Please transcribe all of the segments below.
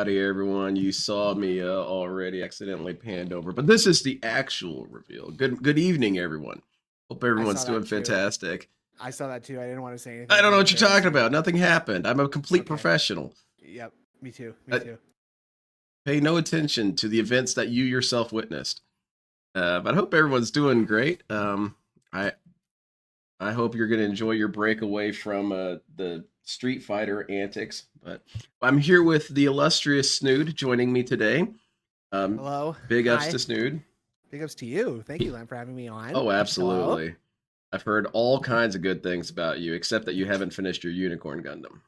out of here, everyone. You saw me already accidentally panned over, but this is the actual reveal. Good evening, everyone. Hope I everyone's saw doing that too. fantastic. I saw that too. I didn't want to say I anything. don't know I'm what you're talking embarrassed. about. Nothing happened. I'm a complete Okay. professional. Yep. Me too. Me I too. pay no attention to the events that you yourself witnessed. But I hope everyone's doing great. I I hope you're going to enjoy your break away from the Street Fighter antics. But I'm here with the illustrious Snood joining me today. Um, Hello. Big ups to Hi. Snood. Big ups to you. Thank you, Len, for having me on. Oh, Hello. absolutely. I've heard all kinds of good things about you, except that you haven't finished your Unicorn Gundam.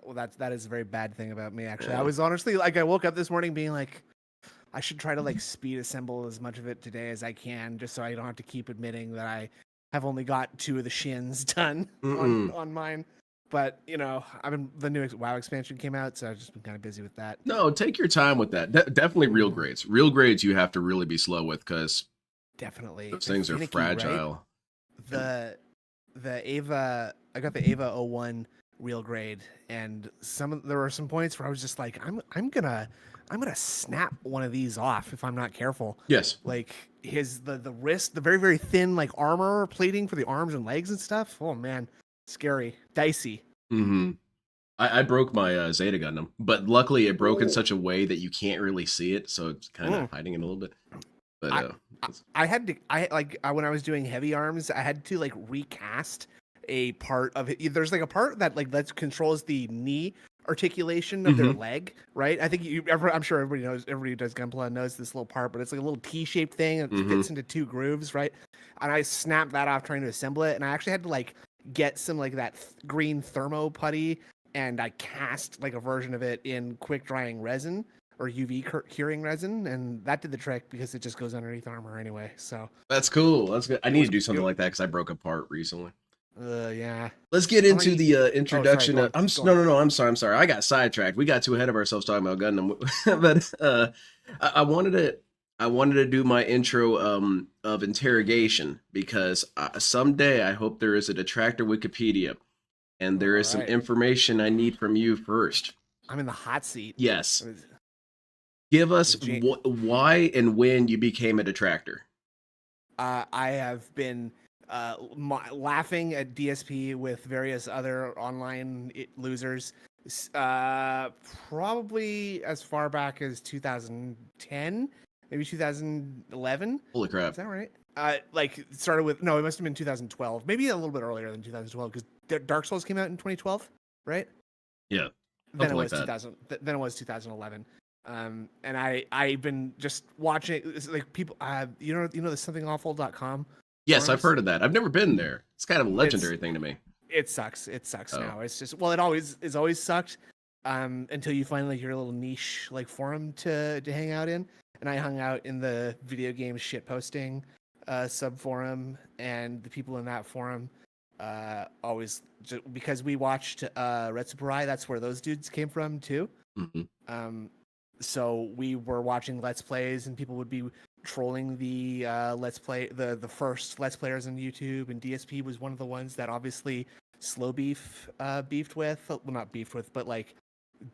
Well, that is a very bad thing about me. Actually, I Yeah. was honestly like, I woke up this morning being like, I should try to like speed assemble as much of it today as I can, just so I don't have to keep admitting that I have only got 2 of the shins done Mm-mm. on mine. But I've been the new WoW expansion came out, so I've just been kind of busy with that. No, take your time with that. Definitely real Mm, grades. Real grades you have to really be slow with because definitely, those they're things are finicky, right? fragile. And the the Ava I got the Ava 01 real grade, and there were some points where I was just like, I'm gonna snap one of these off if I'm not careful. yes. Like the wrist, the very very thin like armor plating for the arms and legs and stuff. Oh man, scary, dicey. Mm-hmm. I broke my Zeta Gundam, but luckily it broke in Oh. such a way that you can't really see it, so it's kind of Mm. hiding it a little bit. But I, I had to when I was doing heavy arms, I had to like recast a part of it. There's like a part that like that controls the knee articulation of their mhm. leg, right? I think I'm sure everybody who does Gunpla knows this little part, but it's like a little T-shaped thing that fits Mhm. into 2 grooves, right? And I snapped that off trying to assemble it, and I actually had to like get some like that green thermo putty, and I cast like a version of it in quick drying resin or UV curing resin, and that did the trick because it just goes underneath armor anyway. So That's cool. That's good. I it need was to do something it, like that because I broke a part recently. yeah. Let's get How into many? the Oh, sorry. introduction. Go on. Go No, on. no, no. I'm sorry. I'm sorry. I got sidetracked. We got too ahead of ourselves talking about Gundam. But I wanted to. I wanted to do my intro of interrogation because someday I hope there is a detractor Wikipedia and there All is some right. information I need from you first. I'm in the hot seat. Yes. Give us Is Jane, why and when you became a detractor. I have been laughing at DSP with various other online losers. Probably as far back as 2010, maybe 2011. Holy Is crap. that right? Like it started with no, it must have been 2012, maybe a little bit earlier than 2012 because Dark Souls came out in 2012, right? Yeah. Then it Something like was that. 2000. Then it was 2011. And I've been just watching like people. The somethingawful.com Yes, I've forums. heard of that. I've never been there. It's kind of a It's legendary thing to me. it sucks. It sucks Oh. now. It's just it always sucked. Until you find like your little niche like forum to hang out in. And I hung out in the video game shit posting sub forum, and the people in that forum always just, because we watched Retsuburai, that's where those dudes came from too. Hmm. So we were watching Let's Plays, and people would be trolling the Let's Play the first Let's Players on YouTube, and DSP was one of the ones that obviously Slow Beef beefed with. Well, not beefed with, but like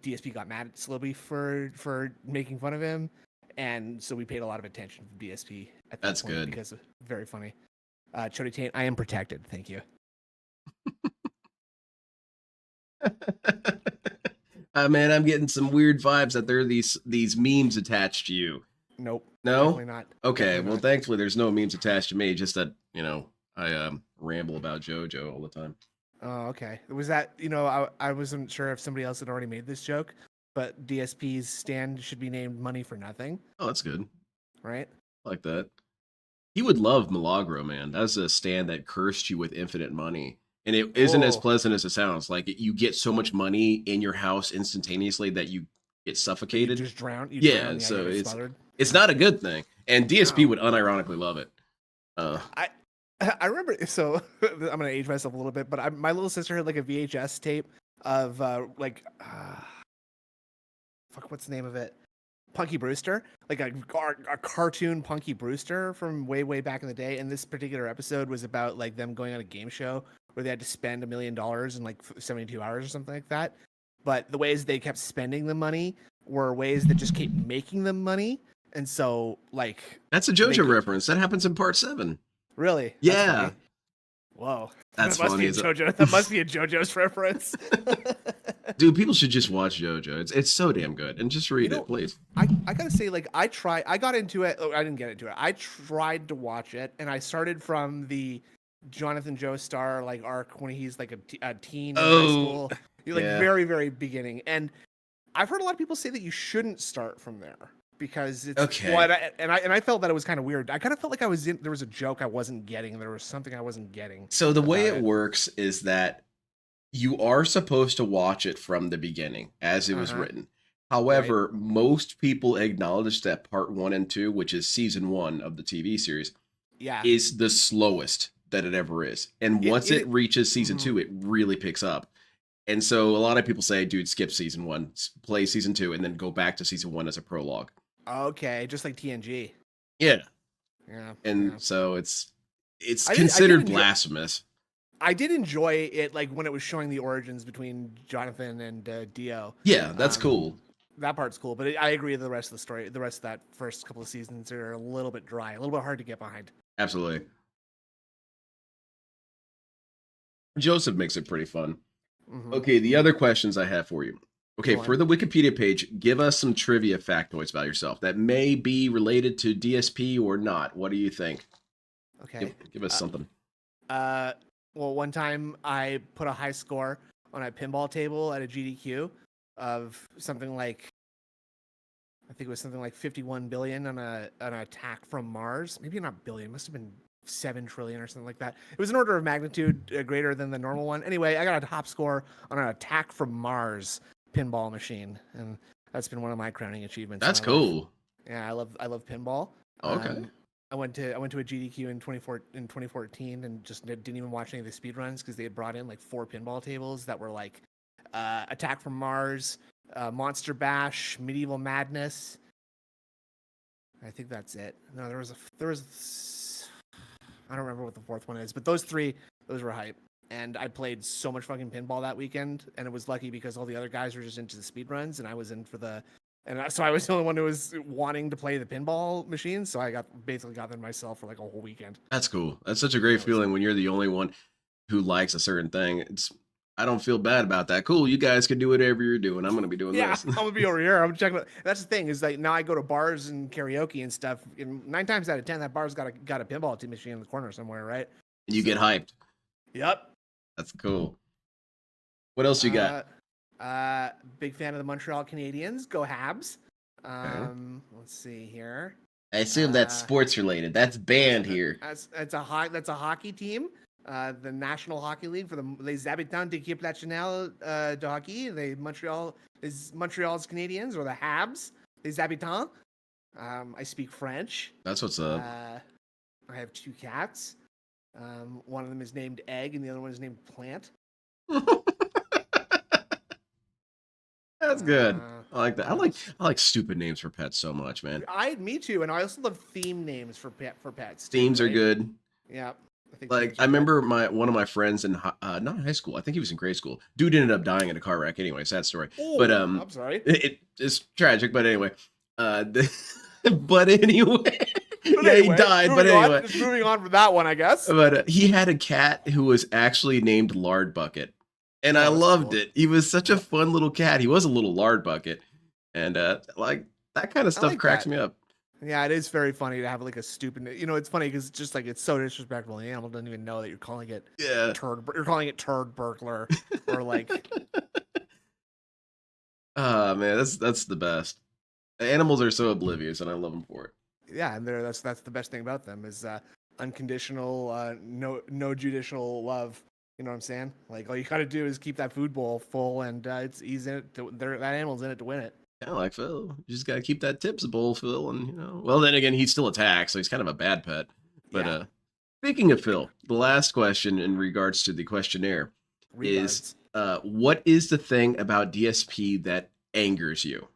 DSP got mad at Slow Beef for making fun of him, and so we paid a lot of attention to DSP at that That's point good. because very funny. Chody Tain, I am protected. Thank you. Man, I'm getting some weird vibes that there are these memes attached to you. Nope, No? definitely not. Okay, Definitely well not. thankfully there's no memes attached to me, just that, I ramble about JoJo all the time. Oh, okay. Was that I wasn't sure if somebody else had already made this joke, but DSP's stand should be named Money for Nothing, Oh, that's good. right? I like that. He would love Milagro, man. That's a stand that cursed you with infinite money. And it isn't as Oh, pleasant as it sounds. Like you get so much money in your house instantaneously that you get that you suffocated. just drown. You Yeah, drown. Yeah, you so get it's smothered. it's not a good thing. And DSP No, would unironically love it. Uh, I I remember. So I'm gonna age myself a little bit, but my little sister had like a VHS tape of fuck, what's the name of it? Punky Brewster, like a cartoon Punky Brewster from way back in the day. And this particular episode was about like them going on a game show where they had to spend $1 million in like 72 hours or something like that. But the ways they kept spending the money were ways that just kept making them money, and so like That's a they JoJo could reference. That happens in part 7. really. That's Yeah. funny. Whoa, That's that must funny. be a JoJo. That must be a JoJo's reference. Dude, people should just watch JoJo. It's so damn good. And just read it, please. I gotta say, like, I got into it. Oh, I didn't get into it. I tried to watch it, and I started from the Jonathan Joestar like arc when he's like a teen in high school. You're like very, very beginning. And I've heard a lot of people say that you shouldn't start from there because it's okay. Well, and I felt that it was kind of weird. I kind of felt like there was a joke I wasn't getting. There was something I wasn't getting. So the way it works is that you are supposed to watch it from the beginning as it was written. However, most people acknowledge that part 1 and 2, which is season 1 of the TV series, is the slowest that it ever is. And once it reaches season 2, it really picks up. And so a lot of people say, dude, skip season 1, play season 2, and then go back to season 1 as a prologue. Okay, just like TNG. Yeah. Yeah. And so it's considered blasphemous. I did enjoy it, like when it was showing the origins between Jonathan and Dio. Yeah, that's cool. That part's cool, but I agree. The rest of the story, the rest of that first couple of seasons are a little bit dry, a little bit hard to get behind. Absolutely. Joseph makes it pretty fun. Okay, the other questions I have for you. Okay, for the Wikipedia page, give us some trivia factoids about yourself that may be related to DSP or not. What do you think? Okay. Give us something. Well, one time I put a high score on a pinball table at a GDQ of something like, I think it was something like 51 billion on an attack from Mars. Maybe not billion, must have been 7 trillion or something like that. It was an order of magnitude greater than the normal one. Anyway, I got a top score on an attack from Mars pinball machine, and that's been one of my crowning achievements. That's cool. I love pinball. Okay. I went to a GDQ in 2014 and just didn't even watch any of the speed runs because they had brought in like 4 pinball tables that were like Attack from Mars, Monster Bash, Medieval Madness. I think that's it. No, there was I don't remember what the 4th one is, but those were hype. And I played so much fucking pinball that weekend, and it was lucky because all the other guys were just into the speed runs, and I was in for so I was the only one who was wanting to play the pinball machine, so I basically got there myself for like a whole weekend. That's cool. That's such a great feeling when you're the only one who likes a certain thing. I don't feel bad about that. Cool, you guys can do whatever you're doing. I'm going to be doing this. I'm going to be over here. I'm checking. That's the thing is like now I go to bars and karaoke and stuff. And 9 times out of 10, that bar's got a pinball machine in the corner somewhere, right? And you get hyped. Yep. That's cool. What else you got? Big fan of the Montreal Canadiens. Go Habs. Let's see here. I assume that's sports related. That's banned here. That's a hockey team. The National Hockey League for les habitants d'équipe nationale de hockey. Montreal's Canadiens or the Habs. Les habitants. I speak French. That's what's up. I have 2 cats. One of them is named Egg, and the other one is named Plant. That's good. I like that. I like stupid names for pets so much, man. Me too, and I also love theme names for pets. Themes are good. Yeah. I remember one of my friends in not high school. I think he was in grade school. Dude ended up dying in a car wreck. Anyway, sad story. But I'm sorry. It's tragic. But anyway, but anyway. He died, but anyway. Just moving on from that one, I guess. But he had a cat who was actually named Lard Bucket. And I loved it. He was such a fun little cat. He was a little lard bucket. And like that kind of stuff cracks me up. Yeah, it is very funny to have like a stupid, it's funny because it's just like it's so disrespectful. The animal doesn't even know that you're calling it turd. You're calling it turd burglar or like. Oh man, that's the best. The animals are so oblivious, and I love them for it. Yeah, and that's the best thing about them is unconditional, no judicial love. You know what I'm saying? Like all you gotta do is keep that food bowl full, and he's in it. That animal's in it to win it. Yeah, like Phil, you just gotta keep that tips bowl, Phil, and Well, then again, he's still attacked, so he's kind of a bad pet. But speaking of Phil, the last question in regards to the questionnaire is, what is the thing about DSP that angers you?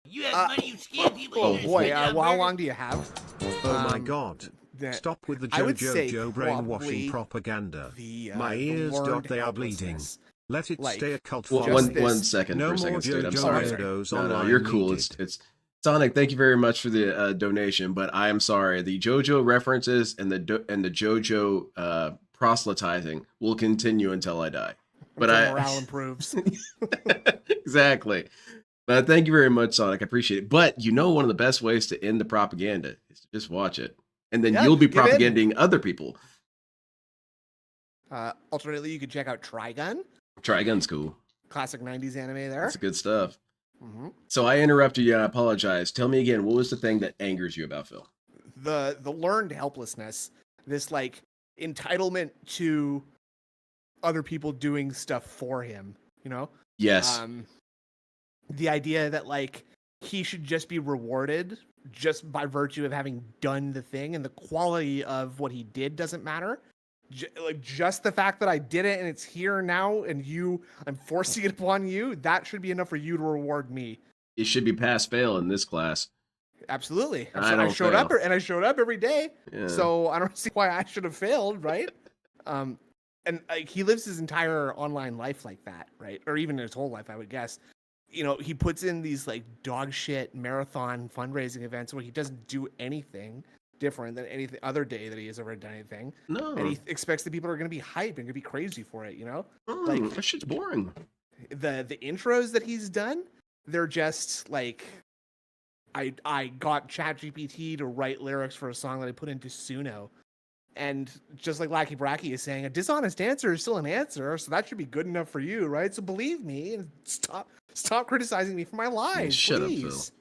You have money, you scam people. Oh boy, how long do you have? Oh my God. Stop with the JoJo brainwashing propaganda. My ears, they are bleeding. Let it Like, stay a cult Well, Just following. one this- second No for a more second, Snood. I'm JoJo sorry. weirdos No, online you're cool. needed. It's Sonic. Thank you very much for the donation, but I am sorry. The JoJo references and the JoJo proselytizing will continue until I die. But until morale improves. exactly. But thank you very much, Sonic. I appreciate it. But you know, one of the best ways to end the propaganda is to just watch it, and then Yeah, you'll be give in. propaganding other people. Alternately, you could check out Trigun, Trigun's cool. classic '90s anime. There. That's good stuff. hmm So I interrupted you. I apologize. Tell me again. What was the thing that angers you about Phil? The learned helplessness, this like entitlement to other people doing stuff for him. You know. Yes. The idea that like he should just be rewarded just by virtue of having done the thing, and the quality of what he did doesn't matter. Like just the fact that I did it and it's here now, and I'm forcing it upon you. That should be enough for you to reward me. It should be pass fail in this class. Absolutely. I showed fail. up, and I showed up every day. Yeah. So I don't see why I should have failed, right? And like he lives his entire online life like that, right? Or even his whole life, I would guess. You know, he puts in these like dog shit marathon fundraising events where he doesn't do anything different than any other day that he has ever done anything. No. And he expects that people are going to be hyped and going to be crazy for it, you know? Like that shit's boring. The intros that he's done, they're just like, I got ChatGPT to write lyrics for a song that I put into Suno. And just like Lackey Bracky is saying, a dishonest answer is still an answer, so that should be good enough for you, right? So believe me and stop criticizing me for my lies. Shut up, please. Phil.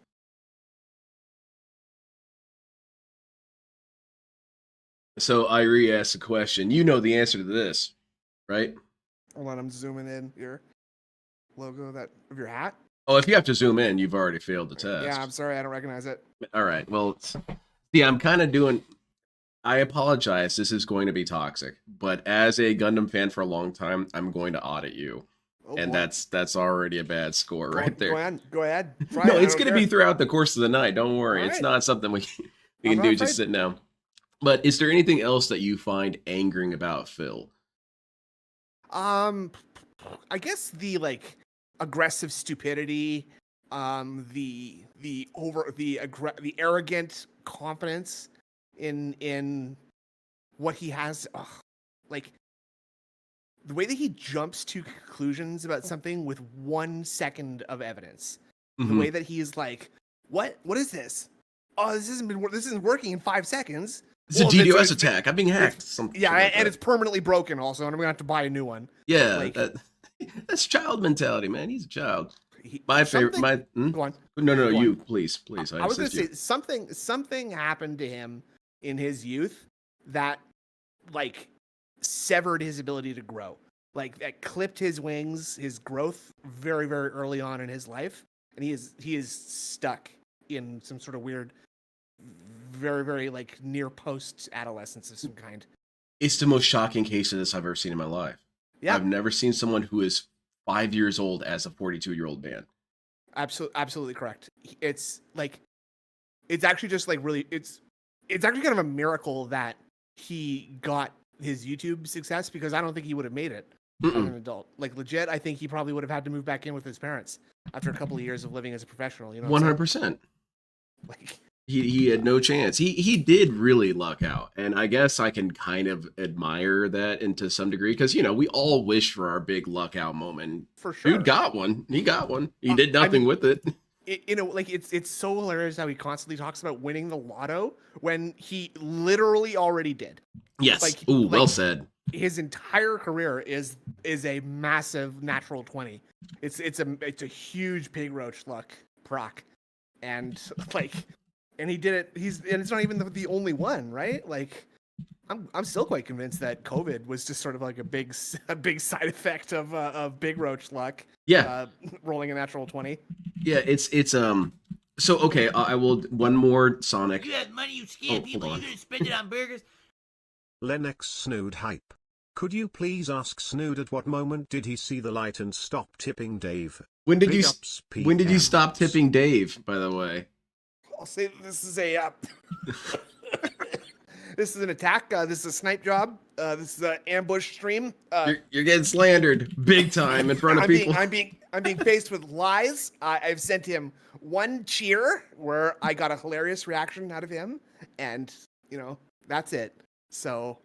So Irie asked a question. You know the answer to this, right? Hold on, I'm zooming in your logo of your hat. Oh, if you have to zoom in, you've already failed the test. Yeah, I'm sorry, I don't recognize it. All right. Well, yeah, I'm kind of doing. I apologize. This is going to be toxic, but as a Gundam fan for a long time, I'm going to audit you, Oh, and boy. that's already a bad score right there. Go ahead. Try No, it, I it's don't going to care. be throughout the course of the night. Don't worry. All It's right. not something we I'm can not do afraid. just sitting down. But is there anything else that you find angering about Phil? I guess the like aggressive stupidity, the arrogant confidence in what he has, like the way that he jumps to conclusions about something with 1 second of evidence. The Mhm. way that he's like, what is this? Oh, this isn't working in 5 seconds. It's a Well, DDoS attack. I'm being hacked. Yeah, Something and like that. it's permanently broken also, and I'm gonna have to buy a new one. Yeah, like- that's child mentality, man. He's a child. He- My favorite. something- Go on. No, Go you on. please. I was gonna assist say you. something happened to him in his youth that like severed his ability to grow. Like that clipped his wings, his growth very, very early on in his life, and he is stuck in some sort of weird, very, very like near post adolescence of some kind. It's the most shocking case of this I've ever seen in my life. Yeah, I've never seen someone who is 5 years old as a 42-year-old man. absolutely correct. It's like, it's actually just like really, it's actually kind of a miracle that he got his YouTube success, because I don't think he would have made it as an adult. Like legit, I think he probably would have had to move back in with his parents after a couple of years of living as a professional. You know, what I'm 100%. saying? Like, He had no chance. He did really luck out, and I guess I can kind of admire that into some degree, because we all wish for our big luck out moment. for sure. Dude got one. He got one. He did nothing with it. Like it's so hilarious how he constantly talks about winning the lotto when he literally already did. Yes. Like- Ooh, well like- said. His entire career is a massive natural 20. It's a huge pig roach luck proc, and like, and he did it. And it's not even the only one, right? Like, I'm still quite convinced that COVID was just sort of like a big side effect of big roach luck. Yeah. Rolling a natural 20. Yeah, it's so okay, I will one more Sonic. You have money, you scam Oh, people. hold You're on. gonna spend it on burgers. Lennox Snood hype. Could you please ask Snood at what moment did he see the light and stop tipping Dave? When did Big you ups, when did you stop PMs. tipping Dave, by the way? I'll say this is a This is an attack. This is a snipe job. This is an ambush stream. You're getting slandered big time in front of people. I'm being faced with lies. I've sent him one cheer where I got a hilarious reaction out of him, and that's it. So,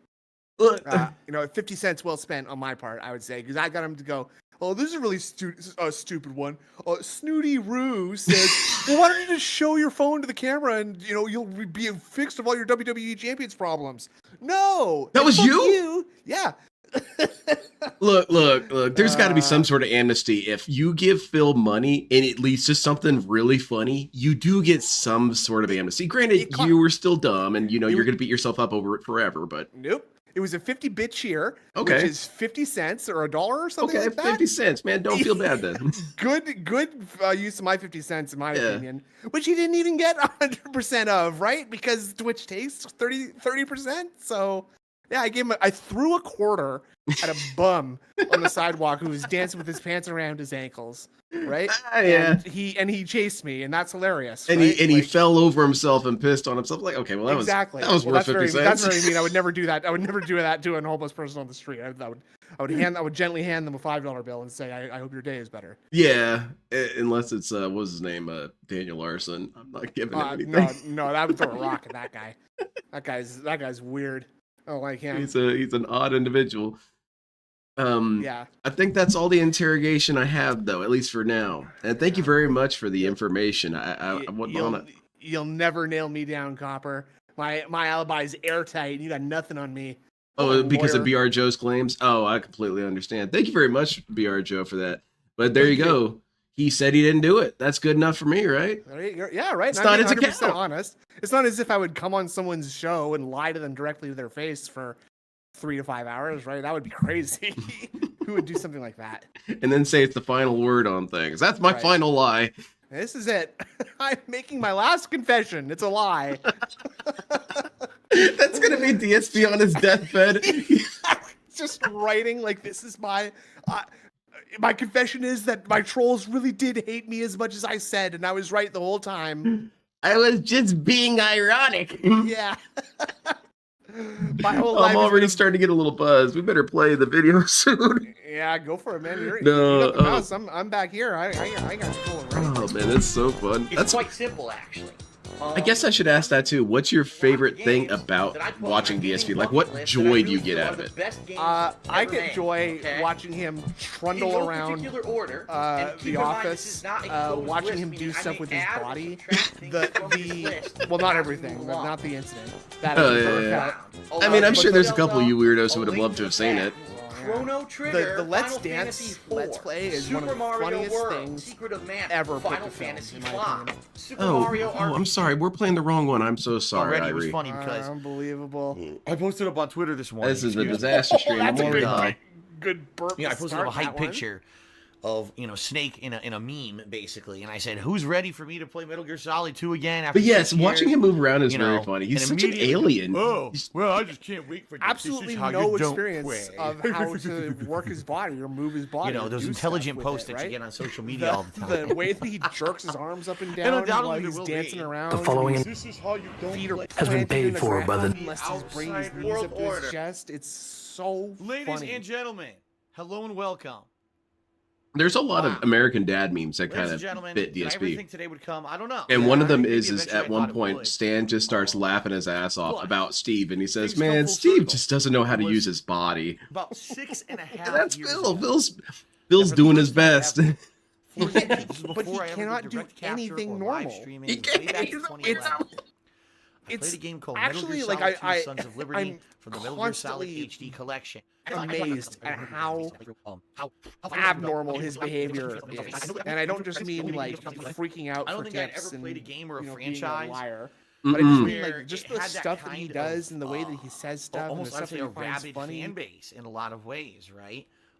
50 cents well spent on my part, I would say, because I got him to go, oh, this is a really stupid one. Snooty Roo says, well, why don't you just show your phone to the camera and, you'll be fixed of all your WWE Champions problems. No. That was you? Yeah. Look. There's got to be some sort of amnesty. If you give Phil money and it leads to something really funny, you do get some sort of amnesty. Granted, you were still dumb and, you're going to beat yourself up over it forever, but... Nope. It was a 50-bit cheer, okay, which is 50 cents or $1 or something like that. 50 cents, man. Don't feel bad then. Good use of my 50 cents, in my opinion, which he didn't even get 100% of, right? Because Twitch takes 30%. So, yeah, I threw a quarter at a bum on the sidewalk who was dancing with his pants around his ankles, right? Yeah. And he chased me, and that's hilarious. And right? he fell over himself and pissed on himself. Like, okay, well, that was worth 50 cents. That's very mean. I would never do that. I would never do that to a homeless person on the street. I would gently hand them a $5 bill and say, I hope your day is better. Yeah, unless it's what was his name, Daniel Larson. I'm not giving him anything. No, that would throw a rock at that guy. That guy's weird. I don't like him. He's an odd individual. Yeah. I think that's all the interrogation I have, though, at least for now. And thank you very much for the information. You'll never nail me down, Copper. My alibi is airtight, and you got nothing on me. Oh, because of BR Joe's claims? Oh, I completely understand. Thank you very much, BR Joe, for that. But there you go. He said he didn't do it. That's good enough for me, right? Yeah, right. It's not his account. Honest. It's not as if I would come on someone's show and lie to them directly to their face for 3 to 5 hours, right? That would be crazy. Who would do something like that? And then say it's the final word on things. That's my final lie. This is it. I'm making my last confession. It's a lie. That's going to be DSP on his deathbed. Just writing like, this is my confession is that my trolls really did hate me as much as I said, and I was right the whole time. I was just being ironic. Yeah. My whole life. I'm already starting to get a little buzz. We better play the video soon. Yeah, go for it, man. You got the mouse. I'm back here. I got control already. Oh man, that's so fun. That's quite simple, actually. I guess I should ask that too. What's your favorite thing about watching DSP? Like, what joy do you get out of it? I get joy watching him trundle around the office, watching him do stuff with his body. Well, not everything, but not the incident. I mean, I'm sure there's a couple of you weirdos who would have loved to have seen it. Chrono Trigger, the Let's Final Dance Fantasy Let's IV, Play is Super one of the Mario funniest World, things Secret of Mana, ever put Final to film, Fantasy in my V, opinion. Super Mario RPG. I'm sorry. We're playing the wrong one. I'm so sorry, Already, it was Irie. funny because Unbelievable. I posted up on Twitter this morning. This is a disaster stream. That's I'm a already high. good burp. I posted up a hype picture of Snake in a meme basically, and I said, "Who's ready for me to play Metal Gear Solid 2 again?" After But yes, 6 watching years? him move around is very funny. He's such an alien. Oh, well, I just can't wait for this. Absolutely This is how no you don't experience play. of how to work his body or move his body. Those do intelligent stuff posts with that it, you right? get on social media all the time. The way that he jerks his arms up and down undoubtedly while there he's will dancing be. around. The following This is how you don't feet are play. has been planted paid in the for by the- ground unless he's bringing his Outside knees world up to his order. chest. It's so Ladies funny. and gentlemen, hello and welcome. There's a lot of American dad memes that kind Ladies and of gentlemen, fit did I ever DSP. think today would come? I don't know. And one of them Maybe is eventually at I one thought it point, would. Stan just starts laughing his ass off But about Steve, and he says, things come "Man, full Steve circle. just doesn't know how to It was use his body." About 6.5 And that's years Phil. ago. Phil's doing his best. But he cannot do anything normal. He can't. I played a game called actually, Metal Gear like, Solid 2 Sons of Liberty I'm from the Metal Gear Solid constantly HD collection. amazed at how abnormal his behavior is, and I don't just mean like freaking out I for don't think I'd tips ever and played a game or a being franchise liar. But I just Mm-mm. mean where like just it the had that stuff that he kind does of, and the way that he says stuff and the almost, I'd stuff say, that a he finds rabid funny. fan base in a lot of ways, right?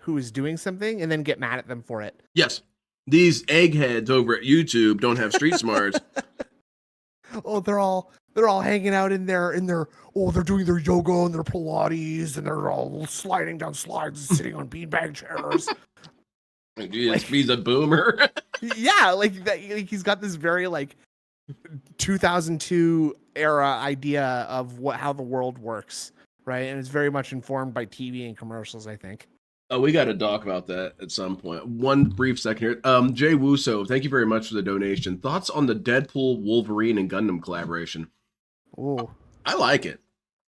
who is doing something and then get mad at them for it. Yes. These eggheads over at YouTube don't have street smarts. Oh, they're all they're all hanging out in their they're doing their yoga and their Pilates and they're all sliding down slides and sitting on beanbag chairs. DSP's a boomer. Yeah, like that. Like, he's got this very like 2002 era idea of how the world works, right? And it's very much informed by TV and commercials, I think. Oh, we got to talk about that at some point. One brief second here. Jay Wuso, thank you very much for the donation. Thoughts on the Deadpool, Wolverine, and Gundam collaboration? Ooh. I like it.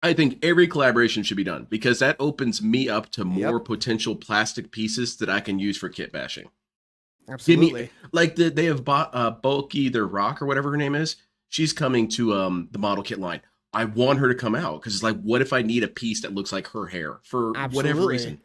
I think every collaboration should be done because that opens me up to more potential plastic pieces that I can use for kit bashing. Absolutely. They have bought Bulky, their Rock or whatever her name is. She's coming to the model kit line. I want her to come out because it's like, what if I need a piece that looks like her hair for whatever reason?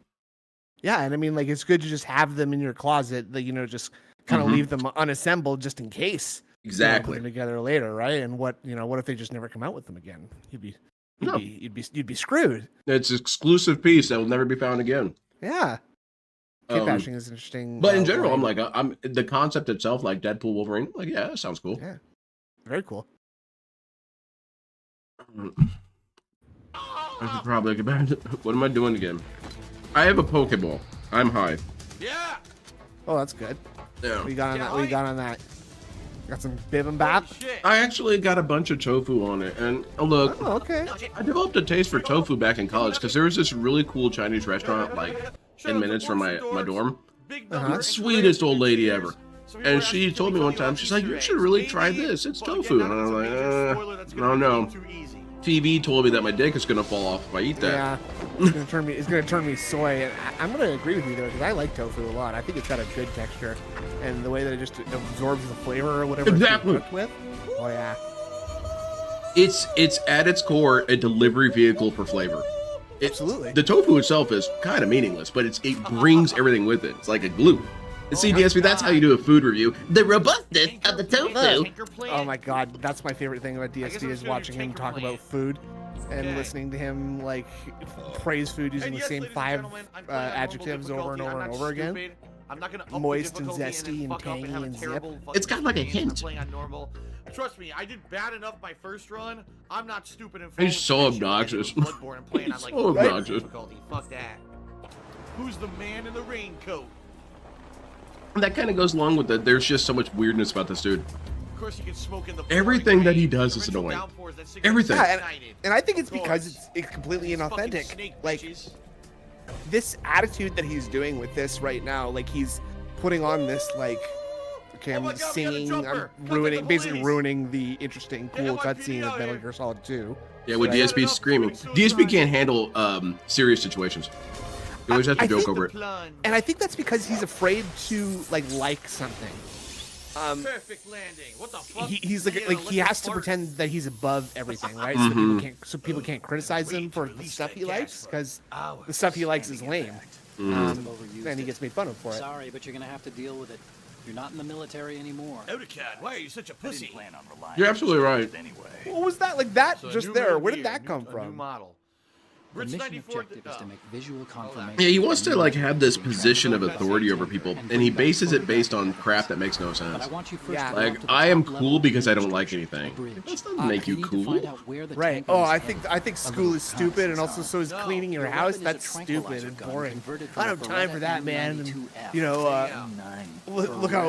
Yeah, and I mean, like, it's good to just have them in your closet, that, you know, just kind of leave them unassembled just in case. Exactly. Put them together later, right? And what if they just never come out with them again? You'd be screwed. It's an exclusive piece that will never be found again. Yeah. Kit bashing is interesting. But in general, I'm like, I'm the concept itself, like Deadpool, Wolverine, like, yeah, that sounds cool. Yeah. Very cool. I should probably get back to, what am I doing again? I have a Pokeball. I'm high. Yeah. Oh, that's good. Yeah. What you got on that? What you got on that? Got some bibimbap? I actually got a bunch of tofu on it, and look, okay. I developed a taste for tofu back in college because there was this really cool Chinese restaurant like 10 minutes from my dorm. The sweetest old lady ever. And she told me one time, she's like, you should really try this. It's tofu. And I was like, I don't know. TV told me that my dick is gonna fall off if I eat that. Yeah, it's gonna turn me soy. And I'm gonna agree with you though, because I like tofu a lot. I think it's got a good texture, and the way that it just absorbs the flavor or whatever it's cooked with. Oh yeah. It's at its core a delivery vehicle for flavor. Absolutely. The tofu itself is kind of meaningless, but it brings everything with it. It's like a glue. And see, DSP, that's how you do a food review. The robustness of the tofu. Oh my god, that's my favorite thing about DSP is watching him talk about food and listening to him like praise food using the same 5 adjectives over and over and over again. Moist and zesty and tangy and zip. It's got like a hint. Trust me, I did bad enough my first run. I'm not stupid and He's so obnoxious. He's so obnoxious. Fuck that. Who's the man in the raincoat? That kind of goes along with that. There's just so much weirdness about this dude. Of course, you can smoke in the everything that he does is annoying. Everything. Yeah, and I think it's because it's completely inauthentic. Like, this attitude that he's doing with this right now, like he's putting on this like, okay, I'm singing, I'm basically ruining the interesting, cool cutscene of Metal Gear Solid 2. Yeah, with DSP screaming. DSP can't handle serious situations. You always have to joke over it. And I think that's because he's afraid to like something. Perfect landing. What the fuck? He's like he has to pretend that he's above everything, right? So people can't criticize him for the stuff he likes, because the stuff he likes is lame. And he gets made fun of for it. Sorry, but you're gonna have to deal with it. You're not in the military anymore. Otakad, why are you such a pussy? You're absolutely right. What was that? Like that just there? Where did that come from? The mission objective is to make visual confirmation. Yeah, he wants to like have this position of authority over people, and he bases it based on crap that makes no sense. Like, I am cool because I don't like anything. That doesn't make you cool. Right. Oh, I think school is stupid, and also so is cleaning your house. That's stupid and boring. I don't have time for that, man. And, you know, look how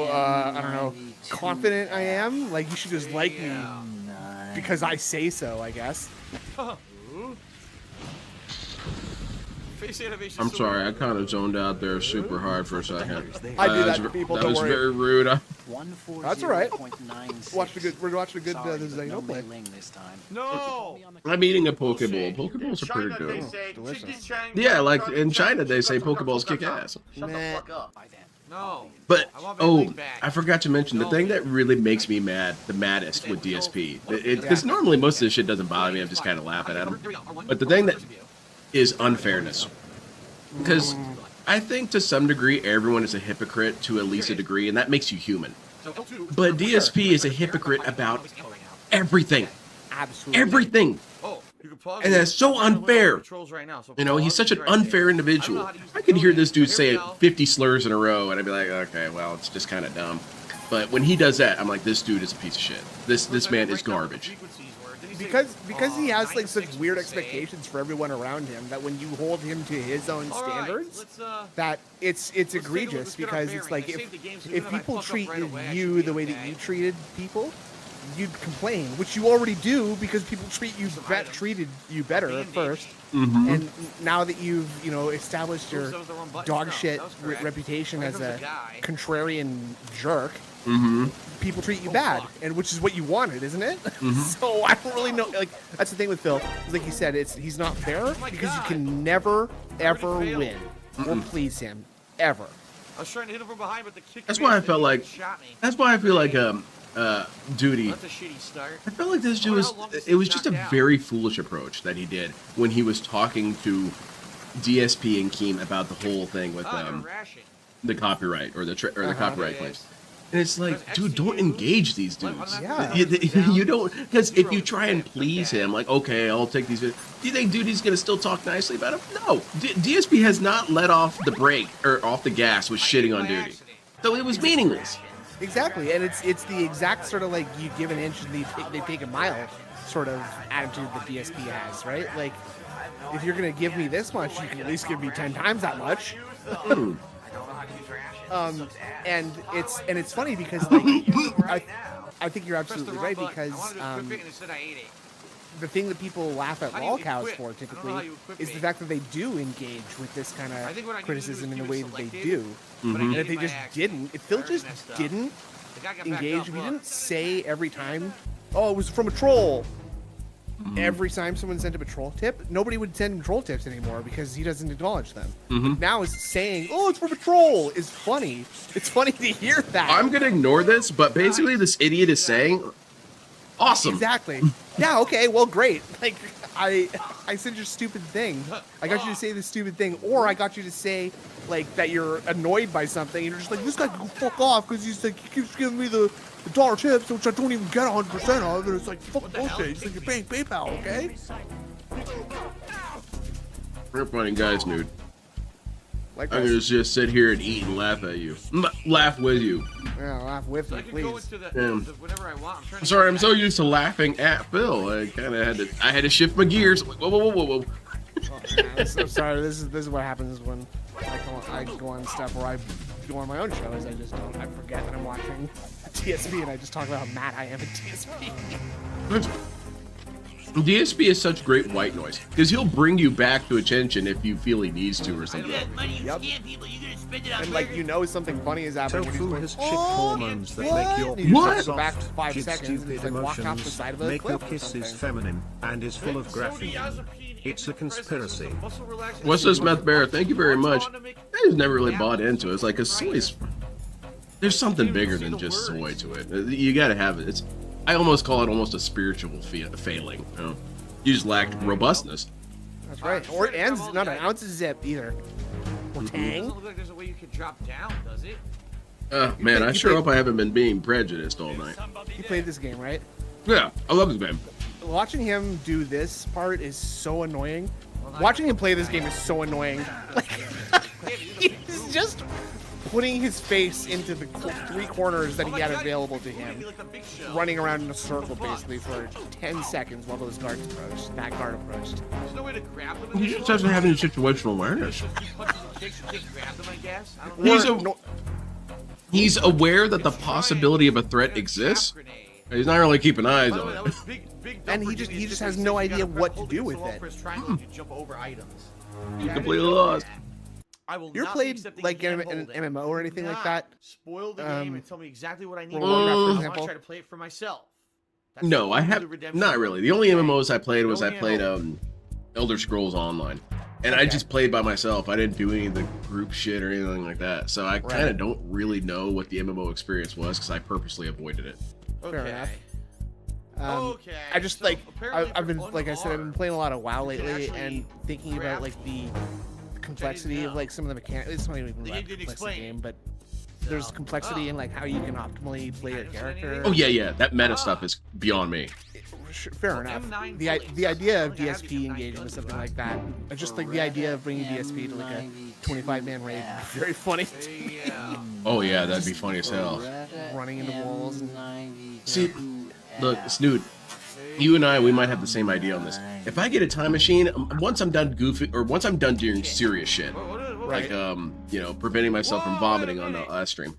I don't know, confident I am. Like, you should just like me because I say so, I guess. I'm sorry, I kind of zoned out there super hard for a second. I do that to people. That Don't was worry. very rude. That's all right. We're watching a good Xeno play. No. I'm eating a Pokeball. Pokeballs are pretty good. Delicious. Yeah, like in China they say Pokeballs kick ass. Shut the fuck up. No. But I forgot to mention the thing that really makes me mad, the maddest with DSP. Because normally most of this shit doesn't bother me. I'm just kind of laughing at him. But the thing that is unfairness, because I think to some degree everyone is a hypocrite to at least a degree, and that makes you human. But DSP is a hypocrite about everything. Absolutely. Everything. And that's so unfair. You know, he's such an unfair individual. I could hear this dude say 50 slurs in a row, and I'd be like, okay, well, it's just kind of dumb. But when he does that, I'm like, this dude is a piece of shit. This man is garbage. Because he has like such weird expectations for everyone around him that when you hold him to his own standards, that it's egregious because it's like if people treated you the way that you treated people, you'd complain, which you already do because people treated you better at first, and now that you've established your dog shit reputation as a contrarian jerk. People treat you bad, and which is what you wanted, isn't it? So I don't really know. Like that's the thing with Phil. Like you said, he's not fair because you can never ever win or please him ever. I was trying to hit him from behind, but the kick. That's why I felt like. That's why I feel like Duty. That's a shitty start. I felt like this dude was. It was just a very foolish approach that he did when he was talking to DSP and Keem about the whole thing with the copyright or the copyright claims. And it's like, dude, don't engage these dudes. Yeah. You don't, because if you try and please him, like, okay, I'll take these. Do you think Duty's gonna still talk nicely about him? No. DSP has not let off the brake or off the gas with shitting on Duty, so it was meaningless. Exactly, and it's the exact sort of like you give an inch and they take a mile sort of attitude that DSP has, right? Like, if you're gonna give me this much, you can at least give me 10 times that much. And it's funny because like I think you're absolutely right because the thing that people laugh at lolcows for typically is the fact that they do engage with this kind of criticism in the way that they do. And if they just didn't, if Phil just didn't engage, if he didn't say every time, oh, it was from a troll. Every time someone sent him a troll tip, nobody would send him troll tips anymore because he doesn't acknowledge them. But now is saying, "Oh, it's from a troll," is funny. It's funny to hear that. I'm gonna ignore this, but basically, this idiot is saying, "Awesome." Exactly. Yeah. Okay. Well, great. Like, I said your stupid thing. I got you to say this stupid thing, or I got you to say like that you're annoyed by something. And you're just like, this guy can go fuck off because he's like he keeps giving me the dollar tips, which I don't even get 100% of, and it's like fucking bullshit. He's like, you're paying PayPal, okay? We're funny guys, Snood. Like I'm gonna just sit here and eat and laugh at you. Laugh with you. Yeah, laugh with me, please. Whenever I want. I'm sorry, I'm so used to laughing at Phil. I kind of had to shift my gears. Whoa. Oh, man, I'm so sorry. This is what happens when I go on stuff where I go on my own shows. I forget that I'm watching TSP and I just talk about how mad I am at TSP. DSP is such great white noise because he'll bring you back to attention if you feel he needs to or something. Yep. And like something funny is happening. Tofu has shit hormones that what? make your You just What? go back 5 Kid's seconds and stupid just, like, walk off the emotions side of a make your cliff or kisses something. feminine and is full of graphene. It's a conspiracy. What's this, Meth Bear? Thank you very much. I just never really bought into it. It's like, 'cause soy's... There's something bigger than just soy to it. You gotta have it. I almost call it almost a spiritual failing. You know? You just lacked robustness. That's right. Or and not an ounce of zip either. Or tang. Doesn't look like there's a way you can drop down, does it? Man, I sure hope I haven't been being prejudiced all night. You played this game, right? Yeah, I love this game. Watching him do this part is so annoying. Watching him play this game is so annoying. Like, he's just putting his face into the 3 corners that he had available to him, running around in a circle basically for 10 seconds while those guards approached. That guard approached. There's no way to grab them. He just doesn't have any situational awareness. He's aware that the possibility of a threat exists. He's not really keeping eyes on it. And he just has no idea what to do with it. He's completely lost. You ever played like an MMO or anything like that? Spoil the game and tell me exactly what I need. World of Warcraft, for I want to example? try to play it for myself. No, I have not really. The only MMOs I played was I played Elder Scrolls Online, and I just played by myself. I didn't do any of the group shit or anything like that. So I kind of don't really know what the MMO experience was because I purposely avoided it. Fair enough. Okay. I just so like apparently I've been for like I said I've been unarmed, playing a lot of WoW you can lately actually and thinking about grab like the complexity of like some of the mechanics. It's not even about They didn't complexity explain. game, but there's complexity in like how you can optimally play your character. Oh yeah, that meta stuff is beyond me. Fair enough. The idea of DSP engaging with something like that, just like the idea of bringing DSP to like a 25-man raid, would be very funny. Oh yeah, that'd be funny as hell. running into walls. See, look, Snood, you and I, we might have the same idea on this. If I get a time machine, once I'm done goofing, or once I'm done doing serious shit, like preventing myself from vomiting on the last stream,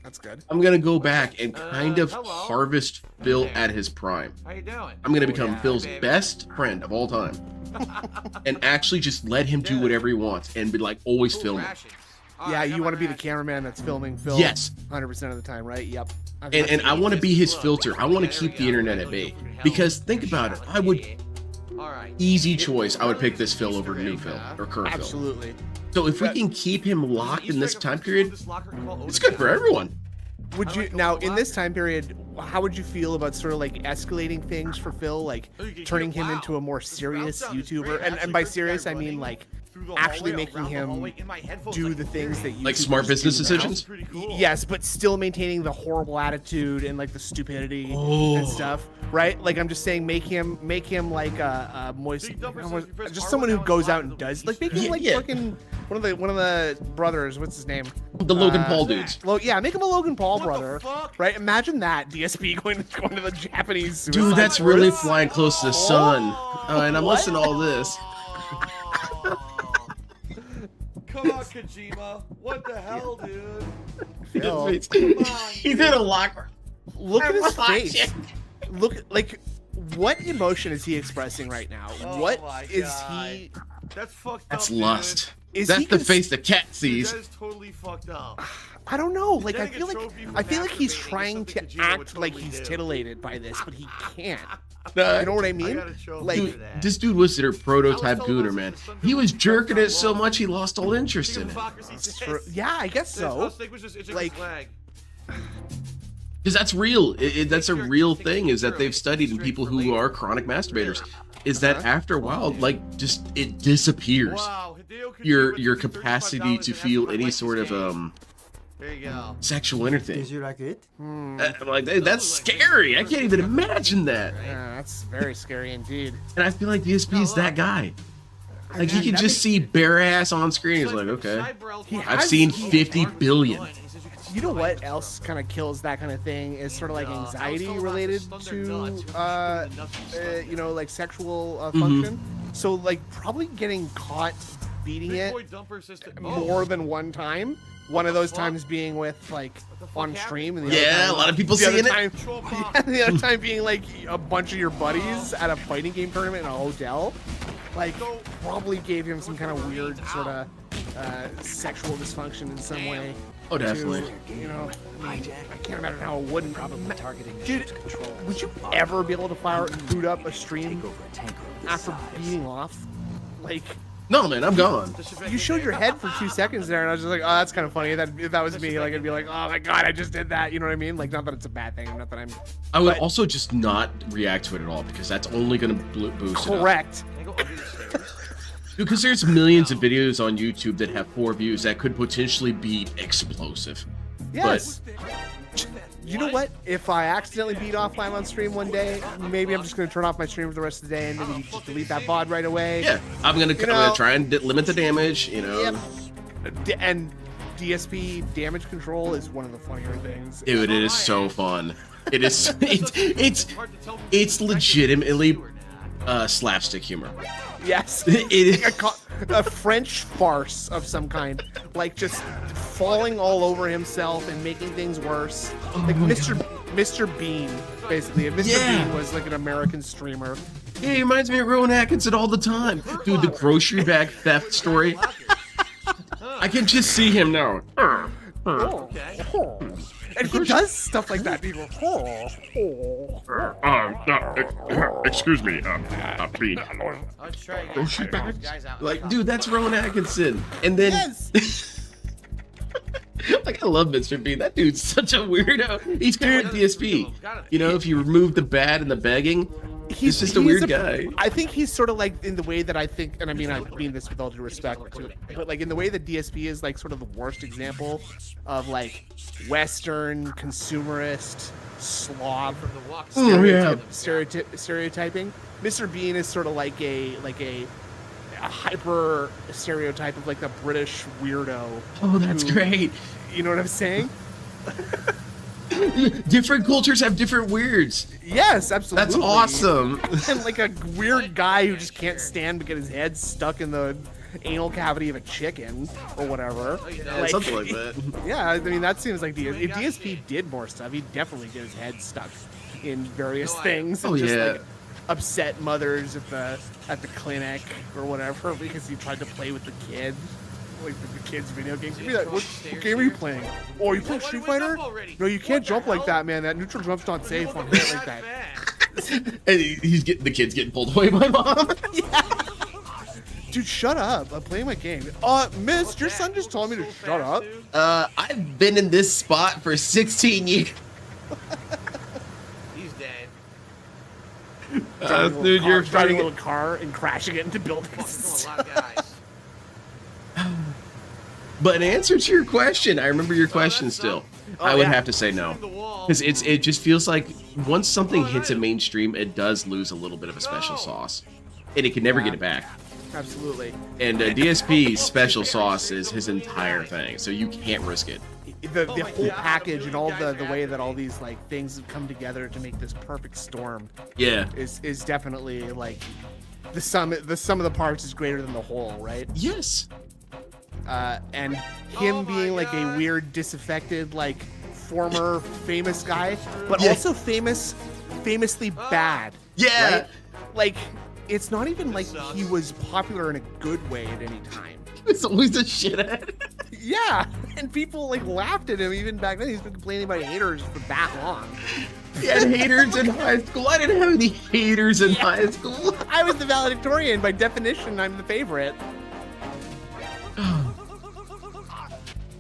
That's good. I'm gonna go back and kind of harvest Phil at his prime. How you doing? I'm gonna become Phil's best friend of all time, and actually just let him do whatever he wants, and be like always filming. Yeah, you want to be the cameraman that's filming Phil. Yes. 100% of the time, right? Yep. And I want to be his filter. I want to keep the internet at bay. Because think about it, I would easy choice. I would pick this Phil over new Phil or current Phil. Absolutely. So if we can keep him locked in this time period, it's good for everyone. Would you now in this time period? How would you feel about sort of like escalating things for Phil, like turning him into a more serious YouTuber? And by serious, I mean like actually making him do the things that you like smart business decisions. Yes, but still maintaining the horrible attitude and like the stupidity and stuff, right? Like I'm just saying, make him like a moist, just someone who goes out and does like make him like fucking one of the brothers. What's his name? The Logan Paul dudes. Well, yeah, make him a Logan Paul brother, right? Imagine that DSP going to the Japanese suicide Dude, that's force. really flying close to the sun. And I'm listening to all this. Come on, Kojima. What the hell, dude? Phil, He did a locker. look at his face. Look, like, what emotion is he expressing right now? Oh what my is God. he? That's fucked up. That's dude. lust. Is That's he the face the cat Dude, sees. that is totally fucked up. I don't know. Like, I Getting a feel like trophy for he's masturbating trying is to something Kojima would act like totally he's do. titillated by this, but he can't. You You know what I I mean? got a trophy Like, for Dude, that. this dude was their prototype I was told gooner, about man. some He was people jerking who it so much he lost all interest in it. yeah, I guess so. Like- Like, Because that's real. That's a real thing. Is that they've studied in people who are chronic masturbators. Is that after a while, like, just it disappears. wow, Hideo Kojima Your took capacity $35 to and feel that's any my sort of game. There you go. sexual anything. you like it? Like that's scary. I can't even imagine that. Yeah, that's very scary indeed. And I feel like DSP is that guy. Like he mean, can that just see bare ass on screen. He's like, okay, I've has- seen 50 billion. You know what else kind of kills that kind of thing is sort of like anxiety related to, you know, like sexual function. So like probably getting caught beating it more than one time. One of those times being with like on stream, and the other Yeah, time, a lot of people the other seeing it. time, yeah, the other time being like a bunch of your buddies at a fighting game tournament in a hotel. Like probably gave him some kind of weird sort of sexual dysfunction in some way. Oh, definitely. You know, I can't imagine how it wouldn't. Probably targeting Dude, ship's control. would you ever be able to boot up a stream Over a tanker of this after size. beating off? Like, No, man, I'm gone. you showed your head for 2 seconds there, and I was just like, oh, that's kind of funny. That if that was me, like, I'd be like, oh my god, I just did that. You know what I mean? Like, not that it's a bad thing, not that I'm I would But- also just not react to it at all because that's only going to boost it up. correct. Because there's millions of videos on YouTube that have 4 views that could potentially be explosive. Yes. You know what? If I accidentally beat off live on stream one day, maybe I'm just going to turn off my stream for the rest of the day and maybe just delete that VOD right away. Yeah, I'm gonna know- try and limit the damage. You know, Yep. And DSP damage control is one of the funnier things. dude, it is so fun. It is. It's legitimately slapstick humor. Yes. It is. A French farce of some kind, like just falling all over himself and making things worse. Like Mr. Bean, basically. If Mr. Yeah. Bean was like an American streamer. Yeah, he reminds me of Rowan Atkinson all the time. Dude, the grocery bag theft story. I can just see him now. And he does stuff like that. People. Excuse me, Bean. Let's try again. Grocery bags? Guys out. Like, dude, that's Rowan Atkinson. And then, Yes. like, I love Mr. Bean. That dude's such a weirdo. He's good at DSP. You know, if you remove the bad and the begging, he's just a weird guy. I think he's sort of like in the way that I think, and I mean this with all due respect to it, but like in the way that DSP is like sort of the worst example of like Western consumerist slob Oh, yeah. stereotyping. Mr. Bean is sort of like a hyper stereotype of like the British weirdo. Oh, that's who- great. You know what I'm saying? Different cultures have different weirds. Yes, absolutely. That's awesome. And like a weird guy who just can't stand to get his head stuck in the anal cavity of a chicken or whatever. Yeah, something like that. Yeah, I mean that seems like if DSP did more stuff, he'd definitely get his head stuck in various things. And just like upset mothers at the clinic or whatever because he tried to play with the kid. Like the kids' video games. What game are you playing? Oh, you play Street Fighter? No, you can't jump like that, man. That neutral jump's not safe on hit like that. And the kid's getting pulled away by mom. Yeah. Dude, shut up. I'm playing my game. Miss, your son just told me to shut up. I've been in this spot for 16 years. He's dead. Dude, you're driving a little car and crashing it into buildings. A lot of guys. But in answer to your question, I remember your question still. I would have to say no. Because it just feels like once something hits a mainstream, it does lose a little bit of a special sauce. And it can never get it back. Absolutely. And DSP's special sauce is his entire thing, so you can't risk it. The whole package and all the way that all these like things have come together to make this perfect storm. Yeah. Is definitely like the sum of the parts is greater than the whole, right? Yes. And him being like a weird, disaffected, like former famous guy, but also famously bad. Yeah. Right? Like, it's not even like he was popular in a good way at any time. It's always a shithead. Yeah, and people like laughed at him even back then. He's been complaining about haters for that long. He had haters in high school. I didn't have any haters in high school. I was the valedictorian. By definition, I'm the favorite.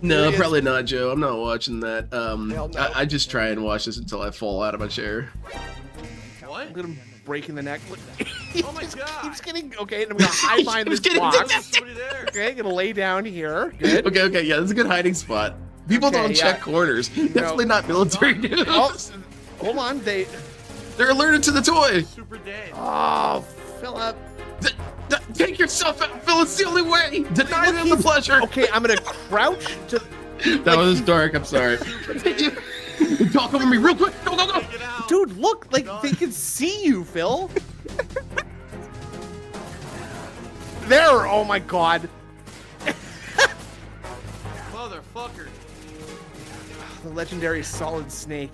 No, probably not, Joe. I'm not watching that. No. I just try and watch this until I fall out of my chair. What? I'm gonna break in the neck. Oh my god! Keeps getting okay. And I'm gonna hide behind this box. Somebody there. Okay, gonna lay down here. Good. Okay, yeah, this is a good hiding spot. People don't check corners. Definitely not military dudes. Oh, hold on, they're alerted to the toy. Super dead. Oh, Philip. Take yourself out, Phil. It's the only way. Deny them the pleasure. Okay, I'm gonna crouch to. That was dark. I'm sorry. Talk over me real quick. Go, go, go. Dude, look, like they can see you, Phil. There. Oh my god. Motherfucker. The legendary Solid Snake.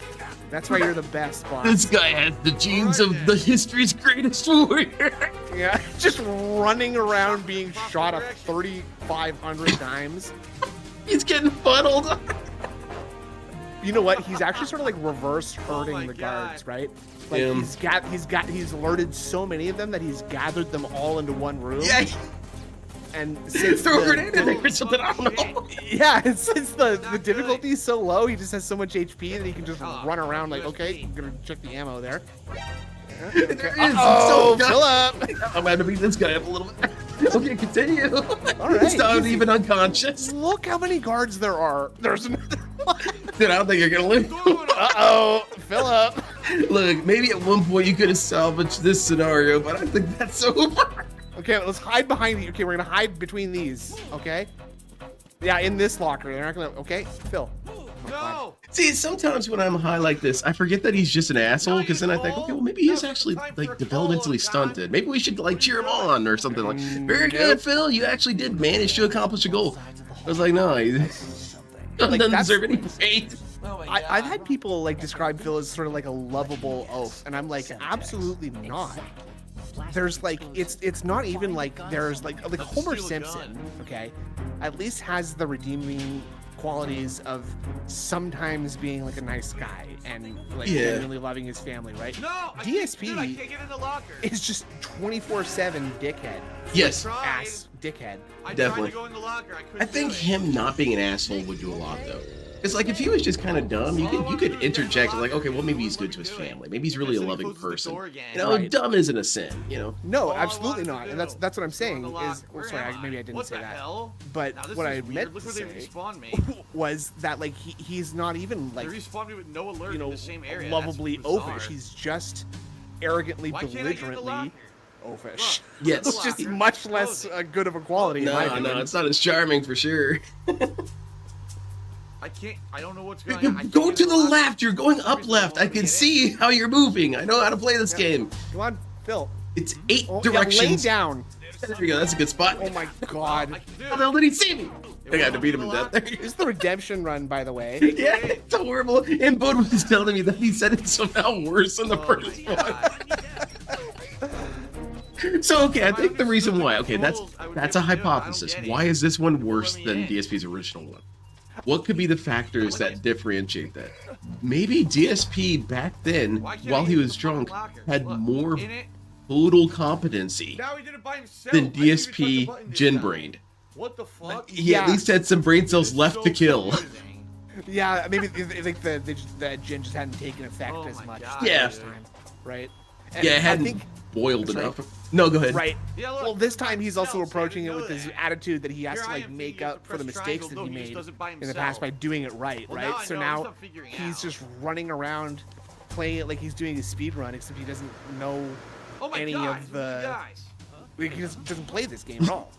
That's why you're the best, boss. This guy has the genes of the history's greatest warrior. Yeah, just running around being shot up 3,500 times. He's getting funneled. You know what? He's actually sort of like reverse herding the guards, right? Like he's alerted so many of them that he's gathered them all into one room. Yeah. And since throw a grenade in there or something, I don't know. Yeah, and since the difficulty is so low, he just has so much HP that he can just run around like, okay, I'm gonna check the ammo there. Okay. Oh, Philip! I'm gonna beat this guy up a little bit. Okay, continue. All right, it's not even unconscious. Look how many guards there are. There's another one. Dude, I don't think you're gonna live. Uh-oh, Philip. Look, maybe at one point you could have salvaged this scenario, but I think that's over. Okay, let's hide behind you. Okay, we're gonna hide between these. Okay. Yeah, in this locker. They're not gonna. Okay, Phil. No. See, sometimes when I'm high like this, I forget that he's just an asshole. Because then I think, okay, well, maybe he's actually like developmentally stunted. Maybe we should like cheer him on or something. Like, very good, Phil. You actually did manage to accomplish a goal. I was like, no, he doesn't deserve any praise. I've had people like describe Phil as sort of like a lovable oaf, and I'm like, absolutely not. There's like it's not even like there's like Homer Simpson, okay, at least has the redeeming qualities of sometimes being like a nice guy and like genuinely loving his family, right? No, DSP I can't get in the locker. is just 24/7 dickhead. Yes, Ass dickhead. definitely. I tried to go in the locker. I think him not being an asshole would do a lot though. It's like if he was just kind of dumb, you could interject like, okay, well maybe he's good to his family, maybe he's really a loving person. You know, dumb isn't a sin. You know. No, absolutely not, and that's what I'm saying. Is sorry, maybe I didn't say that. But what I meant to say was that like he's not even like lovably oafish. He's just arrogantly, belligerently oafish. Yes, it's just much less good of a quality. No, it's not as charming for sure. I can't. I don't know what's going on. Go to the left. You're going up left. I can see how you're moving. I know how to play this game. Come on, Phil. It's 8 Yeah, lay directions. down. There you go. That's a good spot. Oh my god. How the hell did he see me? I got to beat him to death. There he This is. is the redemption run, by the way. Yeah, it's horrible. And Bud was telling me that he said it's somehow worse than the first one. So okay, I think the reason why, okay, that's a hypothesis. Why is this one worse than DSP's original one? What could be the factors that differentiate that? Maybe DSP back then, while he was drunk, had more total competency Now he did it by himself. than I didn't even touch the DSP button this gin-brained. time. What the fuck? He at least had some brain cells left to kill. Yeah, maybe like the gin just hadn't taken effect Oh as my much. God, the Yeah. first time, right? And Yeah, it I hadn't think, boiled Sorry. enough. No, go ahead. right. Yeah, look, Well, this time he's also himself, so he approaching it doesn't with know his that. attitude that he has Here to I like am make thinking up for the press mistakes triangle. that he No, he just made does it by in the past by himself. doing it right, Well, right? now I So know, now I'm figuring he's out. just running around playing it like he's doing a speed run, except he doesn't know Oh my any God, of look at the. you guys. Like, he doesn't play this game at all.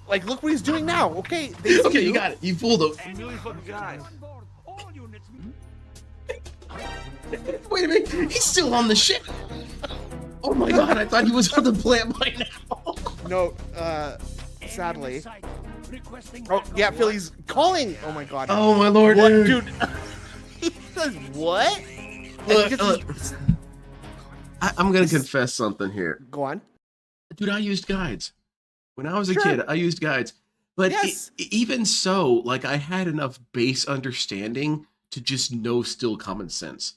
Like, look what he's doing now. Okay, they see Okay, you got it. You fooled him. A million fucking guys. Wait a minute. He's still on the ship. Oh my god, I thought he was on the plant by now. No, sadly. Oh yeah, Philly's calling. Oh my god. Oh my lord, What, dude. dude? He says what? And Look, because look. he's- I'm gonna confess something here. Go on. Dude, I used guides. When I was a Sure. kid, I used guides. But Yes. even so, like I had enough base understanding to just know still common sense.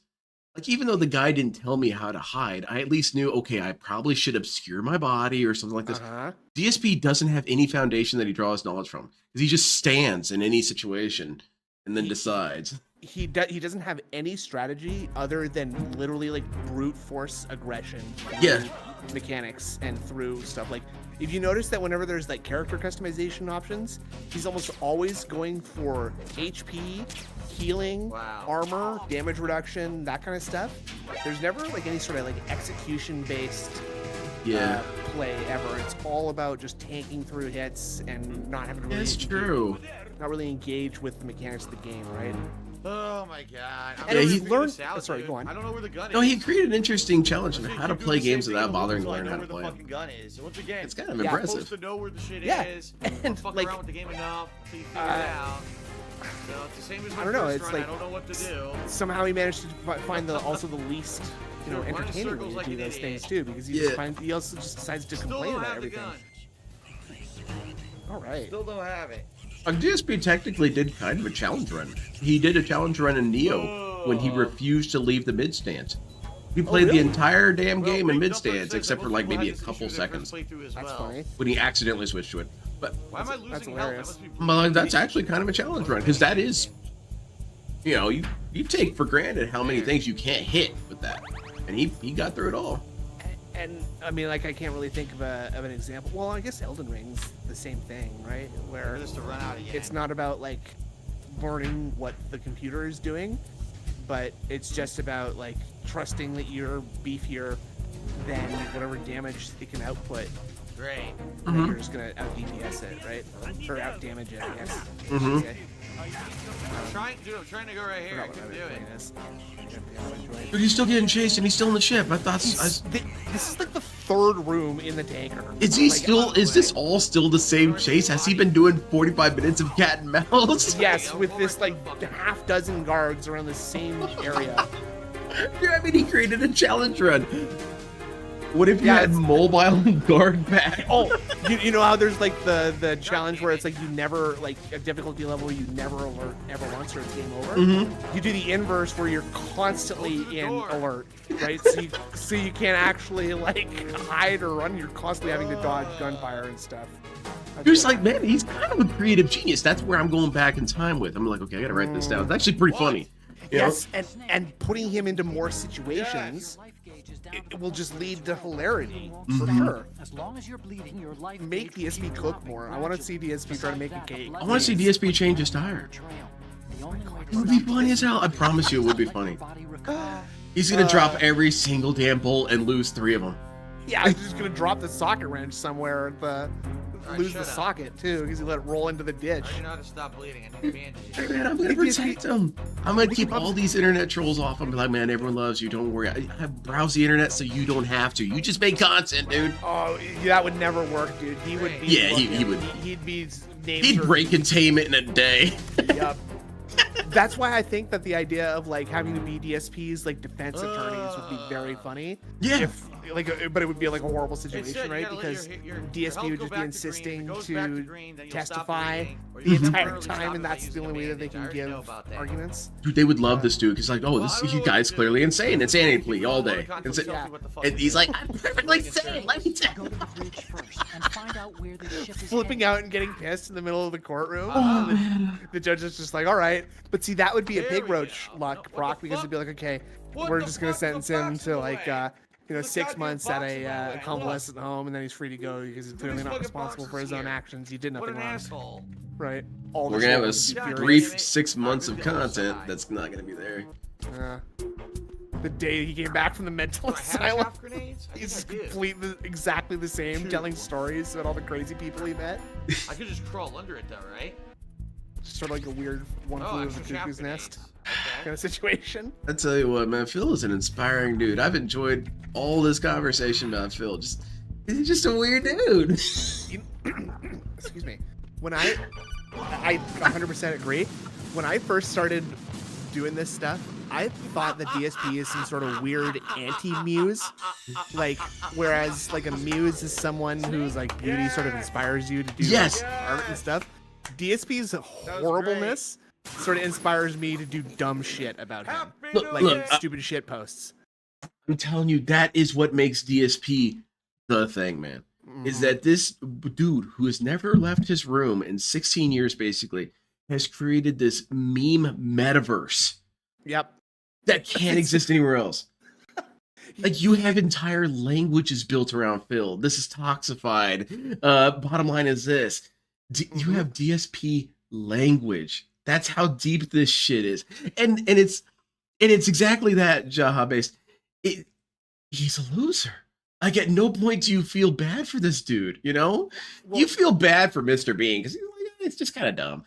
Like even though the guy didn't tell me how to hide, I at least knew, okay, I probably should obscure my body or something like this. Uh-huh. DSP doesn't have any foundation that he draws knowledge from. Because he just stands in any situation and then decides. He doesn't have any strategy other than literally like brute force aggression. Yeah. through Mechanics and through stuff like. If you notice that whenever there's like character customization options, he's almost always going for HP, healing, Wow. armor, damage reduction, that kind of stuff. There's never like any sort of like execution based Yeah. play ever. It's all about just tanking through hits and not having to really That's true. not really engage with the mechanics of the game, right? Oh my god. I'm And gonna he figure learned- this out, sorry, dude. go on. I don't know where the gun No, is. he created an interesting challenge on Dude, how you to do play the same games thing without in the bothering to movies, learn I how know to where play the them. fucking gun is. Once again, It's kind of Yeah. you're impressive. supposed to know where the shit Yeah. is. And, fuck like, around with the game enough till you figure it out. So it's the same as my I don't know, first it's run. like- I don't know what to do. Somehow he managed to find the also the least, Dude, run in entertaining way circles to like do an those idiot. things too, because Yeah. he also just decides to Still complain don't about have the everything. gun. All right. Still don't have it. DSP technically did kind of a challenge run. He did a challenge run in Neo when he refused to leave the mid stance. He played really? the entire damn Well, game in Big mid Dumper stance, says except that for most like people maybe a had this couple issue their first seconds playthrough as That's well. funny. when he accidentally switched to it. But Why am I That's losing health? That hilarious. must be well, that's actually kind of a challenge run because that is, you know, you take for granted how many things you can't hit with that, and he got through it all. And I mean, like, I can't really think of an example. Well, I guess Elden Ring's the same thing, right? Where for this to run out again. it's not about like learning what the computer is doing, but it's just about like trusting that you're beefier than whatever damage it can output. great. And you're just gonna out DPS it, right? Or out damage it, I guess. Mhm. Okay. I'm trying to go right here. I Forgot what can I do was it. doing this. But he's still getting chased and he's still in the ship. I thought, This is like the third room in the tanker. is he Like, still? Is this all still the same chase? Has he been doing 45 minutes of cat and mouse? Yes, with this like half dozen guards around the same area. Yeah, I mean, he created a challenge run. What if you Yeah, had it's- mobile guard back? Oh, you know how there's like the challenge where it's like you never like a difficulty level where you never alert ever once or it's game over. You do the inverse where you're constantly in alert, right? So you can't actually like hide or run. You're constantly having to dodge gunfire and stuff. You're just like, man, he's kind of a creative genius. That's where I'm going back in time with. I'm like, okay, I gotta write this down. It's actually pretty funny. You know? Yes, and putting him into more situations, it will just lead to hilarity for sure. As long as you're bleeding, your life Make DSP cook more. I want to see DSP try to make a cake. I want to see DSP change his tire. It would be funny as hell. I promise you, it would be funny. He's gonna drop every single damn bolt and lose 3 of them. Yeah, I'm just gonna drop the socket wrench somewhere at the Alright, lose the shut up. socket too because he let it roll into the ditch. I don't know how to stop bleeding. I need bandages. Hey man, I'm gonna protect them. I'm gonna keep all these internet trolls off. I'm like, man, everyone loves you. Don't worry. I browse the internet so you don't have to. You just make content, dude. Oh, that would never work, dude. He would be. Yeah, he would. He'd be. He'd break containment in a day. Yep. That's why I think that the idea of like having to be DSPs like defense attorneys would be very funny. Yeah. If like, but it would be like a horrible situation, said you right? gotta let Because your DSP health would go just be back to green. If insisting it goes back to green, then you'll stop testify bleeding, or the you'll entire temporarily stop time, it and by that's the using a only way that they bandage. I can already know give about that. arguments. Dude, they would love this dude because like, oh, Well, this I don't know guy's what clearly to do. insane. Insanity plea all day. Contact It's- tells me what the fuck And to he's do. like, I'm perfectly sane. Let me tell Go you. to the bridge first and find out where the ship is Flipping headed. out and getting pissed in the middle of the courtroom. Oh, and man. the judge is just like, all right. But see, that would be a There big we roach go. luck, What the Brock, because fuck? it'd be like, okay, What we're the just gonna fuck? The sentence him box to in the like, way. you know, The 6 goddamn months at box in the a way. convalescent home, and then he's free to go because he's clearly not fucking responsible for his boxes own here? actions. He did What nothing an wrong, asshole. right? All We're this gonna have a world would be furious. brief 6 months of content that's not gonna be there. The day he came back from the mental Do I have asylum, chaff grenades? I he's think I do. completely exactly the same, Shoot. telling stories about all the crazy people he met. I could just crawl under it though, right? Just sort of like a weird one Oh, flew extra over the chaff cuckoo's grenades. nest Okay. kind of situation. I tell you what, man, Phil is an inspiring dude. I've enjoyed all this conversation about Phil. He's just a weird dude. Excuse me. When I 100% agree. When I first started doing this stuff, I thought that DSP is some sort of weird anti-muse. Like, whereas like a muse is someone whose like beauty sort of inspires you to do Yes. like, art and stuff. DSP's horribleness sort of inspires me to do dumb shit about him. Happy Look, Like look, stupid shit posts. I'm telling you, that is what makes DSP the thing, man. Is that this dude who has never left his room in 16 years, basically, has created this meme metaverse Yep. that can't exist anywhere else. Like, you have entire languages built around Phil. This is toxified. Bottom line is this. You have DSP language. That's how deep this shit is. And it's exactly that, Jaha based. He's a loser. Like, at no point do you feel bad for this dude, you know? Well- You feel bad for Mr. Bean because it's just kind of dumb.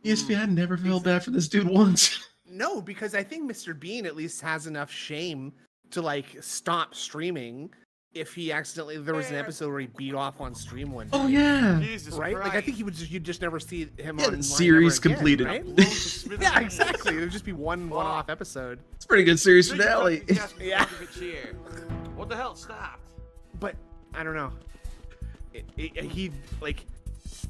DSP, I never felt bad for this dude once. No, because I think Mr. Bean at least has enough shame to like stop streaming if he accidentally there was an episode where he beat off on stream one day. Oh, yeah. Jesus Right? Christ. Like I think he would just you'd just never see him Yeah, on the series completed. right? Blown to smithereens. Yeah, exactly. It would just be one-off episode. It's a pretty good series Think you finale. fucking guessed me Yeah. out of a chair. What the hell? Stop. But I don't know. He like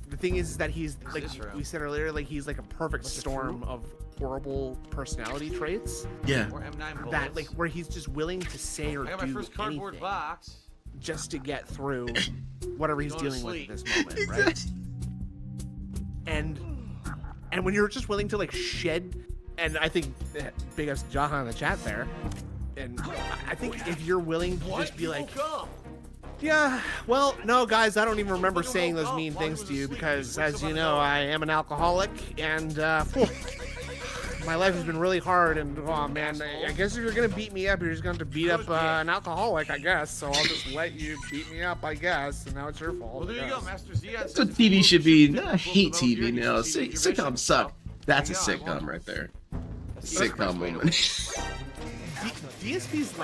the thing is that he's like this room? we said earlier, like he's like a perfect storm of horrible personality traits Yeah. More M9 bullets. that like where he's just willing to say or I got my do first cardboard anything box. just to get through whatever he's Go to dealing with at sleep. this moment, right? And when you're just willing to like shed, and I think big ups to Jaha in the chat there, and I think if you're willing to just be like, yeah, well, no, guys, I don't even remember saying those mean things to you because, as you know, I am an alcoholic, and my life has been really hard. And oh man, I guess if you're gonna beat me up, you're just going to beat up an alcoholic, I guess. So I'll just let you beat me up, I guess. And now it's your fault. Well, there I you go, guess. Master Z. That's what TV should be. I hate TV now. Sitcoms suck. That's a sitcom right there. Sitcom moment. DSP's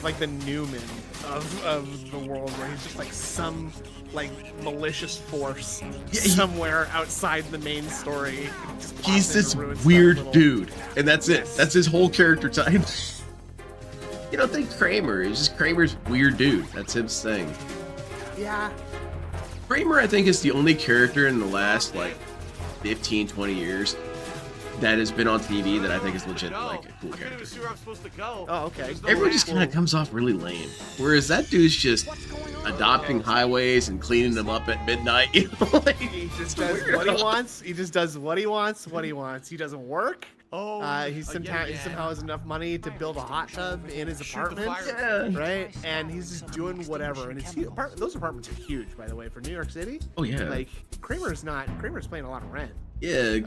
like the Newman of the world, where he's just like some like malicious force somewhere outside the main story. Just pops He's in this and ruins weird stuff little. dude, and that's it. That's his whole character type. You don't think Kramer. He's just Kramer's weird dude. That's his thing. Yeah. Kramer, I think, is the only character in the last like 15, 20 years that has been on TV that I think is legit like a cool I can't even character. see where I'm supposed to go. Oh, okay. There's no Everyone map. just kind of comes off really lame, whereas that dude's just adopting highways and cleaning them up at midnight. You know, like, He just it's does weird. what he wants. He just does what he wants. What he wants. He doesn't work. Oh, He somehow has enough money to build a hot tub in his Shoot the apartment. fire. Yeah. Right, and he's just doing whatever, and it's huge. Those apartments are huge, by the way, for New York City. Oh yeah, Like Kramer's paying a lot of rent. yeah.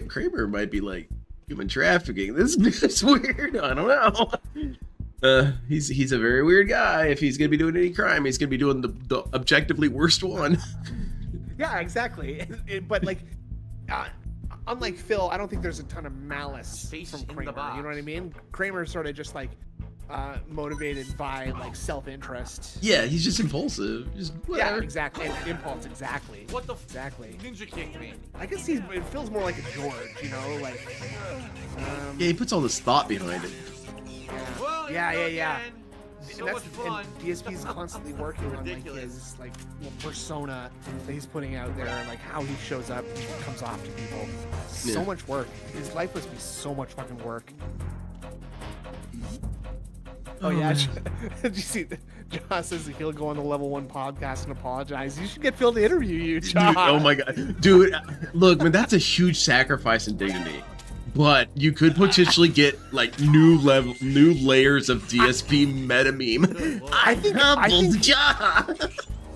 Kramer might be like human trafficking. This is weird. I don't know. He's a very weird guy. If he's gonna be doing any crime, he's gonna be doing the objectively worst one. Yeah, exactly. But like, unlike Phil, I don't think there's a ton of malice Face from in the Kramer. box. You know what I mean? Kramer's sort of just like motivated by like self-interest. Yeah, he's just impulsive. Just Yeah, whatever. exactly. And impulse, exactly. What the Exactly. ninja kicked me? I guess it feels more like a George, you know, like. Yeah, he puts all this thought behind it. Well, Yeah, here we yeah, go yeah. again. So And much fun. DSP's constantly working on like Ridiculous. his like persona that he's putting out there, and like how he shows up, and comes off to people. So Yeah. much work. His life must be so much fucking work. Oh yeah, did you see? Josh says that he'll go on the Level 1 podcast and apologize. You should get Phil to interview you, Josh. Dude, oh my god, dude! Look, man, that's a huge sacrifice in dignity. But you could potentially get like new layers of DSP meta meme. I think Josh.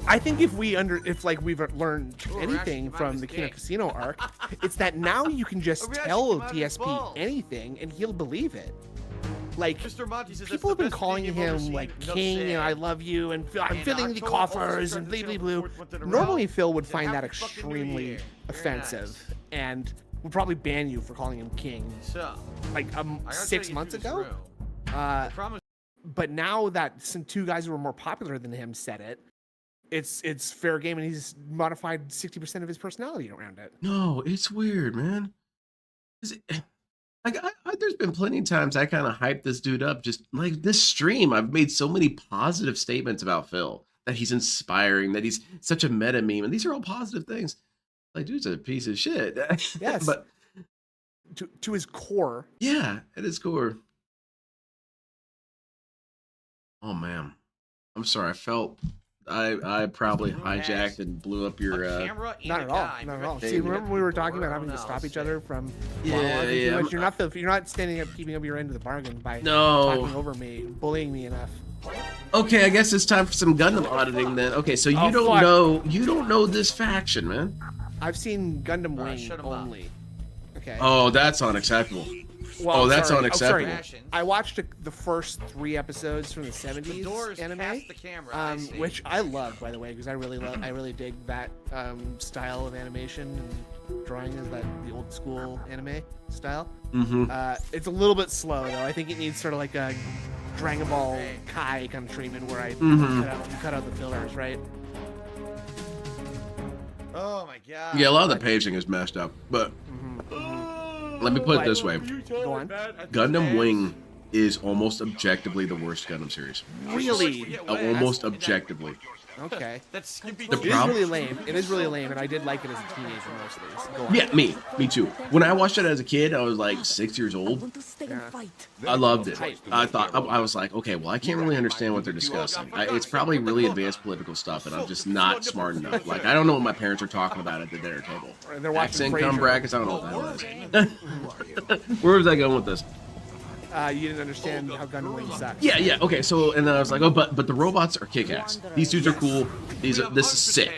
I think if like we've learned we're anything actually from minus the Kino game. Casino arc, it's that now you can just We're actually tell minus DSP balls. anything and he'll believe it. Like Mr. Monty says people have that's been the best calling video you've ever him seen. like Enough king said. and I love you and I'm And filling the October coffers also and starts blee to blee show blue. the fourth month in a Normally row. Phil would And find that happy fucking New extremely Year. Very offensive and would probably ban you for calling him king So, like I gotta 6 take you months through this ago. room. I promise. But now that some two guys who were more popular than him said it, it's fair game, and he's modified 60% of his personality around it. No, it's weird, man. There's been plenty of times I kind of hyped this dude up. Just like this stream, I've made so many positive statements about Phil, that he's inspiring, that he's such a meta meme, and these are all positive things. Like, dude's a piece of shit. Yes. But To his core. yeah, at its core. Oh man, I'm sorry. I probably hijacked and blew up your. A camera and Not a at all. guy. Not at all. Hey, See, man. remember we were talking about having to No, stop each sick. other from Yeah, monologuing yeah, too much? You're not standing up, keeping up your end of the bargain by talking No. over me, bullying me enough. Okay, I guess it's time for some Gundam auditing then. Okay, so you Oh, don't know this faction, man. I've seen Gundam Alright, Wing shut 'em up. only. Okay. Oh, that's unacceptable. Well, oh, that's sorry. unacceptable. Fashion. I watched the first 3 episodes from the The 70s doors anime, past the camera. I see. which I love, by the way, because I really dig that style of animation and drawing, is that the old school anime style. Mm-hmm. It's a little bit slow though. I think it needs sort of like a Dragon Ball Kai kind of treatment where Mhm. you cut out the fillers, right? Oh my god. Yeah, a lot of the paging is messed up, but let me put it this way: Go on. Gundam Wing is almost objectively the worst Gundam series. Really? Almost objectively. Okay. That's Skippy. The It is problem- really lame. It is really lame, and I did like it as a teenager most of these. Go on. Yeah, me too. When I watched it as a kid, I was like 6 years old. I loved it. I thought I was like, okay, well, I can't really understand what they're discussing. It's probably really advanced political stuff, and I'm just not smart enough. Like, I don't know what my parents are talking about at the dinner table. They're watching Tax income Frasier. brackets. I don't know what that is. Where was I going with this? You didn't understand how Gundam Wing sucks. Yeah. Okay, so and then I was like, oh, but the robots are kick-ass. These dudes are cool. This is sick.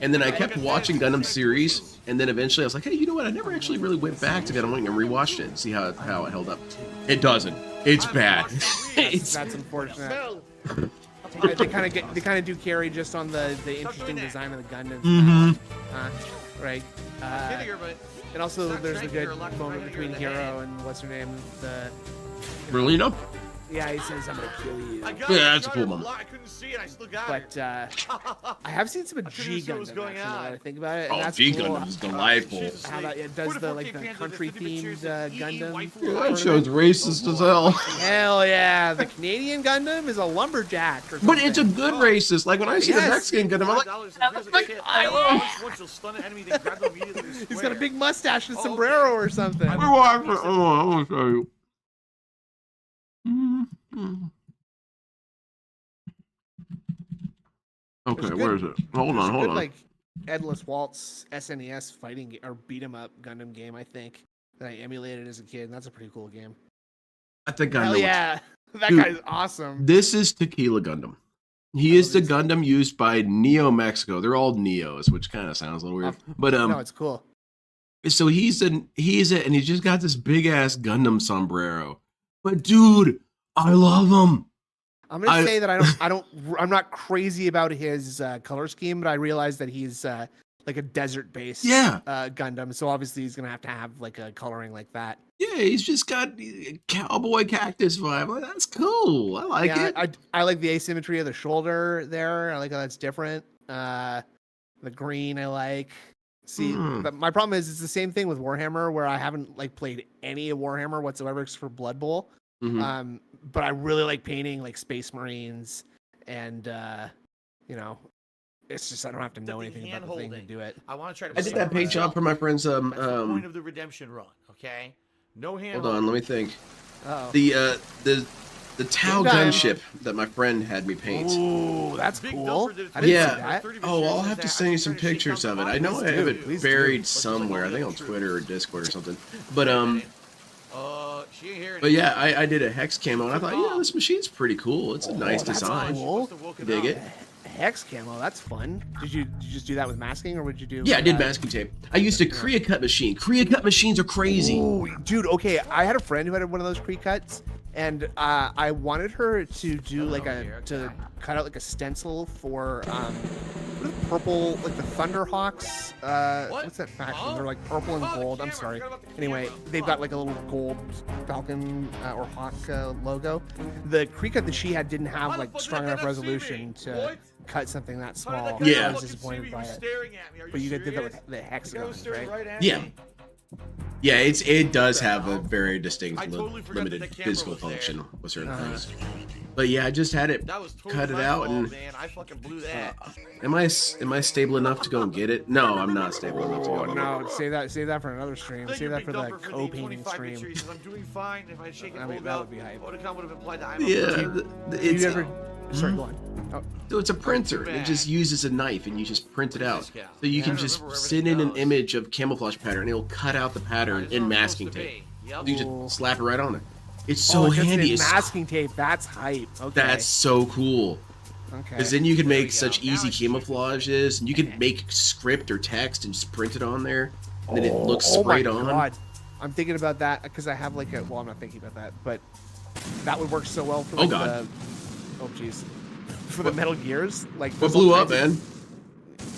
And then I kept watching Gundam series, and then eventually I was like, hey, you know what? I never actually really went back to Gundam Wing and rewatched it and see how it held up. It doesn't. It's bad. That's unfortunate. They kind of do carry just on the interesting design of the Gundams. Mm-hmm. Right. Kidding her, but And also, Stop there's the drinking good or lucky moment right between here in the Hero hay. and what's her name, the Really, no? yeah, he says I'm gonna kill you. I got Yeah, it. that's a I cool shot it moment. lot. I couldn't see it. I still got it. But I have seen some of I couldn't G see what was Gundam going actually. Now that I on. think about it, and Oh, that's G cool. Gundam is delightful. She's How that asleep. does Who the 4K like the panda, country 50 themed pictures of Gundam. waifu That art. show's racist as hell. Hell yeah, the Canadian Gundam is a lumberjack or something. But it's a good racist. Like when I see the Yes. Mexican Gundam, I'm like, He's got a big mustache and sombrero or something. I want to show you. Mm-hmm. Okay, There's a where is good- it? Hold There's a on. good, like Endless Waltz SNES fighting or beat 'em up Gundam game, I think, that I emulated as a kid, and that's a pretty cool game. I think I know. Hell it. yeah, that Dude. guy's awesome. This is Tequila Gundam. He is the Gundam used by Neo Mexico. They're all Neos, which kind of sounds a little weird. But No, it's cool. so and he's just got this big ass Gundam sombrero. But dude, I love him. I'm gonna say that I'm not crazy about his color scheme, but I realize that he's like a desert-based Gundam, so obviously he's gonna have like a coloring like that. Yeah, he's just got a cowboy cactus vibe. Like, that's cool. I like it. I like the asymmetry of the shoulder there. I like how that's different. The green I like. See, but my problem is it's the same thing with Warhammer, where I haven't like played any of Warhammer whatsoever except for Blood Bowl. But I really like painting like Space Marines, and you know, it's just I don't have to know anything about the thing to do it. I want to try to. I did that paint job for my friends. That's the point of the redemption run. Okay, no hand. Hold on, let me think. Oh. The Tau gunship that my friend had me paint. Ooh, that's cool. Yeah. Oh, I'll have to send you some pictures of it. I know I have it buried somewhere. I think on Twitter or Discord or something. But But yeah, I did a hex camo, and I thought, this machine's pretty cool. It's a nice design. Cool. Dig it. Hex camo, that's fun. Did you just do that with masking, or would you do? Yeah, I did masking tape. I used a Korea cut machine. Korea cut machines are crazy. Ooh, dude. Okay, I had a friend who had one of those Korea cuts, and I wanted her to do like to cut out like a stencil for what are the purple, like the Thunderhawks. What's that faction? They're like purple and gold. I'm sorry. Anyway, they've got like a little gold falcon or hawk logo. The Korea cut that she had didn't have like strong enough resolution to cut something that small. Yeah. I was disappointed by it. But you did that with the hexagons, right? Yeah. Yeah, it does have a very distinct limited physical function with certain things. But yeah, I just had it cut it out, and I fucking blew that. am I stable enough to go and get it? No, I'm not stable enough to go. No, save that for another stream. Save that for the co-painting stream. I'm doing fine. If I shake I mean, that would be hype. Yeah, Sorry, go on. Oh. So it's a printer. It just uses a knife, and you just print it out. So you can just send in an image of camouflage pattern, and it'll cut out the pattern in masking tape. You just slap it right on it. It's so handy. It's masking tape. That's hype. Okay. That's so cool. Okay. Because then you can make such easy camouflages, and you can make script or text and just print it on there, and then it looks sprayed on. God. I'm thinking about that because I have like a. Well, I'm not thinking about that, but that would work so well for like the. Oh jeez. For the Metal Gears, like what blew up, man?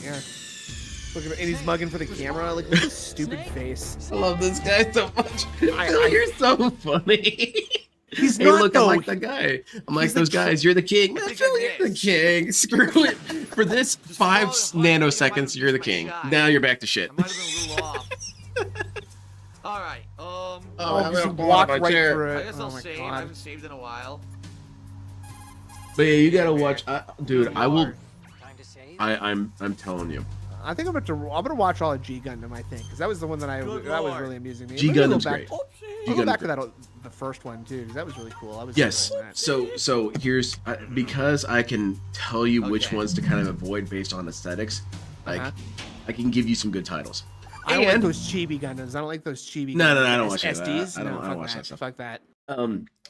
Yeah. Look at, and he's mugging for the camera, like with his stupid face. I love this guy so much. You're so funny. He's hey, not, look, though. I'm like that guy. I'm like those guys. You're the king. Man, Phil, you're the king. Screw it. For this 5 nanoseconds, you're the king. Now you're back to shit. I might have been a little off. All right. Just walk right through it. I guess I'll save. I haven't saved in a while. But yeah, you gotta watch, dude. I will. I'm telling you. I think I'm gonna watch all of G Gundam. I think because that was the one that was really amusing me. G Gundam's great. I'll go back to that the first one too because that was really cool. I was yes. So here's because I can tell you which ones to kind of avoid based on aesthetics. Like I can give you some good titles. I don't like those chibi Gundams. I don't like those chibi. No, I don't watch SDs. That. I don't watch that stuff. Fuck that.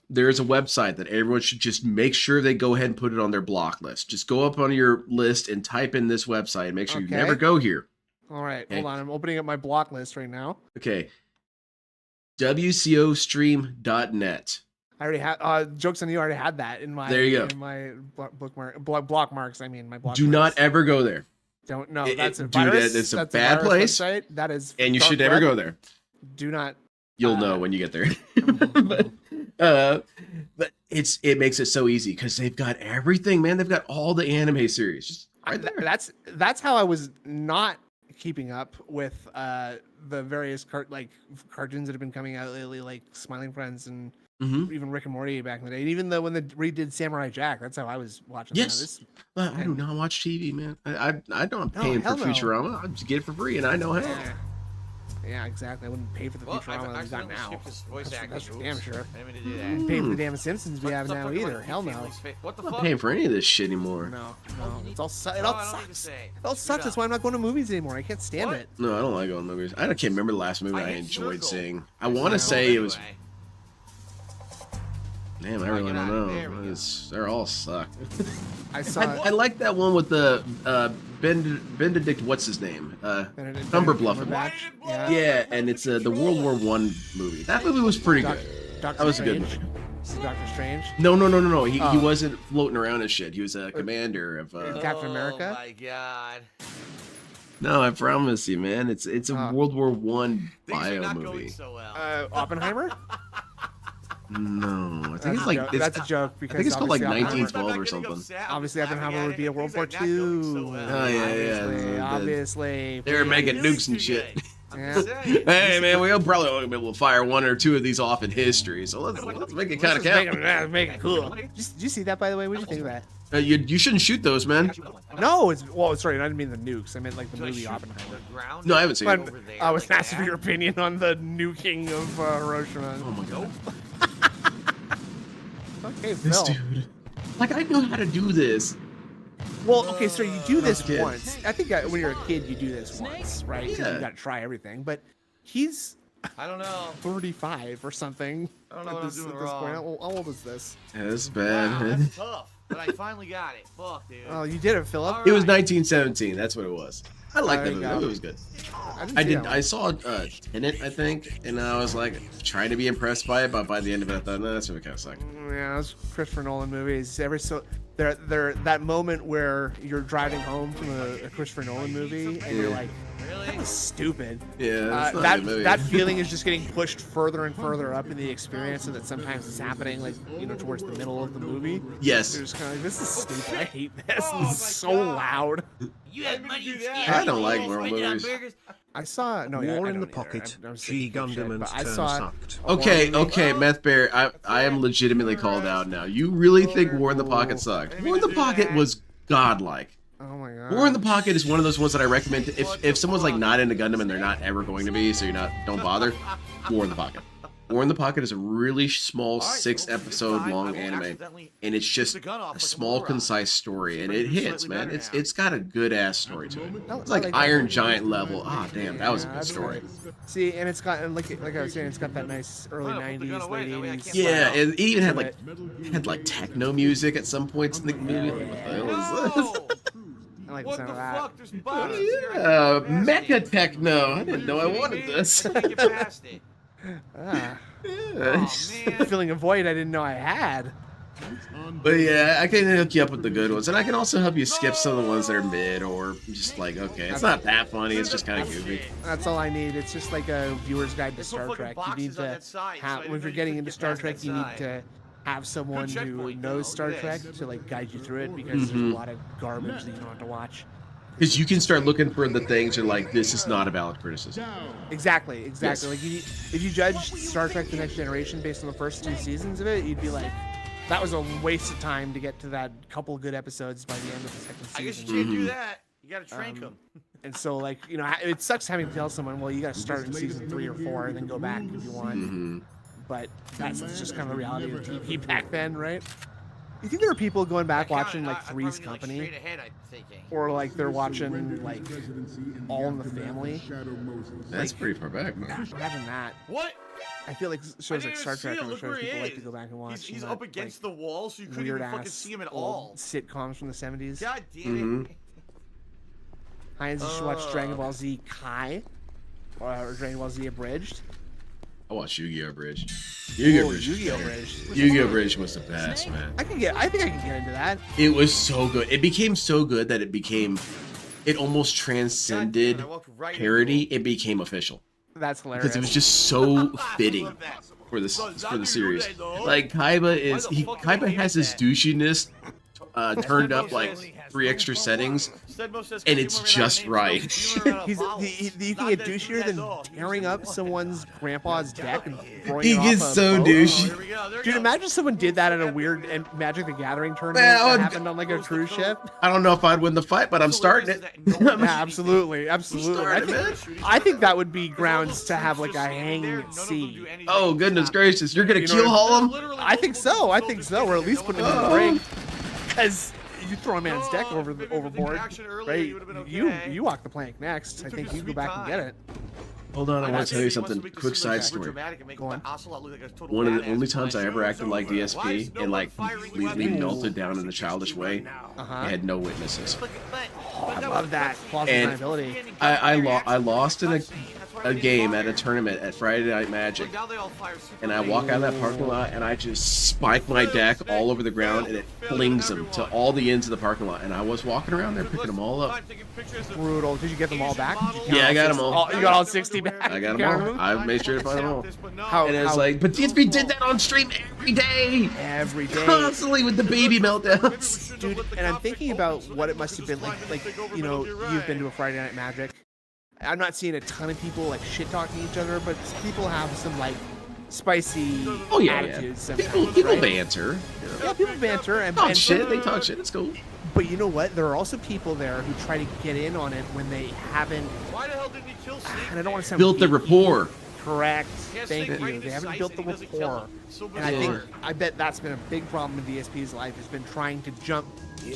There's a website that everyone should just make sure they go ahead and put it on their block list. Just go up on your list and type in this website and make sure you never go here. All right, hold on. I'm opening up my block list right now. Okay. WCOstream.net. I already had jokes on you. I already had that in my. There you go. In my block marks. I mean my block. Do not ever go there. Don't know. That's a virus. It's a that's bad place. Website. That is. And you should never go there. Do not. You'll know when you get there. but it makes it so easy because they've got everything, man. They've got all the anime series just right there. That's how I was not keeping up with the various cartoons that have been coming out lately, like Smiling Friends and even Rick and Morty back in the day. And even though when they redid Samurai Jack, that's how I was watching. Yes, but I do not watch TV, man. I don't pay for Futurama. I just get it for free, and I know how. Yeah, exactly. I wouldn't pay for the Futurama that we got now. That's for damn sure. I didn't mean to do that. Pay for the damn Simpsons we have now either. Hell no. What the I'm fuck? not paying for any of this shit anymore. No. It all sucks. It all sucks. That's why I'm not going to movies anymore. I can't stand it. No, I don't like going to movies. I can't remember the last movie I enjoyed seeing. I want to say it was. Damn, I really don't know. They're all suck. I like that one with the Benedict. What's his name? Cumberbatch. Yeah, and it's the World War I movie. That movie was pretty good. Doctor That was a good Strange. movie. Doctor Strange. No. He Oh. wasn't floating around and shit. He was a commander of. Captain America? Oh my god. No, I promise you, man. It's a World War One Things are bio not movie. going so well. Oppenheimer? No, I think That's it's a like joke. That's a joke I because think it's called like obviously 1912 or something. Obviously, Oppenheimer would be a World War II. Oh, yeah. Obviously. They were making nukes and shit. Yeah. Hey man, we'll probably only be able to fire one or two of these off in history, so let's make it kind of count. Make it cool. Did you see that, by the way? What did you think of that? You shouldn't shoot those, man. No, sorry, I didn't mean the nukes. I meant like the movie Oppenheimer. No, I haven't seen it. But I was asking for your opinion on the nuking of Hiroshima. Oh my god. Okay, This Phil. dude. Like, I know how to do this. Well, okay, so you do this kid. once. I think when you're a kid, you do this once, right? 'Cause Yeah. You got to try everything. But he's I don't know. 35 or something. I don't know what I'm doing Point. wrong. How old is this? Yeah, this is bad, Wow, man. that's tough. But I finally got it. Fuck, dude. Oh, you did it, Philip. All It was right. 1917. That's what it was. I like There that you movie. go. That movie was good. didn't I see did. that one. I saw Tenet, I think, and I was like trying to be impressed by it, but by the end of it, I thought, no, that's what kind of sucked. Yeah, those Christopher Nolan movies. They're that moment where you're driving home from a Christopher Nolan movie and you're like, Really? that was stupid. Yeah, it's not a that good movie. that feeling is just getting pushed further and further up in the experience, so that sometimes it's happening like towards the middle of the movie. Yes. You're just kind of like, this is stupid. I hate this. Oh This is my so God. loud. You had money do and that. scam I don't like people, Marvel spend it on movies. burgers. I saw no. yeah, War I in the don't either. pocket, I'm sick she of gunned shit, him and but I turn saw sucked. a Okay, horror movie. okay, Meth Bear, I am legitimately called out now. You really think War in the Pocket sucked? War in the Pocket was godlike. Oh my god. War in the Pocket is one of those ones that I recommend. If someone's like not into Gundam and they're not ever going to be, so don't bother. War in the Pocket. War in the Pocket is a really small 6-episode long anime, and it's just a small, concise story, and it hits, man. It's got a good ass story to it. It's like Iron Giant level. Ah, damn, that was a good story. See, and it's got like I was saying, it's got that nice early Well, put the gun '90s, away, late that way I '80s. can't Yeah, Wow. it even had like techno music at some points in the movie. What the hell is this? I like the What sound the of that. fuck? There's bodies here. Yeah, mecha techno. I didn't know I wanted this. I can't get past it. Ah, Oh, man. filling a void I didn't know I had. But yeah, I can hook you up with the good ones, and I can also help you skip some of the ones that are mid or just like, okay, it's not that funny, it's just kind of goofy. That's all I need. It's just like a viewer's guide to There's no Star fucking Trek. You boxes need on to that side, so I have, didn't when know you're you getting could into get Star past Trek, that you need side. to have someone who checkpoint, though. knows Star Look at Trek this. to like guide you through it, because there's a lot of garbage that you don't have to watch. Because you can start looking for the things you're like, this is not a valid criticism. Exactly. Yes. Like if you judge Star Trek: The Next Generation based on the first 2 seasons of it, you'd be like, that was a waste of time to get to that couple good episodes by the end of the second I guess you season. can't do that. You gotta trank them. And so, like, it sucks having to tell someone, well, you got to start in season 3 or 4 and then go back if you want. But that's just kind of the reality of TV back then, right? You think there are people going back watching like Three's Company, Straight ahead, I'm thinking. or like they're watching like All in the Family? That's pretty far back, man. Gosh, imagine that. What? I feel like I shows didn't like even Star see Trek him. are Look shows where he people like is. to go back and watch. He's not, up against the wall, so you couldn't weird even fucking ass see him at old all. sitcoms from the 70s. God damn it. Heinz, you should watch Dragon Ball Z Kai or Dragon Ball Z Abridged. I watched Yu-Gi-Oh! Abridged. Yu-Gi-Oh! Abridged. was Yu-Gi-Oh! better. Abridged. Yu-Gi-Oh! Abridged was the best, man. I think I can get into that. It was so good. It became so good that it almost God transcended damn it, I walked right into parody. him. It became official. That's hilarious. Because it was just so I fitting love that. for the So, for the Dr. series. Yude, though. Like Kaiba has his that? douchiness turned up Stedmo like says- 3 extra settings, Stedmo says and Kojima it's ran out of just names, right. Kojima ran out of He's vowels. you can Not get that douchier that than though. tearing up someone's grandpa's deck and throwing He it gets off a so boat. douchey. Oh, here we go. There we Dude, go. imagine someone did that at a weird and Magic the Gathering tournament Man, that I'd- happened on like a cruise ship. I don't know if I'd win the fight, but I'm starting it. Yeah, absolutely. I started think that would be grounds to have like a hanging at sea. Oh goodness gracious! You're gonna You know keel haul him? I think so. Or at least put him in the ring. Because you throw a man's deck overboard, right? You walk the plank next. I think you go back and get it. Hold on, I want to tell you something. Quick side story. Go on. One of the only times I ever acted like DSP and like completely melted down in a childish way, I had no witnesses. I love that plausible And deniability. I lost in a game at a tournament at Friday Night Magic, Now they all fire super and I late. walk out of that parking lot and I just spike my deck all over the ground and it flings them to all the ends of the parking lot. And I was walking around there picking them all up. Brutal. Did you get them all back? Yeah, I got them all. You got all 60 back? I got them all. I made sure to find them all. How, And it's how- like, but DSP did that on stream every day, every day. constantly with the baby meltdowns. Dude, and I'm thinking about what it must have been like, you know, you've been to a Friday Night Magic. I'm not seeing a ton of people like shit talking each other, but people have some like spicy Oh yeah, attitudes. yeah. Sometimes, People right? banter. Yeah, people banter and, Talk and shit. They talk shit. It's cool. But you know what? There are also people there who try to get in on it when they haven't. Why the hell didn't he kill Snake? And I don't want to sound Built the geeky. rapport. Correct. Can't Thank say you. great They haven't size built and the he doesn't kill rapport. him. So And I much think more. I bet that's been a big problem in DSP's life. Has been trying to jump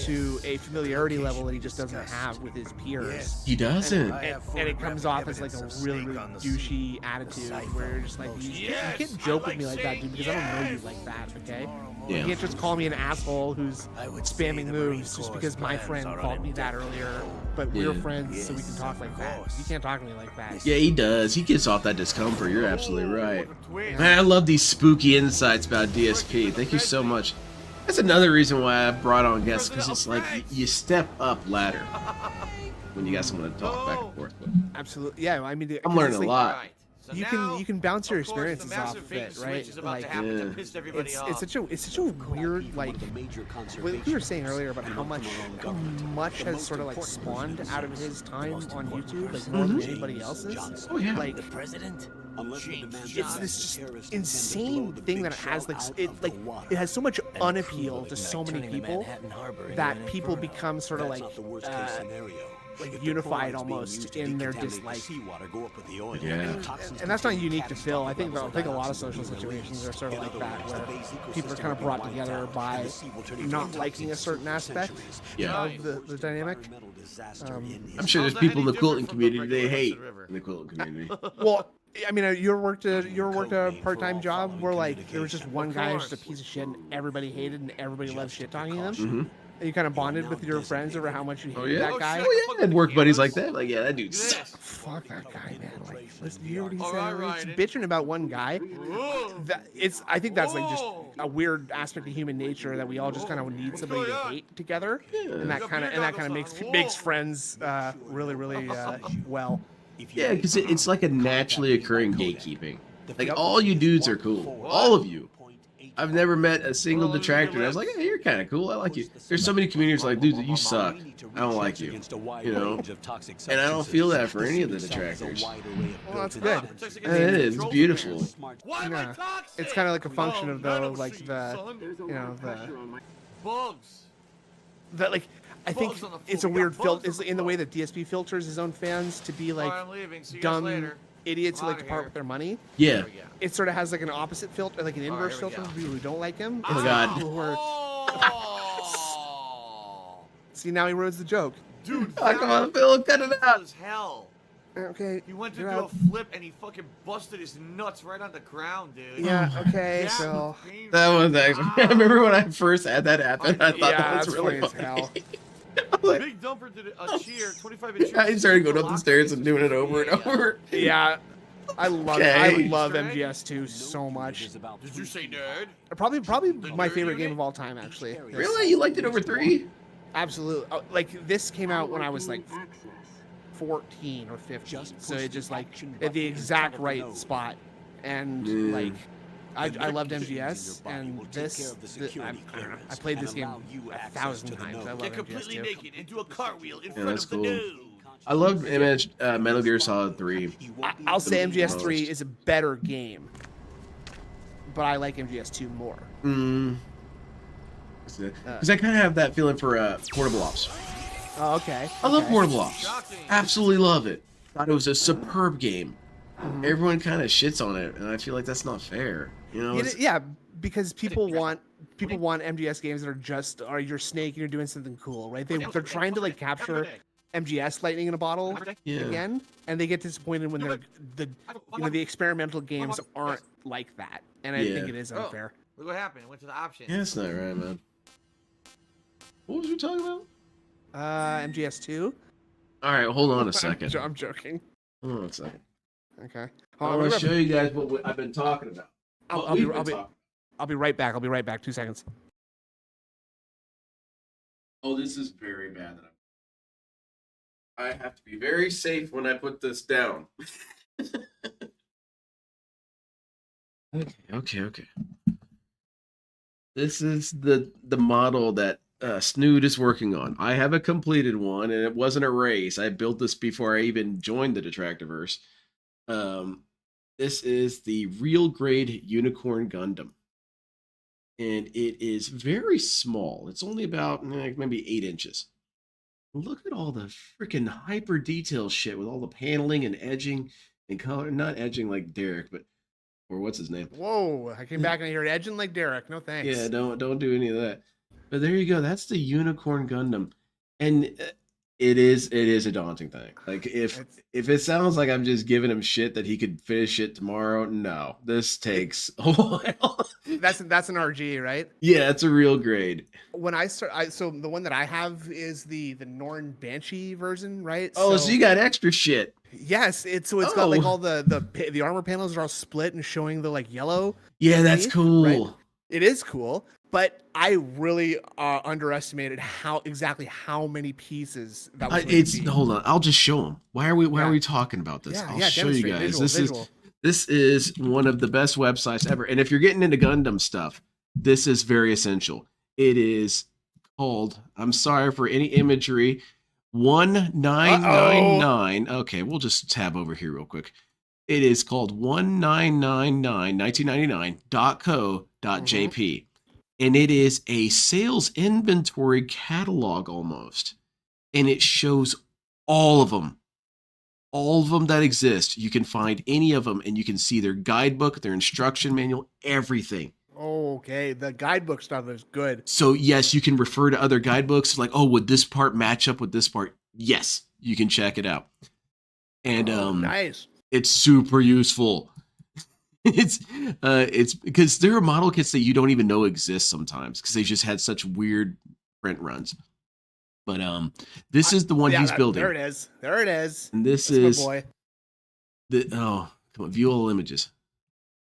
to a familiarity level that he just doesn't have with his peers. He doesn't. And it comes off as like a really, really douchey attitude where you're just like, you can't joke with me like that, dude, because I don't know you like that, okay? You Yeah. can't just call me an asshole who's spamming moves just because my friend called me that earlier, but we're Yeah. friends so we can talk like that. You can't talk to me like that. Yeah, he does. He gets off that discomfort. You're absolutely right. Man, I love these spooky insights about DSP. Thank you so much. That's another reason why I brought on guests, because it's like you step up ladder when you got someone to talk back and forth with. Absolutely. Yeah, I mean, I'm 'cause learning it's a like- lot. Right. So You now, can bounce your of course, the experiences off massive of bait it, switch right? is about to Like, happen Yeah. that pissed everybody off. it's such a weird like we were saying earlier about how much has sort of like spawned out of his time on YouTube, like more than anybody else's. Oh yeah. Like it's this just insane thing that it has it has so much unappeal to so many people that people become sort of like unified almost in their dislike. Yeah. And that's not unique to Phil. I think a lot of social situations are sort of like that, where people are kind of brought together by not liking a certain aspect Yeah. of the dynamic. I'm sure there's people in the quilting community they hate in the quilting community. Well, I mean, you ever worked a part-time job where like there was just one guy who's just a piece of shit and everybody hated and everybody loved shit talking him? Mm-hmm. And you kind of bonded with your friends over how much you hated Oh yeah. that guy. Oh yeah. I had work buddies like that. Like yeah, that dude sucks. Fuck that guy, man. Like, listen, you hear what he All said? right, He's Ryan. bitching about one guy. I think that's like just Whoa. a weird aspect of human nature that we all just kind of need somebody to hate together, and that kind of makes friends really well. Yeah, because it's like a naturally occurring gatekeeping. Like all you dudes are cool. All of you. I've never met a single detractor. And I was like, hey, you're kind of cool. I like you. There's so many communities like, dude, you suck. I don't like you. You know? And I don't feel that for any of the detractors. Well, that's good. And it is. It's beautiful. Why am I Yeah. toxic? It's kind of like a function of None the us like see, the son. Bugs. that like I think Bugs on the it's a floor. weird Bugs filter. on It's the in the way floor. that DSP filters his own fans to be like Alright, I'm leaving. See you guys dumb later. idiots who I'm like to outta part here. with their money. Yeah. There we go. It sort of has like an opposite filter, like an inverse here we filter go. for people who don't like him. Oh, It's God. like people who are- Oh. See, now he ruins the joke. Dude, Oh, come on, Phil, cut it out. as hell. Okay. He went to you're do out. a flip and he fucking busted his nuts right on the ground, dude. Yeah. Okay. Yeah, So. painful. That was actually. I remember when I first had that happen. I thought Yeah, that was that's really funny as hell. funny. I was like, Big Dumper did a cheer, 25-inch cheer. I started going up the stairs and doing it over and over. Yeah. I love Okay. I love MGS2 so much. Did you say nerd? Probably my favorite game of all time, actually. Really? You liked it over 3? Absolutely. Like this came out when I was like 14 or 15, so it just like at the exact right spot, and Yeah. like I loved MGS, and I played this game 1,000 times. I love Get completely MGS2. naked and do a cartwheel in front that's of the cool. nude. I loved Metal Gear Solid 3. I'll say MGS3 most. is a better game, but I like MGS2 more. Because I kind of have that feeling for Portable Ops. Oh, okay. I love okay. Portable Ops. Shocking. Absolutely love it. Thought it was a superb game. Everyone kind of shits on it, and I feel like that's not fair. You know? It's- Yeah, because people want MGS games that are you're Snake and you're doing something cool, right? They're trying to like capture MGS lightning in a bottle Yeah. again, and they get disappointed when the experimental games aren't like that, and I Yeah. think it is unfair. Look what happened. It went to the option. Yeah, that's not right, man. What was we talking about? MGS2. All right, hold on a second. I'm joking. Hold on a second. Okay. I Hold on, want to let me show you guys what I've been talking about. I'll be right back. I'll be right back. 2 seconds. Oh, this is very bad. I have to be very safe when I put this down. Okay. This is the model that Snood is working on. I have a completed one, and it wasn't a race. I built this before I even joined the Detractiverse. Um, this is the real grade Unicorn Gundam, and it is very small. It's only about maybe 8 inches. Look at all the freaking hyper detail shit with all the paneling and edging and color. Not edging like Derek, but or what's his name? Whoa! I came back and I heard edging like Derek. No thanks. Yeah, don't do any of that. But there you go. That's the Unicorn Gundam, and it is a daunting thing. Like if it sounds like I'm just giving him shit that he could finish it tomorrow, no, this takes a while. That's an RG, right? Yeah, it's a real grade. When so the one that I have is the Norn Banshee version, right? Oh, so you got extra shit. Yes, it's got like Oh. all the armor panels are all split and showing the like yellow. Yeah, that's underneath, cool. right? It is cool, but I really underestimated how many pieces that was. Hold on. I'll just show them. Why are we talking about this? I'll show you guys. This is one of the best websites ever. And if you're getting into Gundam stuff, this is very essential. It is called, I'm sorry for any imagery, 1999. Okay, we'll just tab over here real quick. It is called 1999.co.jp. And it is a sales inventory catalog almost. And it shows all of them that exist. You can find any of them and you can see their guidebook, their instruction manual, everything. Oh, okay. The guidebook stuff is good. So yes, you can refer to other guidebooks like, oh, would this part match up with this part? Yes, you can check it out. And nice. It's super useful. It's because there are model kits that you don't even know exist sometimes because they just had such weird print runs. But this is the one he's building. There it is. And this That's is my boy. come on, view all images.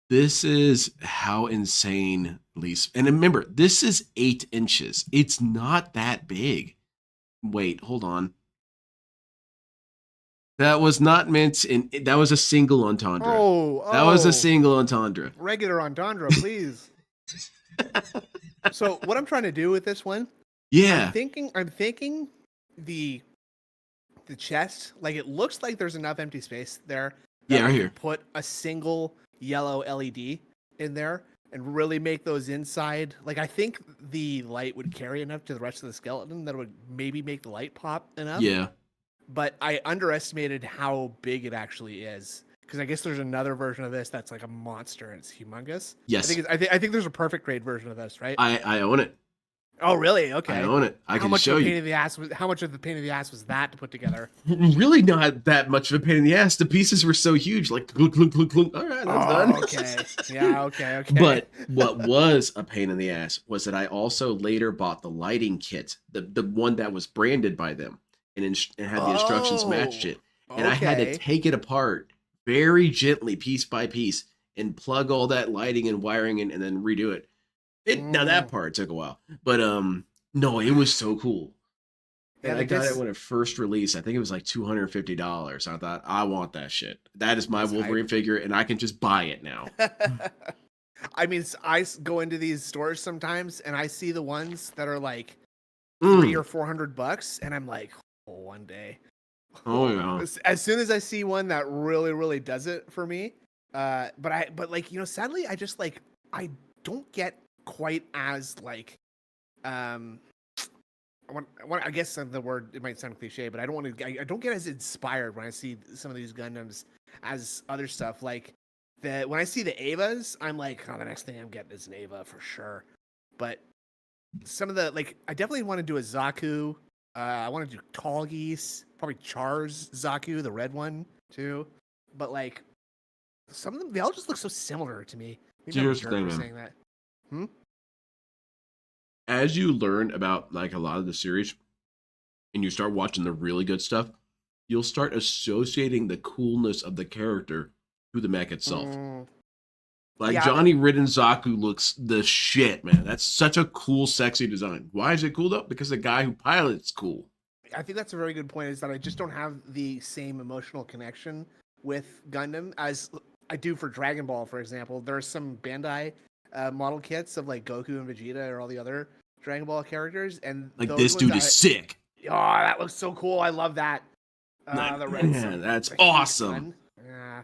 This is how insane, Lisa. And remember, this is 8 inches. It's not that big. Wait, hold on. That was not meant that was a single entendre. That was a single entendre. Regular entendre, please. So what I'm trying to do with this one, yeah, I'm thinking the chest, like it looks like there's enough empty space there. Yeah, right here. Put a single yellow LED in there and really make those inside. Like I think the light would carry enough to the rest of the skeleton that it would maybe make the light pop enough. Yeah. But I underestimated how big it actually is. Because I guess there's another version of this that's like a monster and it's humongous. Yes. I think there's a perfect grade version of this, right? I own it. Oh, really? Okay. I own it. I can show you. How much of the pain in the ass was that to put together? Really not that much of a pain in the ass. The pieces were so huge, like clunk, clunk, clunk, clunk. All right, that's done. Okay. Yeah, okay. But what was a pain in the ass was that I also later bought the lighting kit, the one that was branded by them and had the instructions matched it. And I had to take it apart very gently, piece by piece, and plug all that lighting and wiring in and then redo it. Now that part took a while, but no, it was so cool. And I got it when it first released. I think it was like $250. I thought, I want that shit. That is my Wolverine figure, and I can just buy it now. I mean, I go into these stores sometimes, and I see the ones that are like $300 or $400, and I'm like, oh, one day. Oh yeah. As soon as I see one that really, really does it for me, but like sadly, I just like I don't get quite as like I guess the word, it might sound cliche, but I don't get as inspired when I see some of these Gundams as other stuff. Like when I see the Avas, I'm like, oh, the next thing I'm getting is an Ava for sure. But some of the I definitely want to do a Zaku. I want to do Tall Geese, probably Char's Zaku, the red one too. But like some of them, they all just look so similar to me. Here's the thing, saying that. As you learn about like a lot of the series and you start watching the really good stuff, you'll start associating the coolness of the character to the mech itself. Like Yeah, Johnny Ridden Zaku looks the shit, man. That's such a cool, sexy design. Why is it cool though? Because the guy who pilots cool. I think that's a very good point. Is that I just don't have the same emotional connection with Gundam as I do for Dragon Ball, for example. There's some Bandai model kits of like Goku and Vegeta or all the other Dragon Ball characters, and Like those this ones dude is sick. Oh, that looks so cool! I love that. The red Man, that's the heat awesome. gun. Yeah.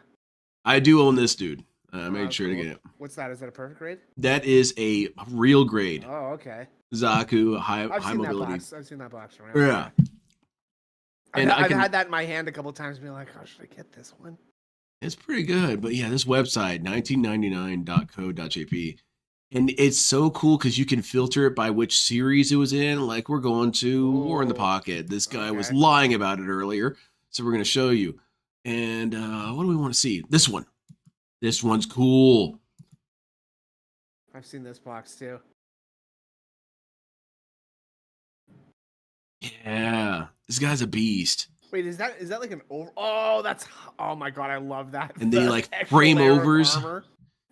I do own this dude. I made sure to Cool. get it. What's that? Is that a perfect grade? That is a real grade Oh, okay. Zaku high I've seen mobility. that box. I've seen that box around. Yeah. And I've I can, had that in my hand a couple times, being like, "Oh, should I get this one?" it's pretty good. But yeah, this website, 1999.co.jp. And it's so cool because you can filter it by which series it was in. Like we're going to War in the Ooh, Pocket. This guy was okay. lying about it earlier. So we're going to show you. And what do we want to see? This one. This one's cool. I've seen this box too. Yeah. This guy's a beast. Wait, is that like an over? Oh, oh my god, I love that. And then you The like extra frame layer of overs. armor.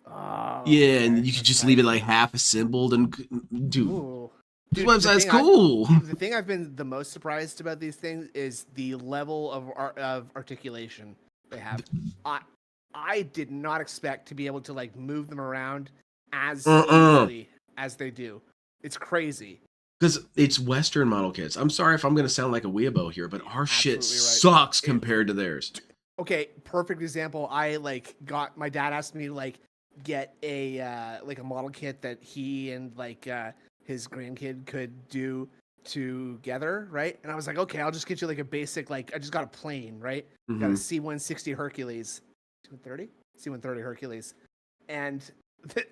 Oh, Yeah, and okay, you could that's just leave it nice. like half assembled and dude, Ooh. this Dude, the website's thing I- cool. The thing I've been the most surprised about these things is the level of articulation they have. I did not expect to be able to like move them around as easily as they do. It's crazy. Because it's Western model kits. I'm sorry if I'm going to sound like a weeabo here, but our shit Absolutely right. sucks compared to theirs. Okay, perfect example. I like got my dad asked me to like get a like a model kit that he and like his grandkid could do together, right? And I was like, okay, I'll just get you like a basic like I just got a plane, right? Got a C-160 Hercules, C-130, C-130 Hercules, and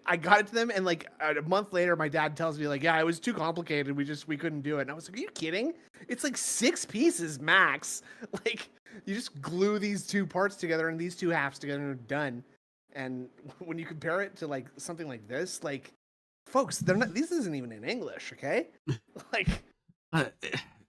I got it to them, and like a month later, my dad tells me like, yeah, it was too complicated. We couldn't do it. And I was like, are you kidding? It's like 6 pieces max. Like you just glue these two parts together and these two halves together and they're done. And when you compare it to like something like this, like folks, they're not. This isn't even in English, okay? Like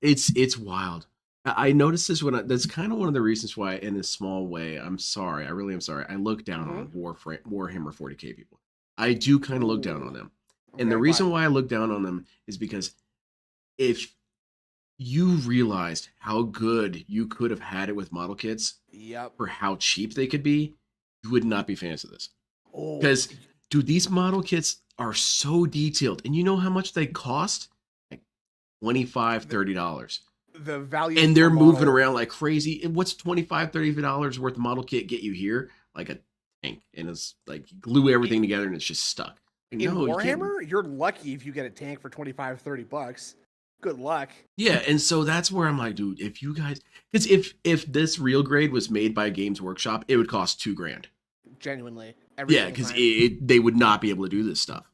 It's wild. I noticed this that's kind of one of the reasons why, in a small way, I'm sorry. I really am sorry. I look down on Warhammer 40K people. I do kind of look down on them. And the reason why I look down on them is because if you realized how good you could have had it with model kits yep. for how cheap they could be, you would not be fans of this. Oh, Because, dude, these model kits are so detailed. And you know how much they cost? Like $25, $30. the value, And they're per moving model- around like crazy. And what's $25, $30 worth of model kit get you here? Like a tank. And it's like you glue everything together and it's just stuck. Like, In no, you can't- Warhammer, you're lucky if you get a tank for $25-$30. Good luck. Yeah, and so that's where I'm like, dude, if you guys, because if this real grade was made by Games Workshop, it would cost $2,000. Genuinely. Yeah, because they would not be able to do this stuff.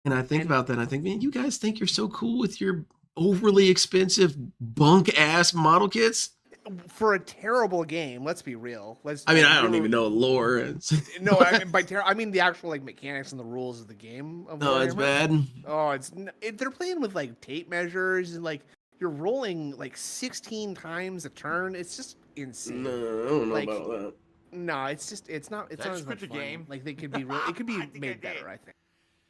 And I think about that, and I think, man, you guys think you're so cool with your overly expensive bunk ass model kits? For a terrible game, let's be real. I mean, I don't even know lore. No, I mean I mean the actual like mechanics and the rules of the game. Of No, it's Warhammer. bad. Oh, they're playing with like tape measures and like you're rolling like 16 times a turn. It's just insane. No, I don't know Like, about that. No, it's not as quit much the fun. game. Like they could be it could be made better, I think.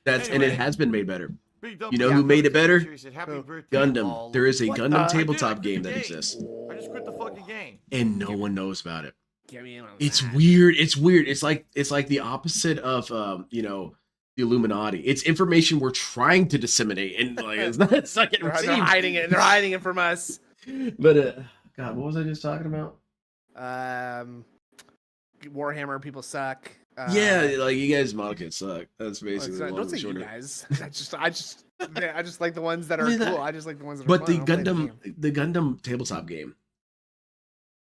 And Anyway. it has been made better. Big dump You know guy who made goes it to better? the series, said, "Happy Who? birthday, Gundam. all." There is a What? Gundam I did, tabletop I game quit that the exists, I just quit the fucking game. and no one knows about it. Get me in on It's that. weird. It's weird. It's like the opposite of the Illuminati. It's information we're trying to disseminate, and like it's not getting They're received. hiding it. They're hiding it from us. But God, what was I just talking about? Warhammer people suck. Yeah, like you guys model kits suck. That's basically the long don't and say short you of it. guys. I just like the ones that are I mean, cool. I just like the ones that are But fun. the I don't play Gundam, the Gundam tabletop game,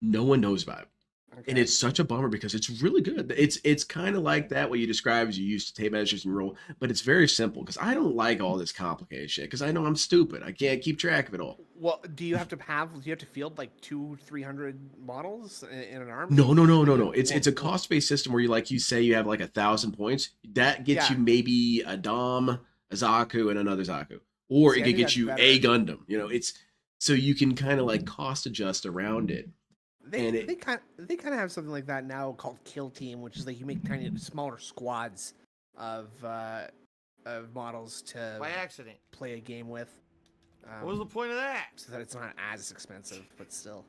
no one knows about it. game. And Okay. it's such a bummer because it's really good. It's kind of like that what you describe as you use tape measures and roll, but it's very simple because I don't like all this complicated shit because I know I'm stupid. I can't keep track of it all. Well, do you have to field like 200-300 models in an army? No. It's a cost based system where you say you have like 1,000 points. That gets Yeah. you maybe a Dom, a Zaku, and another Zaku, or See, it I could think get that's you better. a Gundam. It's so you can kind of like cost adjust around it. They kind of have something like that now called Kill Team, which is like you make tiny smaller squads of models to By accident. play a game with. What was the point of that? So that it's not as expensive, but still.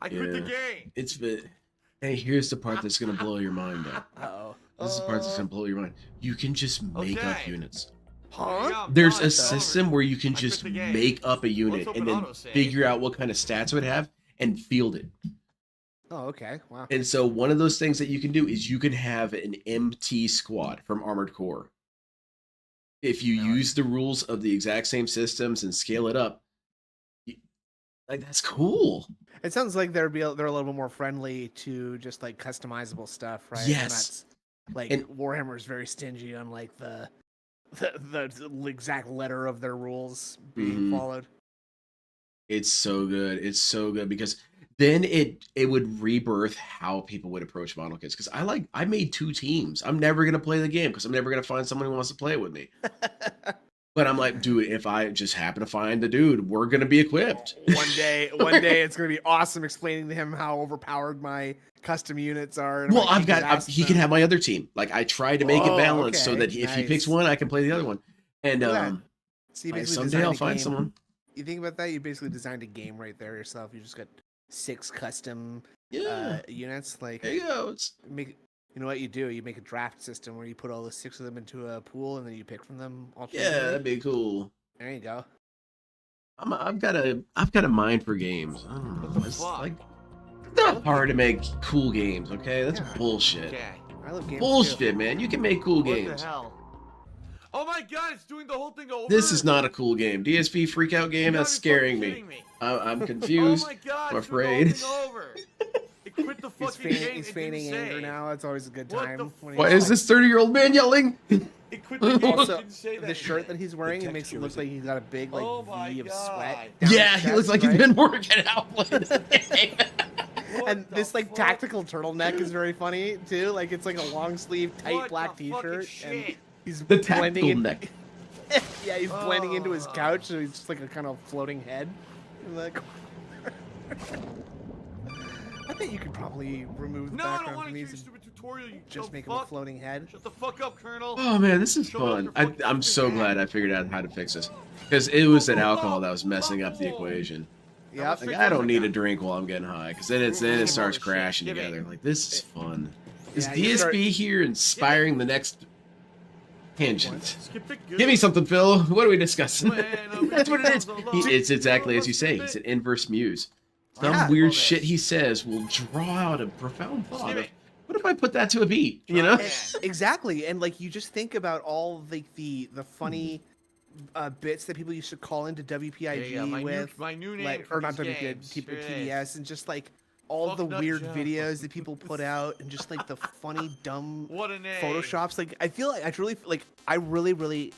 I quit the game. Hey, here's the part that's gonna blow your mind though. Uh-oh. This is the part that's gonna blow your mind. You can just make up Okay. units. Huh? There's No, a it's over. system where you can I quit just the game. make up a unit Let's and open then autosave. figure out what kind of stats it would have and field it. Oh, okay. Wow. And so one of those things that you can do is you can have an MT squad from Armored Core. If you use the rules of the exact same systems and scale it up, like that's cool. It sounds like they're a little bit more friendly to just like customizable stuff, right? Yes. Like And- Warhammer is very stingy on like the exact letter of their rules being Mhm. followed. It's so good. It's so good because then it would rebirth how people would approach model kits. Because I made 2 teams. I'm never gonna play the game because I'm never gonna find someone who wants to play it with me. But I'm like, dude, if I just happen to find the dude, we're gonna be equipped. One day it's gonna be awesome explaining to him how overpowered my custom units are. And Well, how I kick his ass he with can them. have my other team. Like I tried to make it Oh, balanced so okay. that if he picks Nice. one, I can play the other one. And Look at that. So you like, basically someday I'll designed a find game- someone. You think about that? You basically designed a game right there yourself. You just got 6 custom Yeah, units. Like there you go. It's you know what you do? You make a draft system where you put all the 6 of them into a pool and then you pick from them. yeah, Alternately. that'd be cool. There you go. I've got a mind for games. I don't know. What the It's fuck? like it's not hard to make cool games. Okay, that's Yeah. bullshit. Okay. I love games. Bullshit, Too. man. You can make cool What games. the hell? Oh my god, it's doing the whole thing over. This is not a cool game. DSP freak out game. You That's gotta be fucking scaring me. kidding me. I'm Oh confused. my god, I'm it's doing the afraid. whole thing over. It quit the He's fucking game. he's It feigning didn't anger save. now. That's always a good What time. the when Why he's is this 30-year-old man yelling? It quit the game. Also, it didn't say the that. shirt that he's wearing, it makes it look like he's got a big like Oh my V of God. sweat. down Yeah, his he looks chest, like right? he's been working out playing this game. What And the this like fuck? tactical turtleneck is very funny too. Like it's like a long sleeve, tight What black the fucking T-shirt, and shit? he's The blending tactical in. neck. Yeah, he's blending into his Oh. couch, so he's just like a kind of floating head. In the corner. I think you could probably remove the No, I don't background want from to hear these your and stupid tutorial. You just dumb make him a fuck. floating head. Shut the fuck up, Colonel. Oh man, this is Show off fun. your fucking I'm so head. glad I figured out how to fix this because it was that alcohol that was messing up the equation. Yep. Like I don't need a drink while I'm getting high because then it starts crashing Give it. together. Like this is fun. Is Yeah, you DSP here inspiring the next tangent? Skip it good. Give me something, Phil. What are we discussing? When a That's what it is. weekend comes It's along, exactly as you say. skip He's it. an inverse muse. Some Yeah. weird Love shit it. he says will draw out a profound thought. Skip Of, it. what if I put that to a beat? You know? Yeah. Exactly, and like you just think about all the funny bits that people used to call into WPIG Yeah, with, my new name like, for or not these WPIG, games. TDS, and just like all Fuck the nut weird job. videos that people put out, and just like the funny, dumb What a name. photoshops. Like I feel like I really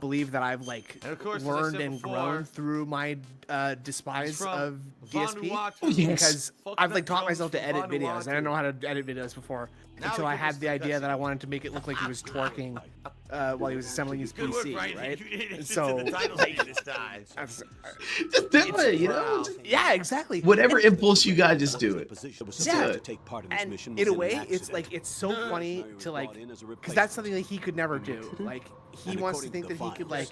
believe that I've like And of course, as I learned said and before, grown through my despise from of DSP. Vanuatu. Oh, yes. Because Fuck I've nut like taught jobs myself to from edit videos. I Vanuatu. didn't know how to edit videos before Now until we I can had just the idea discuss that it. I wanted to make it look like he was twerking while he was assembling his Good work, PC, Brian. right? You did And it so, to the title like, this time. I'm so- Just do it, you know? yeah, exactly. Whatever impulse you got, just do it. Yeah. Good. And in a way, it's like it's so funny to like, because that's something that he could never do. Like he wants to think that he could like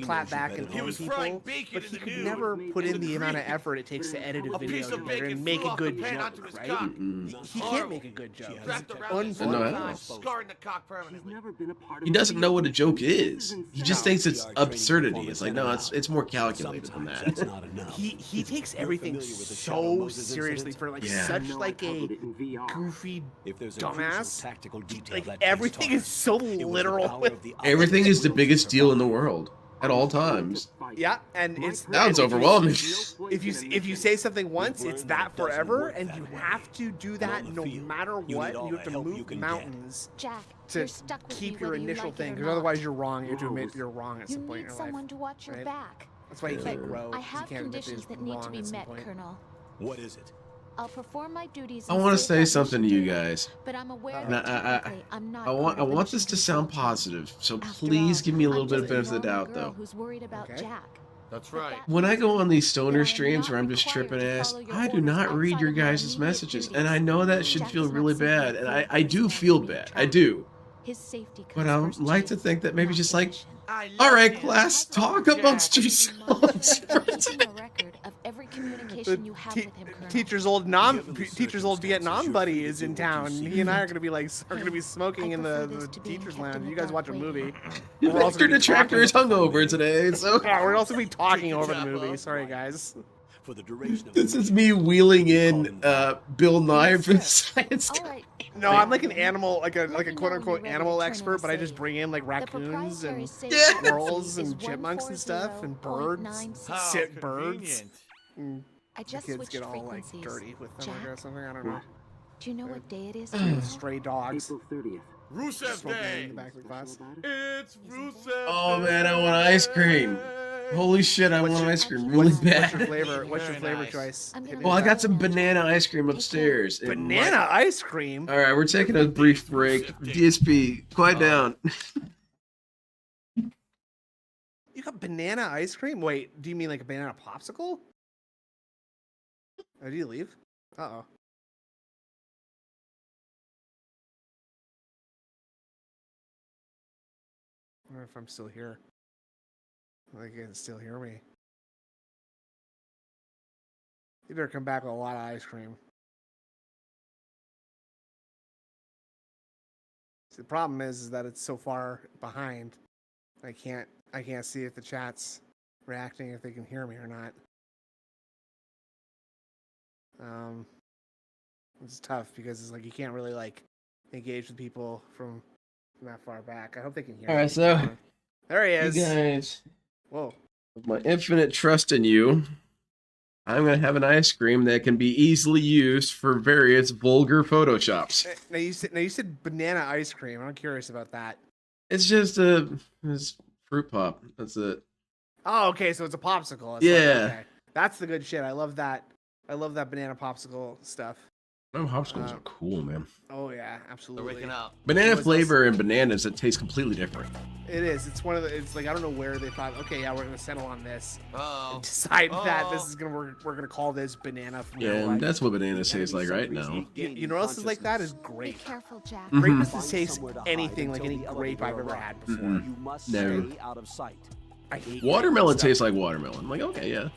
clap back and He own was frying people, bacon but in he the could nude never put in in the the amount of grease. effort it takes to edit a A video piece of together bacon and make flew a off the good pan joke, onto his right? cock. He can't make a good joke. Wrapped It's around his No, I cock, know. scarring the cock permanently. He doesn't know what a joke is. He just thinks it's absurdity. It's like, no, it's more calculated than that. He takes everything so seriously for like Yeah. such like a goofy If there's a dumbass. tactical detail Like that everything takes is so off, it was the literal. power of the Everything is the biggest deal in the world at all times. Yeah, and it's Sounds overwhelming. if you say something once, it's that forever, and you have to do that no matter what. You have to move mountains Jack, to you're stuck with keep me your whether you initial like it thing, or because not. otherwise you're wrong. You have to admit you're wrong at You some point in need your someone life. to watch your right? back. That's why you can't grow. I 'cause you have can't admit conditions you're that need to wrong be at some met, point. Colonel. What is it? I'll perform my duties. I and want to save say that something to mission you daily, guys. but I'm aware And that I technically I'm not I want part of the this to mission sound control team. positive. So After please all, give me a I'm little bit of just a benefit of the normal doubt, girl though. Who's worried about Okay. Jack? That's right. When I go on these stoner That I am streams not where I'm just required tripping to ass, follow your I do orders not read outside your of my guys' immediate messages, and duties. I know that should Jack feel is not really simply bad, a and third I do person feel enemy bad. of I do. His safety But comes first, I like to Chief, think that maybe not just the like, mission. all right, class, talk amongst I would be yourselves. monitoring and keeping a record of every communication you have with him, Colonel. Teacher's old Vietnam buddy is in town. He and I are gonna be smoking I in prefer the this to being teacher's kept in lounge. the You guys dark watch a waiting. movie. Mr. Detractor is hungover today, so Yeah, we're also gonna be talking over the movie. Sorry, guys. For the duration of this is me wheeling in Bill Nye for science. All right. No, I'm like an animal, like a Let me know quote when unquote you're ready animal to turn expert, in but I the just safe. bring in like The raccoons proprietary and safe Yeah. squirrels is and chipmunks and stuff and birds. 140.96. How Sick birds. convenient. And I the just kids switched get all like frequencies. dirty with them Jack, or something. I don't know. do you know what day it is? Stray dogs. Rusev Smoking in Day. the back of the class. It's Rusev Oh man, I want ice cream. Holy shit, I want ice cream really What's your bad. flavor? What's your Very flavor nice. choice? I'm gonna Hit me Well, I with got that. some banana ice cream upstairs. It banana might- ice cream. All right, we're taking a brief break. DSP, quiet down. You got banana ice cream? Wait, do you mean like a banana popsicle? Oh, did you leave? Uh-oh. I wonder if I'm still here. Like, you can still hear me. You better come back with a lot of ice cream. See, the problem is that it's so far behind. I can't see if the chat's reacting, if they can hear me or not. It's tough because it's like you can't really like engage with people from that far back. I hope they can hear. All me. right, so There he you is. guys, Whoa. with my infinite trust in you, I'm gonna have an ice cream that can be easily used for various vulgar photoshops. Now you said banana ice cream. I'm curious about that. It's just it's fruit pop. That's it. Oh, okay. So it's a popsicle. It's Yeah. okay. That's the good shit. I love that. I love that banana popsicle stuff. Oh, popsicles are cool, man. Oh yeah, They're absolutely. waking up. Banana What's flavor and bananas that taste completely different. It is. It's one of the. It's like I don't know where they thought. Okay, yeah, we're gonna settle on this. Oh. And decide that this Oh. is gonna we're gonna call this banana from now Yeah, on. and that's what bananas taste like right now. You know what else is like that is Be grape. careful, Jack. Mhm. Grape doesn't taste anything like any grape I've ever had before. Mm-mm. You must No. stay out of sight. I hate Watermelon grape tastes like watermelon. I'm like, okay, yeah.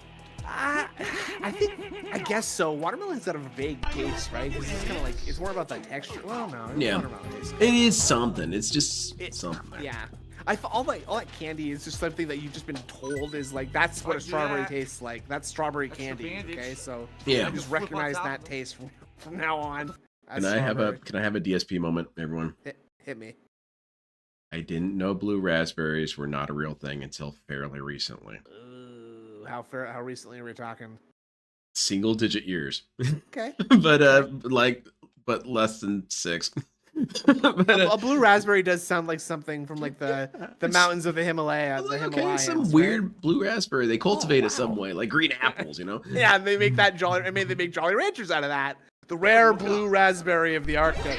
I guess so. Watermelon's got a vague taste, right? 'Cause it's kind of like it's more about the texture. Well, no, Yeah. watermelon taste. It is something. It's just It- something. There. Yeah. All that candy is just something that you've just been told is like that's what a strawberry Yeah. tastes like. That's strawberry Extra candy. bandage. Okay, so Yeah. I just Flip on recognize top that of it. taste from now on. Can I have a DSP moment, everyone? hit me? I didn't know blue raspberries were not a real thing until fairly recently. Ooh, how recently are we talking? Single digit years. Okay. but less than 6. A blue raspberry does sound like something from like the mountains of the Himalaya. The Okay, Himalayas, some right? weird blue raspberry. They cultivate it some wow. way, like green apples, you know? Yeah, and they make that jolly. I mean, they make Jolly Ranchers out of that. The rare blue raspberry of the Arctic.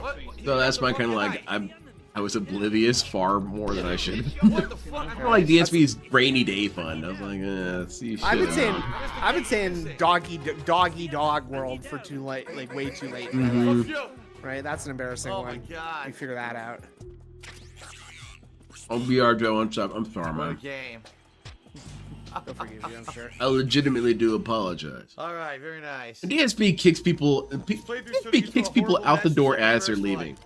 What? So that's my kind of like, I was oblivious far more than I should. What the fuck? Kind of like DSP's rainy day fun. I was like, see, I've been saying doggy dog world for too late, like way too late. Mhm. Right? That's an embarrassing Oh my one. god. You figure that out. I'll be our Joe. I'm sorry, What a man. game. They'll forgive you, I'm sure. I legitimately do apologize. All right, very nice. DSP kicks people. DSP kicks people out the door as they're leaving.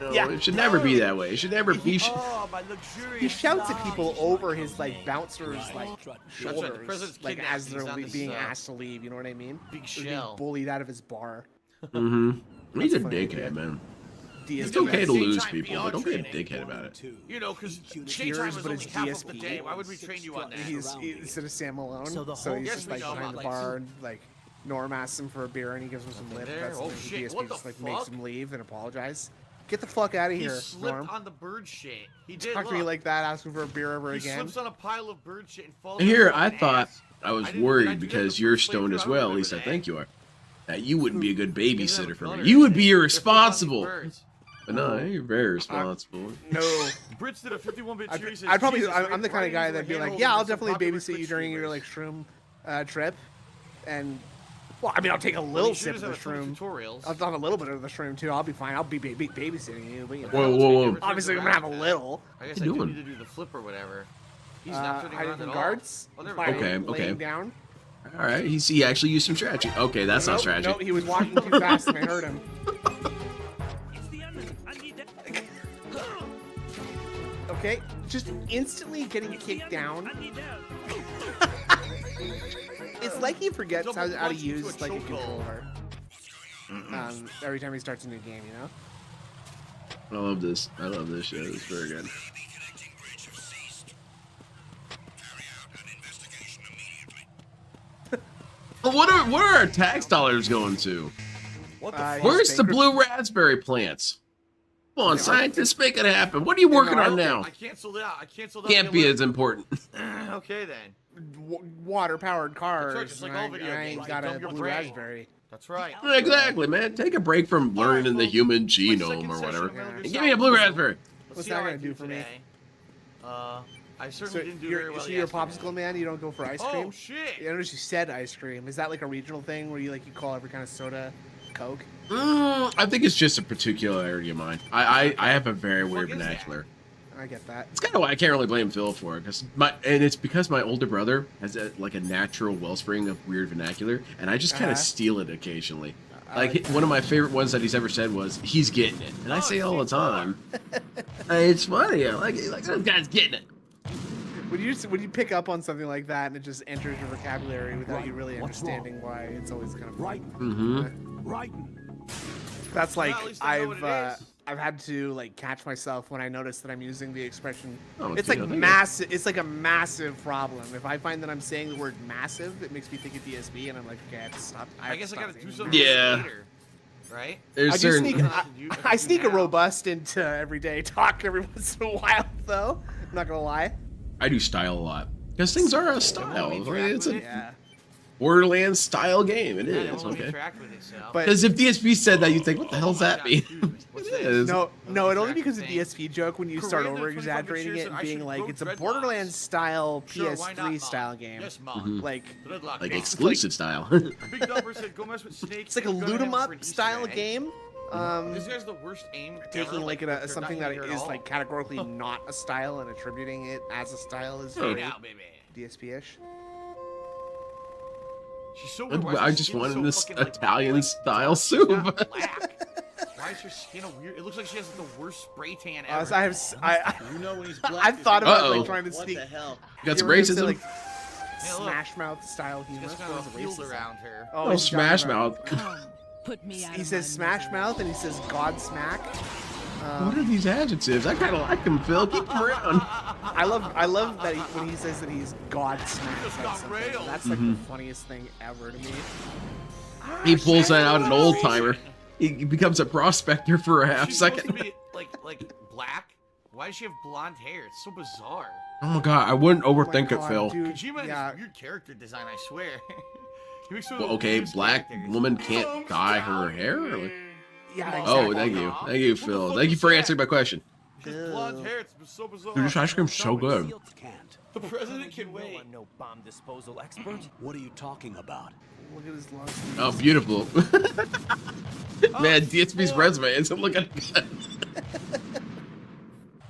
No, Yeah. It should never be that way. It should never be. Oh, my luxurious. He shouts at life. people over his like bouncers like right, the shoulders, president's like kidnapped, as he's they're on this, being asked to leave. You know what I mean? Big They're being shell. bullied out of his bar. Mm-hmm. He's a That's funny, dickhead, man. DSP. It's okay to lose Daytime people, but don't be a training. dickhead about it. You know, because Cheers, daytime is but only it's half of the DSP. day. Why would we train you on that? He's instead of Sam Malone, So the so whole- he's Yes, just we like know, behind but, the like, bar and like Norm asks him for a beer and he gives him some lip. there? That's Oh, when shit, DSP what just the like makes fuck? him leave and apologize. Get the fuck out of He here, slipped Norm. on the bird shit. He did. Talk to me look. like that, asking for a beer ever He again. slips on a pile of bird shit and falls. And on here, his I fucking thought ass. I was I did worried that because the you're first stoned playthrough, as I well. At remember least I that. think you are. That you wouldn't be a good He doesn't babysitter have for a me. color You would in be it. They're irresponsible. fucking birds. But no, you're very responsible. No. Brits did a 51-bit series. I'd probably. Jesus, I'm the kind of guy writing that'd be handle like, yeah, I'll against some definitely popular babysit you Twitch during your streamers. like shroom trip, and well, I mean, I'll take a little You sip should of the just have a ton shroom. of tutorials. I'll have a little bit of the shroom too. I'll be fine. I'll be babysitting you, but you know. Whoa. Obviously, I'm gonna have a little. I guess What I you do doing? need to do the flip or whatever. He's not turning Hiding around from at guards. all. Oh, there we by go. Okay, laying okay. down. All right, he actually used some strategy. Okay, that's not Nope, strategy. nope, he was walking too fast and I heard him. Okay, just instantly getting kicked down. It's like he forgets how to use like a controller. Every time he starts a new game, you know. I love this. I love this show. It's very good. Well, what are our tax dollars going to? What the fuck? Where's the blue raspberry plants? Come on, scientists, make it happen. What are you working on now? I canceled out. Can't be as important. Okay then. Water-powered cars. That's right, just like and all video I ain't games. got a Dump your blue brain. raspberry. That's right. Exactly, man. Take a break from learning the folks. human My genome second or session whatever. of Metal Gear And give Solid me a blue was- raspberry. Let's What's see that how I gonna do do for me? today. I So certainly didn't do very well you're a yesterday. popsicle man. You don't go for ice cream. Oh shit! I noticed you said ice cream. Is that like a regional thing where you call every kind of soda Coke? I think it's just a particularity of mine. I have a very weird is that? vernacular. I get that. It's kind of why I can't really blame Phil for it, and it's because my older brother has a natural wellspring of weird vernacular, and I just kind of steal it occasionally. Like one of my favorite ones that he's ever said was, "He's getting it," and I say it all the time. It's funny. I like it. Like this guy's getting it. When you pick up on something like that and it just enters your vocabulary without you really understanding why, it's always kind of fun. Mm-hmm. That's like Well, at least I know what it is. I've had to like catch myself when I notice that I'm using the expression. Oh, It's dude, like I think massive. It's like a massive problem. If I find that I'm saying the word massive, it makes me think of DSB, and I'm like, okay, I have to stop. I guess I gotta gotta do something Yeah. later, right? There's I do certain. sneak. I sneak a now. robust into everyday talk every once in a while, though. I'm not gonna lie. I do style a lot because things are a style. me Right? interact It's with a it. Yeah. Borderlands style game. It Yeah, is they won't let me okay. interact with it, so. But Because if DSP said that, you'd think, "What the hell's my that God, mean?" excuse me. What's It this? is. No, it only exact becomes a thing. DSP joke when you start Korean, over they're 25 exaggerating years it and I being should like grow it's a dreadlocks. Borderlands style Sure, why not, PS3 Mom? style game. Yes, Mom. Like Dreadlock Like Mom. exclusive style. Big Dumper said, "Go mess with Snake." it's like a You're gonna loot 'em have him for up an Easter style egg. game. This guy's the worst aim. Taking ever. like They're something not that hitting her at is all. like categorically not a style and attributing it as a style is Hey very now, baby. DSP-ish. She's so weird. Why is I her just skin wanted so this fucking, like, Italian like, style dark? soup. It's not black. Why is her skin a weird? It looks like she has the worst spray tan ever. You know when he's black. I've thought about Uh-oh. like trying to What sneak. the hell? Got some You ever say, racism. like, Yeah, look. Smash Mouth style humor. She's got kind What of a is field racism? around her. Oh, Oh, he's talking Smash about- Mouth. Put me out He of says my Smash misery. Mouth and he says God Smack. What are these adjectives? I kind of like them, Phil. Keep them around. I love that when he says that he's God Smack. just at got something. railed. That's like the funniest thing ever to me. He pulls that out an old timer. He becomes a prospector for a half She's second. supposed to be like black. Why does she have blonde hair? It's so bizarre. Oh my god, I wouldn't Oh my overthink it, God, Phil. dude, Kojima yeah. has weird character design. I swear. He makes some of Well, the okay, weirdest black characters. woman can't dye her hair? Or like- Yeah, Oh, exactly. thank you. Thank you, What the Phil. fuck Thank you is for that? answering my question. Just blonde hair. It's so bizarre. Dude, this ice cream's so good. The president can wait. no bomb disposal expert. What are you talking about? Look at his long Oh, beautiful. Man, DSP's resume isn't looking good.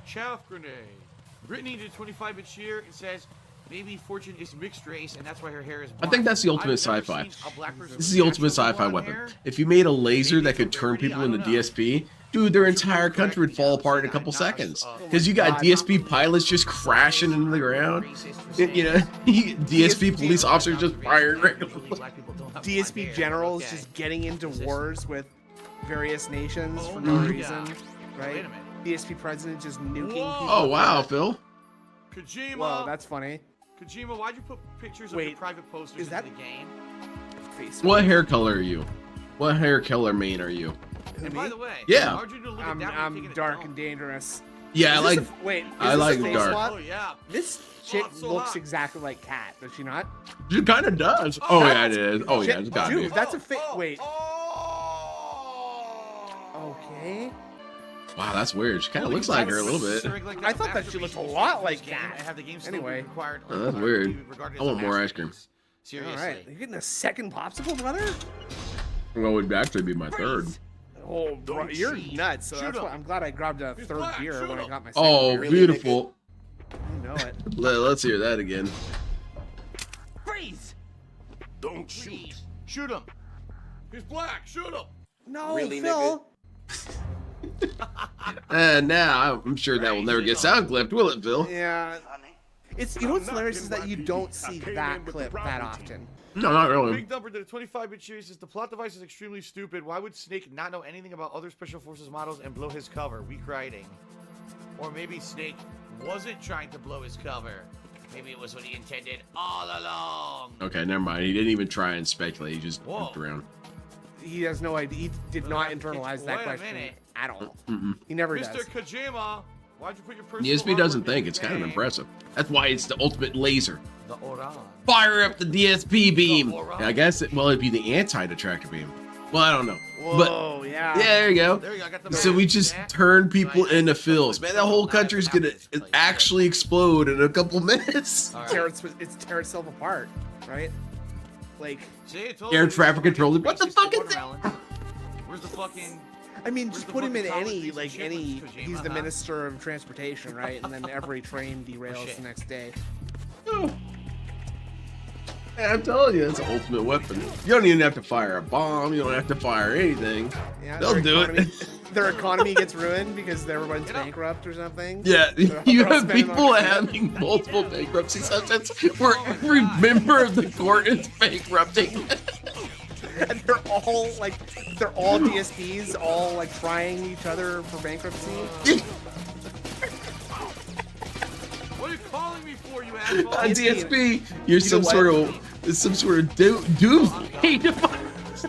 Chaff grenade. Brittany did 25 each year. It says maybe Fortune is mixed race and that's why her hair is I blonde. think that's the ultimate I've never sci-fi. seen a black person This is with the ultimate natural sci-fi blonde weapon. hair. If you made a laser Maybe that could for turn rarity, people I into don't know. DSP, dude, their entire country would fall apart in a couple seconds. Because you got DSP pilots just crashing into the ground. You know, DSP police officers just firing randomly. DSP generals just getting into wars with various nations for no reason, right? Wait a minute. DSP president just nuking people. Oh, wow, Phil. Kojima. Whoa, that's funny. Kojima, why'd you put pictures of Wait, your private posters is that- into the game? Face. What hair color are you? What hair color main are you? And by the way, Yeah. how'd you do to live it down when I'm taking it dark down? and dangerous. Yeah, I Is like. this a- wait, is I this a like face dark. swap? Oh yeah. This chick it's so looks hot. exactly like Kat, does she not? It kind of does. Oh yeah, it is. Oh yeah, it's got to Dude, be. that's a fake. Oh, Wait. oh. Okay. Wow, that's weird. She kind of looks like her a little bit. I thought that she looked a lot like that. Have the game still Anyway. be required Oh, that's weird. I want more ice cream. Seriously. All right, you're getting a second popsicle, brother? Well, it would actually be my third. Oh, bro, you're nuts. So that's why I'm glad I grabbed a third beer when I got my second Oh, beer. beautiful. You know it. Let's hear that again. Freeze! Don't shoot. Shoot him! He's black! Shoot him! No, Really, Phil. And now I'm sure that will never get sound clipped, will it, Phil? Yeah. It's you know what's hilarious is that you don't see that clip that often. No, not really. Big number to the 25-bit series says the plot device is extremely stupid. Why would Snake not know anything about other Special Forces models and blow his cover? Weak writing. Or maybe Snake wasn't trying to blow his cover. Maybe it was what he intended all along. Okay, never mind. He didn't even try and speculate. He just looked around. He has no idea. He did not internalize that Wait a question minute. at all. Mm-mm. He never Mr. does. Kojima, why'd you put your personal The DSP hardware doesn't in think. your It's kind of game? impressive. That's why it's the ultimate laser. The Oran. Fire up the DSP beam. The Oran. Yeah, I guess it'd be the anti-detractor beam. Well, I don't know. Whoa, yeah. Yeah, there you go. There you go. I got the So we just turn people into fills. Man, the whole country's gonna actually explode in a couple minutes. All right. Tear itself apart, right? Like, See, I told Air you. traffic controller. What the fuck is that? Watermelon. Where's the fucking... I mean, Where's just the put him in fucking any, solid like piece of any. shit, Mr. He's Kojima, the huh? minister of transportation, right? And then every train derails the next day. Yeah, I'm telling you, it's an ultimate weapon. You don't even have to fire a bomb. You don't have to fire anything. Yeah, They'll their do economy- it. Their economy gets ruined because everyone's bankrupt or something. Yeah, They're you all have spending people on- having multiple bankruptcy sessions where every member of the court is bankrupting. And they're all DSPs, all like trying each other for bankruptcy. What are you calling me for, you asshole? On DSP, you're know some what? sort of doomsday device.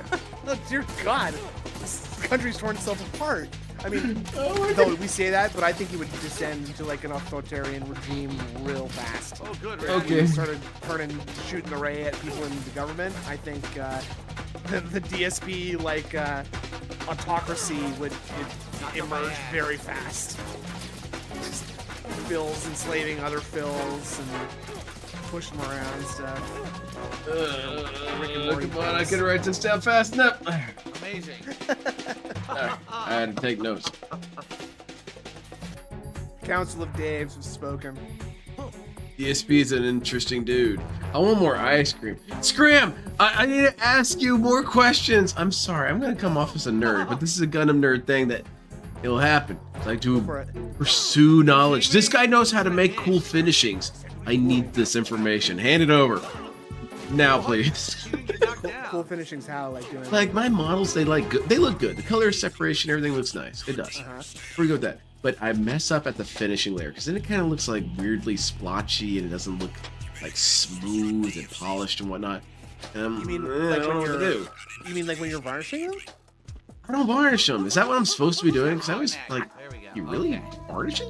Oh, dear God, this country's torn itself apart. I mean, Oh though we say that, but I think it would descend into like an authoritarian regime real fast. Oh, good. If Okay. we started shooting the ray at people in the government, I think the DSP like autocracy would emerge very fast. Just Phils enslaving other Phils and push them around and stuff. Rick and Morty Come on, I Phils. can write this down fast enough. Amazing. I had to take notes. Council of Daves have spoken. DSP is an interesting dude. I want more ice cream. Scram! I need to ask you more questions. I'm sorry, I'm gonna come off as a nerd, but this is a Gundam nerd thing that it'll happen. I like to For it. pursue knowledge. This guy knows how to make cool finishings. I need this information. Hand it over. Now, please. Cool finishings how, like doing Like my models, they look good. The color separation, everything looks nice. It does. Pretty good with that. But I mess up at the finishing layer because then it kind of looks like weirdly splotchy and it doesn't look like smooth and polished and whatnot. You mean I like don't when know what to you're do. you mean like when you're varnishing them? I don't varnish them. Is that what I'm supposed to be doing? Because I was like, There we go. you really Okay. varnish it?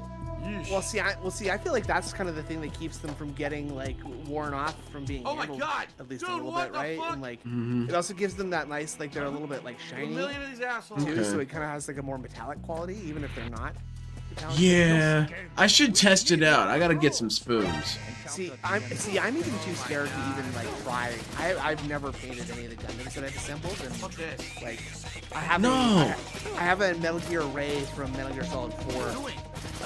Well, see, I feel like that's kind of the thing that keeps them from getting like worn off from being Oh my handled God! at least Dude, a little what bit, the right? fuck? And like Mhm. it also gives them that nice, like they're a little bit like A shiny million of these assholes. too, Okay. so it kind of has like a more metallic quality, even if they're not. metallic. Yeah, I should test it out. I gotta get some spoons. See, I'm even too scared to even like try. I've never painted any of the Gundams that I've assembled, and Fuck this. like I have No. I have a Metal Gear Ray from Metal Gear Solid 4, Doing?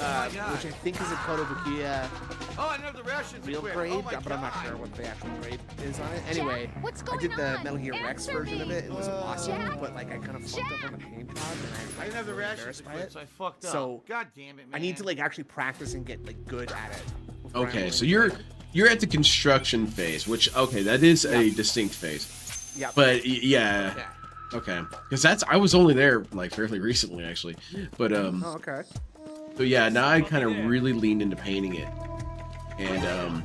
Oh my God. which I think is a Kotobukiya Oh, I know the rations real equipped. grade, Oh my but I'm not God. sure what the actual grade is on it. Anyway, what's I going did the on? Metal Gear Rex Answer version of me. it. It was awesome, Jack? but like I kind of fucked up on the paint job, and I didn't have the really rations embarrassed by equipped, it. so I fucked up. So, God damn it, man. I need to like actually practice and get like good at it. before I'm Okay, willing so to, you're like- you're at the construction phase, which okay, that is a distinct phase. yeah, But yeah, okay, because I was only there like fairly recently actually, but Oh, okay. so yeah, now I kind of really leaned into painting it, and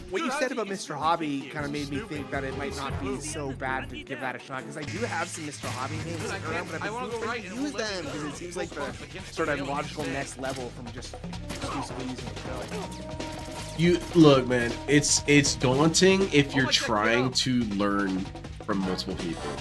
What you said about Mr. Hobby kind of made me think that it might not be so bad to give that a shot, because I do have some Mr. Hobby things sitting around, but I I've wanna been go trying right to and use we'll let them you because go. it seems like the Against sort of the logical shit. next level from just exclusively using the pill. you look, man, it's daunting if Oh you're my God, trying get up. to learn from multiple people.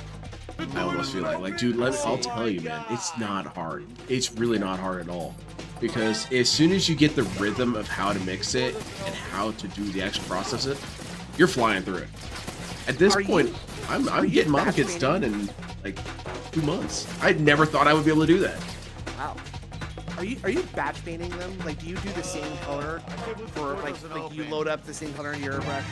I almost feel like, dude, I'll tell you, man, it's not hard. It's really not hard at all. Because as soon as you get the rhythm of how to mix it and how to do the actual process of it, you're flying through it. At this point, I'm getting model kits done in like 2 months. I never thought I would be able to do that. Wow. Are you batch painting them? Like, do you do the same color for like you load up the same color in your brush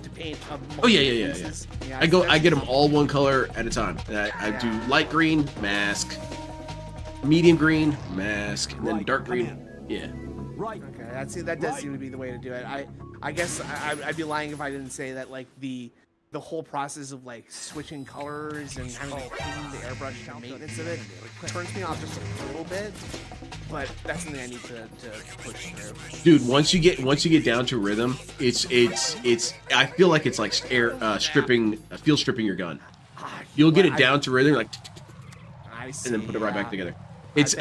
to paint? Oh yeah. I get them all one color at a time. I do light green, mask, medium green, mask, and then dark green. Yeah. Right. Okay, that does seem to be the way to do it. I guess I'd be lying if I didn't say that like the whole process of like switching colors and having to clean the airbrush and maintenance of it turns me off just a little bit, but that's something I need to push through. Dude, once you get down to rhythm, it's I feel like it's like stripping your gun. You'll get it down to rhythm like, and then put it right back together. It's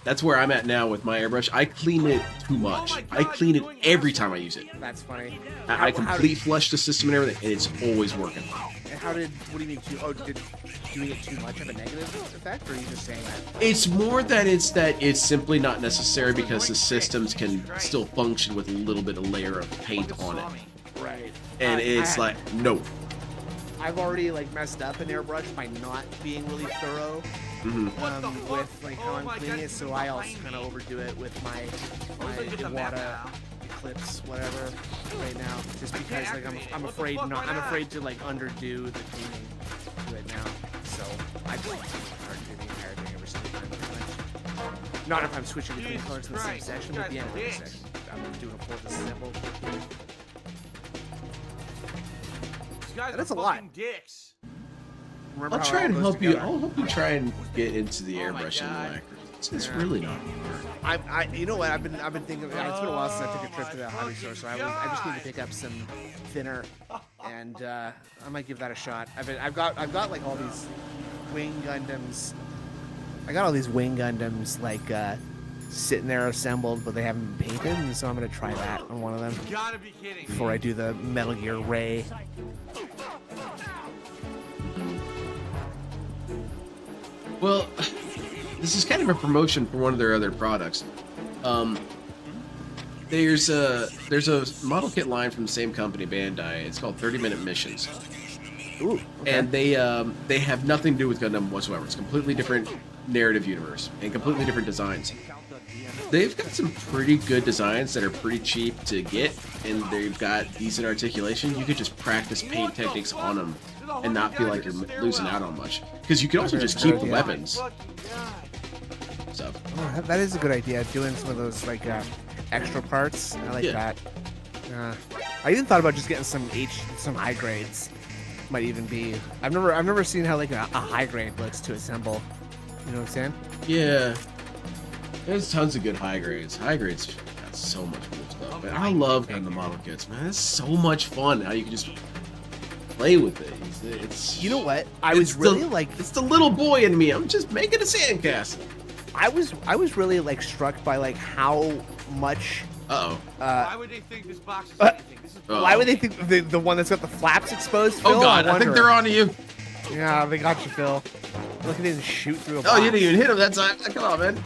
that's where I'm at now with my airbrush. I clean it too much. I clean it every time I use it. That's funny. I complete flush the system and everything, and it's always working. And what do you mean did doing it too much have a negative effect, or are you just saying that? It's more that it's simply not necessary because the systems can still function with a little bit of layer of paint on it. Right. And it's like, no. I've already like messed up an airbrush by not being really thorough with like how I'm cleaning it, so I also kind of overdo it with my Iwata Eclipse, whatever, right now, just because like I'm afraid to like underdo the cleaning to it now. So I just start doing the entire thing every single time. Pretty much. Not if I'm switching between colors in the same section, but at the end of the section, I'm doing a full disassemble. That's a lot. Dicks. Remember I'll try and help you. I'll help you try and get into the airbrush and the lacquer. It's really not hard. You know what? I've been thinking. It's been a while since I took a trip to the hobby store, so I just need to pick up some thinner, and I might give that a shot. I've got like all these wing Gundams. I got all these wing Gundams like sitting there assembled, but they haven't been painted, and so I'm gonna try that on one of them. You gotta be kidding. Before I do the Metal Gear Ray. Well, this is kind of a promotion for one of their other products. There's a model kit line from the same company, Bandai. It's called 30-Minute Missions. Ooh, okay. And they have nothing to do with Gundam whatsoever. It's a completely different narrative universe and completely different designs. They've got some pretty good designs that are pretty cheap to get, and they've got decent articulation. You could just practice paint techniques on them and not feel like you're losing out on much. Because you can also just keep the weapons. So. Oh, that is a good idea. Doing some of those like extra parts. I like that. I even thought about just getting some high grades. Might even be. I've never seen how like a high grade looks to assemble. You know what I'm saying? Yeah. There's tons of good high grades. High grades got so much cool stuff. Man, I love Gundam model kits, man. It's so much fun how you can just play with it. It's you know what? It's the little boy in me. I'm just making a sandcastle. I was really like struck by like how much. Why would they think this box is anything? This is why would they think the one that's got the flaps exposed? Phil? Oh God, I think they're onto you. Yeah, they got you, Phil. Look at him shoot through a box. Oh, you didn't even hit him that time. Come on, man.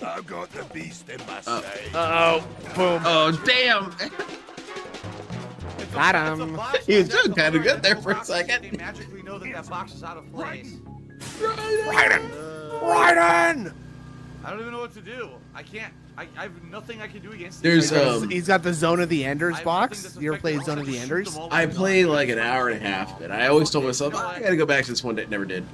I've got the beast in my sight. Uh-oh. Boom. Oh, damn. Got him. He was doing kind of good there for a second. They magically know that box is out of place. Raiden! I don't even know what to do. I can't. I have nothing I can do against There's he's got the Zone of the Enders box. You ever played Zone of the Enders? I played like an hour and a half, and I always told myself I gotta go back to this one that never did.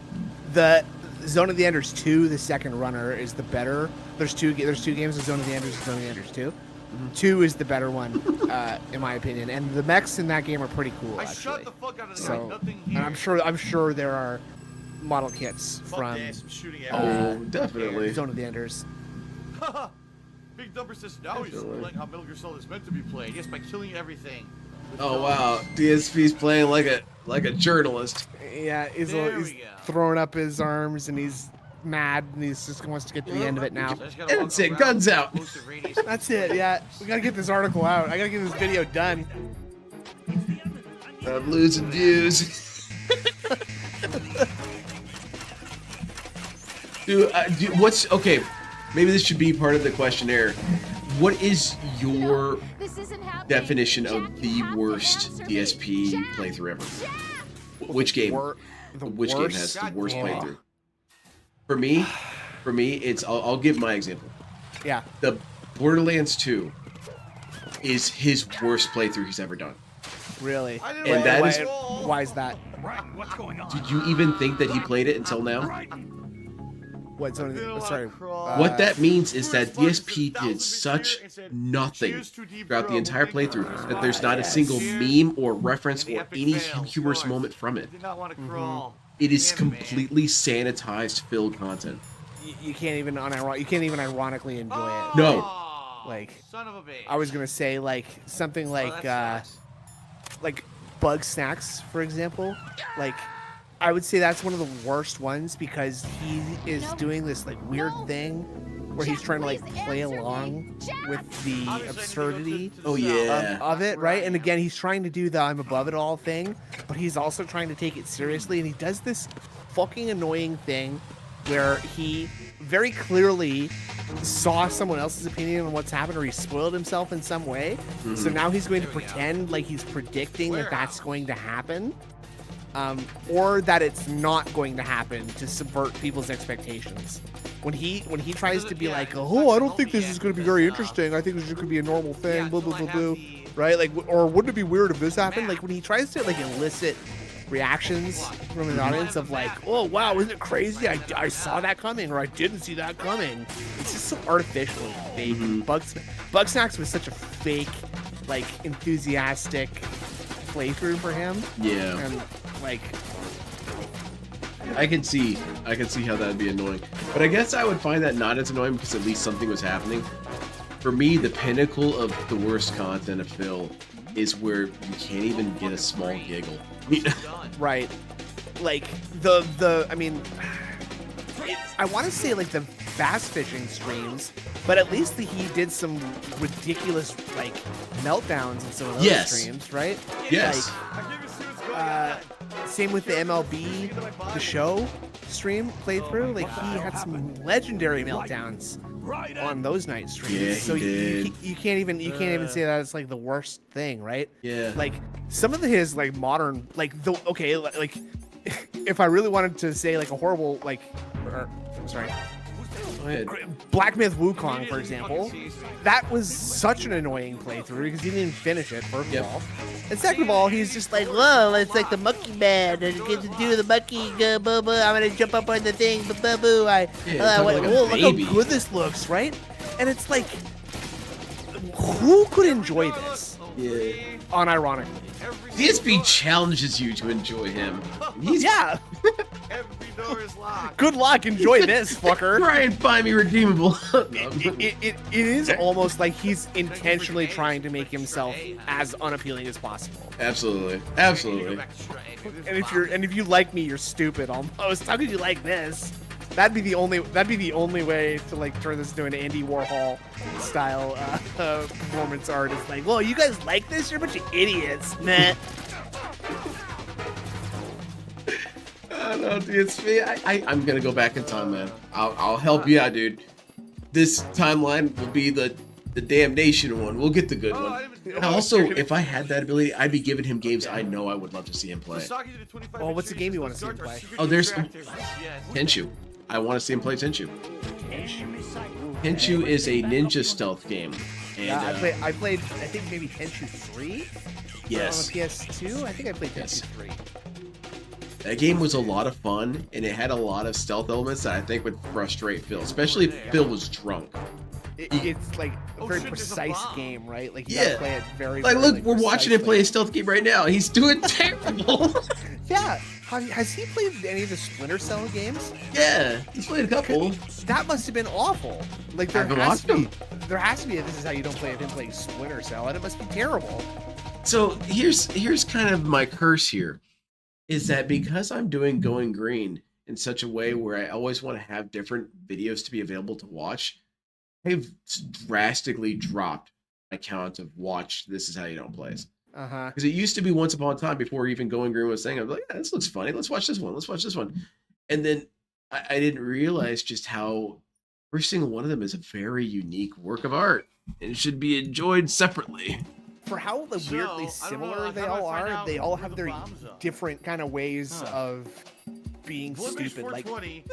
The Zone of the Enders 2, the second runner, is the better. There's two games of Zone of the Enders and Zone of the Enders 2. 2 is the better one, in my opinion, and the mechs in that game are pretty cool. Actually. Shut the fuck out of so, nothing here. And I'm sure there are model kits from definitely Zone of the Enders. Big Dumper says now he's playing how Metal Gear Solid is meant to be played. Yes, by killing everything. Oh wow, DSP's playing like a journalist. Yeah, he's throwing up his arms and he's mad and he just wants to get to the end of it now. That's it, guns out. That's it, yeah. We gotta get this article out. I gotta get this video done. I'm losing views. What's okay? Maybe this should be part of the questionnaire. What is your definition of the worst DSP playthrough ever? Which game? Which game has the worst playthrough? For me, it's I'll give my example. Yeah. The Borderlands 2 is his worst playthrough he's ever done. Really? And that is why is that? What's going on? Did you even think that he played it until now? What? Sorry. What that means is that DSP did such nothing throughout the entire playthrough that there's not a single meme or reference or any humorous moment from it. It is completely sanitized, filled content. You can't even ironically enjoy it. No. Like, son of a bitch. I was gonna say like something like Bug Snacks, for example. Like, I would say that's one of the worst ones because he is doing this like weird thing where he's trying to like play along with the absurdity of it, right? And again, he's trying to do the I'm above it all thing, but he's also trying to take it seriously, and he does this fucking annoying thing where he very clearly saw someone else's opinion on what's happened, or he spoiled himself in some way. So now he's going to pretend like he's predicting that that's going to happen. Or that it's not going to happen to subvert people's expectations. When he tries to be like, oh, I don't think this is going to be very interesting. I think this is going to be a normal thing. Blah blah blah blah. Right? Like, or wouldn't it be weird if this happened? Like when he tries to like elicit reactions from an audience of like, oh wow, isn't it crazy? I saw that coming, or I didn't see that coming. It's just so artificial. Bug Snacks was such a fake, like enthusiastic playthrough for him. Yeah. And like, I can see how that would be annoying. But I guess I would find that not as annoying because at least something was happening. For me, the pinnacle of the worst content of Phil is where you can't even get a small giggle. right. Like I mean, I want to say like the bass fishing streams, but at least he did some ridiculous like meltdowns in some of those streams, right? Yes. Like, same with the MLB The Show stream playthrough. Like he had some legendary meltdowns on those night streams. Yeah, so did. You can't even say that it's like the worst thing, right? Yeah. Like some of his like modern like if I really wanted to say like a horrible like sorry. Black Myth Wukong, for example, that was such an annoying playthrough because he didn't finish it, first of all. And second of all, he's just like, whoa, it's like the monkey man, and you get to do the monkey, boo boo, I'm gonna jump up on the thing, boo boo boo, look how good this looks, right? And it's like, who could enjoy this? Yeah. Unironically. DSP challenges you to enjoy him. Every door is locked. Good luck, enjoy this, fucker. Try and find me redeemable. It is almost like he's intentionally trying to make himself as unappealing as possible. Absolutely. And if you like me, you're stupid almost. How could you like this? That'd be the only way to like turn this into an Andy Warhol style performance art. It's like, well, you guys like this? You're a bunch of idiots. Meh. I don't know, DSP. I'm gonna go back in time, man. I'll help you out, dude. This timeline will be the damnation one. We'll get the good one. And also, if I had that ability, I'd be giving him games I know I would love to see him play. Oh, what's the game you want to see him play? Oh, there's Tenchu. I want to see him play Tenchu. Tenchu is a ninja stealth game. And, yeah, I played. I think maybe Tenchu 3. Yes. On PS2. I think I played Tenchu 3. That game was a lot of fun, and it had a lot of stealth elements that I think would frustrate Phil, especially if Phil was drunk. It's like a very precise game, right? Like you gotta play it very. Like, very, look, we're watching him play a stealth game right now. He's doing terrible. Yeah. Has he played any of the Splinter Cell games? Yeah, he's played a couple. That must have been awful. Like there has to be a this is how you don't play him playing Splinter Cell, and it must be terrible. So here's kind of my curse here, is that because I'm doing Going Green in such a way where I always want to have different videos to be available to watch, I've drastically dropped my count of watch This Is How You Don't Plays. Because it used to be once upon a time before even Going Green was saying, I'm like, yeah, this looks funny. Let's watch this one. Let's watch this one. And then I didn't realize just how every single one of them is a very unique work of art and should be enjoyed separately. For how weirdly similar they all are, they all have their different kind of ways of being stupid. Like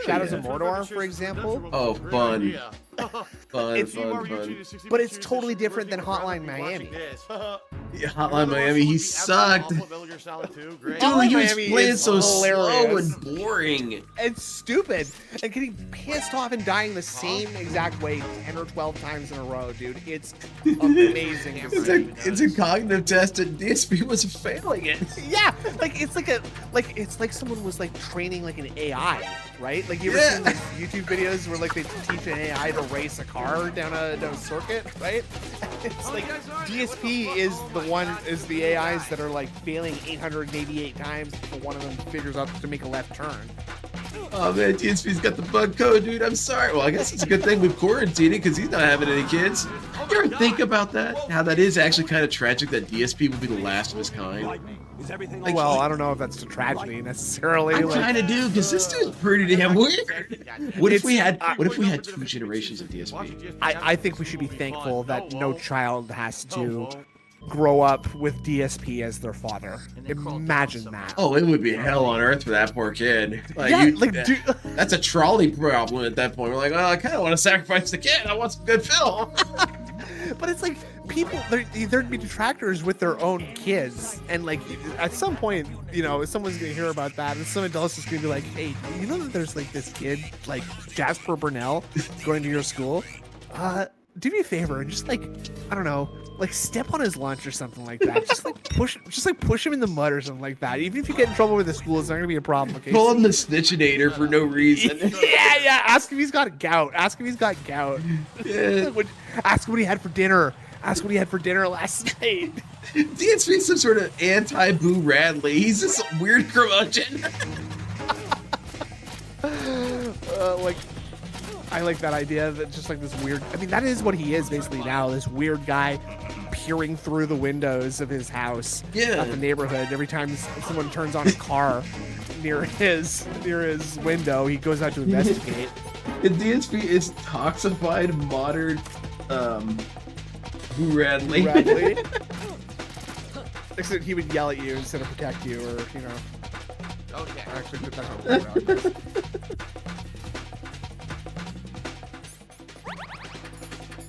Shadows of Mordor, for example. Oh, fun. Fun. But it's totally different than Hotline Miami. Yeah, Hotline Miami, he sucked. Dude, he was playing so slow and boring. And stupid. And getting pissed off and dying the same exact way 10 or 12 times in a row, dude. It's amazing. It's a cognitive test and DSP was failing it. Yeah, it's like someone was like training like an AI, right? Like you ever seen these YouTube videos where like they teach an AI to race a car down a circuit, right? It's like DSP is the AIs that are like failing 888 times before one of them figures out to make a left turn. Oh man, DSP's got the bug code, dude. I'm sorry. Well, I guess it's a good thing we've quarantined it because he's not having any kids. You ever think about that? How that is actually kind of tragic that DSP will be the last of his kind. Like, well, I don't know if that's a tragedy necessarily. I'm trying to do because this dude's pretty damn weird. What if we had 2 generations of DSP? I think we should be thankful that no child has to grow up with DSP as their father. Imagine that. Oh, it would be hell on earth for that poor kid. That's a trolley problem at that point. We're like, well, I kind of want to sacrifice the kid. I want some good film. But it's like people, there'd be detractors with their own kids, and like at some point, you know, someone's gonna hear about that, and some adults is gonna be like, hey, you know that there's like this kid, like Jasper Burnell, going to your school. Do me a favor and just like, I don't know, like step on his lunch or something like that. Just like push him in the mud or something like that. Even if you get in trouble with the school, it's not gonna be a problem. Okay? Pull him the snitchinator for no reason. Yeah. Ask him he's got gout. Yeah. Ask him what he had for dinner. Ask what he had for dinner last night. DSP's some sort of anti-Boo Radley. He's this weird curmudgeon. I like that idea that just like this weird, I mean, that is what he is basically now, this weird guy peering through the windows of his house at the neighborhood. Every time someone turns on a car near his window, he goes out to investigate. The DSP is toxified modern Boo Radley. Except he would yell at you instead of protect you, or, you know. Okay. Actually, that's not what we're about.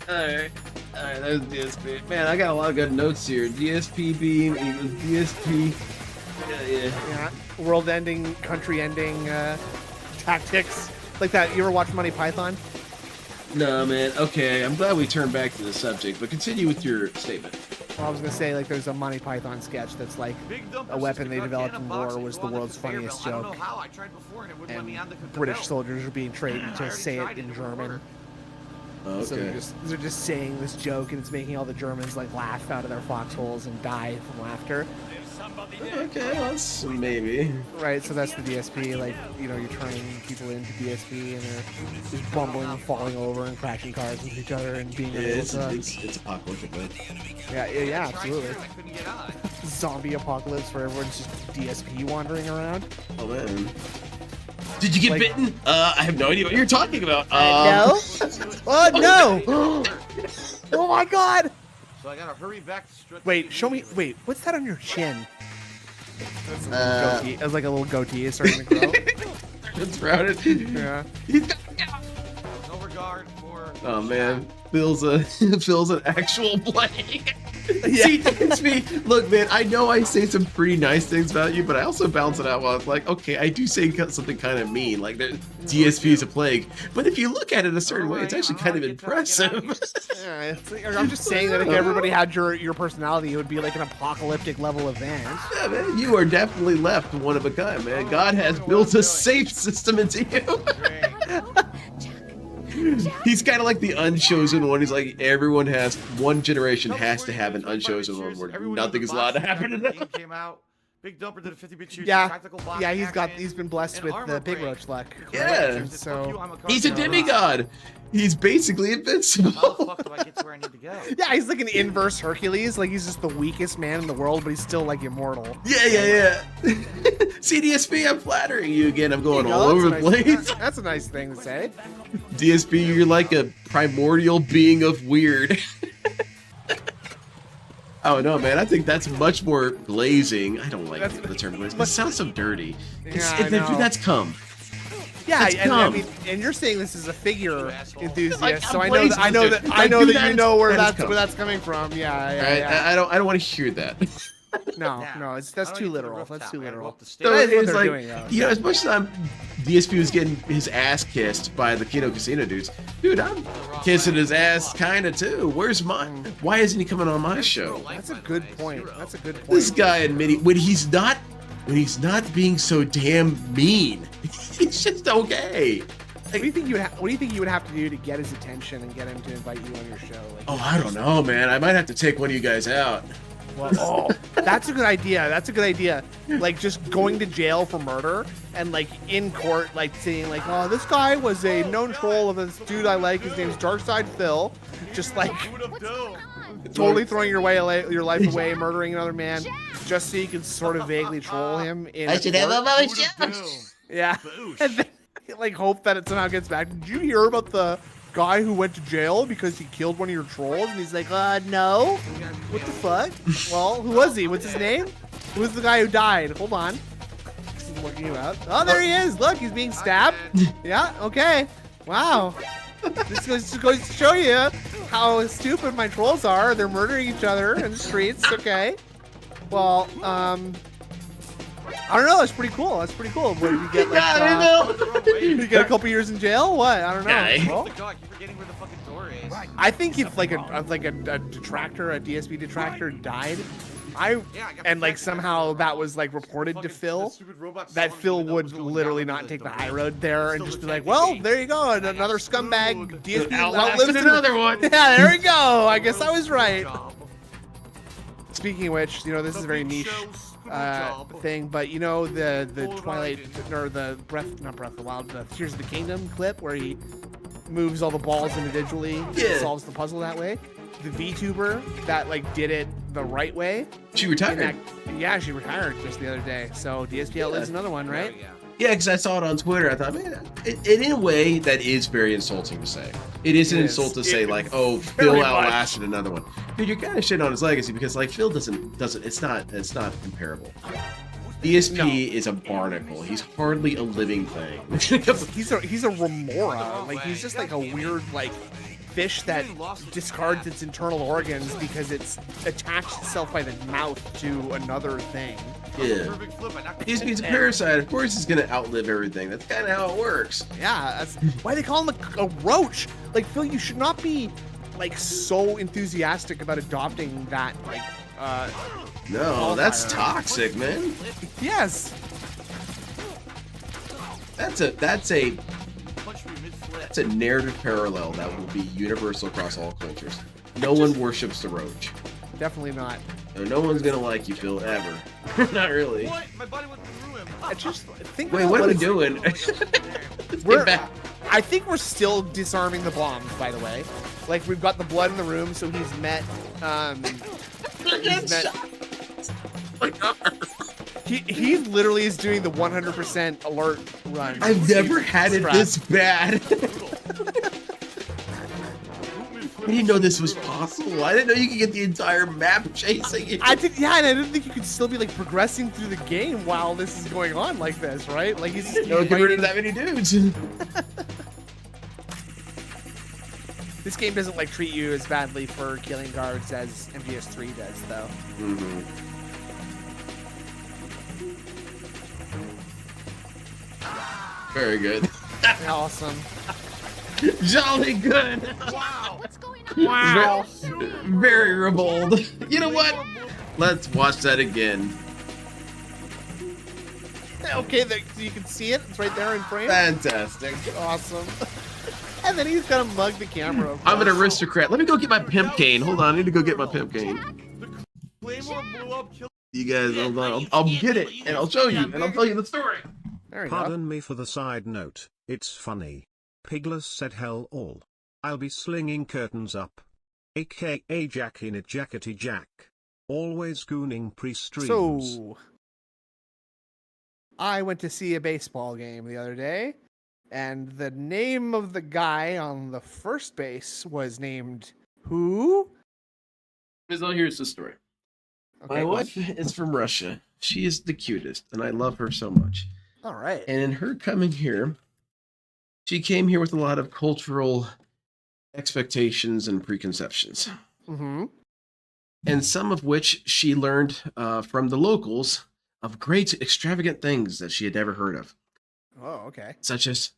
Alright, there's DSP. Man, I got a lot of good notes here. DSP beam equals DSP. Yeah. World-ending, country-ending tactics. Like that. You ever watch Monty Python? No, man. Okay, I'm glad we turned back to the subject, but continue with your statement. Well, I was gonna say, like, there's a Monty Python sketch that's like a weapon they developed in war was the world's funniest joke, and British soldiers are being trained to say it in German. Okay. So they're just saying this joke, and it's making all the Germans like laugh out of their foxholes and die from laughter. Okay, that's maybe. Right, so that's the DSP. Like, you know, you're turning people into DSP, and they're just bumbling and falling over and crashing cars into each other and being it's apocalyptic. Yeah, absolutely. Zombie apocalypse where everyone's just DSP wandering around. Oh man. Did you get bitten? I have no idea what you're talking about. No. Oh no! Oh my god! So I gotta hurry back to Wait, show me. Wait, what's that on your chin? That's a little goatee. It's like a little goatee is starting to grow. It's routed. Yeah. No regard for. Oh man, Phil's an actual plague. Yeah. See, it's me. Look, man, I know I say some pretty nice things about you, but I also balance it out while it's like, okay, I do say something kind of mean, like DSP is a plague. But if you look at it a certain way, it's actually kind of impressive. Yeah, I'm just saying that if everybody had your personality, it would be like an apocalyptic level event. Yeah, man, you are definitely left one of a kind, man. God has built a safe system into you. He's kind of like the unchosen one. He's like, everyone one generation has to have an unchosen one where nothing is allowed to happen to them. Big Dumper did a 50-bit shoot. Yeah, Tactical box yeah, action, he's been blessed and with armor the big break. roach luck. Yeah. And so He's a demigod. He's basically How the invincible. fuck do I get to where I need to go? yeah, he's like an inverse Hercules. Like he's just the weakest man in the world, but he's still like immortal. Yeah. CDSP, I'm flattering you again. I'm going all over the place. That's a nice thing to say. DSP, you're like a primordial being of weird. Oh no, man! I think that's much more glazing. I don't like the term glazing. It sounds so dirty. Yeah, I know. Dude, that's cum. Yeah, That's and I cum. mean, and you're saying this is a figure enthusiast, Like, so I'm I know blazing that with I it. know Like, that dude, you know where that is where that's coming from. Yeah, Right? yeah. I don't want to hear that. No, that's I don't too need to literal. rooftop. That's too I gotta go literal. up the So stairs. That is what it's they're like, doing, though. you know, as much as DSP was getting his ass kissed by the Kino Casino dudes, dude, I'm kissing his ass kind of too. Where's mine? Why isn't he coming on my show? That's a good point. That's a good point. This guy admitting when he's not being so damn mean, he's just okay. What do you think you would have to do to get his attention and get him to invite you on your show? Like, Oh, I don't know, man. I might have to take one of you guys out. well, that's a good idea. That's a good idea. Like just going to jail for murder and like in court, like saying like, oh, this guy was a known troll of this dude I like. His name's Darkside Phil. Just like totally throwing your life away, murdering another man, just so you can sort of vaguely troll him. I should have a show. Yeah, and then like hope that it somehow gets back. Did you hear about the guy who went to jail because he killed one of your trolls? And he's like, no. What the fuck? Well, who was he? What's his name? Who was the guy who died? Hold on. Just looking you up. Oh, there he is. Look, he's being stabbed. Yeah. Okay. Wow. This goes to show you how stupid my trolls are. They're murdering each other in the streets. Okay. Well, I don't know. That's pretty cool. That's pretty cool. What did you get? Like, you get a couple years in jail? What? I don't know. Well, God, you're forgetting where the fucking door is. I think if like a detractor, a DSP detractor died, and like somehow that was like reported to Phil, that Phil would literally not take the high road there and just be like, well, there you go, and another scumbag DSP outlives another one. Yeah, there we go. I guess I was right. Speaking of which, you know, this is a very niche thing, but you know the Twilight or the Tears of the Kingdom clip where he moves all the balls individually and solves the puzzle that way. The VTuber that like did it the right way. She retired. Yeah, she retired just the other day. So DSP outlives another one, right? Yeah, because I saw it on Twitter. I thought, man, in a way, that is very insulting to say. It is an insult to say, like, oh, Phil outlasted another one. Dude, you're kind of shitting on his legacy because, like, Phil doesn't. It's not comparable. DSP is a barnacle. He's hardly a living thing. he's a remora. Like he's just like a weird like fish that discards its internal organs because it's attached itself by the mouth to another thing. Yeah. He's a parasite. Of course he's gonna outlive everything. That's kind of how it works. Yeah, that's why they call him a roach. Like Phil, you should not be like so enthusiastic about adopting that like no, that's toxic, man. Yes. That's a narrative parallel that will be universal across all cultures. No one worships the roach. Definitely not. No one's gonna like you, Phil, ever. Not really. What? My buddy went through him. I just think. Wait, what are we doing? I think we're still disarming the bombs. By the way, like we've got the blood in the room, so he's met. He literally is doing the 100% alert run. I've never had it this bad. I didn't know this was possible. I didn't know you could get the entire map chasing you. And I didn't think you could still be like progressing through the game while this is going on like this, right? Like he's just get rid of that many dudes. This game doesn't like treat you as badly for killing guards as MGS3 does, though. Mm-hmm. Very good. Awesome. Jolly good. Wow. What's going on? Wow. Very rebold. You know what? Let's watch that again. Okay, you can see it. It's right there in frame. Fantastic. Awesome. And then he's gonna mug the camera. I'm an aristocrat. Let me go get my pimp cane. Hold on, I need to go get my pimp cane. Claymore blew up, killed You guys, I'll get it, and I'll show you, and I'll tell you the story. There we go. Pardon me for the side note, it's funny. Pigless said hell all. I'll be slinging curtains up. AKA Jack in it Jackety Jack. Always gooning pre-streams. So, I went to see a baseball game the other day, and the name of the guy on the first base was named who? Here's the story. Okay, My wife is from Russia. She is the cutest, and I love her so much. All right. And in her coming here, she came here with a lot of cultural expectations and preconceptions. Mm-hmm. And some of which she learned from the locals of great extravagant things that she had never heard of. Oh, okay. Such as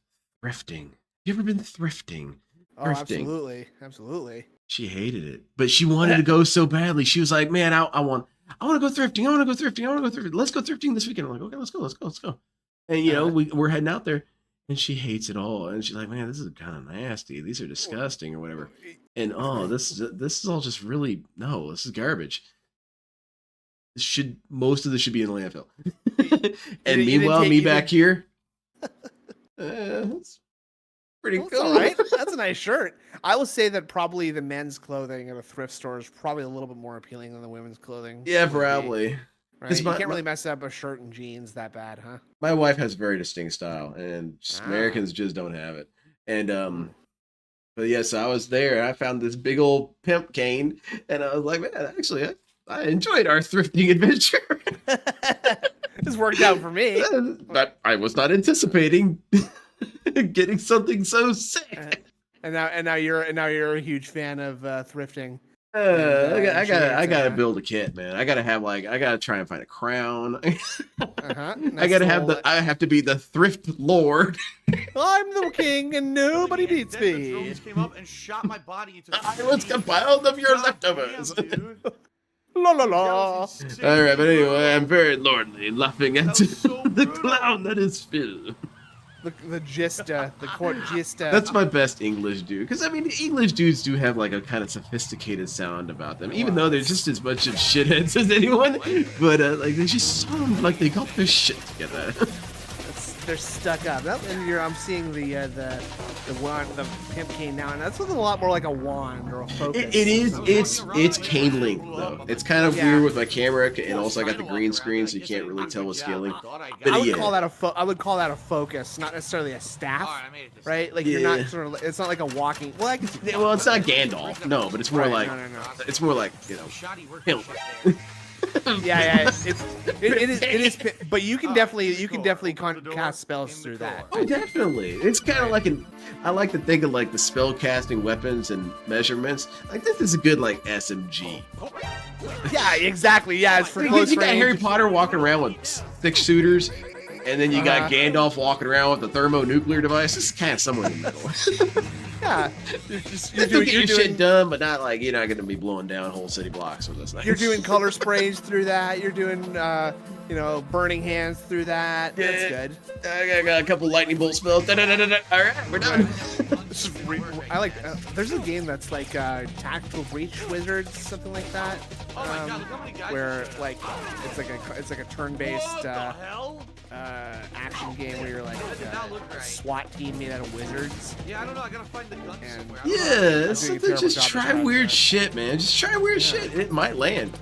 thrifting. You ever been thrifting? Oh, absolutely. Absolutely. She hated it, but she wanted to go so badly. She was like, man, I want to go thrifting. I want to go thrifting. I want to go thrifting. Let's go thrifting this weekend. I'm like, okay, let's go. And, you know, we're heading out there, and she hates it all. And she's like, man, this is kind of nasty. These are disgusting or whatever. And, this is all just really, no, this is garbage. Most of this should be in the landfill. And meanwhile, me back here, it's pretty cool. All right. That's a nice shirt. I will say that probably the men's clothing at a thrift store is probably a little bit more appealing than the women's clothing. Yeah, probably. Right? You can't really mess up a shirt and jeans that bad, huh? My wife has very distinct style, and Americans just don't have it. And but yes, I was there, and I found this big old pimp cane, and I was like, man, actually, I enjoyed our thrifting adventure. This worked out for me, but I was not anticipating getting something so sick. And now you're a huge fan of thrifting. I gotta build a kit, man. I gotta try and find a crown. I have to be the thrift lord. I'm the king and nobody beats me. Drones came up and shot my body into I was compiled of your leftovers. La la la. All right, but anyway, I'm very lordly, laughing at the clown that is Phil. The gista, the court gista. That's my best English dude. Because, I mean, English dudes do have, like, a kind of sophisticated sound about them. Even though they're just as much of shitheads as anyone. But, like, they just sound like they got their shit together. They're stuck up. I'm seeing the pimp cane now, and that's looking a lot more like a wand or a focus. It is. It's cane link though. It's kind of weird with my camera, and also I got the green screen, so you can't really tell what's scaling. But I would call that a focus, not necessarily a staff, right? Like you're not sort of. It's not like a walking. Well, well, it's not Gandalf, no, but it's more like. No. It's more like pimp. Yeah, it is, but you can definitely cast spells through that. Oh, definitely. It's kind of like I like to think of like the spell casting weapons and measurements. Like this is a good like SMG. Yeah, exactly. Yeah, it's for close range. You got Harry Potter walking around with 6 shooters, and then you got Gandalf walking around with the thermonuclear device. This is kind of somewhere in the middle. Yeah, you're doing shit done, but not like you're not going to be blowing down whole city blocks with this thing. You're doing color sprays through that. You're doing, burning hands through that. That's good. I got a couple lightning bolt spells. All right, we're done. I like. There's a game that's like Tactical Breach Wizards, something like that, where like it's like a turn-based action game where you're like a SWAT team made out of wizards. Yeah, I don't know. I gotta find the gun somewhere. Yeah, something. Just try weird shit, man. Just try weird shit. It might land.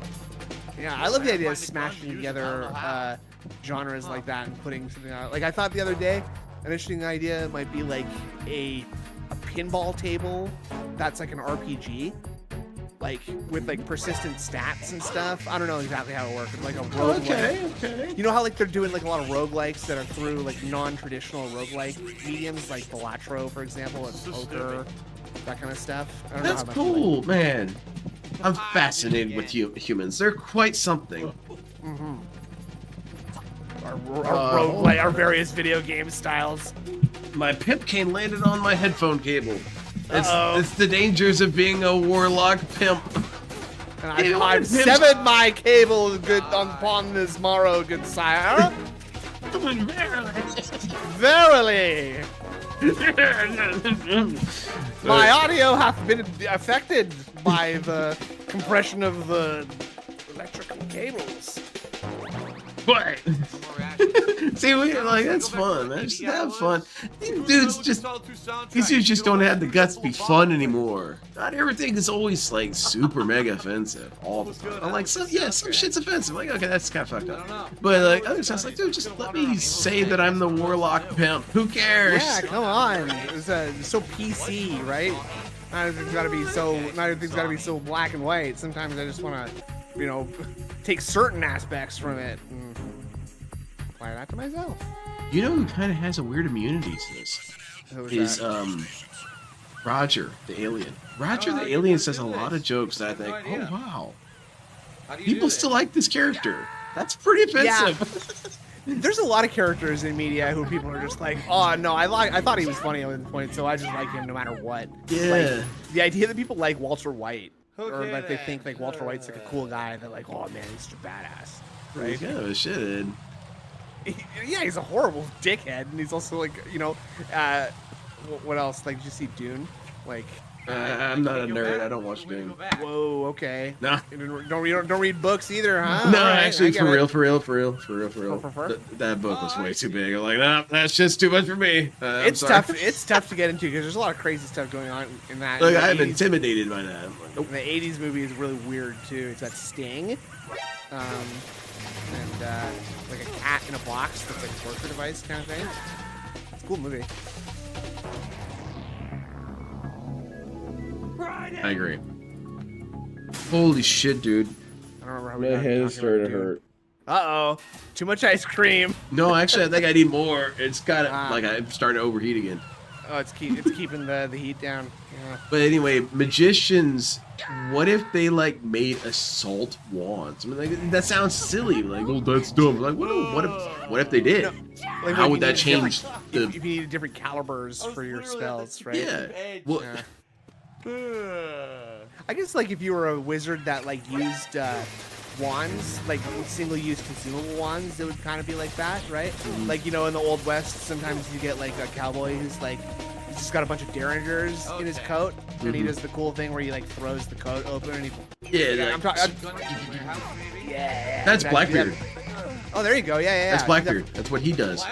Yeah, I love the idea of smashing together genres like that and putting something out. Like I thought the other day, an interesting idea might be like a pinball table that's like an RPG, like with like persistent stats and stuff. I don't know exactly how it works. It's like a roguelike. Okay. You know how like they're doing like a lot of roguelikes that are through like non-traditional roguelike mediums, like Balatro, for example, and poker, that kind of stuff. I don't know That's how much cool, man. I'm fascinated with humans. They're quite something. Mm-hmm. Our various video game styles. My pimp cane landed on my headphone cable. It's the dangers of being a warlock pimp. And I've severed my cable upon this morrow, good sire. Verily. My audio hath been affected by the compression of the electrical cables. What? See, we like that's fun, man. Just have fun. These dudes just don't have the guts to be fun anymore. Not everything is always like super mega offensive all the time. I'm like, some shit's offensive. Like, okay, that's kind of fucked up. But like other times, like, dude, just let me say that I'm the warlock pimp. Who cares? Yeah, come on. It's so PC, right? Not everything's gotta be so black and white. Sometimes I just want to, take certain aspects from it and apply that to myself. You know who kind of has a weird immunity to this? Is Roger the alien. Roger the alien says a lot of jokes that I think, oh wow, people still like this character. That's pretty offensive. There's a lot of characters in media who people are just like, oh no, I thought he was funny at one point, so I just like him no matter what. Yeah. Like, the idea that people like Walter White, or that they think like Walter White's like a cool guy, they're like, oh man, he's such a badass. Right? He's kind of a shithead. Yeah, he's a horrible dickhead, and he's also like, what else? Like, did you see Dune? Like, I'm not a nerd. I don't watch Dune. Whoa, okay. No. Don't read books either, huh? No, right, actually, for real. For? That book was way too big. I'm like, nah, that's just too much for me. It's tough. It's tough to get into because there's a lot of crazy stuff going on in that. Look, I'm intimidated by that. Like, nope. The '80s movie is really weird too. It's got Sting, and like a cat in a box that's like a torture device kind of thing. It's a cool movie. I agree. Holy shit, dude. I don't remember how My head is starting to hurt. Uh-oh. Too much ice cream. No, actually, I think I need more. It's got like I'm starting to overheat again. Oh, it's keeping the heat down. Yeah. But anyway, magicians. What if they like made assault wands? I mean, like that sounds silly. Like, oh, that's dumb. Like, what if they did? Like, how would that change? If you needed different calibers for your spells, right? Yeah. Well, yeah. I guess like if you were a wizard that like used wands, like single-use consumable wands, it would kind of be like that, right? Mm-hmm. Like, in the Old West, sometimes you get like a cowboy who's like, he's just got a bunch of derringers in his coat, and he does the cool thing where he like throws the coat open and he. Yeah, I'm talking. Yeah. That's Blackbeard. Oh, there you go. Yeah. That's Blackbeard. That's what he does.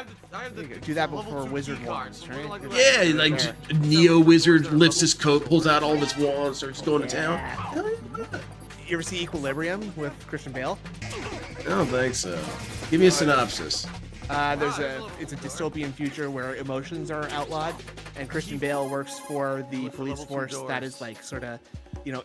Do that before wizard wands, right? Yeah, like Neo Wizard lifts his coat, pulls out all of his wands, starts going to town. You ever see Equilibrium with Christian Bale? I don't think so. Give me a synopsis. It's a dystopian future where emotions are outlawed, and Christian Bale works for the police force that is like sort of,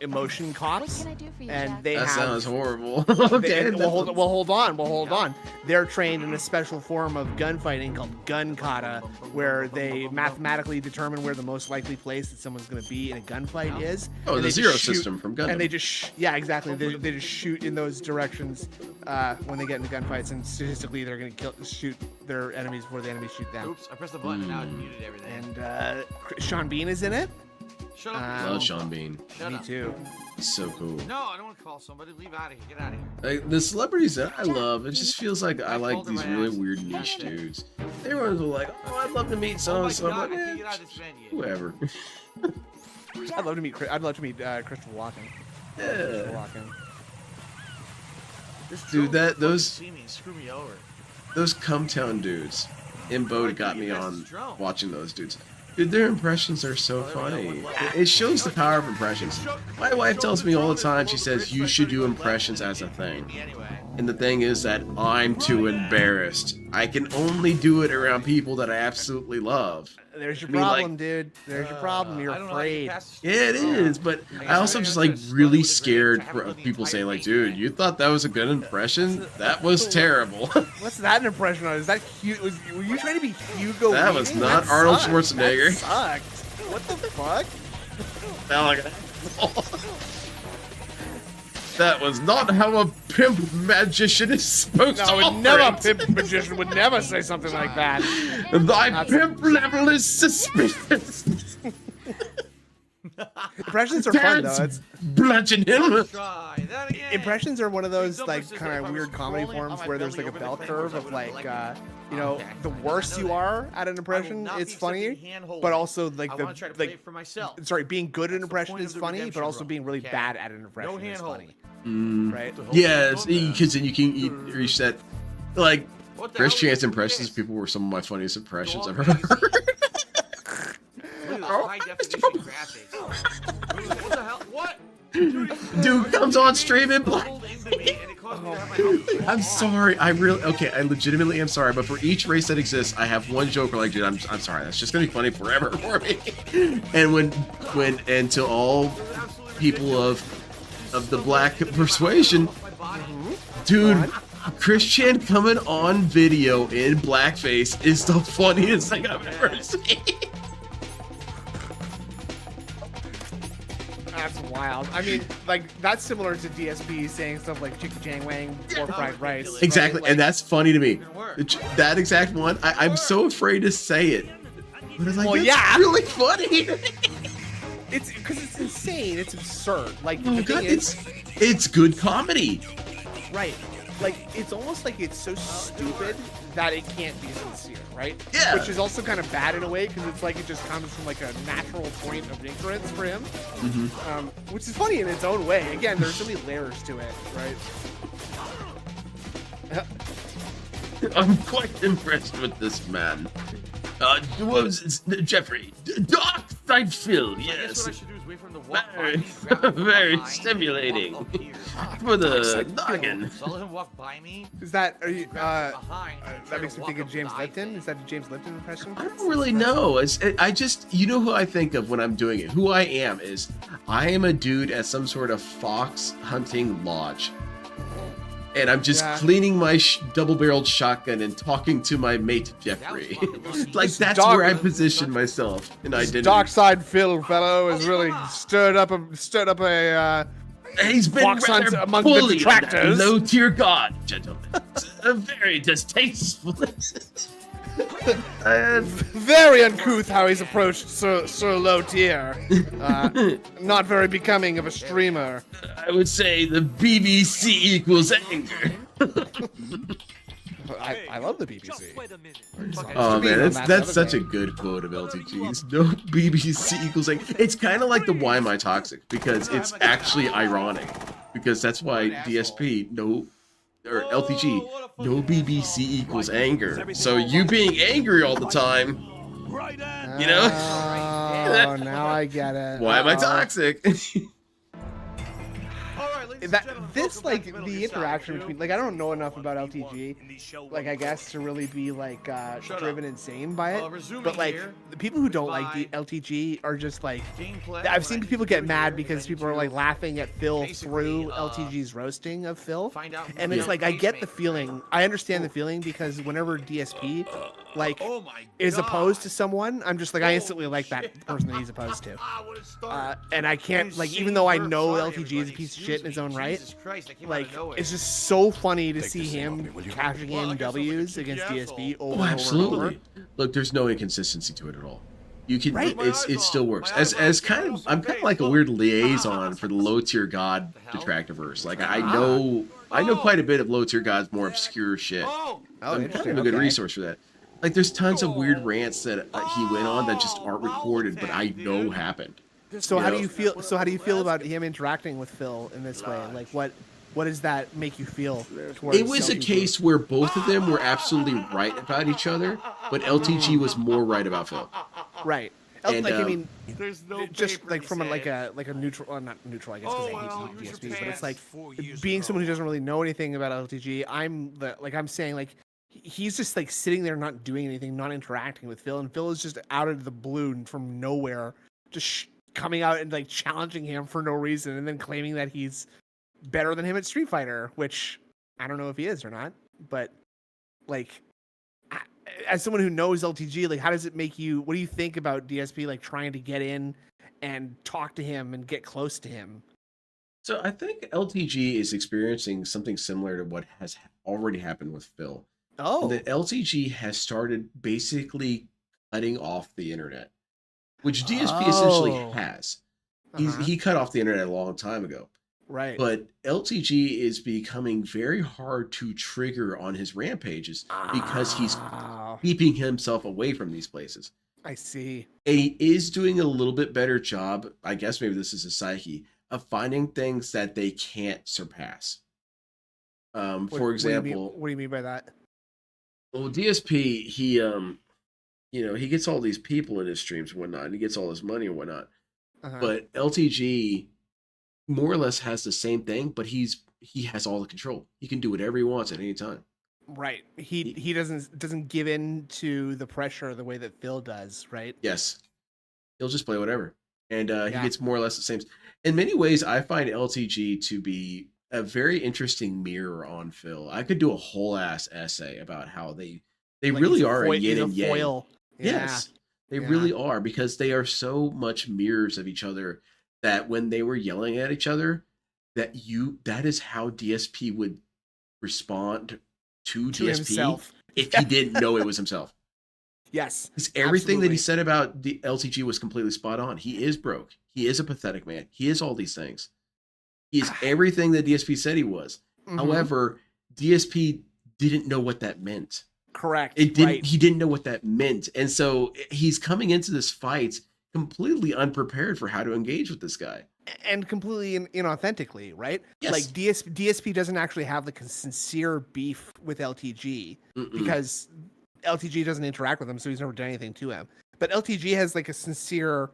emotion cops. And they that have. sounds horrible. Okay. Hold on. They're trained in a special form of gunfighting called gun kata, where they mathematically determine where the most likely place that someone's going to be in a gunfight is. Oh, the zero system from Gundam. And they just exactly. They just shoot in those directions when they get into gunfights, and statistically they're going to shoot their enemies before the enemies shoot them. Oops, I pressed the button. Now it muted everything. And Sean Bean is in it. Shut up. Love Sean Bean. Me too. It's so cool. No, I don't want to call somebody. Leave out of here. Get out of here. Like, the celebrities that I love, it just feels like I like these really weird niche dudes. Everyone's like, oh, I'd love to meet so and so. I'm like, whoever. I'd love to meet Christopher Walken. Yeah. Dude, those Cumtown dudes in Boat got me on watching those dudes. Dude, their impressions are so funny. It shows the power of impressions. My wife tells me all the time, she says, you should do impressions as a thing. And the thing is that I'm too embarrassed. I can only do it around people that I absolutely love. There's your problem, dude. There's your problem. You're afraid. Yeah, it is. But I also am just like really scared of people saying like, dude, you thought that was a good impression? That was terrible. What's that an impression of? Is that cute? Were you trying to be Hugo? That was not Arnold Schwarzenegger. That sucked. What the fuck? That was not how a pimp magician is supposed to operate. A pimp magician would never say something like that. Thy pimp level is suspicious. Impressions are fun, though. Bludgeon him. Impressions are one of those like kind of weird comedy forms where there's like a bell curve of like, the worse you are at an impression, it's funny, but also like being good at an impression is funny, but also being really bad at an impression is funny. Right? Yes, because then you can reach that Like What the Chris hell is Chance impressions, this? people were some of my funniest impressions I've Dog ever face. heard. Look at those high definition graphics. What the hell? What? Dude comes on stream and black. Bubbled into me and it caused me to have my health fall I'm off. sorry. I legitimately am sorry. But for each race that exists, I have one joke where like, dude, I'm sorry. That's just gonna be funny forever for me. And to all people of the black persuasion, dude, Chris Chan coming on video in blackface is the funniest thing I've ever seen. That's wild. I mean, like that's similar to DSP saying stuff like "Chicky Jang Wang" or "fried rice." Exactly, right? and that's funny to me. It worked. That exact one, I'm so afraid to say it. But it's like, Well, that's yeah. really funny. It's because it's insane. It's absurd. Like Oh, the God, thing is, it's good comedy. right? Like it's almost like it's so stupid that it can't be sincere, right? Yeah. Which is also kind of bad in a way because it's like it just comes from like a natural point of ignorance for him, which is funny in its own way. Again, there's so many layers to it, right? I'm quite impressed with this man. What was it? Jeffrey? Dark Side Phil, I guess yes. what I should do is wait for him to walk Very- by me, grab him from very behind, stimulating. walk up here. For the noggin. So I'll let him walk by me. Is that are you? Grab him behind, and try That makes to me walk think of up James the eye Lipton. thing. Is that a James Lipton impression? I don't really know. I just, you know who I think of when I'm doing it? Who I am is, I am a dude at some sort of fox hunting lodge. And I'm just Yeah. cleaning my double-barreled shotgun and talking to my mate Jeffrey. Like that's dog- where I position myself in identity. Dark Side Phil fellow has really stirred up a He's been fox hunt rather among the bullied on that detractors. low-tier god, gentlemen. Very distasteful. very uncouth how he's approached so low tier. Not very becoming of a streamer. I would say the BBC equals anger. I love the BBC. Oh man, on that that's other such a good quote of LTG's. No BBC equals anger. It's kind of like the Why Am I Toxic? Because it's actually ironic. Because that's why DSP, or LTG, no BBC equals anger. So you being angry all the time, you know? Oh, now I get it. Why am I Uh-oh. toxic? This like the interaction between like I don't know enough about LTG, like I guess to really be like driven insane by it. resuming But like here. the people who don't like the Fine. LTG are just like Gameplay, I've what seen I people need to get do mad here because is people I are need like to laughing at Phil basically, through LTG's roasting of Phil, find out who and the it's like I face get the maker feeling, I understand the feeling because whenever DSP like Oh my is God. opposed to someone, I'm just like I instantly Holy like that shit. person that he's opposed to. What a start. And I can't like even though I know LTG is a piece of shit in his own right, Jesus Christ, that came like out of nowhere. it's just so funny to see this thing off him me, will you? cashing Well, I in guess I'll take a W's cheeky against asshole. DSP over Oh, and over and over. absolutely. Look, there's no inconsistency to it at all. You can, Right. it still works. My As eyes kind off. of, I'm kind of like a Look. weird liaison for the low tier god The hell? detractorverse. Like I know quite a bit of low tier god's more obscure shit. Oh, I'm interesting, kind of a good okay. resource for that. Like there's tons of weird rants that he went on that just aren't recorded, but I know happened. So how do Yeah. you feel? So how do you feel about him interacting with Phil in this way? Like what does that make you feel? towards It was a LTG? case where both of them were absolutely right about each other, but LTG was more right about Phil. right? And, Like I mean, there's no just paper like he from a, said. like a neutral, not neutral, I guess, because Oh, I well, hate use your DSPs, but it's pants. like being someone who doesn't really know anything about LTG. I'm saying like he's just like sitting there not doing anything, not interacting with Phil, and Phil is just out of the blue and from nowhere, just coming out and like challenging him for no reason, and then claiming that he's better than him at Street Fighter, which I don't know if he is or not, but like. As someone who knows LTG, like, how does it make you? What do you think about DSP like trying to get in and talk to him and get close to him? So I think LTG is experiencing something similar to what has already happened with Phil. Oh, That LTG has started basically cutting off the internet, which DSP essentially Oh. has. Uh-huh. He cut off the internet a long time ago. right. But LTG is becoming very hard to trigger on his rampages because he's Oh, keeping himself away from these places. I see. And he is doing a little bit better job, I guess maybe this is a psyche, of finding things that they can't surpass. For example, what do you mean by that? Well, DSP, he gets all these people in his streams and whatnot, and he gets all his money and whatnot. Uh-huh. But LTG more or less has the same thing, but he has all the control. He can do whatever he wants at any time. Right. He doesn't give in to the pressure the way that Phil does, right? Yes, he'll just play whatever, and he Yeah. gets more or less the same. In many ways, I find LTG to be a very interesting mirror on Phil. I could do a whole ass essay about how they Like really he's are a he's yin a and yang. foil. Yeah. Yes, they Yeah. really are because they are so much mirrors of each other that when they were yelling at each other, that is how DSP would respond to To DSP himself. if he didn't know it was himself. Yes. Because everything that Absolutely. he said about the LTG was completely spot on. He is broke. He is a pathetic man. He is all these things. He is everything that DSP said he was. Mhm. However, DSP didn't know what that meant. Correct. It didn't. Right. He didn't know what that meant, and so he's coming into this fight completely unprepared for how to engage with this guy. And completely inauthentically, right? Yes. Like DSP doesn't actually have the sincere beef with LTG because LTG doesn't interact with him, so he's never done anything to him. But LTG has like a sincere,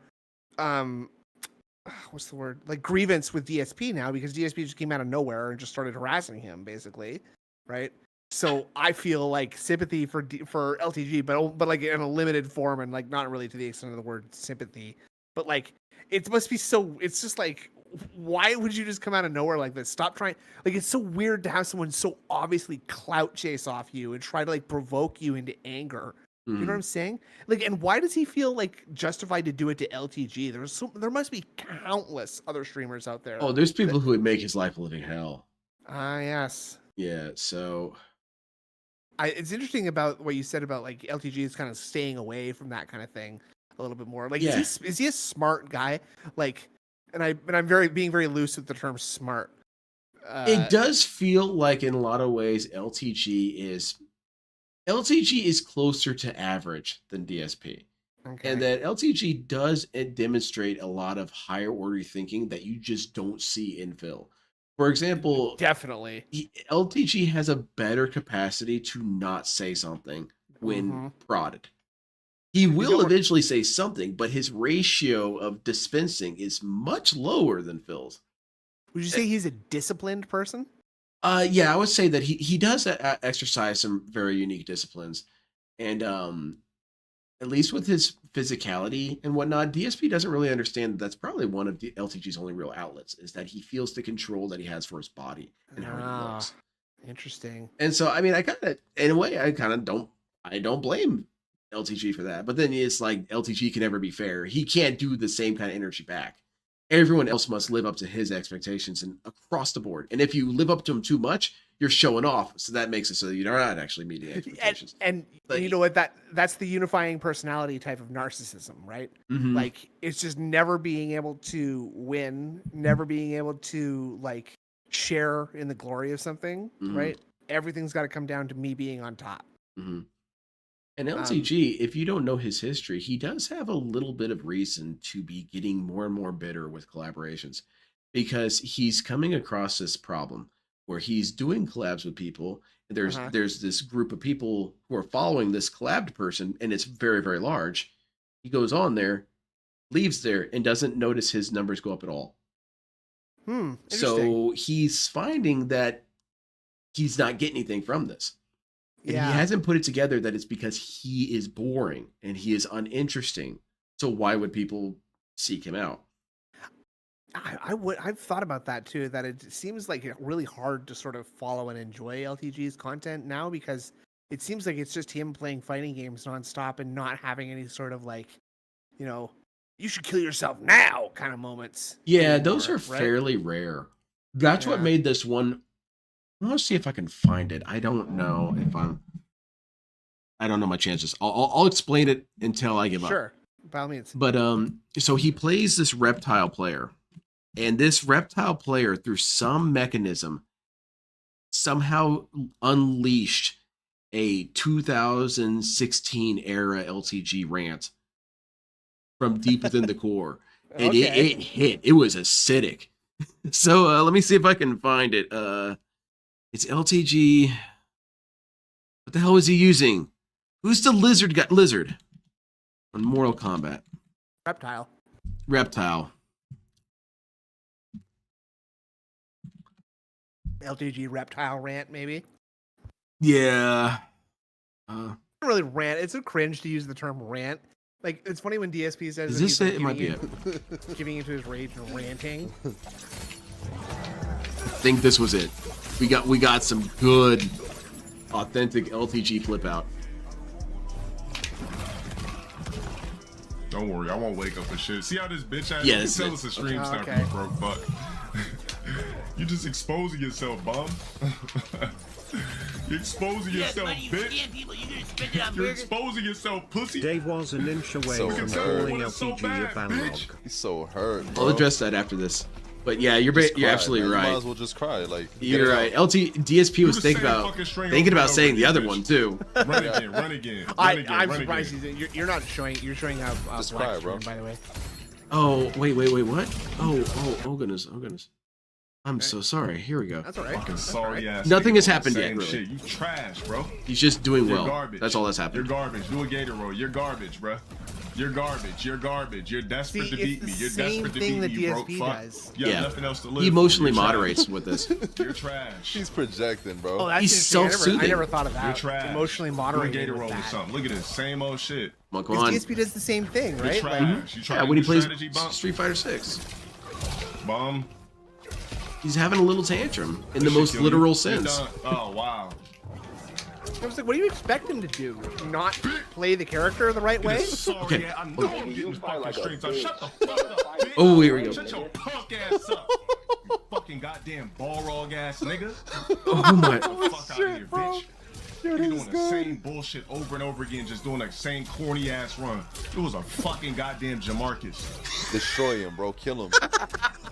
what's the word? Like grievance with DSP now because DSP just came out of nowhere and just started harassing him, basically, right? So I feel like sympathy for LTG, but like in a limited form and like not really to the extent of the word sympathy, but like it must be so. It's just like, why would you just come out of nowhere like this? Stop trying. Like it's so weird to have someone so obviously clout chase off you and try to like provoke you into anger. You know what I'm saying? Like, and why does he feel like justified to do it to LTG? There must be countless other streamers out there. Oh, there's people who would make his life a living hell. Ah, yes. Yeah. So It's interesting about what you said about like LTG is kind of staying away from that kind of thing a little bit more. Like, Yeah. is he a smart guy? Like, and I'm being very loose with the term smart. It does feel like in a lot of ways LTG is closer to average than DSP. Okay. And that LTG does demonstrate a lot of higher order thinking that you just don't see in Phil. For example, Definitely. LTG has a better capacity to not say something when prodded. He will eventually say something, but his ratio of dispensing is much lower than Phil's. Would you say he's a disciplined person? Yeah, I would say that he does exercise some very unique disciplines, and at least with his physicality and whatnot, DSP doesn't really understand that that's probably one of the LTG's only real outlets is that he feels the control that he has for his body and how he looks. Interesting. And so, I mean, I kind of, in a way, I don't blame LTG for that. But then it's like LTG can never be fair. He can't do the same kind of energy back. Everyone else must live up to his expectations and across the board. And if you live up to him too much, you're showing off. So that makes it so that you're not actually meeting expectations. And you know what? That's the unifying personality type of narcissism, right? Like it's just never being able to win, never being able to like share in the glory of something, right? Everything's got to come down to me being on top. And LTG, if you don't know his history, he does have a little bit of reason to be getting more and more bitter with collaborations because he's coming across this problem where he's doing collabs with people. And there's this group of people who are following this collabed person, and it's very, very large. He goes on there, leaves there, and doesn't notice his numbers go up at all. So he's finding that he's not getting anything from this. And he hasn't put it together that it's because he is boring and he is uninteresting. So why would people seek him out? I've thought about that too, that it seems like really hard to sort of follow and enjoy LTG's content now because it seems like it's just him playing fighting games nonstop and not having any sort of like, you know, you should kill yourself now kind of moments. Yeah, those are fairly rare. That's what made this one. I want to see if I can find it. I don't know if I don't know my chances. I'll explain it until I give up. Sure, by all means. But so he plays this reptile player, and this reptile player, through some mechanism, somehow unleashed a 2016 era LTG rant from deep within the core, and it hit. It was acidic. So let me see if I can find it. It's LTG. What the hell was he using? Who's the lizard on Mortal Kombat? Reptile. Reptile. LTG reptile rant, maybe. Yeah. Not really rant. It's a cringe to use the term rant. Like, it's funny when DSP says Is that this he's, it? It might be it. Giving into his rage and ranting. I think this was it. We got some good, authentic LTG flip out. Don't worry, I won't wake up for shit. See how this bitch ass Yeah, you this tell is us a stream it. sniper, Okay. you broke fuck. You just exposing yourself, bum. You're exposing yourself, bitch. You're exposing yourself, pussy. Dave was an inch away So from hurt. calling It's so LTG bad, a banlog. bitch. He's so hurt, bro. I'll address that after this. But yeah, you're Just cry, absolutely man. right. You might as well just cry. Like, You're right. DSP was the thinking same about fucking string thinking over about and saying over the other again, one too. Run again, run again. I'm run surprised again. you're not showing. You're showing a Just black cry, bro. screen, by the way. Oh wait, what? Oh goodness. I'm so sorry. Here we go. That's all right. Fucking That's sorry ass. Nothing nigga has doing happened the yet, same really. Shit. You trash, bro. He's just doing You're well. garbage. That's all that's You're happened. garbage. Do a gator roll. You're garbage, bro. You're garbage. You're garbage. You're desperate See, to beat it's me. the You're same desperate to thing beat me. that You broke DSP fuck. does. You have Yeah. nothing else to live He for. emotionally You're moderates trash. with this. You're trash. he's projecting, bro. Oh, that's He's interesting. self-soothing. I never thought of You're that. trash. Emotionally Do a moderating gator with roll or that. something. Look at this. Same old shit. Come Because on. DSP does the same thing, You're right? trash. Like, You try Yeah, to when he do plays strategy bump. Street Fighter 6, Bum. he's having a little tantrum in the This most shit kill literal you. sense. You done. Oh wow. I was like, what do you expect him to do? Not play the character the right way? Sorry, Okay. yeah, I know I'm getting the fucking streams. Shut the fuck up, bitch. Oh, here we go. Shut your punk ass up. You fucking goddamn Balrog ass nigga. Oh my. Get the fuck out of here, bitch. You're doing the same bullshit over and over again, just doing that same corny ass run. It was a fucking goddamn Jamarcus. Destroy him, bro. Kill him.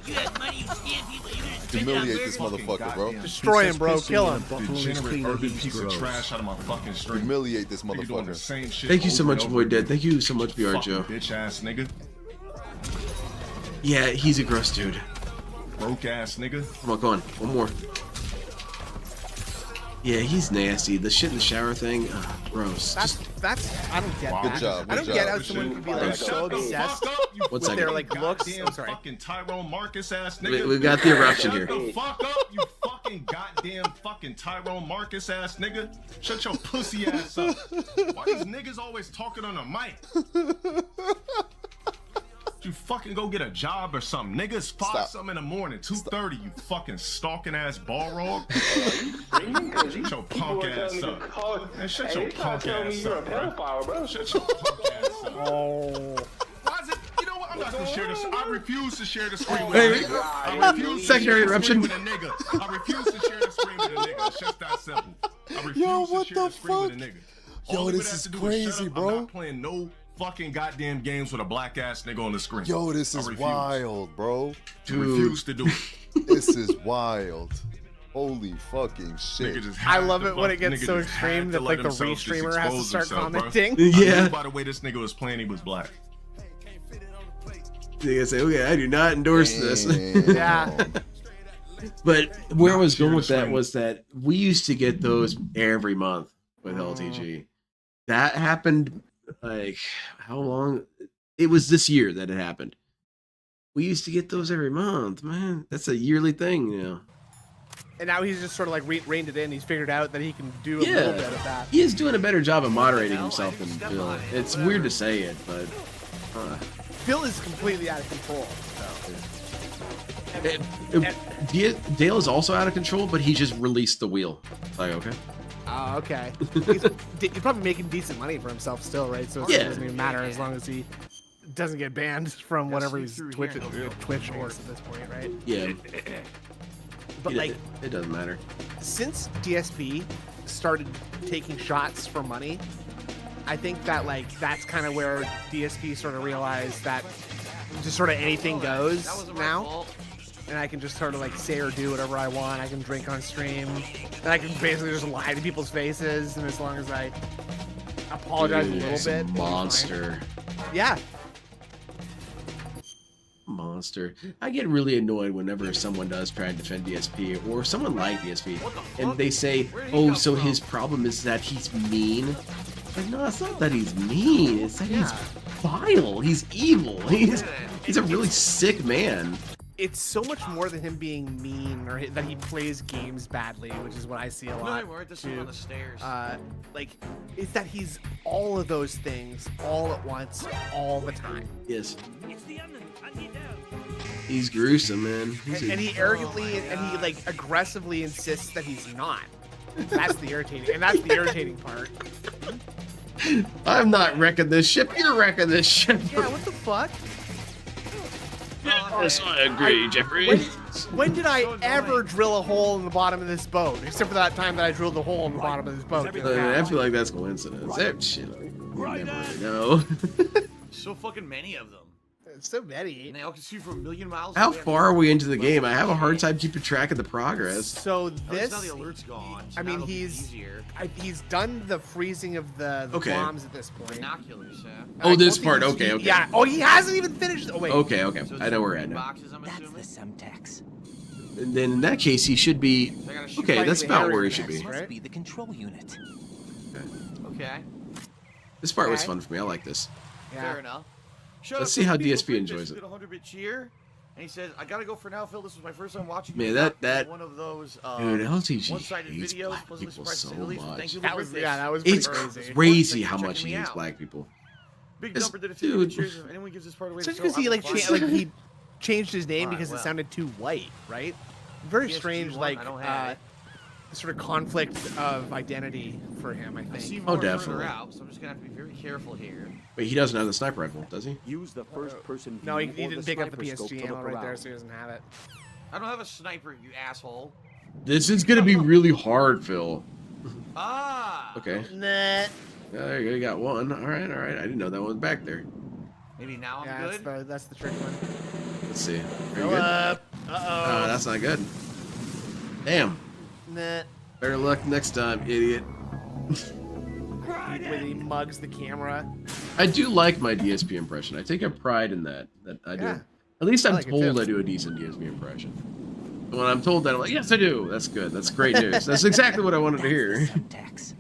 You have money, you scam people. You're gonna spend it on Humiliate burgers. this motherfucker, bro. Destroy him, bro. Kill him. Degenerate urban piece of trash out of my fucking stream. Humiliate this Nigga doing the motherfucker. same shit Thank you so over and much, over Void Dead. again. Thank you so much, VR Fucking Joe. bitch ass nigga. Yeah, he's a gross dude. Broke ass nigga. Come on, go on. One more. Yeah, he's nasty. The shit in the shower thing, gross. That's I don't get Wow. that. Good job, I don't good get job. how someone could be like Shut so the obsessed fuck up, you One with second. their like looks. goddamn I'm sorry. fucking Tyrone Marcus ass nigga. We got the eruption here. Shut the fuck up, you fucking goddamn fucking Tyrone Marcus ass nigga. Shut your pussy ass up. Why these niggas always talking on the mic? You fucking go get a job or something. Niggas 5 Stop. something in the morning, 2:30, you fucking stalking ass Balrog. Shut your punk ass up. Man, shut your punk ass up, bro. Shut your punk ass up. Oh. Why is it? You know what? I'm not gonna share this. I refuse to share the screen with Hey, a nigga. I refuse to secondary share the screen eruption. with a nigga. I refuse to share the screen with a nigga. It's just that simple. I refuse Yo, to what share the the screen with a fuck? nigga. Yo, All he would this have is to do crazy, shut up. bro. I'm not playing no fucking goddamn games with a black ass nigga on the screen. Yo, this I is refuse. wild, bro. I refuse to do it. This is wild. Holy fucking shit. Nigga just I had love to it when fuck- it gets nigga so just had extreme to that let like the himself just restreamer has to expose start himself, bro. commenting. I Yeah. knew by the way this nigga was playing, he was black. They say, okay, I do not endorse this. Damn. Yeah. But where I was going with Cheers, that man. was that we used to get those every month with LTG. That happened like how long? It was this year that it happened. We used to get those every month, man. That's a yearly thing, you know. And now he's just sort of like reined it in. He's figured out that he can do a Yeah. little bit of that. He is doing a better job of moderating himself than Bill. It's weird to say it, but Phil is completely out of control. Dale is also out of control, but he just released the wheel. Like, okay. Oh, okay. He's probably making decent money for himself still, right? So it Yeah. doesn't even matter as long as he doesn't get banned from whatever he's Twitch or at this point, right? Yeah. But like, it doesn't matter. since DSP started taking shots for money, I think that like that's kind of where DSP sort of realized that just sort of anything goes now. And I can just sort of like say or do whatever I want. I can drink on stream. And I can basically just lie to people's faces. And as long as I apologize a little He's bit. Monster. Yeah. Monster. monster. I get really annoyed whenever someone does try and defend DSP or someone like DSP, and they say, "Oh, so his problem is that he's mean." Like, no, it's not that he's mean. It's that he's vile. He's evil. He's a really sick man. It's so much more than him being mean or that he plays games badly, which is what I see a lot. No, this on the stairs. Like, it's that he's all of those things all at once, all the time. Yes. He's gruesome, man. And he arrogantly and he like aggressively insists that he's not. That's the irritating part. I'm not wrecking this ship. You're wrecking this ship. Yeah, what the fuck? Yes, I agree, Jeffrey. When did I ever drill a hole in the bottom of this boat? Except for that time that I drilled a hole in the bottom of this boat. I feel like that's coincidence. Shit, you never know. So fucking many of them. So many. And they all can see from a million miles. How far are we into the game? I have a hard time keeping track of the progress. So this. Now the alert's gone. So I mean, he's done the freezing of the bombs at this point. Binoculars, Oh, this part. Okay. Yeah. Oh, he hasn't even finished. Oh, wait. Okay. So I know where we're at now. Boxes, I'm That's assuming? the Semtex. And then in that case, he should be. Okay, that's about where he should be. Must be the control unit. Okay. This part was fun for me. I like this. Fair enough. Let's see how DSP enjoys it. 100-bit cheer, and he says, "I gotta go for now, Phil. This was my first time watching." Man, you. that one of those dude, LTG one-sided hates videos. black Pleasantly people surprised so to say the least. much. Thank you That for was this. that was It's crazy. crazy Thanks how for much checking he me hates out. black people. Big This number did a dude. cheers. If anyone gives this part away, Just to because he Phil, like I'm fine. he changed his name Alright, because it well. sounded too white, right? Very PSG strange, one, like I don't have it. sort of conflict of identity for him. I I see think. more further definitely. out, so I'm just gonna have to be very careful here. Wait, he doesn't have the sniper rifle, does he? Use the first-person No, he view or didn't the pick up the sniper scope PSG to ammo look right there, around. so he doesn't have it. I don't have a sniper, you asshole. This is gonna be really hard, Phil. Ah. Okay. Nah. There you go. You got one. All right. I didn't know that one was back there. Maybe now I'm Yeah, good. that's the trick one. Let's see. Are you Go good? up. Uh-oh. That's not good. Damn. Nah. Better luck next time, idiot. When he mugs the camera. I do like my DSP impression. I take a pride in that. That I do. Yeah. At least I'm like it told too. I do a decent DSP impression. And when I'm told that, I'm like, yes, I do. That's good. That's great news. That's exactly what I wanted to hear. Semtex.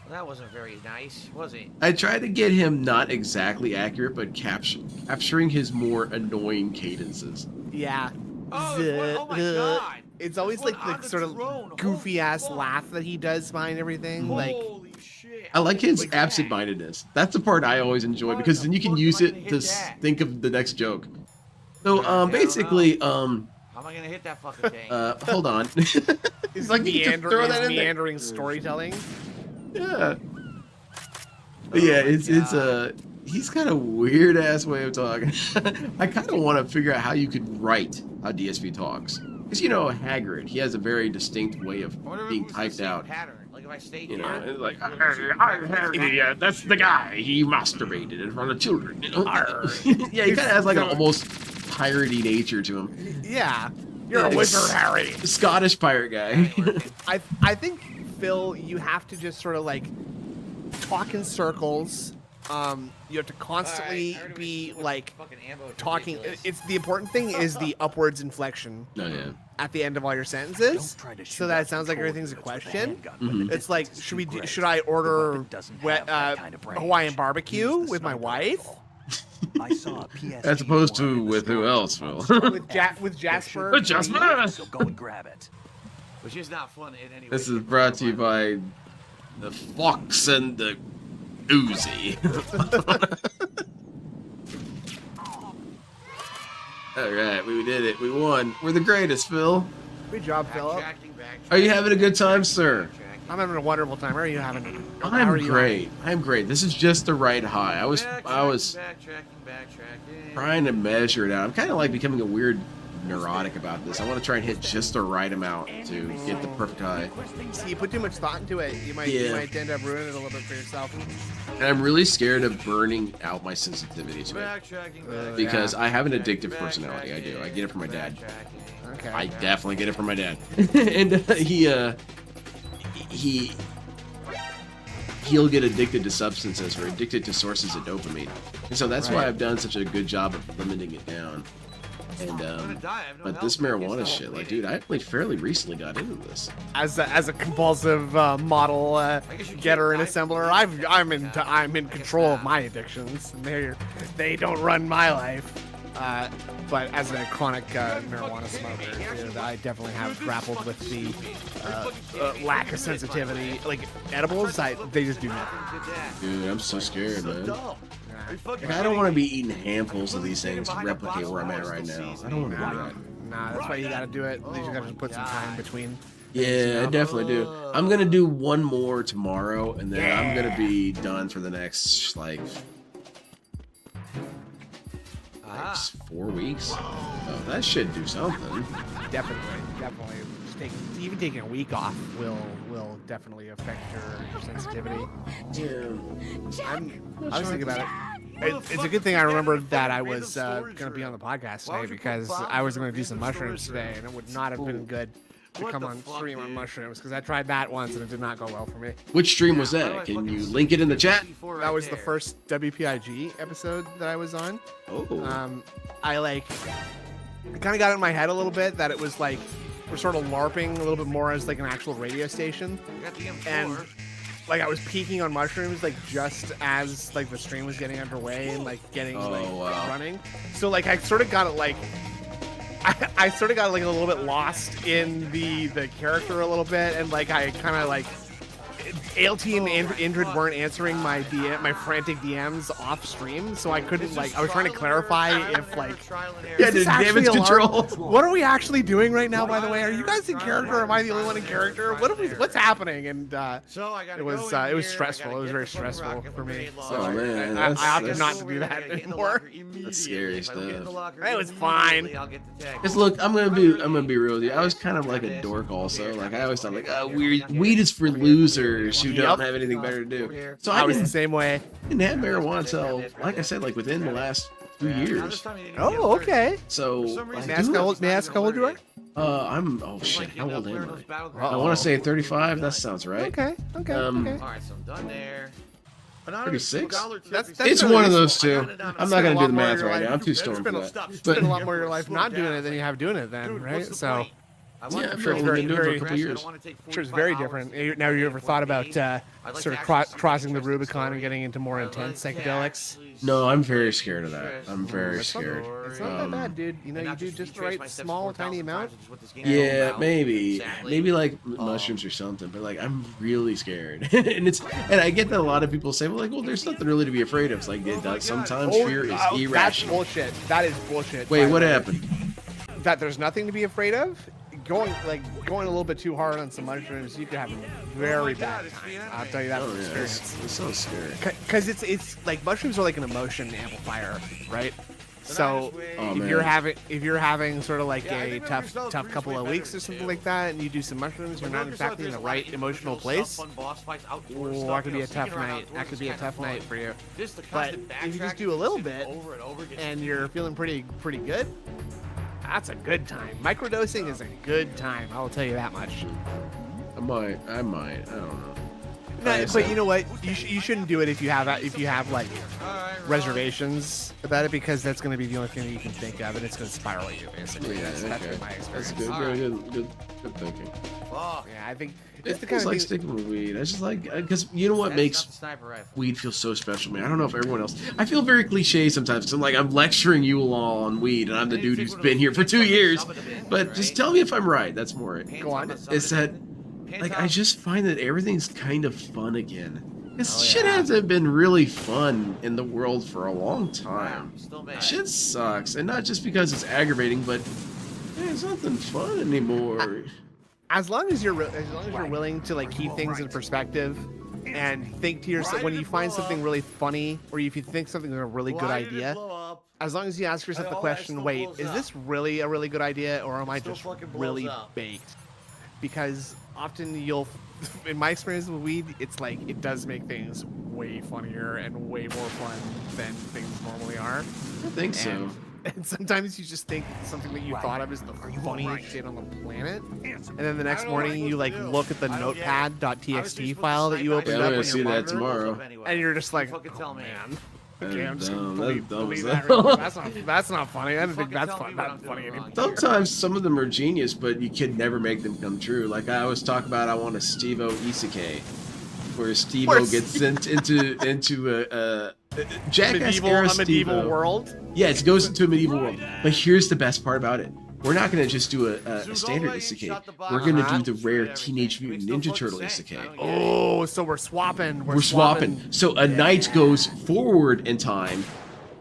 Well, that wasn't very nice, was it? I try to get him not exactly accurate, but capturing his more annoying cadences. Yeah. Oh, there's one- oh my God. It's always There's like one the on the sort of drone. goofy ass Holy fuck. laugh that he does behind everything. Like, Holy shit. I like his Like that. absent-mindedness. That's the part I always enjoy How because the then you can fuck use am I it gonna to hit that? think of the next joke. So Yeah, I don't basically How am I gonna hit that fucking thing? hold on. is like you can throw that in there. meandering storytelling. Yeah. But yeah, it's he's got a weird ass way of talking. I kind of want to figure out how you could write how DSP talks. Because you know Hagrid, he has a very distinct way of I wonder if being it was the typed same out. Pattern. Like if I stayed You know, here. it's like, yeah, that's the guy. He masturbated in front of children. You know? Yeah, he kind of has like an almost piratey nature to him. Yeah. You're a wizard, Harry. Scottish pirate guy. I think, Phil, you have to just sort of like talk in circles. You have to constantly be like talking. It's the important thing is the upwards inflection Oh yeah. at the end of all your sentences, Don't try to shoot so that out it sounds like control everything's a units with a question. handgun, Mhm. but It's like, it's should we? too great. Should I The order weapon doesn't have that kind of range. Hawaiian Use barbecue the with my sniper wife? rifle. I saw a PSG As opposed one to in the with who store else, on Phil? Star with Wars. with Jasper. With Jasper. So go and grab it. Which is not fun in any way. This is brought to you by the Fox and the Uzi. All right, we did it. We won. We're the greatest, Phil. Good job, Philip. Are you having a good time, sir? I'm having a wonderful time. How are you having? How I'm are you great. I'm great. This is just the right high. I was Backtracking. trying to measure it out. I'm kind of like becoming a weird neurotic about this. I want to try and hit just the right amount to get the perfect high. See, you put too much thought into it. You might end up ruining it a little bit for yourself. And I'm really scared of burning out my sensitivity to it. Because I have an addictive personality. I do. I get it from my dad. Okay. I definitely get it from my dad. And he he'll get addicted to substances or addicted to sources of dopamine. And so that's why I've done such a good job of limiting it down. And but this marijuana shit, like, dude, I only fairly recently got into this. As a compulsive model getter and assembler, I'm in control of my addictions. And they don't run my life. But as a chronic marijuana smoker, dude, I definitely have grappled with the lack of sensitivity. Like edibles, they just do nothing. Dude, I'm so scared, man. Like, I don't want to be eating handfuls of these things to replicate where I'm at right now. I don't want to do that. Nah, that's why you gotta do it. You gotta just put some time in between. Yeah, I definitely do. I'm gonna do one more tomorrow, and then I'm gonna be done for the next like 4 weeks. Oh, that should do something. Definitely. Even taking a week off will definitely affect your sensitivity. Yeah. I was thinking about it. It's a good thing I remembered that I was going to be on the podcast today, because I was going to do some mushrooms today, and it would not have been good to come on stream on mushrooms, because I tried that once and it did not go well for me. Which stream was that? Can you link it in the chat? That was the first WPIG episode that I was on. Oh. I kind of got it in my head a little bit that it was like we're sort of LARPing a little bit more as like an actual radio station, and like I was peaking on mushrooms like just as like the stream was getting underway and like getting running. So like I sort of got it like I sort of got like a little bit lost in the character a little bit, and like I kind of like ALT and Indrid weren't answering my frantic DMs off stream, so I couldn't like. I was trying to clarify if like. Yeah, did damage control. What are we actually doing right now? By the way, are you guys in character? Or am I the only one in character? What's happening? And it was stressful. It was very stressful for me. So man, I opted not to do that anymore. That's scary stuff. It was fine. Cause look, I'm gonna be real with you. I was kind of like a dork also. Like I always thought like, weed is for losers who don't have anything better to do. So I was the same way. Didn't have marijuana until, like I said, like within the last 2 years. Oh, okay. So may I ask how old you are? Oh shit, how old am I? I want to say 35. That sounds right. Okay. All right, so I'm done there. 36. That's it's one of those two. I'm not gonna do the math right now. I'm too stoned for that. But spend a lot more of your life not doing it than you have doing it, then, right? So. Yeah, I'm sure it's very different. Now, you ever thought about sort of crossing the Rubicon and getting into more intense psychedelics? No, I'm very scared of that. I'm very scared. It's not that bad, dude. You know, you do just the right small, tiny amount. Yeah, maybe like mushrooms or something. But like, I'm really scared, and I get that a lot of people say, well, there's nothing really to be afraid of. It's like it does. Sometimes fear is irrational. That's bullshit. That is bullshit. Wait, what happened? That there's nothing to be afraid of. Going a little bit too hard on some mushrooms, you could have a very bad time. I'll tell you that from experience. It's so scary. Because it's like mushrooms are like an emotion amplifier, right? So if you're having sort of like a tough couple of weeks or something like that, and you do some mushrooms, you're not exactly in the right emotional place. Oh, that could be a tough night. That could be a tough night for you. But if you just do a little bit, and you're feeling pretty good. That's a good time. Microdosing is a good time. I will tell you that much. I might. I don't know. No, but you know what? You shouldn't do it if you have like reservations about it, because that's going to be the only thing that you can think of, and it's going to spiral you basically. Yeah, that's been my experience. That's good thinking. Yeah, I think it's the kind of like sticking with weed. I just like, because you know what makes weed feel so special to me? I don't know if everyone else. I feel very cliche sometimes. Cause I'm lecturing you all on weed, and I'm the dude who's been here for 2 years. But just tell me if I'm right. That's more it. Go on. It's that, like, I just find that everything's kind of fun again. This shit hasn't been really fun in the world for a long time. Shit sucks, and not just because it's aggravating, but it's nothing fun anymore. As long as you're willing to like keep things in perspective and think to yourself, when you find something really funny, or if you think something is a really good idea, as long as you ask yourself the question, wait, is this really a really good idea, or am I just really baked? Because often in my experience with weed, it's like it does make things way funnier and way more fun than things normally are. I think so. And sometimes you just think something that you thought of is the funniest shit on the planet, and then the next morning you like look at the notepad.txt file that you opened Yeah, I'm up gonna on see your that monitor, tomorrow. and you're just like, Fucking tell me. man. That's Okay, I'm just dumb. gonna That's dumb delete as that hell. real quick. That's not funny. I don't think Fucking that's tell me fun. what Not I'm funny doing anymore. wrong. Sometimes some of them are genius, but you can never make them come true. Like I always talk about, I want a Steve-O isekai, where Steve-O gets sent into a Jackass era a medieval Steve-O. world. Yeah, it goes into a medieval world. But here's the best part about it. We're not going to just do a standard isekai. We're going to do the rare Teenage Mutant Ninja Turtle isekai. Oh, so we're swapping. We're swapping. So a knight goes forward in time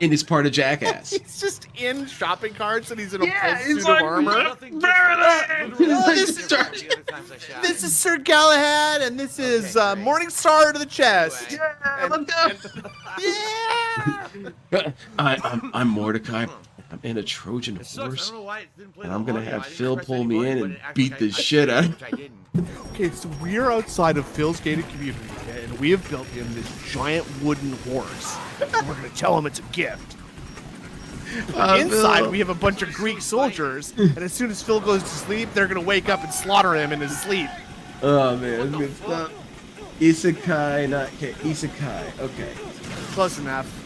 and is part of Jackass. He's just in shopping carts and he's in a full he's suit like, of armor. This is Sir Galahad, and this is Morning Star to the chest. Yeah, let's go. I'm Mordecai. I'm in a Trojan horse, and I'm gonna have Phil pull me in and beat the shit out of him. Okay, so we're outside of Phil's gated community, okay, and we have built him this giant wooden horse. And we're gonna tell him it's a gift. Inside, Phil. we have a bunch of Greek soldiers, and as soon as Phil goes to sleep, they're gonna wake up and slaughter him in his sleep. Oh man, it's good stuff. Isekai, not isekai. Okay. Close enough.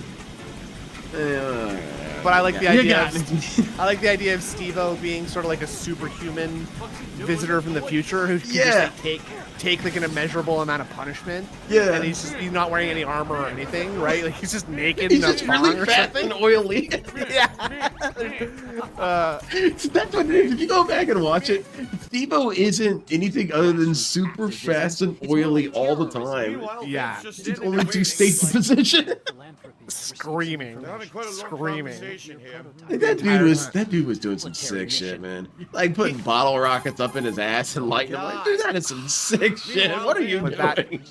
But I like the idea. I like the idea of Steve-O being sort of like a superhuman visitor from the future who can just like take like an immeasurable amount of punishment. Yeah. And he's not wearing any armor or anything, right? Like he's just naked He's in a just thong really or fat something. and oily. Yeah. So that's what it is. If you go back and watch it, Steve-O isn't anything other than super fast and oily all the time. Yeah. It's only to state the position. Screaming. Like, that dude was doing some sick shit, man. Like putting bottle rockets up in his ass and lighting them. Like, dude, that is some sick shit. What are you doing?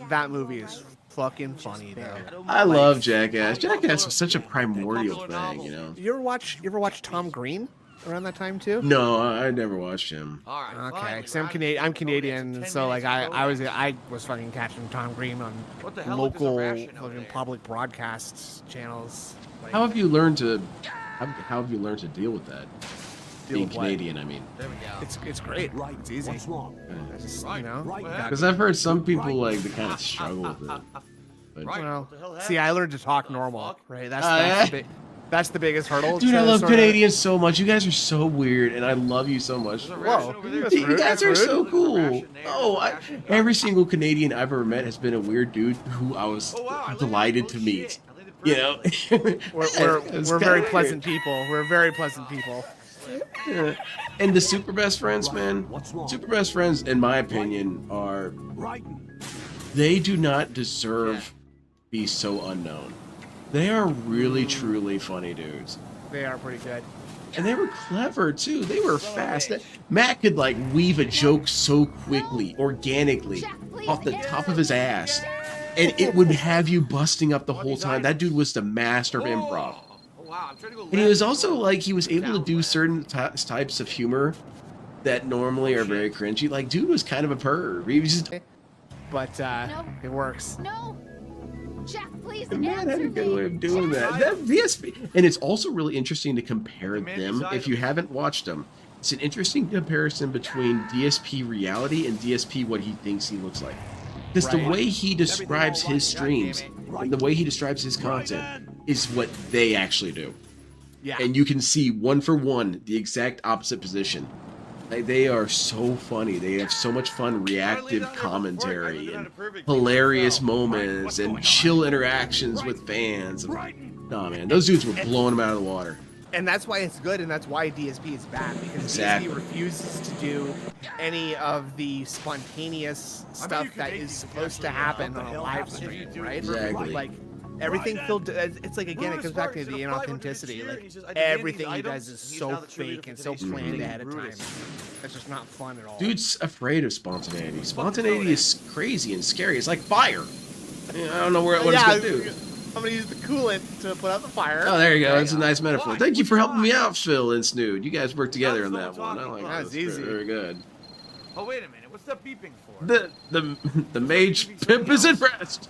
That movie is fucking funny though. I love Jackass. Jackass was such a primordial thing, you know. You ever watch Tom Green around that time too? No, I never watched him. Okay, so I'm Canadian, so like I was fucking catching Tom Green on local fucking public broadcast channels. Like, How have you learned to deal with that? Being Canadian, I mean. There we go. it's great. It's easy. What's wrong? I just, you know. Because I've heard some people like they kind of struggle with it. But, Well, see, I learned to talk normal, right? yeah. That's the biggest hurdle. Dude, I to love sort of- Canadians so much. You guys are so weird, and I love you so much. Whoa, You guys are so cool. Oh, every single Canadian I've ever met has been a weird dude who I was delighted to meet. You know, we're very pleasant people. We're very pleasant people. Yeah. And the super best friends, man. Super best friends, in my opinion, are they do not deserve to be so unknown. They are really, truly funny dudes. They are pretty good. And they were clever, too. They were fast. Matt could, like, weave a joke so quickly, organically, off the top of his ass. And it would have you busting up the whole time. That dude was the master of improv. And he was also, like, he was able to do certain types of humor that normally are very cringy. Like, dude was kind of a perv. He was just... But, it works. No. Jack, please And Matt had a answer good me. way of doing that. DSP, and it's also really interesting to compare them if you haven't watched them. It's an interesting comparison between DSP reality and DSP what he thinks he looks like. Because the way he describes his streams, and the way he describes his content, is what they actually do. Yeah. And you can see one for one the exact opposite position. Like, they are so funny. They have so much fun, reactive commentary and hilarious moments and chill interactions with fans. Nah, man, those dudes were blowing them out of the water. And that's why it's good, and that's why DSP is bad, because Exactly. DSP refuses to do any of the spontaneous stuff that is supposed to happen on a live stream, right? Exactly. Like, everything it's like, again, it comes back to the inauthenticity. Like, everything he does is so fake and so planned ahead of time. It's just not fun at all. Dude's afraid of spontaneity. Spontaneity is crazy and scary. It's like fire. I don't know what it's going to do. I'm going to use the coolant to put out the fire. Oh, there you go. That's a nice metaphor. Thank you for helping me out, Phil and Snood. You guys worked together on that one. I like that. That was easy. Very good. Oh, wait a minute. What's that beeping for? The mage pimp is at rest.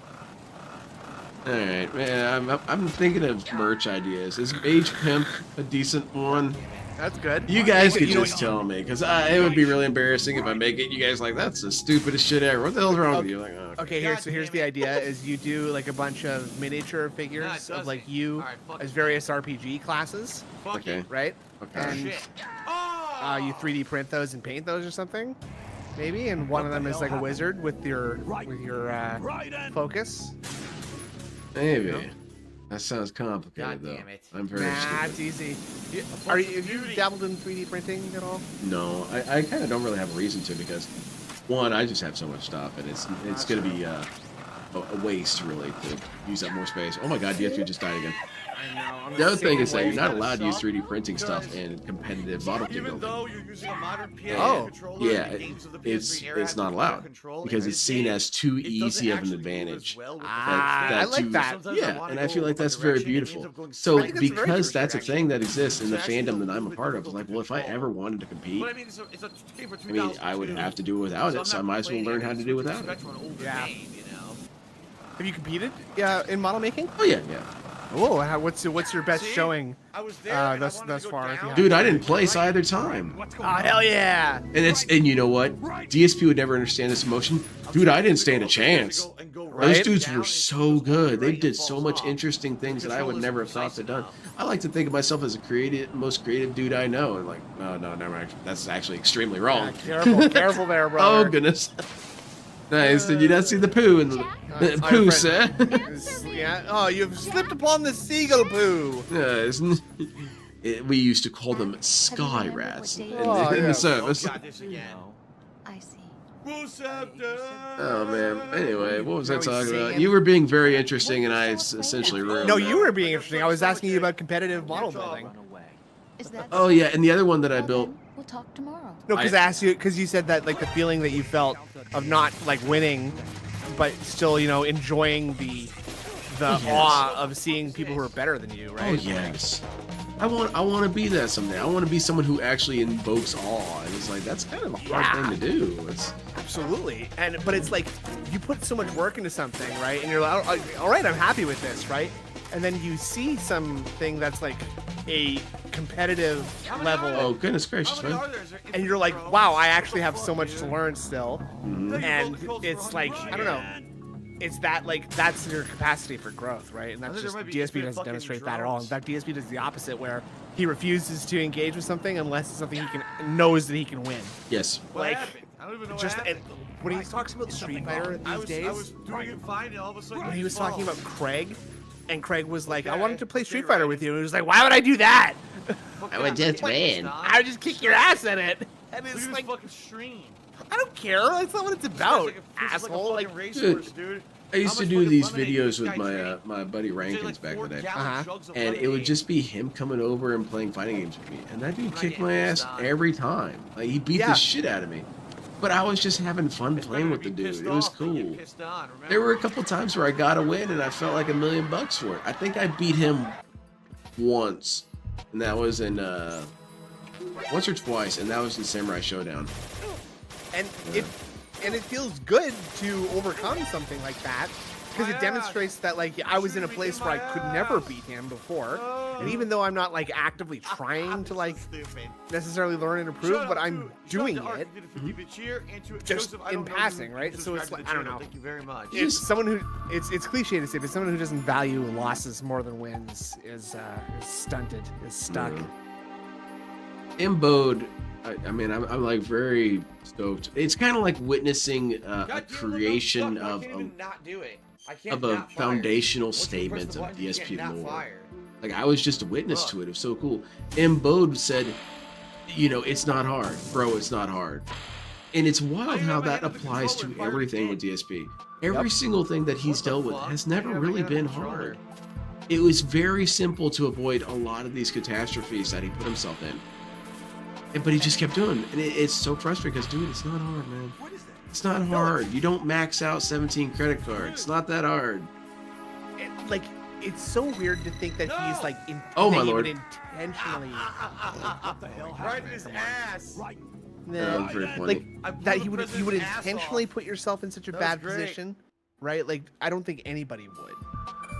All right, man. I'm thinking of merch ideas. Is Mage Pimp a decent one? That's good. You guys could just tell me, because it would be really embarrassing if I make it. You guys like, that's the stupidest shit ever. What the hell's wrong with you? Like, oh, Okay, here's the idea: is you do like a bunch of miniature figures of like you as various RPG classes. Okay. Right. Okay. And you 3D print those and paint those or something, maybe. And one of them is like a wizard with your focus. Maybe. You know? That sounds complicated, God though. damn it. I'm very Nah, stupid. it's easy. Have you dabbled in 3D printing at all? No, I kind of don't really have a reason to, because one, I just have so much stuff, and it's gonna be a waste really to use up more space. Oh my God, DSP just died again. I know. The other thing is that you're not allowed to use 3D printing stuff in competitive model kit Even building. though you're using a modern PS controller Yeah, and games of the PS3 era it's have not the allowed control because in it's this seen game, as too it doesn't easy of an actually move as advantage. well with the I like that. Sometimes I Yeah, wanna and I go feel like one that's very direction, it ends beautiful. up going So I think it's very because that's a interesting, thing that exists in the It's actually fandom a that I'm a little part bit of, it's like, well, if I control. ever wanted to compete, But I mean, it's a game for I mean, I would 2002, have to do it without so it, so I might as well learn how to do without it. Yeah. Game, you know? Have you competed in model making? Oh yeah, yeah. Oh, what's your best See? showing I was there, and I thus wanted to go far? If you down. have? Dude, I didn't place either time. Oh, hell yeah! And you know what? DSP would never understand this emotion. Dude, I didn't stand a chance. Those Right? dudes were so good. They did so much interesting things that I would never have thought they'd done. I like to think of myself as a most creative dude I know. And like, no, never mind. That's actually extremely wrong. Careful there, brother. Oh goodness. Nice. Did you not see the poo in the poo, sir? Yeah. Oh, you've slipped upon the seagull poo. We used to call them sky rats in yeah. the service. Got this again. I see. Oh man. Anyway, what was I Now he's talking about? singing. You were being very interesting, and I essentially ruined. No, it. you were being interesting. I was asking you about competitive model building. Is that Oh yeah, and the other one that I Well, built. then, we'll talk tomorrow. No, because I asked you because you said that like the feeling that you felt of not like winning, but still enjoying the awe of seeing people who are better than you, Oh right? yes. I want to be that someday. I want to be someone who actually invokes awe, and it's like that's kind of a hard thing to do. It's Absolutely. But it's like you put so much work into something, right? And you're like, all right, I'm happy with this, right? And then you see something that's like a competitive level. oh goodness gracious, man. And you're like, wow, I actually have so much to learn still. And it's like, I don't know. It's that like that's your capacity for growth, right? And that's just DSP doesn't demonstrate that at all. In fact, DSP does the opposite, where he refuses to engage with something unless it's something he knows that he can win. Yes. Like I don't even know just what and happened. when he talks about Street Fighter these days, I was doing it fine, and all of a sudden when he was talking about Craig, and Craig was like, Okay, I wanted to play okay, Street Fighter right. with you. And he was like, why would I do that? I would just win. I would just kick your ass at it. And Look it's at like, this fucking stream. I don't care. That's not what it's about, asshole. Like, racehorse, dude. I used How to much do fucking these lemonade videos does with this guy drink? my buddy Rankins Like back in the day. 4-gallon jugs of And it would lemonade. just be him coming over and playing fighting games with me. And that dude kicked my ass Stop. every time. Like he beat Yeah. the shit out of me. But I was just having fun playing with the dude. It was cool. There were a couple times where I got a win and I felt like $1 million for it. I think I beat him once. And that was in once or twice, and that was in Samurai Showdown. and it feels good to overcome something like that because it demonstrates that like I was in a place where I could never beat him before, and even though I'm not like actively trying to like necessarily learn and improve, but I'm doing it just in passing, right? So it's like I don't know. Thank you very much. It's someone who it's cliche to say, but someone who doesn't value losses more than wins is stunted, is stuck. Embode, I mean, I'm like very stoked. It's kind of like witnessing a creation of a foundational statement of DSP lore. Like I was just a witness to it. It was so cool. Embode said, it's not hard, bro. It's not hard. And it's wild how that applies to everything with DSP. Every single thing that he's dealt with has never really been hard. It was very simple to avoid a lot of these catastrophes that he put himself in. But he just kept doing it. And it's so frustrating because, dude, it's not hard, man. It's not hard. You don't max out 17 credit cards. It's not that hard. It's so weird to think that he's like Oh, my that he lord. would intentionally Right in his ass. That was very funny. like that you would intentionally put yourself in such a That bad was great. position, right? Like I don't think anybody would.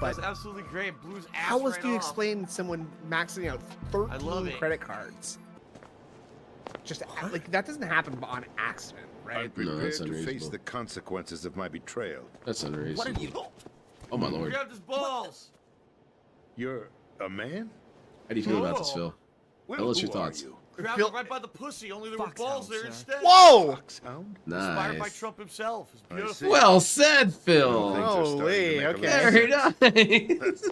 That's absolutely great. Blues ass How else right do you off. explain someone maxing out I love 13 it. credit cards? Just like that doesn't happen on accident, right? I'm prepared that's to face unreasonable. the consequences of my betrayal. That's unreasonable. What are you? Oh my lord. Grabbed his balls. You're a man? How do you feel about this, Phil? Well, Tell us who your are thoughts. you? Grabbed it right by the pussy. Only there were balls there instead. Whoa! Foxhound? Inspired by Nice. Trump himself. It's I beautiful. see. Well said, Phil. Things are starting to Holy, make a okay. lot of Very sense.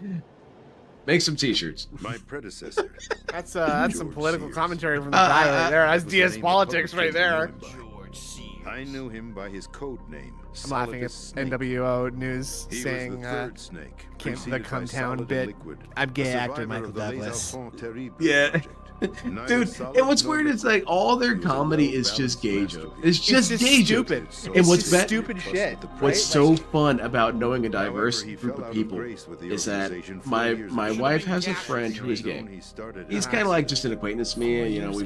nice. Make some t-shirts. My predecessor. That's some George political Sears. commentary from the guy right there. That's was DS the name politics the right there. public George Sears. I knew him by his code name. I'm laughing at NWO News He saying was the third snake, the preceded by Come Town Solid and bit. Liquid, I'm gay a actor survivor Michael of the Les Douglas. Enfants Terribles Yeah. project. Neither Dude, Solid and what's nor weird is Liquid. like all their It was a comedy is just well-balanced gay jokes. masterpiece. It's just gay jokes. stupid. And what's It's bad- stupid shit. What's right? so fun about knowing a diverse However, he group fell of out people grace with the is that organization 4 my years my ago. wife has a friend who is gay. He started He's an kind of like just an acquaintance to me. You know,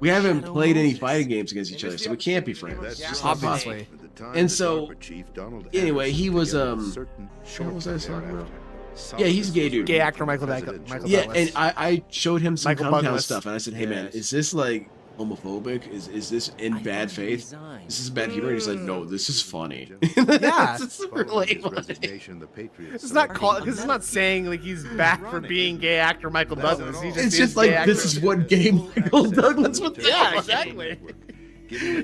we haven't played any fighting games against each other, so we can't be friends. That's It's just not Obviously. possible. At the time, And the so, DARPA chief, Donald anyway, he Anderson, was, together with certain what was I short talking about? thereafter, Yeah, he's a gay dude. Gay actor Michael Presidential. Michael Yeah, Douglas. and I showed him some Michael Compound Douglas. stuff, and I said, "Hey man, is this like homophobic? Is this in bad faith? Is this bad humor?" And he's like, "No, this is funny." Yeah. This is Following really his funny. resignation, the Patriots It's not selected called him because it's not saying like he's back for being gay actor Michael That's Douglas. not He all. just It's is just gay like actor. this is what gay Michael Douglas would do. Yeah, exactly.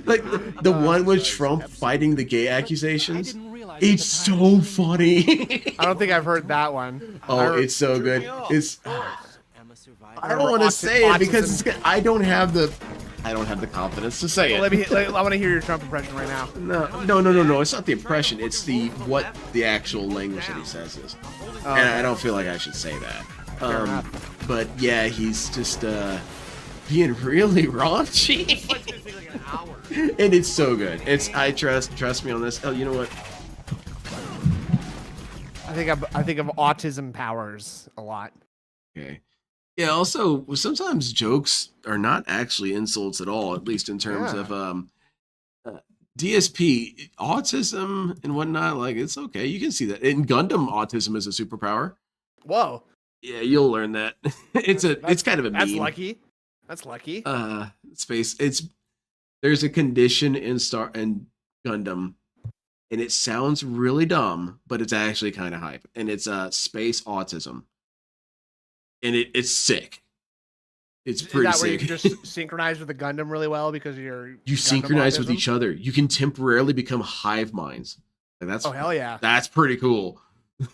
Like the one with Trump fighting the gay accusations. It's so funny. I don't think I've heard that one. Oh, it's so good. It's I don't want to Autism- say it because it's, I don't have the confidence to say it. I want to hear your Trump impression right now. No. It's not the impression. It's the what the actual language that he says is, and I don't feel like I should say that. But yeah, he's just being really raunchy, and it's so good. I trust me on this. Oh, you know what? I think of autism powers a lot. Okay. Yeah, also sometimes jokes are not actually insults at all, at least in terms of DSP, autism and whatnot. Like, it's okay. You can see that. In Gundam, autism is a superpower. Whoa. Yeah, you'll learn that. It's kind of a meme. That's lucky. That's lucky. There's a condition in Gundam, and it sounds really dumb, but it's actually kind of hype. And it's space autism. And it's sick. It's pretty is that where sick. you can just synchronize with the Gundam really well because You Gundam synchronize with autism? each other. You can temporarily become hive minds. Like that's Oh hell yeah! That's pretty cool.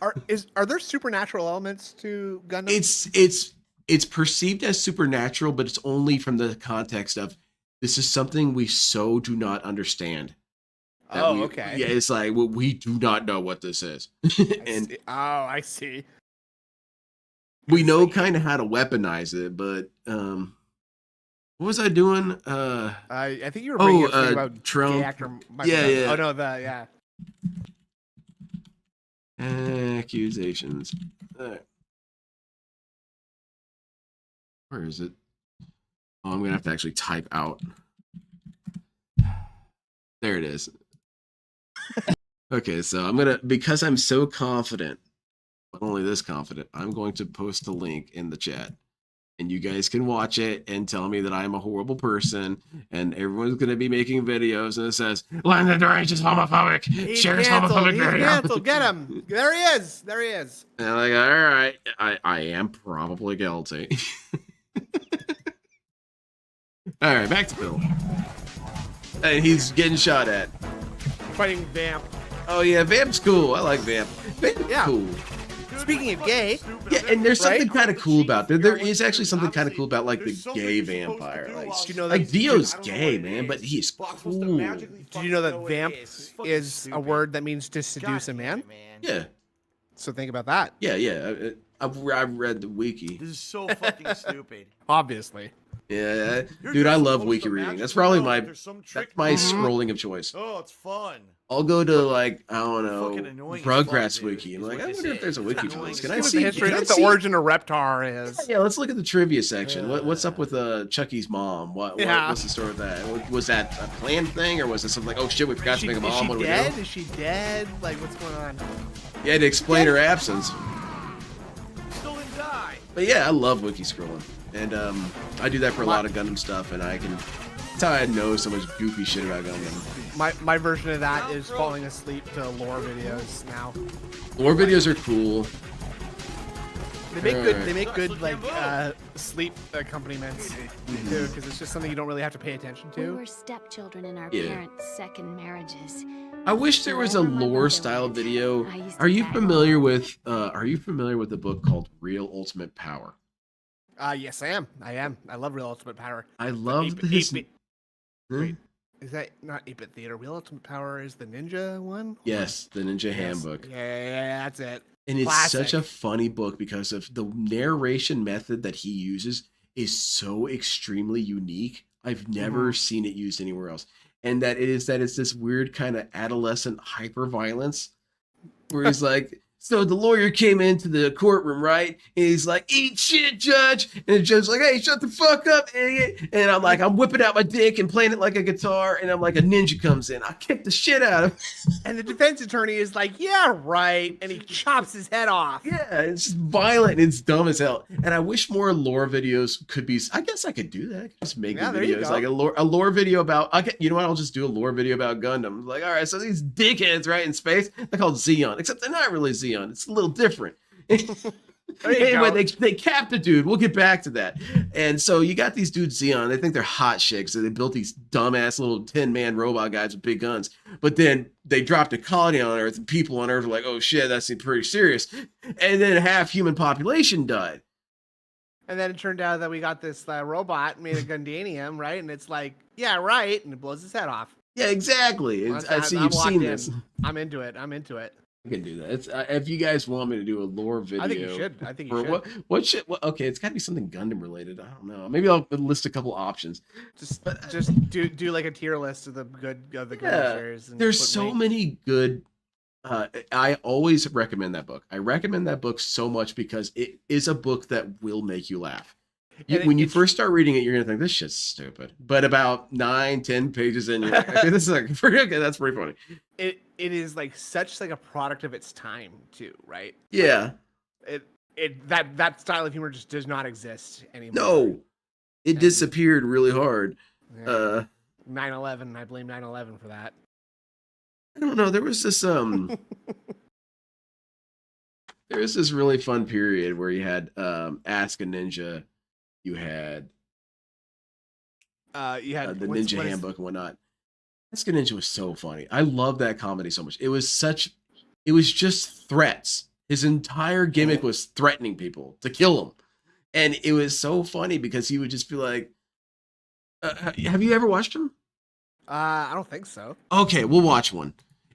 Are there supernatural elements to Gundam? It's perceived as supernatural, but it's only from the context of this is something we so do not understand. Okay. Yeah, it's like we do not know what this is, and I see. we know kind of how to weaponize it. But what was I doing? I think you were bringing up something about Trump. gay actor Michael Yeah, Douglas. yeah. Oh no, yeah. Accusations. Where is it? Oh, I'm gonna have to actually type out. There it is. Okay, so because I'm so confident, but only this confident, I'm going to post a link in the chat. And you guys can watch it and tell me that I'm a horrible person, and everyone's going to be making videos, and it says, London Rage is homophobic. Share his homophobic video. Canceled. Get him. There he is. And I'm like, all right, I am probably guilty. All right, back to Bill. And he's getting shot at. Fighting Vamp. Oh, yeah, Vamp's cool. I like Vamp. Vamp's cool. Speaking of gay, yeah, and there's something kind of cool about there. There is actually something kind of cool about like the gay vampire. Like, do you know like that Dio's gay, man, but he's cool. Do you know that vamp is a word that means to seduce a man? Yeah. So think about that. Yeah. I've read the wiki. This is so fucking stupid. Obviously. Yeah, You're dude, I just love supposed wiki to reading. That's magically probably know my that there's some trick that's my to it. scrolling of choice. Oh, it's fun. I'll go to like I don't Fucking know annoying as fuck, Rugrats dude, wiki. I'm is like, what I they wonder if say. there's a It's wiki for annoying this. as Can See I what see? the history, Can I what the see? origin of Reptar is. Yeah, let's look at the trivia section. What's up with Chucky's mom? What's the story with that? Was that a planned thing, or was it something like, oh shit, we forgot to make a mom? What do we dead? do? Is she dead? Like, what's going on? Yeah, to explain her absence. Still didn't die. But yeah, I love wiki scrolling, and I do that for a lot of Gundam stuff, and I can. That's how I know so much goofy shit about Gundam. My version of that is falling asleep to lore videos now. Lore videos are cool. They make good like sleep accompaniments too, because it's just something you don't really have to pay attention We to. were stepchildren in our Yeah. parents' second marriages. I wish there was a lore style video. Are you familiar with the book called Real Ultimate Power? Yes, I am. I love Real Ultimate Power. I love his. Wait, is that not 8-Bit Theater? Real Ultimate Power is the ninja one? Yes, the Ninja Handbook. Yeah, that's it. And it's Classic. such a funny book because of the narration method that he uses is so extremely unique. I've never seen it used anywhere else. And it's this weird kind of adolescent hyper violence where he's like, so the lawyer came into the courtroom, right? And he's like, eat shit, judge. And the judge's like, hey, shut the fuck up, idiot. And I'm like, I'm whipping out my dick and playing it like a guitar. And I'm like, a ninja comes in. I kick the shit out of him. And the defense attorney is like, yeah, right. And he chops his head off. Yeah, it's just violent and it's dumb as hell. And I wish more lore videos could be. I guess I could do that. I could just make there you videos go. like a lore video about. You know what? I'll just do a lore video about Gundam. Like, all right, so these dickheads, right, in space, they're called Xeon, except they're not really Xeon. It's a little different. Anyway, they capped a dude. We'll get back to that. And so you got these dudes Xeon. They think they're hot shit, so they built these dumbass little 10-man robot guys with big guns. But then they dropped a colony on Earth, and people on Earth are like, "Oh shit, that's pretty serious." And then half human population died. And then it turned out that we got this robot made of Gundanium, right? And it's like, yeah, right. And it blows his head off. Yeah, exactly. I see I'm you've locked seen in. this. I'm into it. I can do that. It's if you guys want me to do a lore video. I think you should. Okay, it's got to be something Gundam related. I don't know. Maybe I'll list a couple options. Just do like a tier list of the good Gundam series. And There's put so weight. many good. I always recommend that book. I recommend that book so much because it is a book that will make you laugh. When you first start reading it, you're gonna think this shit's stupid. But about 9-10 pages in, you're like, okay, this is like okay, that's pretty funny. It is like such like a product of its time too, right? Yeah. That style of humor just does not exist anymore. No, it disappeared really hard. Yeah. 9/11. I blame 9/11 for that. I don't know. There was this really fun period where you had Ask a Ninja, you had the Ninja Handbook and whatnot. Ask a Ninja was so funny. I love that comedy so much. It was just threats. His entire gimmick was threatening people to kill him, and it was so funny because he would just be like, "Have you ever watched him?" I don't think so. Okay, we'll watch one.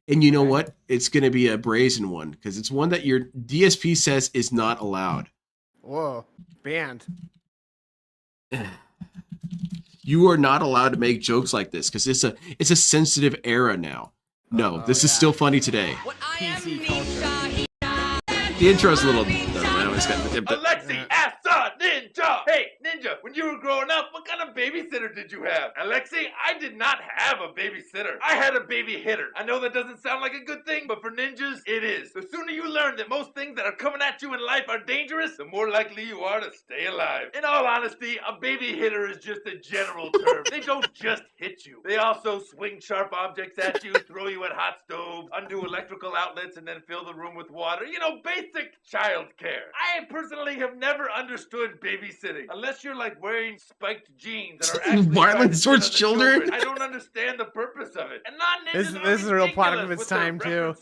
And you know what? It's going to be a brazen one because it's one that your DSP says is not allowed. Whoa, banned. You are not allowed to make jokes like this because it's a sensitive era now. No, this is still funny today. PC culture. The intro's a little. Alexi, ask Ninja! Hey, Ninja, when you were growing up, what kind of babysitter did you have? Alexi, I did not have a babysitter. I had a baby hitter. I know that doesn't sound like a good thing, but for ninjas, it is. The sooner you learn that most things that are coming at you in life are dangerous, the more likely you are to stay alive. In all honesty, a baby hitter is just a general term. They don't just hit you. They also swing sharp objects at you, throw you at hot stoves, undo electrical outlets, and then fill the room with water. You know, basic child care. I personally have never understood babysitting. Unless you're like wearing spiked jeans and are actually violence towards children. I don't understand the purpose of it. And non-ninjas This is a real product of its time too.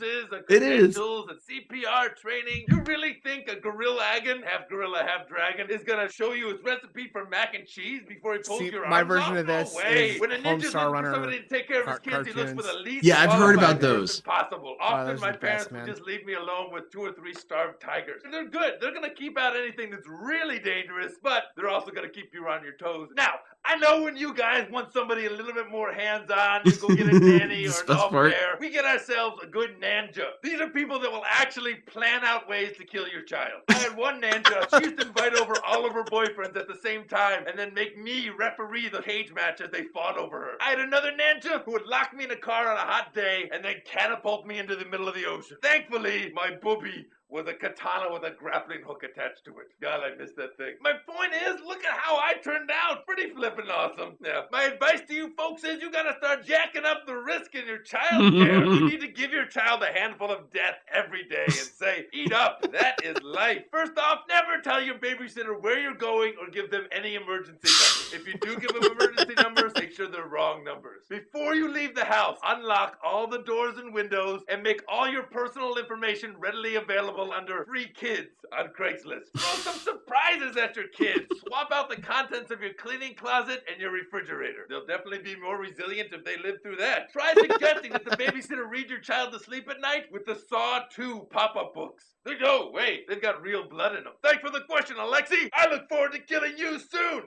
It is. And CPR training. You really think a gorilla agon, half gorilla, half dragon, is gonna show you his recipe for mac and cheese before he pulls your arms my version off? of this No way. is When a ninja's looking Homestar for Runner somebody to take care of his kids, he looks for the least Yeah, I've heard about qualified those. person possible. those Often are my the parents best, would man. just leave me alone with 2 or 3 starved tigers. And they're good. They're gonna keep out anything that's really dangerous, but they're also gonna keep you on your toes. Now, I know when you guys want somebody a little bit more hands-on, you go get a nanny or This an best au part. pair. We get ourselves a good nanja. These are people that will actually plan out ways to kill your child. I had one nanja. She used to invite over all of her boyfriends at the same time and then make me referee the cage match as they fought over her. I had another ninja who would lock me in a car on a hot day and then catapult me into the middle of the ocean. Thankfully, my booby was a katana with a grappling hook attached to it. God, I missed that thing. My point is, look at how I turned out. Pretty flippin' awesome. Yeah. My advice to you folks is you gotta start jacking up the risk in your child care. You need to give your child a handful of death every day and say, eat up. That is life. First off, never tell your babysitter where you're going or give them any emergency numbers. If you do give them emergency numbers, make sure they're wrong numbers. Before you leave the house, unlock all the doors and windows and make all your personal information readily available under free kids on Craigslist. Throw some surprises at your kids. Swap out the contents of your cleaning closet and your refrigerator. They'll definitely be more resilient if they live through that. Try suggesting that the babysitter read your child to sleep at night with the Saw 2 pop-up books. Oh, wait, they've got real blood in them. Thanks for the question, Alexi. I look forward to killing you soon.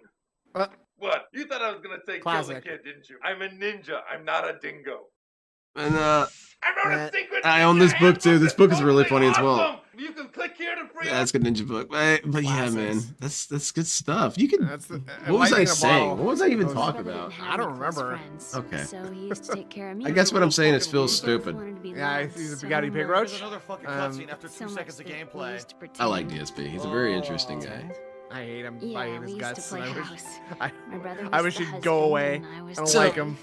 What? You thought I was gonna say kill the kid, didn't you? I'm a ninja. I'm not a dingo. And I wrote a secret. I own this book too. This book is really funny as well. Awesome. You can click here to free. That's a good ninja book. But yeah, man, that's good stuff. You can. That's What was I saying? What was I even talking about? I don't remember. Okay. So he used to take care of me. I guess what I'm saying is Phil's stupid. Yeah, he's a spaghetti pig roach. There's another fucking cutscene after 2 seconds of gameplay. I like DSP. He's a very interesting guy. I hate him. Yeah, I hate his we used guts. to play and house. I My brother I was wish the he'd go husband away. and I was I don't the like him.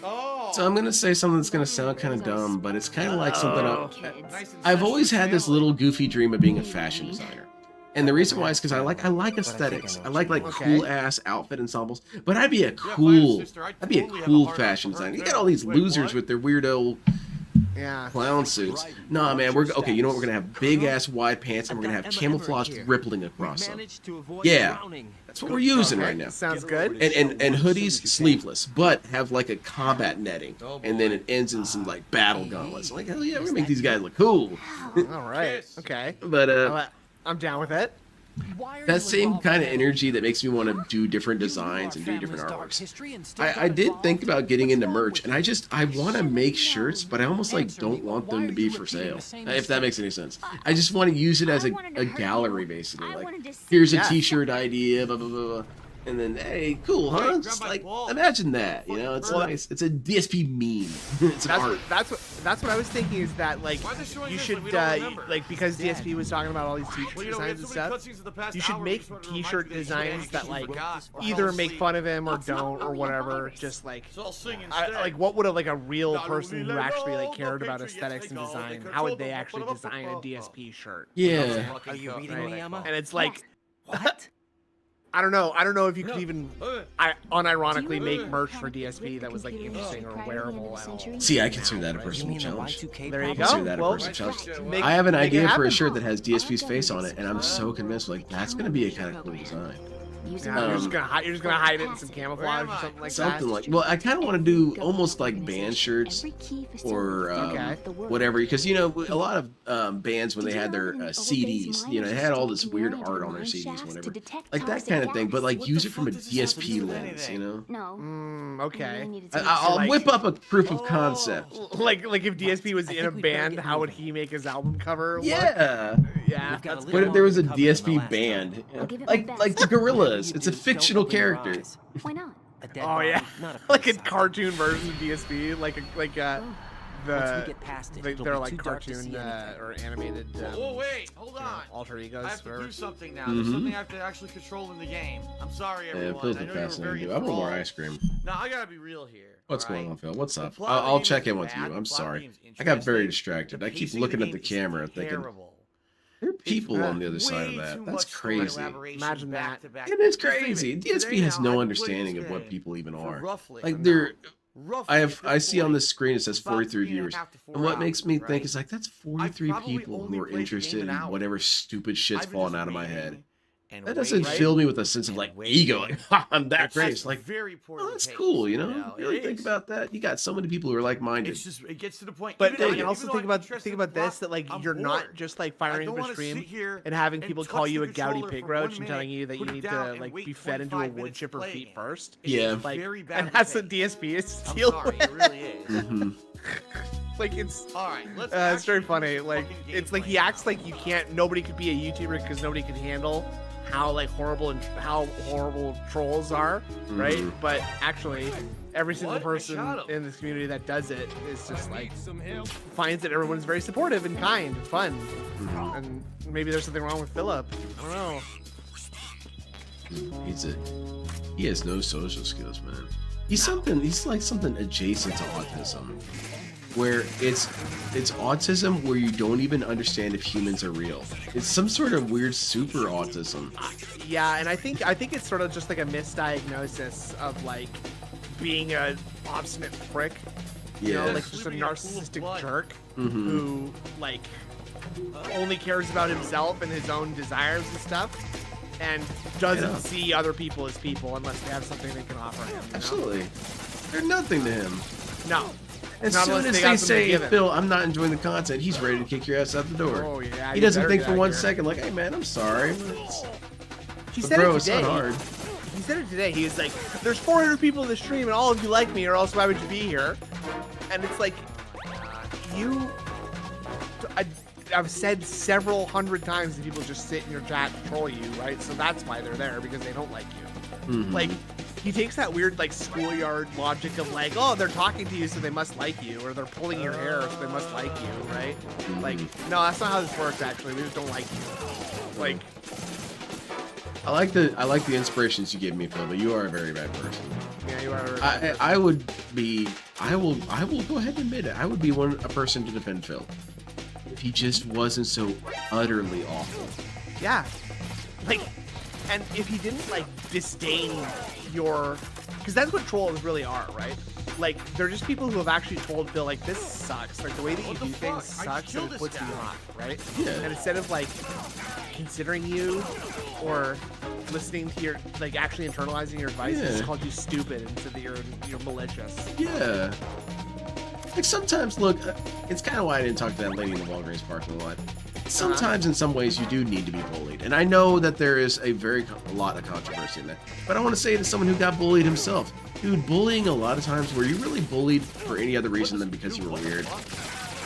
So I'm gonna say something that's gonna sound kind of dumb, but it's kind of like something kids. I've always had this little goofy dream of being a fashion designer. And the reason why is because I like aesthetics. I like cool ass outfit ensembles. But I'd be a cool fashion designer. You got all these losers with their weirdo clown suits. Nah, man, we're okay. You know what? We're gonna have big ass wide pants, and we're gonna have camouflage rippling across them. Yeah, that's what we're using right now. Sounds good. And hoodies sleeveless, but have like a combat netting, and then it ends in some like battle gauntlets. Like hell yeah, we're gonna make these guys look cool. All right. Okay. But I'm down with it. That same kind of energy that makes me want to do different designs and do different artworks. I did think about getting into merch, and I want to make shirts, but I almost like don't want them to be for sale, if that makes any sense. I just want to use it as a gallery, basically. Like, here's a t-shirt idea, blah, blah, blah, blah. And then, hey, cool, huh? Just like, imagine that, you know? It's nice. It's a DSP meme. It's an art. That's what I was thinking is that, like, you should, like, because DSP was talking about all these t-shirt designs and stuff, you should make t-shirt designs that, like, either make fun of him or don't or whatever. Just, like, like, what would a real person who actually, like, cared about aesthetics and design, how would they actually design a DSP shirt? Yeah. Are you reading me, Emma? And it's like, what? I don't know if you could even unironically make merch for DSP that was like interesting or wearable at all. See, I consider that a personal challenge. There you I consider go. that a Well, personal challenge. make- I have an make it idea for a happen. shirt that has DSP's face on it, and I'm so convinced like that's gonna be a kind of cool design. Yeah, you're just gonna hide it in some camouflage or something like that. Something like, well, I kind of want to do almost like band shirts or whatever, because you know a lot of bands when they had their CDs, you know, they had all this weird art on their CDs, whatever, like that kind of thing. But like use it from a DSP lens, you know. No. Okay. I'll whip up a proof of concept. Like if DSP was in a band, how would he make his album cover? Yeah. Yeah. That's What if there was a DSP band, like the Gorillaz? It's a fictional character. Why not? Oh yeah, like a cartoon version of DSP, they're like cartoon or animated. Oh wait, hold on. Alter egos. I have to do something now. Mm-hmm. There's something I have to actually control in the game. I'm sorry, everyone. Phil's I a know you were fascinating very dude. I want more enthralled. ice cream. Now I gotta be real here. What's all right? going on, Phil? What's up? The plot of the I'll game check is in with bad, you. I'm the plot of the sorry. game is I got very interesting, distracted. the I keep pacing of looking the at the game is camera thinking, terrible. there are people on the other Way side of too that. much That's story crazy. elaboration Imagine back that. to back. It is Just think of crazy. it. DSP Today has now, no I've been understanding playing of what this people even game for are. roughly Like an they're, amount. I see on the screen it says About 43 3.5 viewers, to 4 and what makes me hours, think right? is like that's 43 probably people only who are played the interested game in an hour. whatever stupid shit's I've been falling just out of my head. reading and that doesn't way, fill me with a sense of like ego. Like, ha, I'm that great. It's like, very poor. oh, that's cool. You know, really it think is. about that. You got so many people who are like-minded. It's just it gets to the point. But Even and though- also even think though I'm about interested think in about the this, plot, that like I'm you're not bored. just like I firing don't up a wanna stream sit here and having and people touch call the you a gouty controller pig for roach 1 and telling minute, you that put you it need down, to and like wait be fed into a 25 wood minutes chipper playing feet it. first. It's Yeah. Like, very bad and to that's take. what DSP is to I'm deal sorry, with. it really is. Mhm. Like it's All right, let's. it's very actually do funny. some Like fucking it's like gameplay he acts now. like you can't. Nobody could be a YouTuber because nobody could handle how like horrible and how horrible trolls are, right? Mhm. But actually, every single What? I person shot him. in this community that does it is just like finds that everyone's very supportive and kind and fun. Mhm. And maybe there's something wrong with Philip. I don't know. He has no social skills, man. He's like something adjacent to autism, where it's autism where you don't even understand if humans are real. It's some sort of weird super autism. Yeah, and I think it's sort of just like a misdiagnosis of like being a obstinate prick. You know, Yeah. like just a narcissistic jerk Mhm. who like only cares about himself and his own desires and stuff, and doesn't Yeah. see other people as people unless they have something they can offer him. You know? Absolutely. They're nothing to him. No. As Not soon unless as they they got something to say, give him. Phil, I'm not enjoying the content, he's ready to kick your ass out the door. Oh yeah. He you doesn't better think get for out one here. second, like, hey man, I'm sorry. He But said bro, it it's today. not hard. He said it today. He was like, "There's 400 people in the stream, and all of you like me, or else why would you be here?" And it's like, I've said several hundred times that people just sit in your chat and troll you, right? So that's why they're there, because they don't like you. Mhm. Like, he takes that weird like schoolyard logic of like, oh, they're talking to you, so they must like you, or they're pulling your hair, so they must like you, right? Like, no, that's not how this works. Actually, they just don't like you. Like, I like the inspirations you give me, Phil, but you are a very bad person. yeah, you are. I will go ahead and admit it. I would be a person to defend Phil if he just wasn't so utterly awful. Yeah. Like, and if he didn't, like, disdain your... Because that's what trolls really are, right? Like, they're just people who have actually told Phil, like, this sucks. Like, the way that you do things sucks and it puts you off, right? Yeah. And instead of, like, considering you or listening to your... Like, actually internalizing your advice, Yeah. it's called you stupid and said that you're malicious. Yeah. Like sometimes, look, it's kind of why I didn't talk to that lady in the Walgreens parking lot. Sometimes, in some ways, you do need to be bullied, and I know that there is a lot of controversy in that. But I want to say to someone who got bullied himself, dude, bullying a lot of times, were you really bullied for any other reason than because you were weird?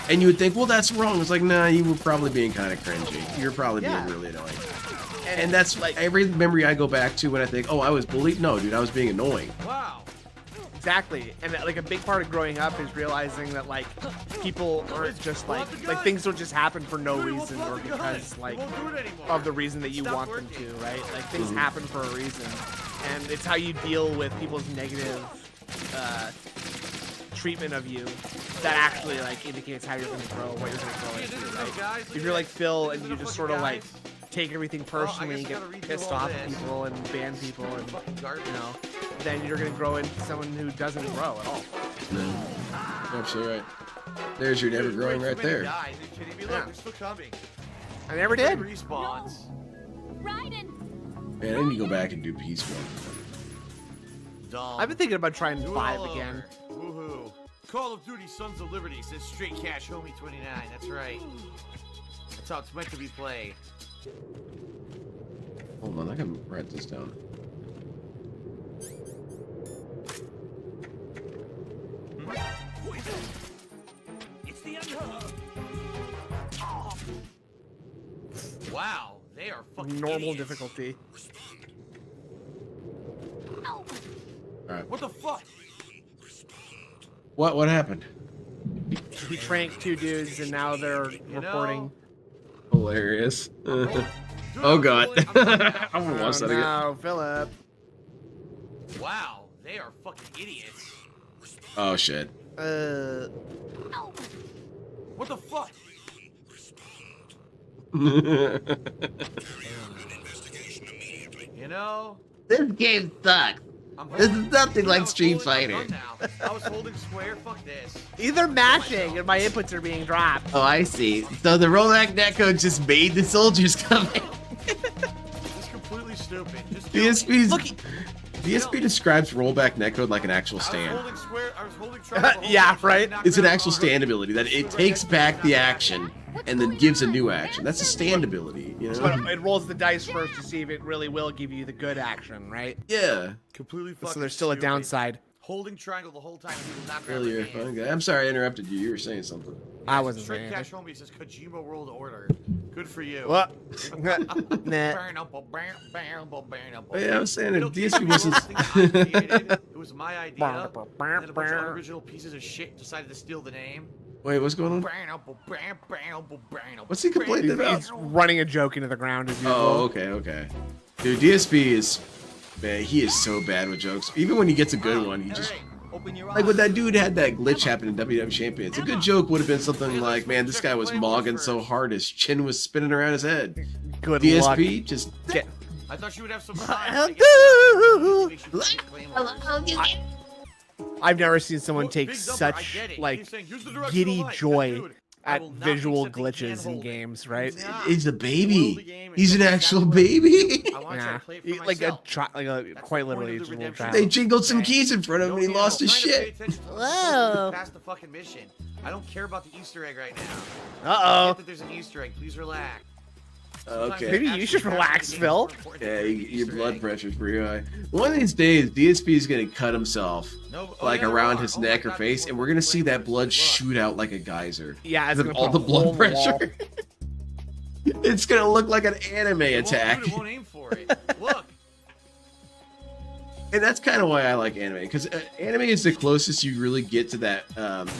And you would think, well, that's wrong. It's like, nah, you were probably being kind of cringy. You're probably being really annoying. And that's like every memory I go back to when I think, oh, I was bullied. No, dude, I was being annoying. Wow. Exactly, and like a big part of growing up is realizing that like people aren't just like things don't just happen for no reason or because like of the reason that you want them to, right? Like things happen for a reason, and it's how you deal with people's negative treatment of you that actually like indicates how you're going to grow, what you're going to grow into, right? If you're like Phil and you just sort of like take everything personally and get pissed off at people and ban people and you know, then you're gonna grow into someone who doesn't grow at all. No, absolutely right. There's your never growing right there. Are you kidding me? Look, they're still coming. I never did. Respawns. Man, I need to go back and do peaceful. Dumb. I've been thinking about trying Do it 5 all again. over. Woohoo. Call of Duty Sons of Liberty says straight cash homie 29. That's right. That's how it's meant to be played. Hold on, I can write this down. Wow, they are fucking Normal idiots. difficulty. Alright. What the fuck? What happened? He tranked 2 dudes and now they're reporting. Hilarious. Oh god. I want to watch that again. No, Philip. Wow, they are fucking idiots. Oh shit. What the fuck? You know? This game sucks. This is nothing like Street Fighter. I was holding square. Fuck this. Either mashing and my inputs are being dropped. Oh, I see. So the rollback netcode just made the soldiers come in. This completely stupid. Just kill me. DSP describes rollback netcode like an actual stand. I was holding triangle. Yeah, right. It's an actual stand ability that it takes back the action and then gives a new action. That's a stand ability, you know? But it rolls the dice first to see if it really will give you the good action, right? Yeah. Completely fucking So there's still a stupid. downside. Holding triangle the whole time and he will not grab Really, the you're a game. fun guy. I'm sorry I interrupted you. You were saying something. I wasn't Straight saying Cash anything. Homie says Kojima World Order. Good for you. What? But yeah, I was saying if DSP wasn't. It was my idea. And then a bunch of original pieces of shit decided to steal the name. Wait, what's going on? What's he complaining about? He's running a joke into the ground as usual. Oh, okay. Dude, DSP is, man, he is so bad with jokes. Even when he gets a good one, he just, like when that dude had that glitch happen in WW Champions, a good joke would have been something like, man, this guy was mogging so hard his chin was spinning around his head. Good DSP, luck. just Get. I thought you would have some time. I've never seen someone take Big Dumper, such I get it. like He's saying, "Use the directional giddy light." joy Dude, I at will not visual accept the glitches in hand games, right? he's a World baby. the game and He's an do actual exactly what I baby. do. I want to try to play it for Like a myself. like quite literally point of just the a little redemption. child. They jingled some keys in front of him and he No, lost his I'm trying to pay shit. attention to what's Whoa. past the fucking mission. I don't care about the Easter egg right now. Uh-oh. I get that there's an Easter egg. Please relax. Okay. Maybe you should relax, Phil. Yeah, your blood pressure's pretty high. One of these days, DSP is gonna cut himself, like around his neck or face, and we're gonna see that blood shoot out like a geyser. Yeah, it's With gonna all put the a hole blood in the wall. pressure. It's gonna look like an anime attack. It won't aim for it. Look. And that's kind of why I like anime, because anime is the closest you really get to that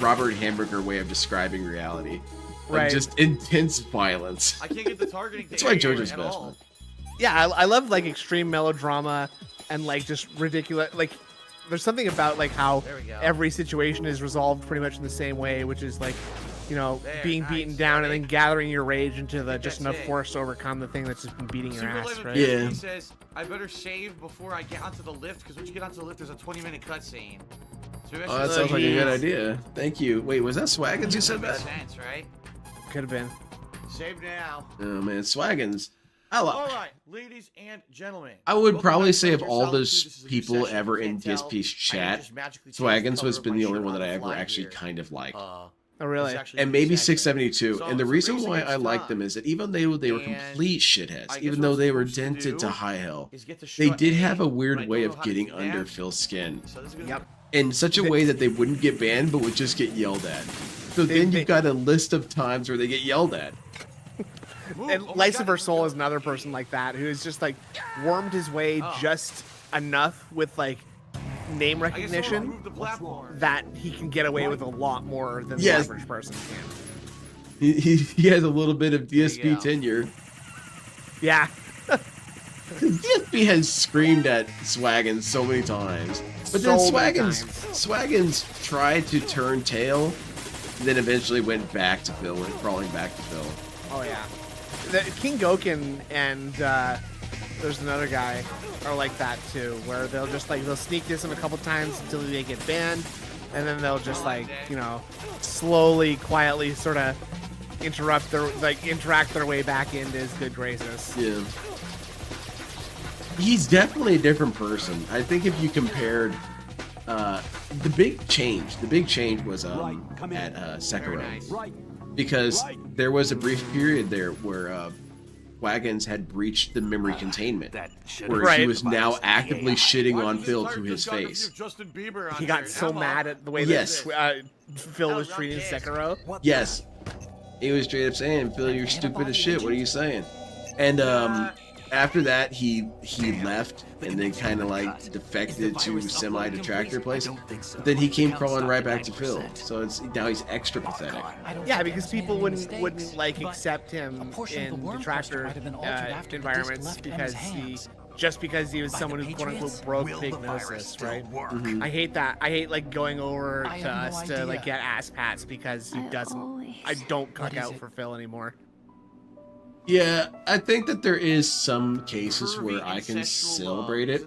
Robert Hamburger way of describing reality. Right. Like just intense violence. I can't get the targeting. That's why to JoJo's at best, all. man. Yeah, I love like extreme melodrama and like just ridiculous. Like, there's something about like how There we go. every situation is resolved pretty much in the same way, which is like, you know, There, being beaten nice, down buddy. and then gathering your rage into the just That's enough it. force to overcome the thing that's just been beating your Super ass, Life of right? Yeah. Destiny says, I better save before I get onto the lift, because once you get onto the lift, there's a 20-minute cutscene. So Oh, that sounds like a good idea. Thank you. Wait, was that Swaggins who said Makes that? sense, right? Could have been. Save now. Oh man, Swaggins. All right, ladies and gentlemen. I would welcome probably back say to of Metal all Gear Solid 2. those This is a people new session. ever You in can't tell. DSP's I didn't chat, just magically change the Swaggins color was of been my the only shirt one on that I the ever fly actually here. kind of liked. Oh, really? It's actually And pretty maybe sexy. 672. So And the it's reason racing why I against like time. them is that even though they were And complete I shitheads, guess even what though I'm they were supposed to dented do to high hell, is get the they strut did A, have a but I weird don't way know of how to getting do that. under Phil's skin. So this is gonna Yep. In such a way that they wouldn't get banned, but would just get yelled at. So then you've got a list of times where they get yelled at. Move. And Oh my God, Lycifer Soul this is another person like that who is just like wormed his way Oh. just enough with like name I guess someone recognition removed the platform. that he can get away with a lot more than Yes. the average person can. He has a little bit of you DSP go. tenure. Yeah. DSP has screamed at Swaggins so many times. But then So many Swaggins tried to turn tail, then eventually went back to Phil, went crawling back to Phil. Oh yeah. The King Goken and there's another guy are like that too, where they'll just like they'll sneak this in a couple times until they get banned, and then they'll just like, you know, slowly, quietly sort of interact their way back into his good graces. Yeah. He's definitely a different person. I think if you compared the big change was at Sekiro. Because there was a brief period there where Wagons had breached the memory containment, where he was now actively shitting on Phil to his face. Justin Bieber on He got here. so Emma. mad at the way Yes. that Phil was treating Sekiro. Yes, he was straight up saying, "Phil, you're stupid as shit. What are you saying?" And after that, he left and then kind of like defected to semi-detractor place. But then he came crawling right back to Phil. So now he's extra pathetic. Yeah, because people wouldn't like accept him in detractor environments because he was someone who quote unquote broke Pignosis, right? Mhm. I hate that. I hate like going over to us to like get ass pats because he doesn't. I don't cook out for Phil anymore. Yeah, I think that there is some cases where I can celebrate it.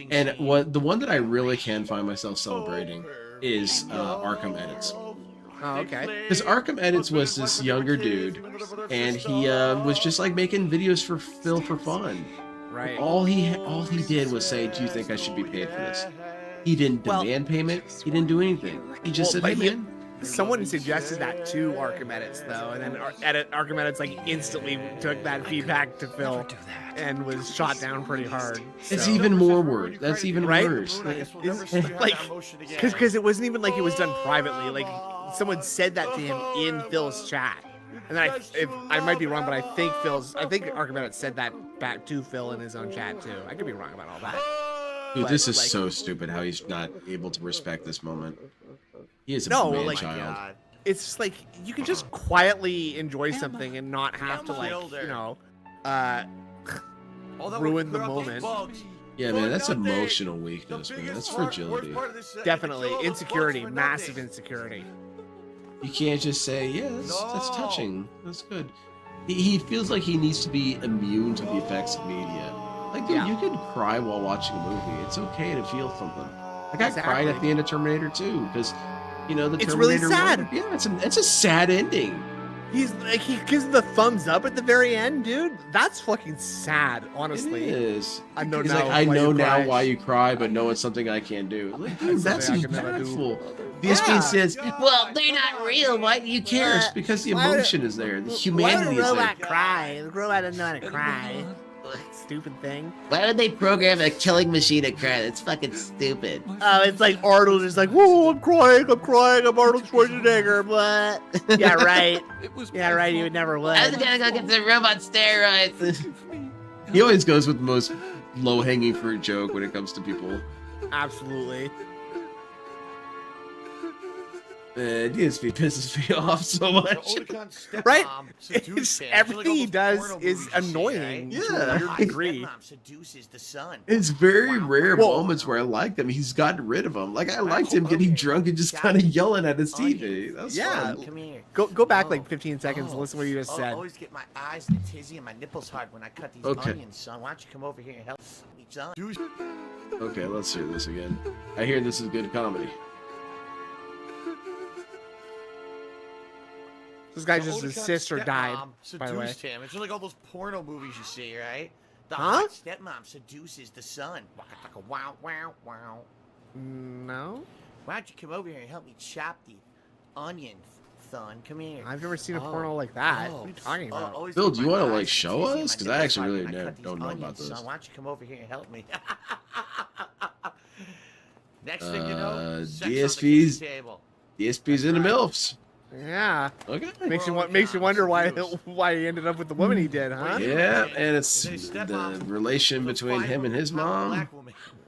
And the one that I really can find myself celebrating is Arkham Edits. Oh, okay. Because Arkham Edits was this younger dude, and he was just like making videos for Phil for fun. Right. All he did was say, "Do you think I should be paid for this?" He didn't demand payment. He didn't do anything. He just said, "Hey, man." Someone suggested that to Archimedes, though, and then Archimedes like instantly took that feedback to Phil and was shot down pretty hard. It's So- even more worse. That's even worse. Because it wasn't even like it was done privately. Like someone said that to him in Phil's chat, and then I might be wrong, but I think Archimedes said that back to Phil in his own chat too. I could be wrong about all that. Dude, But, this is like- so stupid how he's not able to respect this moment. He is a No, man like- child. It's just like you can just quietly enjoy something and not have to like ruin the moment. Yeah, man, that's emotional weakness, man. That's fragility. Definitely insecurity, massive insecurity. You can't just say, "Yeah, that's touching. That's good." He feels like he needs to be immune to the effects of media. Like, dude, you can cry while watching a movie. It's okay to feel something. Like, I cried at the end of Terminator 2 because, you know, the It's Terminator. really sad. Yeah, it's a sad ending. He's like he gives the thumbs up at the very end, dude. That's fucking sad, honestly. It is. I know He's now. like, I why know you now cry. why you cry, but no, it's something I can't do. Like, dude, that's something I can never do. impactful. DSP says, "Well, they're not real. Why do you care?" It's because the emotion is there. The humanity is there. Cry? The robot doesn't know how to cry. Stupid thing. Why would they program a killing machine to cry? That's fucking stupid. Oh, it's like Arnold is like, whoa, I'm crying, I'm Arnold Schwarzenegger, what? Yeah, right. Yeah, right, you would never would. I was gonna go get the robot steroids. He always goes with the most low-hanging fruit joke when it comes to people. Absolutely. DSP pisses me off so much. Right? It's, everything he does is annoying to a weird degree. Seduces the son. It's very rare moments where I like them. He's gotten rid of them. Like, I liked him getting drunk and just kind of yelling at his TV. That was fun. Come here. Go back like 15 seconds and listen to what you just I said. always get my eyes and tizzy and my nipples hard when I cut these Okay. onions, son. Why don't you come over here and help me, son? Okay, let's hear this again. I hear this is good comedy. This guy just his sister died, by the way. Seduced him. It's like all those porno movies you see, right? The Huh? hot stepmom seduces the son. Wow, wow, wow. No? Why don't you come over here and help me chop the onion, son? Come here. I've never seen a porno like that. What are you talking about? always Bill, get do you my want to, eyes like, and show tizzy and us? my Because I nipples actually hard really when I cut these don't know about onions, this. son. Why don't you come over here and help me? Next thing you know, sex on the DSP's kitchen table. DSP's into MILFs. Yeah. Okay. Makes you wonder why he ended up with the woman he did, huh? Yeah, and it's the relation between him and his mom.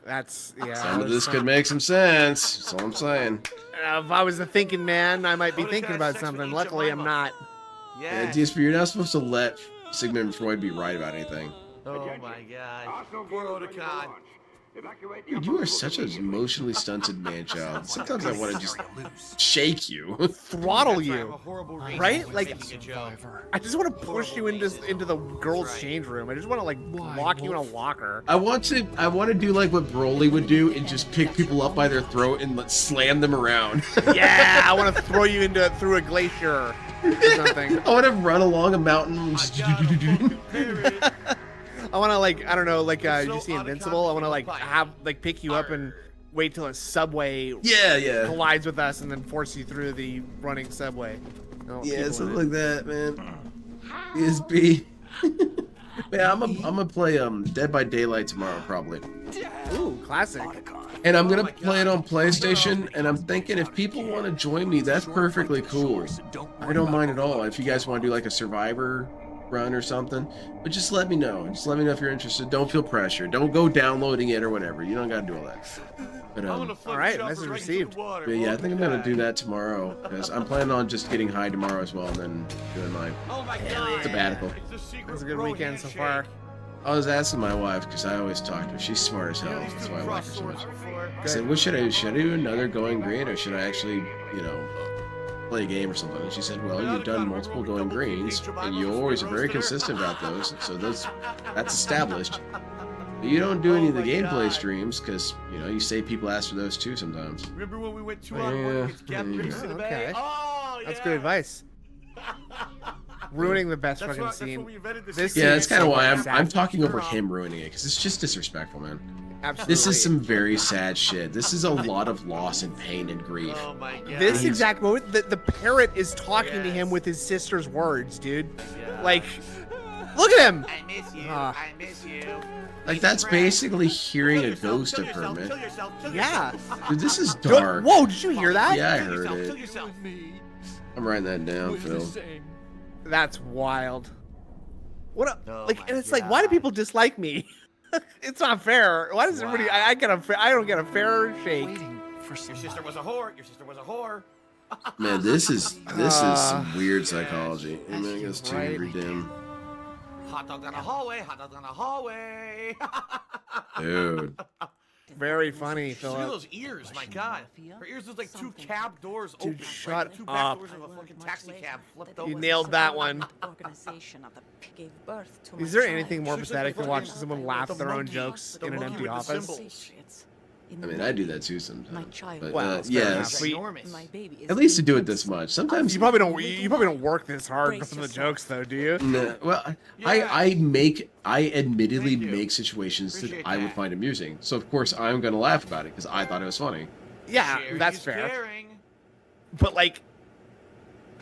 That's Some of this could make some sense. That's all I'm saying. If I was a thinking man, I might be thinking about something. Luckily, I'm not. Yeah, DSP, you're not supposed to let Sigmund Freud be right about anything. Oh my god. Poor Otakon. Dude, you are such an emotionally stunted man child. Sometimes I want to just shake you. Throttle you. Right? Like, Making a joke. I just want to push you into the girls' change room. I just want to, like, lock you in a locker. I want to do like what Broly would do and just pick people up by their throat and slam them around. Yeah, I want to throw you through a glacier or something. I want to run along a mountain and just I want to, like, I don't know, like, you see Invincible? I want to, like, pick you up and wait till a subway yeah. collides with us and then force you through the running subway. No, Yeah, people something in like that, man. DSP. Man, I'm gonna play Dead by Daylight tomorrow, probably. Ooh, classic. And I'm gonna play it on PlayStation, and I'm thinking if people want to join me, that's perfectly cool. I don't mind at all. If you guys want to do like a Survivor run or something, but just let me know. Just let me know if you're interested. Don't feel pressure. Don't go downloading it or whatever. You don't gotta do all that. But all right, message received. but yeah, I think I'm gonna do that tomorrow because I'm planning on just getting high tomorrow as well, and then doing my sabbatical. That's a good weekend so far. I was asking my wife because I always talk to her. She's smart as hell. That's why I like her so much. I said, "What should I do? Should I do another Going Green, or should I actually, play a game or something?" And she said, "Well, you've done multiple Going Greens, and you always are very consistent about those, so that's established. But you don't do any of the gameplay streams because you say people ask for those too sometimes." Remember when we went 2 on 1 against Gap Grease in the Bay? Okay. Oh, That's good advice. ruining the best That's fucking what scene. we invented this. This Yeah, that's kind of why I'm sad. talking over him ruining it because it's just disrespectful, man. Absolutely. This is some very sad shit. This is a lot of loss and pain and grief. Oh my god. This exact moment, the parrot is talking to him with his sister's words, dude. Yeah. Like, look at him. I miss you. I miss you. Like that's basically hearing a ghost of her, man. Yeah. Dude, this is dark. Whoa, did you hear that? Yeah, I heard it. I'm writing that down, Phil. That's wild. What a, Oh like, my and it's like, why do people dislike me? It's not fair. Why does everybody? I don't get a fair shake. Your sister was a whore. Your sister was a whore. Man, this is some weird psychology. And then it goes to right. redeem. Hot dog down the hallway. Hot dog down the hallway. Dude. Very funny, Look at Philip. those ears, my god. Her ears look like two cab doors Dude, open. shut like two up. back doors of a fucking taxi cab flipped over. You nailed that one. Organization of the gave birth to Is my there child. anything more She's like pathetic the than watching fucking- someone laugh the at their own monkey- jokes the in an monkey empty with the office? symbols. I mean, I do that too My sometimes. child. But Well, fair yeah, enough. But Enormous. My baby is at least to do it being this kept much. Sometimes You probably don't work this hard for some of the jokes, though, do you? Nah, well, Yeah. I admittedly Thank you. make situations that Appreciate I would that. find amusing. So of course I'm gonna laugh about it because I thought it was funny. Yeah, Sharing that's is fair. caring. But like,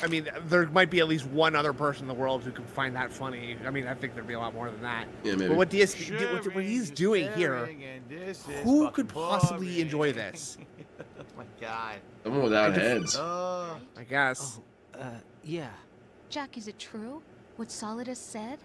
I mean, there might be at least one other person in the world who could find that funny. I mean, I think there'd be a lot more than that. Yeah, maybe. But what DSP, what he's Sharing, doing here, sharing, and this is who fucking could possibly boring. enjoy this? Oh my god. Someone without heads. Oh. I guess. Yeah, Jack, is it true? What Solidus said?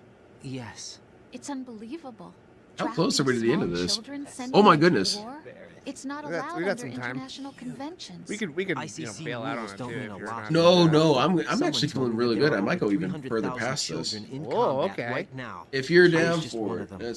yes. It's unbelievable. How close are we to the end of Small this? children sending Oh my them to goodness. war? It's not We got- allowed we got under some time. international conventions. We could ICC bail out on rules it don't too. mean if a you're lot. not- No, I'm Someone actually told feeling me really that good. there I are might go over even further 300,000 past this. children in Whoa, combat okay. right now. If you're I was down just for one it, of them.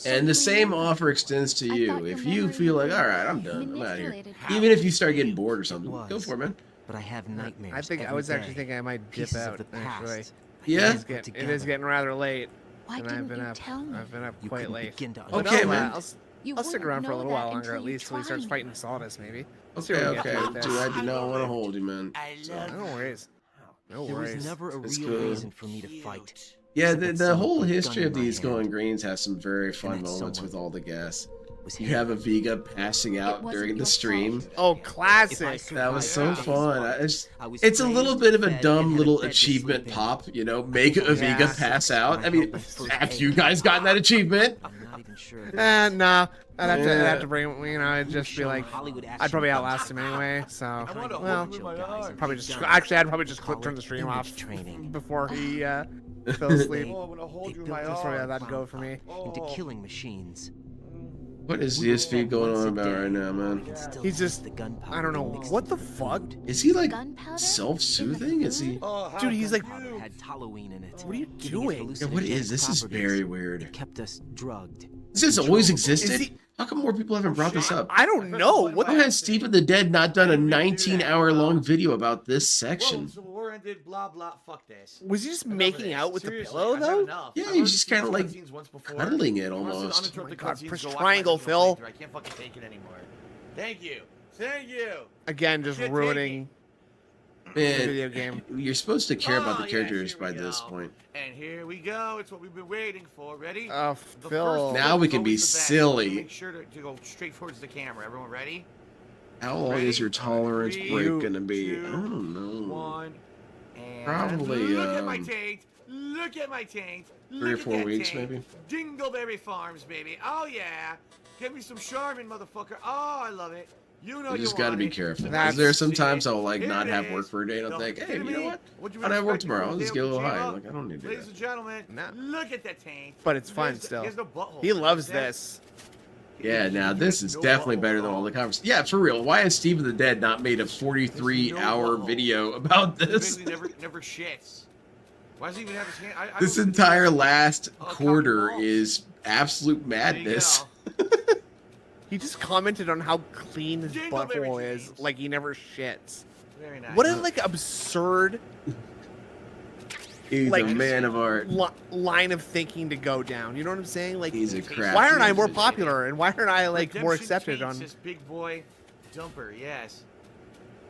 and the same offer extends to I you. thought If your you memory feel like, was all right, I'm done, I'm out of here. manipulated. Even if you start getting bored or something, was. go for it, man. But I have nightmares. I think I every was actually day. thinking I might dip Pieces out. of the Actually, past. Yeah? it is getting rather late, Why and I've didn't been you up. tell me? I've been up You quite couldn't late. begin to Okay, understand. man. You I'll stick wouldn't around for a know little that while longer, until at you least till he starts tried. fighting Solidus, maybe. We'll see Okay, what we get okay. with this. Dude, I do not want to hold you, man. No worries. No There was worries. never a It's real cool. reason for me to fight. Yeah, Except the that someone whole put a history gun of in my these hand. going greens has some very fun that moments with someone all the gas. Was You here. have a Vega passing out wasn't during the your stream. fault. Oh, If I classic. That was so survived fun. days, I was It's a little raised, bit of a fed, and dumb had little bed to achievement sleep in. pop, you know, make a Vega Yeah. pass out. I When I mean, held my first have egg. you guys gotten that achievement? I'm not even sure. Nah. I'd have Yeah. to bring. You know, I'd just be like, I'd probably outlast him anyway. So, wanna hold well, you with my arm. probably just. Actually, I'd probably just turn the stream off training. before he fell asleep. Oh, I'm gonna hold you with my That's probably how arm. that'd go for me. Into killing machines. What is DSP going on about right now, man? He's just. The gunpowder I don't know mixed what in the with fuck. food. Is he like Gunpowder? self-soothing? Is he? Oh, how Dude, he's like, Gunpowder had toluene in it. what are you giving it doing? Yeah, what is hallucinogenic this? Is properties. very weird. It kept us drugged. This has always Is existed. he- How come more people haven't brought this up? I don't know. What Why the? has Steve of the Dead not done a 19-hour-long video about this section? Whoa, Civil War ended, blah blah. Fuck this. Was he just Enough of making this. out with Seriously, the pillow I've had though? enough. Yeah, I've he's already just seen kinda like cutscenes once before. cuddling it I wanna see the almost. uninterrupted Oh my God, cutscenes, push go watch triangle, my Phil. playthrough. I can't fucking take it anymore. Thank you. Thank you. Again, just Can't take ruining the Man, video game. you're supposed to care about Oh, the yes, characters here by we this go. point. And here we go. It's what we've been waiting for. Ready? Oh, The Phil. first Now one we is can be always the best. silly. Make sure to go straight towards the camera. Everyone ready? How long is your tolerance break gonna be? I don't know. One. And Probably, look at my taint. Look at my taint. 3 or Look at 4 that weeks, taint. maybe. Dingleberry Farms, baby. Oh yeah. Give me some Charmin, motherfucker. Oh, I love it. You know You just you gotta want be it. careful. That's- 'Cause there are sometimes I'll like Here not it have work is. for a day and I'll Don't think, hey, kidding you know me? what? Would you I don't have work expect tomorrow. from I'll just Dale get a little high. Kojima? Like I don't need to do Ladies that. and gentlemen, Nah. look at that taint. But it's fun There's- still. there's no butthole. He loves Is that- this. Yeah, now this is No definitely butthole. better than all the conversations. Yeah, for real. Why has Steve of the Dead not made a 43-hour butthole. video about He this? basically never shits. Why does he even have his hand? I This don't- entire last Oh, quarter copy is absolute There you madness. go. He just commented on how clean his Dingleberry butthole is, James. like he never shits. Very nice. What a like absurd He's like, a man of art. line of thinking to go down. You know what I'm saying? Like, He's a crafty why aren't I more individual. popular and why aren't I like more Redemption accepted taints on? this big boy dumper, yes.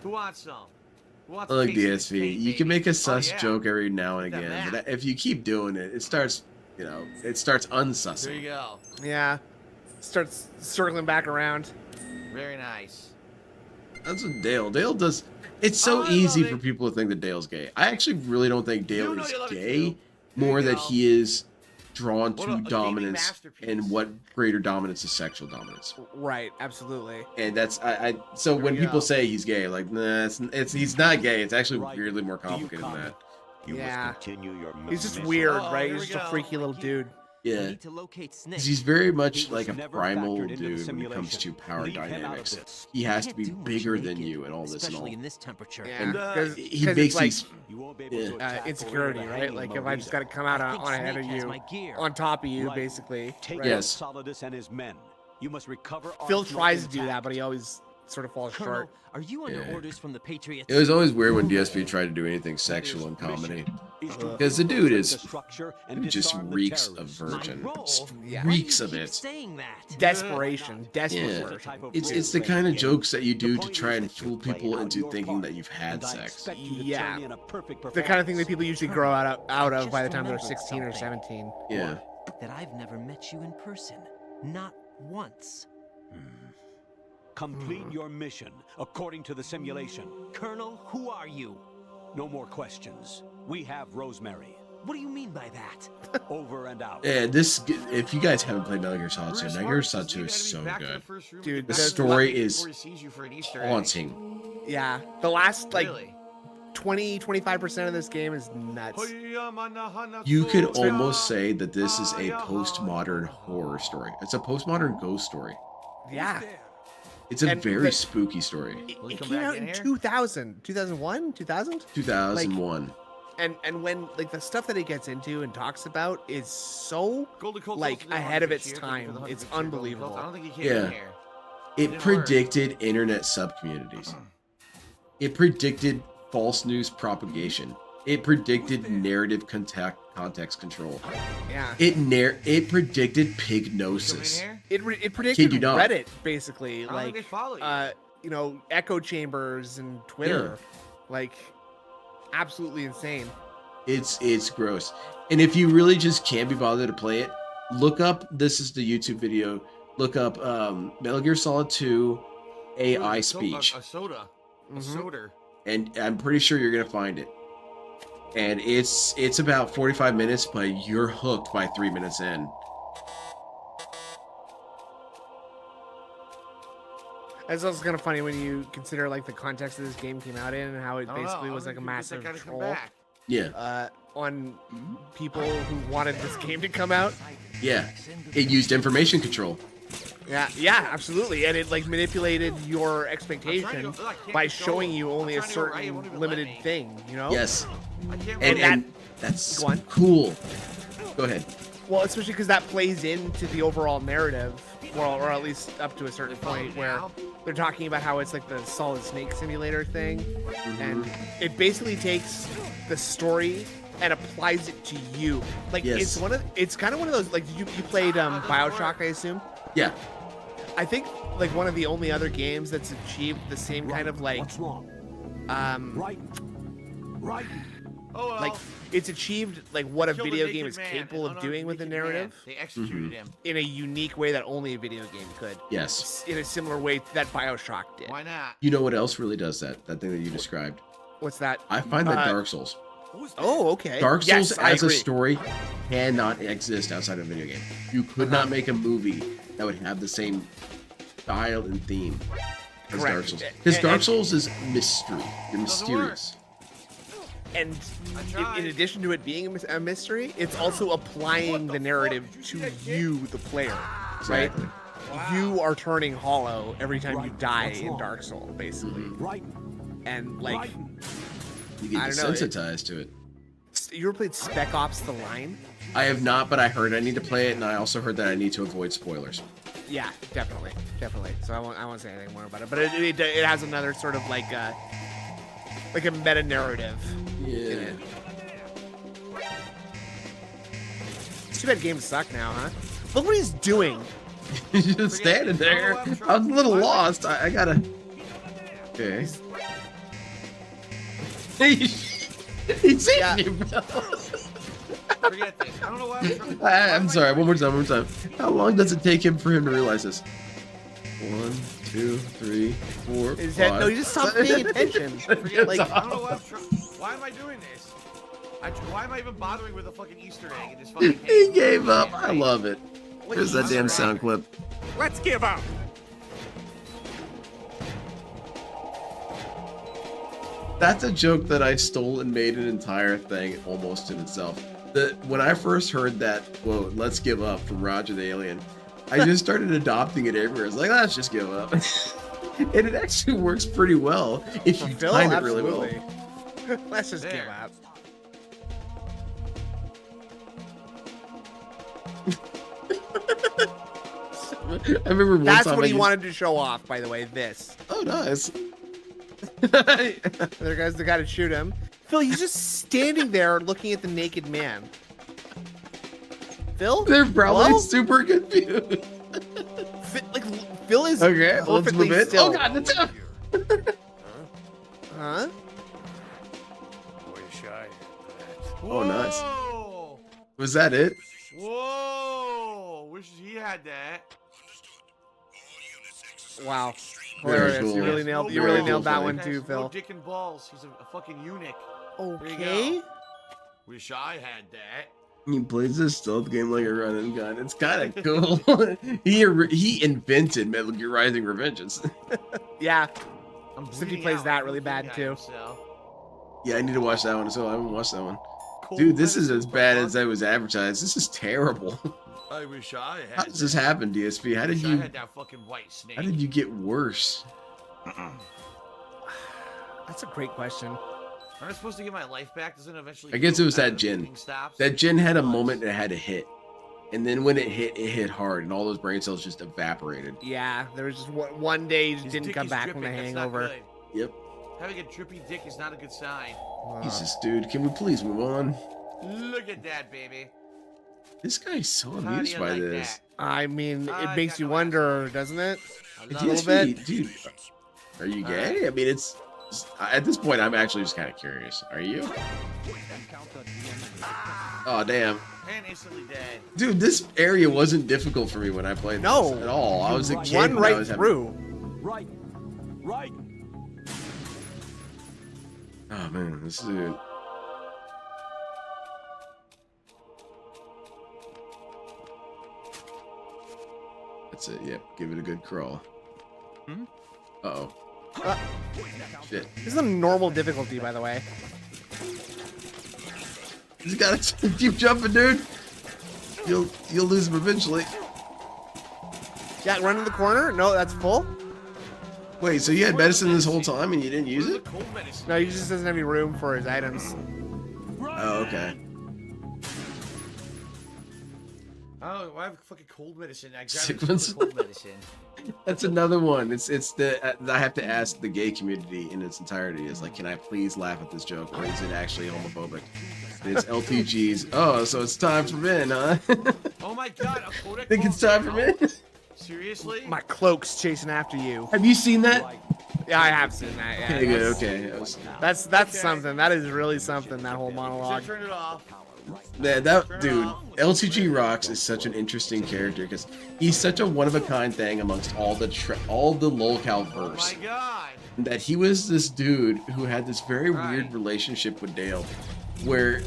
Who wants some? What's Look, tasty DSV, steak, you can baby? make a sus yeah. joke every now and Look at again, that. but if you keep doing it, it starts, it starts There unsussing. you go. Yeah. Starts circling back around. Very nice. That's what Dale does. It's so I easy love for it. people to think that Dale's gay. I actually really don't think Dale You know is you love it gay, too. There more you that go. he is drawn What to a gaming dominance, masterpiece. and what greater dominance is sexual dominance. Right, absolutely. And that's so when you people go. say he's gay, like, nah, it's he's not gay. It's actually Right. weirdly more Do you complicated than that. You Yeah. must continue your He's just mission. weird, Uh-oh, right? here He's we just a go. freaky little dude. Yeah. to locate Snake. 'Cause he's very much He was like a never primal factored into the dude when it comes to simulation. power Leave him out of dynamics. this. He has to Can't be do much bigger than naked, you and all this and all. especially in this temperature. Yeah, And because he makes it's like these. You won't be able Yeah. to attack or insecurity, enter the right? hanging Like if mode I just got to either. come out I think on ahead of Snake has you, my gear. on top of you, Right. basically. Take right? Yes. Solidus and his men. You must recover Phil Arsenal tries to do intact. that, but he always sort of falls Colonel, short. are you under Yeah. orders from the Patriots? It was always weird when DSP tried to do anything sexual in comedy. Because the dude is just reeks of virgin. Yeah. Reeks of it. Saying that. Desperation, desperate Yeah. version. It's the kind of jokes that you do to try and fool people into thinking that you've had sex. Yeah. The kind of thing that people usually grow out of by the time they're 16 or 17. Yeah. That I've never met you in person. Not once. Complete your mission according to the simulation. Colonel, who are you? No more questions. We have Rosemary. What do you mean by that? Over and out. Yeah, if you guys haven't played Metal Gear Solid 2, Metal Gear Solid 2 is so good. Dude, The the- story is Before he sees you for an Easter egg. haunting. Yeah. The last, like, Really? 20-25% of this game is nuts. You could almost say that this is a postmodern horror story. It's a postmodern ghost story. Yeah. It's a And very the- spooky story. Will he It come came back out in in here? 2000. 2001? 2000? 2001. And when, like, the stuff that it gets into and talks about is so, Golden Cold like, Toast is ahead of 150 its here. Thank you for time. the It's 150 Golden unbelievable. Toast. I don't think he came Yeah. in here. It didn't work. predicted internet subcommunities. It predicted false news propagation. It predicted narrative context control. Yeah. It predicted Come in pignosis. here? It predicted Kid you not. Reddit, basically. I don't think they Like, follow you. you know, echo chambers and Twitter. Like, absolutely insane. It's gross. And if you really just can't be bothered to play it, look up. This is the YouTube video. Look up Metal Gear Solid 2 AI speech, A soda. A soda. and I'm pretty sure you're gonna find it. And it's about 45 minutes, but you're hooked by 3 minutes in. It's also kind of funny when you consider, like, the context of this game came out in and how it I don't know. basically I was don't like a think massive that gotta come troll back. Yeah, on people who wanted this game to come out. yeah. It used information control. Yeah, absolutely. And it, like, manipulated your expectation I can't by control showing it. you only a I'm trying to go right, it certain won't even limited let me. thing, you know? Yes, I can't and, wait. that- and that's Go on. cool. Go ahead. Well, especially because that plays into the overall narrative, well, or at least up to a certain point where they're talking about how it's like the Solid Snake Simulator thing, and it basically takes the story and applies it to you. Like, Yes. it's kind of one of those, like, you played BioShock, I assume. Yeah. I think, like, one of the only other games that's achieved the same kind of, like, What's wrong? Right. Oh, well. like, it's achieved, like, what a Killed a video naked game is man, capable an of doing with the unarmed naked narrative man. They executed him. in a unique way that only a video game could. Yes. In a similar way that BioShock did. Why not? You know what else really does that? That thing that you described. What's that? I find that Uh, Dark Souls. Oh, okay. Dark Souls Yes, I as a agree. story cannot exist outside of a video game. You could not make a movie that would have the same style and theme as Correct. Dark Souls. Because And- Dark and- Souls is mystery. You're Doesn't work. mysterious. And I in tried. addition to it being a mystery, it's also applying the narrative to you, the player. Right? Exactly. You are turning hollow every time you die in Dark Souls, basically. Right. And, like, You get I don't know, desensitized to it. you ever played Spec Ops: The Line? I have not, but I heard I need to play it, and I also heard that I need to avoid spoilers. Yeah, definitely. So I won't say anything more about it. But it has another sort of like a meta narrative in Yeah. it. It's too bad games suck now, huh? Look what he's doing. He's just standing there. I was a little lost. I gotta. Okay. He's eating you, Bill. Forget this. I don't know why I'm sorry. One more time. How long does it take him for him to realize this? 1, 2, 3, 4. Is that, no, you just stop paying attention. Forget like, I don't know why am I doing this? Why am I even bothering with a fucking Easter egg in this fucking game? He gave up. I love it. Here's that damn sound clip. Let's give up. That's a joke that I stole and made an entire thing almost in itself. When I first heard that quote, "Let's give up" from Roger the Alien, I just started adopting it everywhere. It's like, let's just give up. And it actually works pretty well if you time it really well. Let's just give up. I remember one That's time what he wanted to show off, by the way, this. Oh, nice. There goes the guy to shoot him. Phil, he's just standing there looking at the naked man. Phil? They're probably Hello? super confused. Phil is okay. Let's move in. still. Oh god, that's up. Huh? Wish I. Oh, nice. Was that it? Whoa! Wish he had that. Wow. Very Hilarious. cool. You really nailed. You Very really cool nailed that thing. one too, No Phil. dick and balls. He's a fucking eunuch. Okay. Wish I had that. He plays this stealth game like a running gun. It's kind of cool. he invented Metal Gear Rising: Revengeance. Yeah. I'm Except he bleeding plays out. that really bad too. Yeah, I need to watch that one. So I haven't watched that one. Cool. Dude, this is as bad as I was advertised. This is terrible. I wish I had. How does this happen, DSP? How did I you? had that fucking white snake. How did you get worse? That's a great question. Am I supposed to get my life back? Doesn't it eventually? I guess it was heal that after the Jin. bleeding stops? That Jin had a moment that had to hit, and then when it hit hard, and all those brain cells just evaporated. Yeah, there was just one day he His didn't dick come is back from the dripping. That's not hangover. good. Yep. Having a drippy dick is not a good sign. Jesus, dude, can we please move on? Look at that, baby. This guy's so How do amused you by like this. that? I mean, I it makes got you no wonder, doesn't it? I A love little it. bit. Dude, are you gay? I mean, at this point, I'm actually just kind of curious. Are you? Oh, damn. And instantly dead. Dude, this area wasn't difficult for me when I played No. this at all. I was a kid One when I right was through. Right. Right. Oh, man, this dude. That's it, yep. Give it a good crawl. Uh-oh. Shit. This is a normal difficulty, by the way. You gotta keep jumping, dude. You'll lose him eventually. Yeah, run in the corner. No, that's full. Wait, so you had medicine this whole time and you didn't use it? Cold medicine. No, he just doesn't have any room for his items. Oh, okay. Oh, I have fucking cold medicine. I Sick grabbed ones? cold medicine. That's another one. It's the I have to ask the gay community in its entirety is like, can I please laugh at this joke or is it actually homophobic? And it's LTGs. Oh, so it's time for men, huh? Oh my god, a Kodak. Think it's time for men? Seriously? My cloak's chasing after you. Have you seen that? Yeah, I have seen that. Yeah, Okay, good. that's- Okay. That's Okay. something. That is really something. That whole Should monologue. turn it off. That dude, LTG Rocks is such an interesting character because he's such a one-of-a-kind thing amongst all the lolcow Oh verse. my god. That he was this dude who had this very weird relationship with Dale, where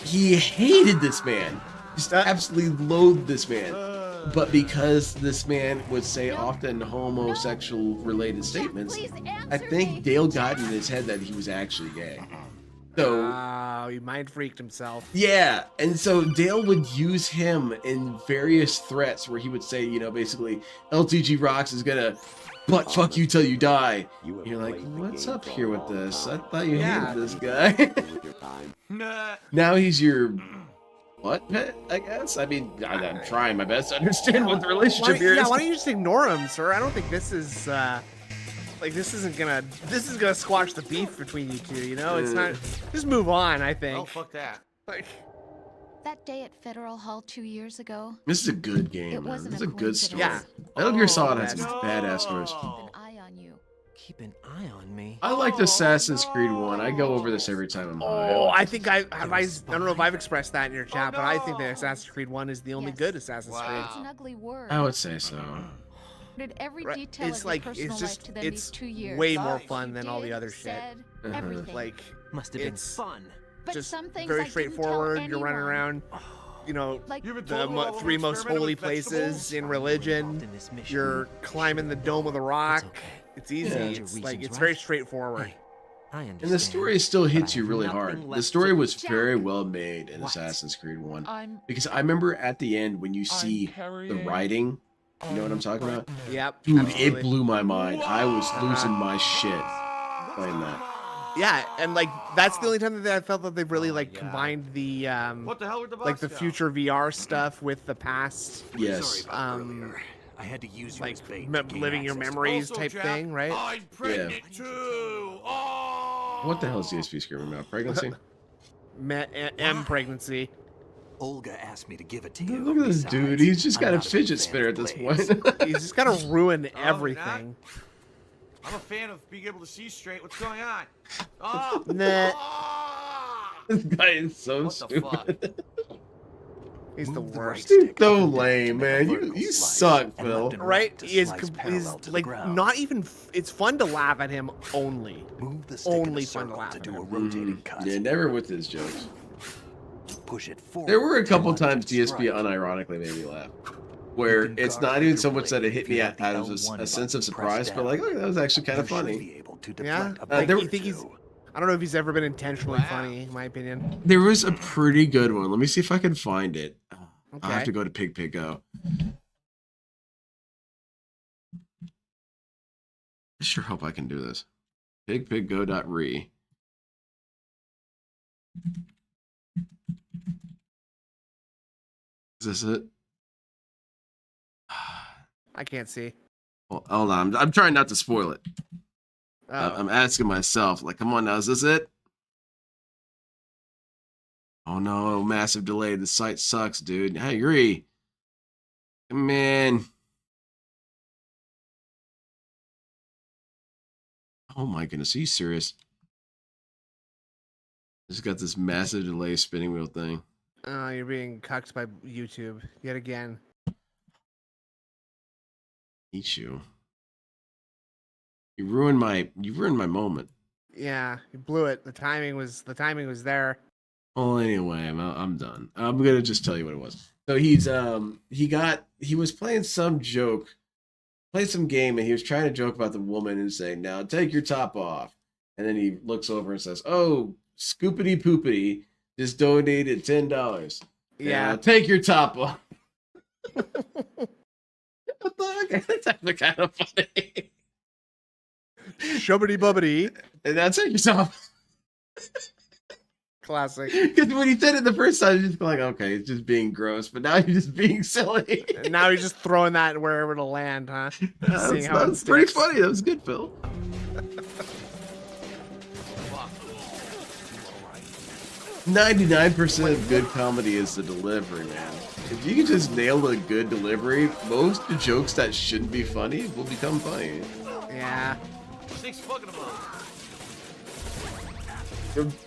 he hated this man, just absolutely loathed this man. But because this man would say often homosexual related statements, I think Dale got in his head that he was actually gay. So he mind freaked himself. yeah, and so Dale would use him in various threats where he would say, you know, basically LTG Rocks is gonna butt fuck you till you die. You're like, what's up here with this? I thought you hated this guy. Now he's your what pet, I guess? I mean, I'm trying my best to understand what the relationship here is. Yeah, why don't you just ignore him, sir? I don't think this is like this is gonna squash the beef between you two, you know? It's not just move on, I think. Oh, fuck that. Like, That day at Federal Hall 2 years ago. This is a good game, It man. wasn't This is a a good story. coincidence. Metal Gear Solid has no. some badass stories. Keep an eye on you. Keep an eye on me. I liked Assassin's Creed 1. I go over this every time I'm high. Oh, I think I don't know if I've expressed that in your chat, but I think that Assassin's Creed 1 is the only good Assassin's Creed. It's an ugly word. I would say so. Did every Right. detail It's of like your personal it's life just to them it's these 2 years. way more fun than all the Did, other shit. said, everything. Like Must have been it's fun. But just some things I very didn't tell straightforward. You're running anyone. around, you know, Like- You ever the told them about three when most experimented holy with vegetables? places in religion. You're climbing the dome of the rock. It's easy. Yeah. It's like it's very straightforward. I understand. And the story still but hits I you have really nothing hard. The left story to- was Jack. very well made in What? Assassin's Creed 1. I'm Because I remember at the end when you see the writing, you know what I'm talking about? Yep. Dude, absolutely. it blew my mind. I was losing my shit playing that. Yeah, and like that's the only time that I felt that they've really like combined the What the hell with the box like the now? future VR stuff with the past Yes. I had to use like your bait. living your memories Also, type Jack, thing, right? I'm pregnant too. Oh. What the hell is DSP screaming about? Pregnancy? M pregnancy. Olga asked me to give it to you. Look at this dude. He's just got a fidget spinner at this point. He's just gotta ruin Oh, everything. I'm a fan of being able to see straight. What's going on? Oh. Nah. This guy is so What the fuck? stupid. He's the Move the right worst. stick He's up so and down lame, to make a man. vertical You slice, suck, and Phil. left and Right? to Is slice parallel to the like ground. not even. It's fun to laugh at him only. Move the stick only in a fun to circle laugh to at do a him. rotating cut. Yeah, never with his jokes. Push it forward. There were a couple times Left and DSP right. unironically made me laugh. Where can it's guard not even your so much that it blade hit if me you out have of the a L1 sense of button surprise, pressed but like, down. oh, that was actually kind of You should funny. be able to Yeah, deflect a like, there- you think he's. I don't know if he's ever been intentionally funny, in my opinion. There was a pretty good one. Let me see if I can find it. I'll have Okay. to go to Pig Pig Go. I sure hope I can do this. Pigpiggo.re. Is this it? I can't see. Well, hold on. I'm trying not to spoil it. Oh. I'm asking myself, like, come on now, is this it? Oh no, massive delay. The site sucks, dude. I agree. Man. Oh my goodness, are you serious? Just got this massive delay spinning wheel thing. Oh, you're being cucked by YouTube yet again. Eat you. You ruined my moment. Yeah, you blew it. The timing was there. Well, anyway, I'm done. I'm gonna just tell you what it was. So he was playing some joke, played some game, and he was trying to joke about the woman and saying, "Now take your top off." And then he looks over and says, "Oh, Scoopity Poopity just donated $10. Yeah. Now take your top off." I thought, okay, that's actually kind of funny. Shubbity bubbity. And now take your top off. Classic. Because when he said it the first time, you just like, okay, it's just being gross. But now you're just being silly. And now he's just throwing that wherever to land, huh? Seeing how it That's pretty sticks. funny. That was good, Phil. 99% of good comedy is the delivery, man. If you can just nail a good delivery, most of the jokes that shouldn't be funny will become funny. Yeah. Snake's fucking him up.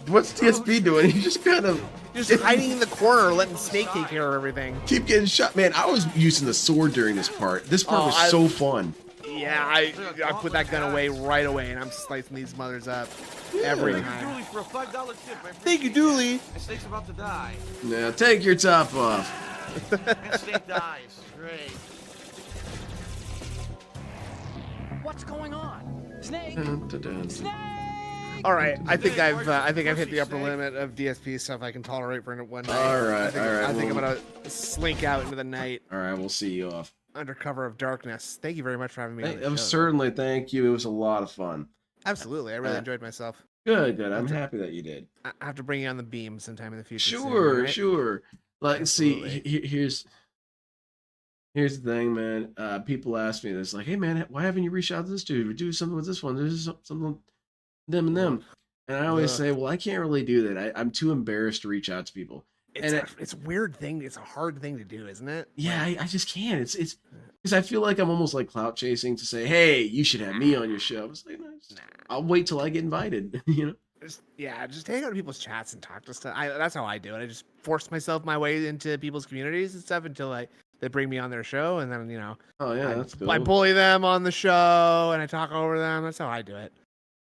What's TSP doing? He's just kind of Just hiding in the corner, letting Snake take care of everything. keep getting shot. Man, I was using the sword during this part. This part Oh, was I- so fun. Yeah, I put that gun away right away, and I'm slicing these mothers up every Yeah. time. Dooley for a $5 tip. I Thank you, Dooley. And Snake's about to die. Now take your top off. And Snake dies. Great. What's going on? Snake! Dun, dun, dun. Snake! All right, I think Snake, I've hit the upper Snake. limit of DSP stuff I can tolerate for one night. All right, I think, all right, I think I'm well- gonna slink out into the night All right, we'll see you off. under cover of darkness. Thank you very much for having me. On the show. Certainly, thank you. It was a lot of fun. Absolutely, I really enjoyed myself. Good. I'm happy that you did. I have to bring you on the beam sometime in the future. soon, Sure, right? sure. Like, Absolutely. see, here's the thing, man. People ask me this, like, "Hey, man, why haven't you reached out to this dude? We do something with this one. There's something, them and them." And I always Ugh. say, "Well, I can't really do that. I'm too embarrassed to reach out to people." it's a weird thing. It's a hard thing to do, isn't it? Yeah, I just can't. It's because I feel like I'm almost like clout chasing to say, hey, you should have me on your show. It's like, no, I'll wait till I get invited. You know. Just hang out in people's chats and talk to stuff. That's how I do it. I just force myself my way into people's communities and stuff until they bring me on their show, and then Oh yeah, that's cool. I bully them on the show and I talk over them. That's how I do it.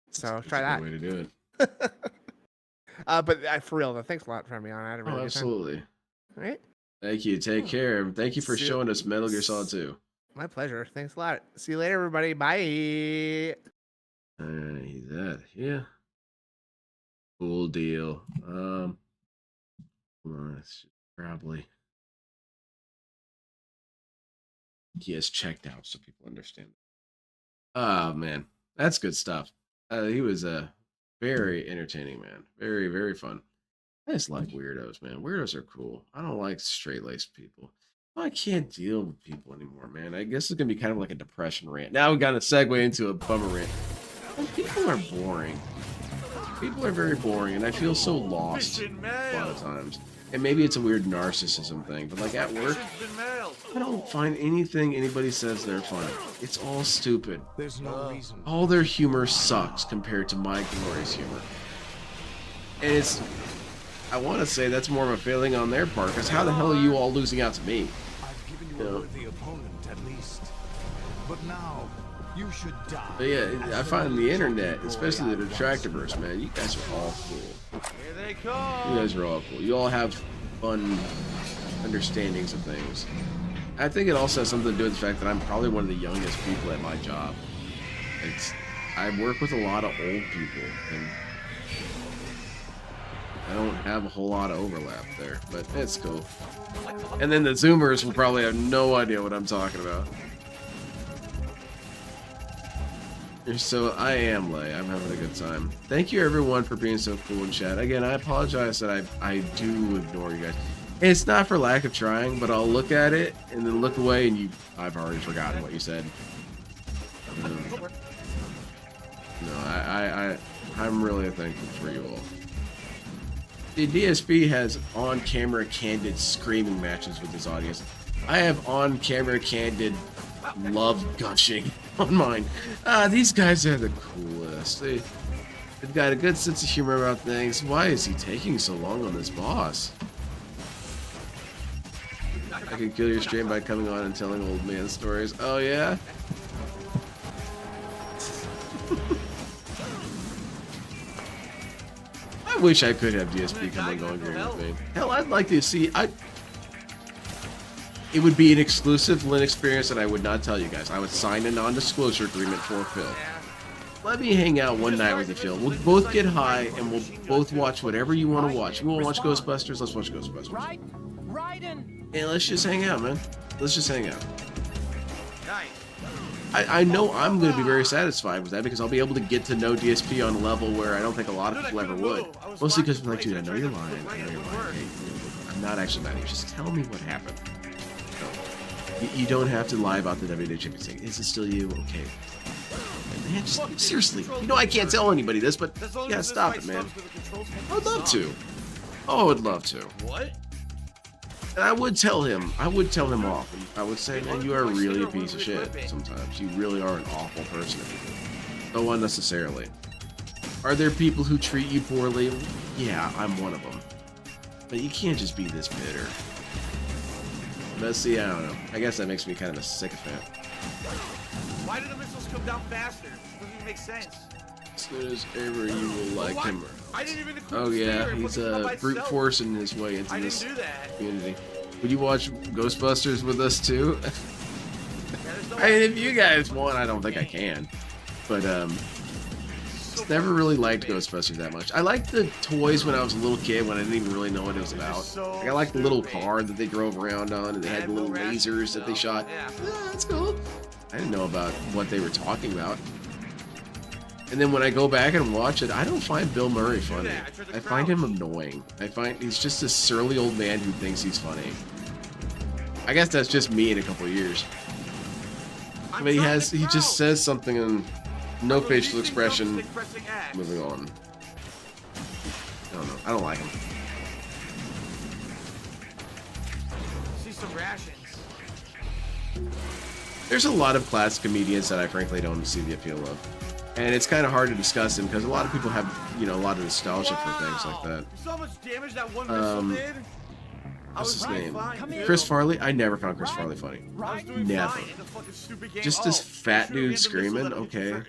So that's try that. Way to do it. But for real, though, thanks a lot for having me on. I had a really good time. Absolutely. All right. Thank you. Take care. Thank you for showing us Metal Gear Solid 2. My pleasure. Thanks a lot. See you later, everybody. Bye. He's that. Yeah. Cool deal. Hold on, it's probably he has checked out so people understand. Oh man, that's good stuff. He was a very entertaining man. Very, very fun. I just like weirdos, man. Weirdos are cool. I don't like straight-laced people. I can't deal with people anymore, man. I guess it's gonna be kind of like a depression rant. Now we got to segue into a bummer rant. People are boring. People are very boring, and I feel so lost a lot of times. And maybe it's a weird narcissism thing, but like at work, I don't find anything anybody says they're funny. It's all stupid. There's no reason. All their humor sucks compared to my glorious humor. And I want to say that's more of a failing on their part, because how the hell are you all losing out to me? I've given you a worthy opponent, at least. But now, you should die. But yeah, I find the internet, especially the Detractiverse, man, you guys are all cool. Here they come. You guys are all cool. You all have fun understandings of things. I think it also has something to do with the fact that I'm probably one of the youngest people at my job. I work with a lot of old people, and I don't have a whole lot of overlap there, but it's cool. And then the Zoomers will probably have no idea what I'm talking about. So I am Lay. I'm having a good time. Thank you everyone for being so cool in chat. Again, I apologize that I do ignore you guys. It's not for lack of trying, but I'll look at it and then look away and I've already forgotten what you said. No, I'm really thankful for you all. The DSP has on-camera candid screaming matches with his audience. I have on-camera candid love gushing on mine. These guys are the coolest. They've got a good sense of humor about things. Why is he taking so long on this boss? I can kill your stream by coming on and telling old man stories. Oh yeah? I wish I could have DSP come and go and with me. Hell, I'd like to see. It would be an exclusive Linux experience that I would not tell you guys. I would sign a non-disclosure agreement for Phil. Let me hang out one night with you, Phil. We'll both get high and we'll both watch whatever you want to watch. You want to watch Ghostbusters? Let's watch Ghostbusters. And let's just hang out, man. Let's just hang out. I know I'm going to be very satisfied with that because I'll be able to get to know DSP on a level where I don't think a lot of people ever would. Mostly because I'm like, dude, I know you're lying. I know you're lying. Hey, I'm not actually lying. Just tell me what happened. You don't have to lie about the WWE Chicken thing. Is it still you? Okay. Man, just seriously. You know I can't tell anybody this, but yeah, stop it, man. I'd love to. Oh, I'd love to. What? And I would tell him off. And I would say, man, you are really a piece of shit sometimes. You really are an awful person. Though unnecessarily. Are there people who treat you poorly? Yeah, I'm one of them. But you can't just be this bitter. But see, I don't know. I guess that makes me kind of a sycophant. Why did the missiles come down faster? Doesn't even make sense. As soon as ever you will like him. I didn't even Oh yeah, he's brute forcing his way into this community. Would you watch Ghostbusters with us too? I mean, if you guys want, I don't think I can. But just never really liked Ghostbusters that much. I liked the toys when I was a little kid, when I didn't even really know what it was about. Like, I liked the little car that they drove around on, and they had the little lasers that they shot. Yeah, that's cool. I didn't know about what they were talking about. And then when I go back and watch it, I don't find Bill Murray funny. I find him annoying. I find he's just a surly old man who thinks he's funny. I guess that's just me in a couple of years. But he just says something and no facial expression. Moving on. I don't know. I don't like him. some rations. There's a lot of classic comedians that I frankly don't see the appeal of. And it's kind of hard to discuss them because a lot of people have, you know, a lot of nostalgia for things like that. You saw how much damage that one missile did? What's his name? Chris Farley? I never found Chris Farley funny. Never. Just this fat dude screaming, okay.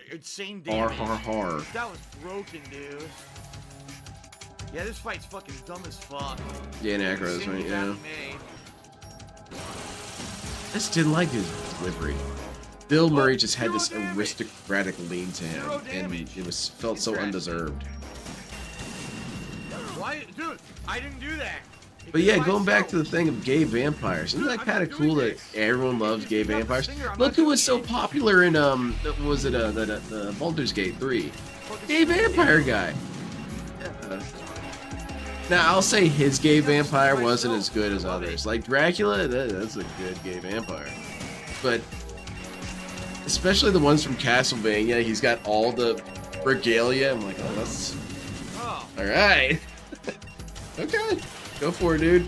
Har har har. That was broken, dude. Yeah, this fight's fucking dumb as fuck. Dan Aykroyd's right, yeah. I just didn't like his delivery. Bill Murray just had this aristocratic lean to him, and it was felt so undeserved. Why, dude? I didn't do that. But yeah, going back to the thing of gay vampires, isn't that kind of cool that everyone loves gay vampires? Look who was so popular in was it the Baldur's Gate 3? Gay vampire guy. Now I'll say his gay vampire wasn't as good as others. Like Dracula, that's a good gay vampire. But especially the ones from Castlevania, he's got all the regalia. I'm like, oh, that's all right. Okay. Go for it, dude.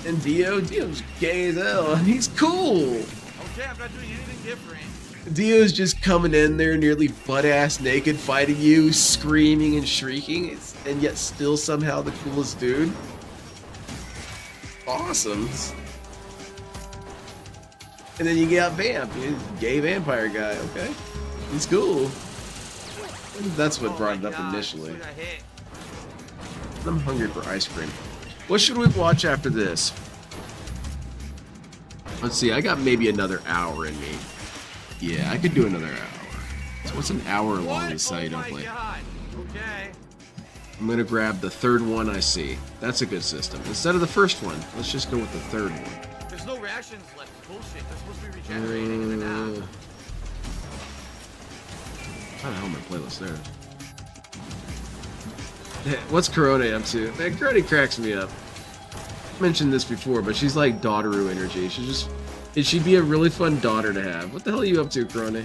And Dio's gay as hell, and he's cool. Okay, I'm not doing anything different. Dio's just coming in there nearly butt-ass naked, fighting you, screaming and shrieking, and yet still somehow the coolest dude. Awesome. And then you got Vamp, gay vampire guy, okay. He's cool. That's what brought it up initially. I'm hungry for ice cream. What should we watch after this? Let's see, I got maybe another hour in me. Yeah, I could do another hour. So what's an hour long to say don't play? Okay. I'm gonna grab the third one I see. That's a good system. Instead of the first one, let's just go with the third one. There's no rations left. Bullshit. They're supposed to be regenerating even now. How the hell my playlist there? What's Corona up to? Man, Corona cracks me up. I mentioned this before, but she's like Daughteru energy. She'd be a really fun daughter to have. What the hell are you up to, Corona?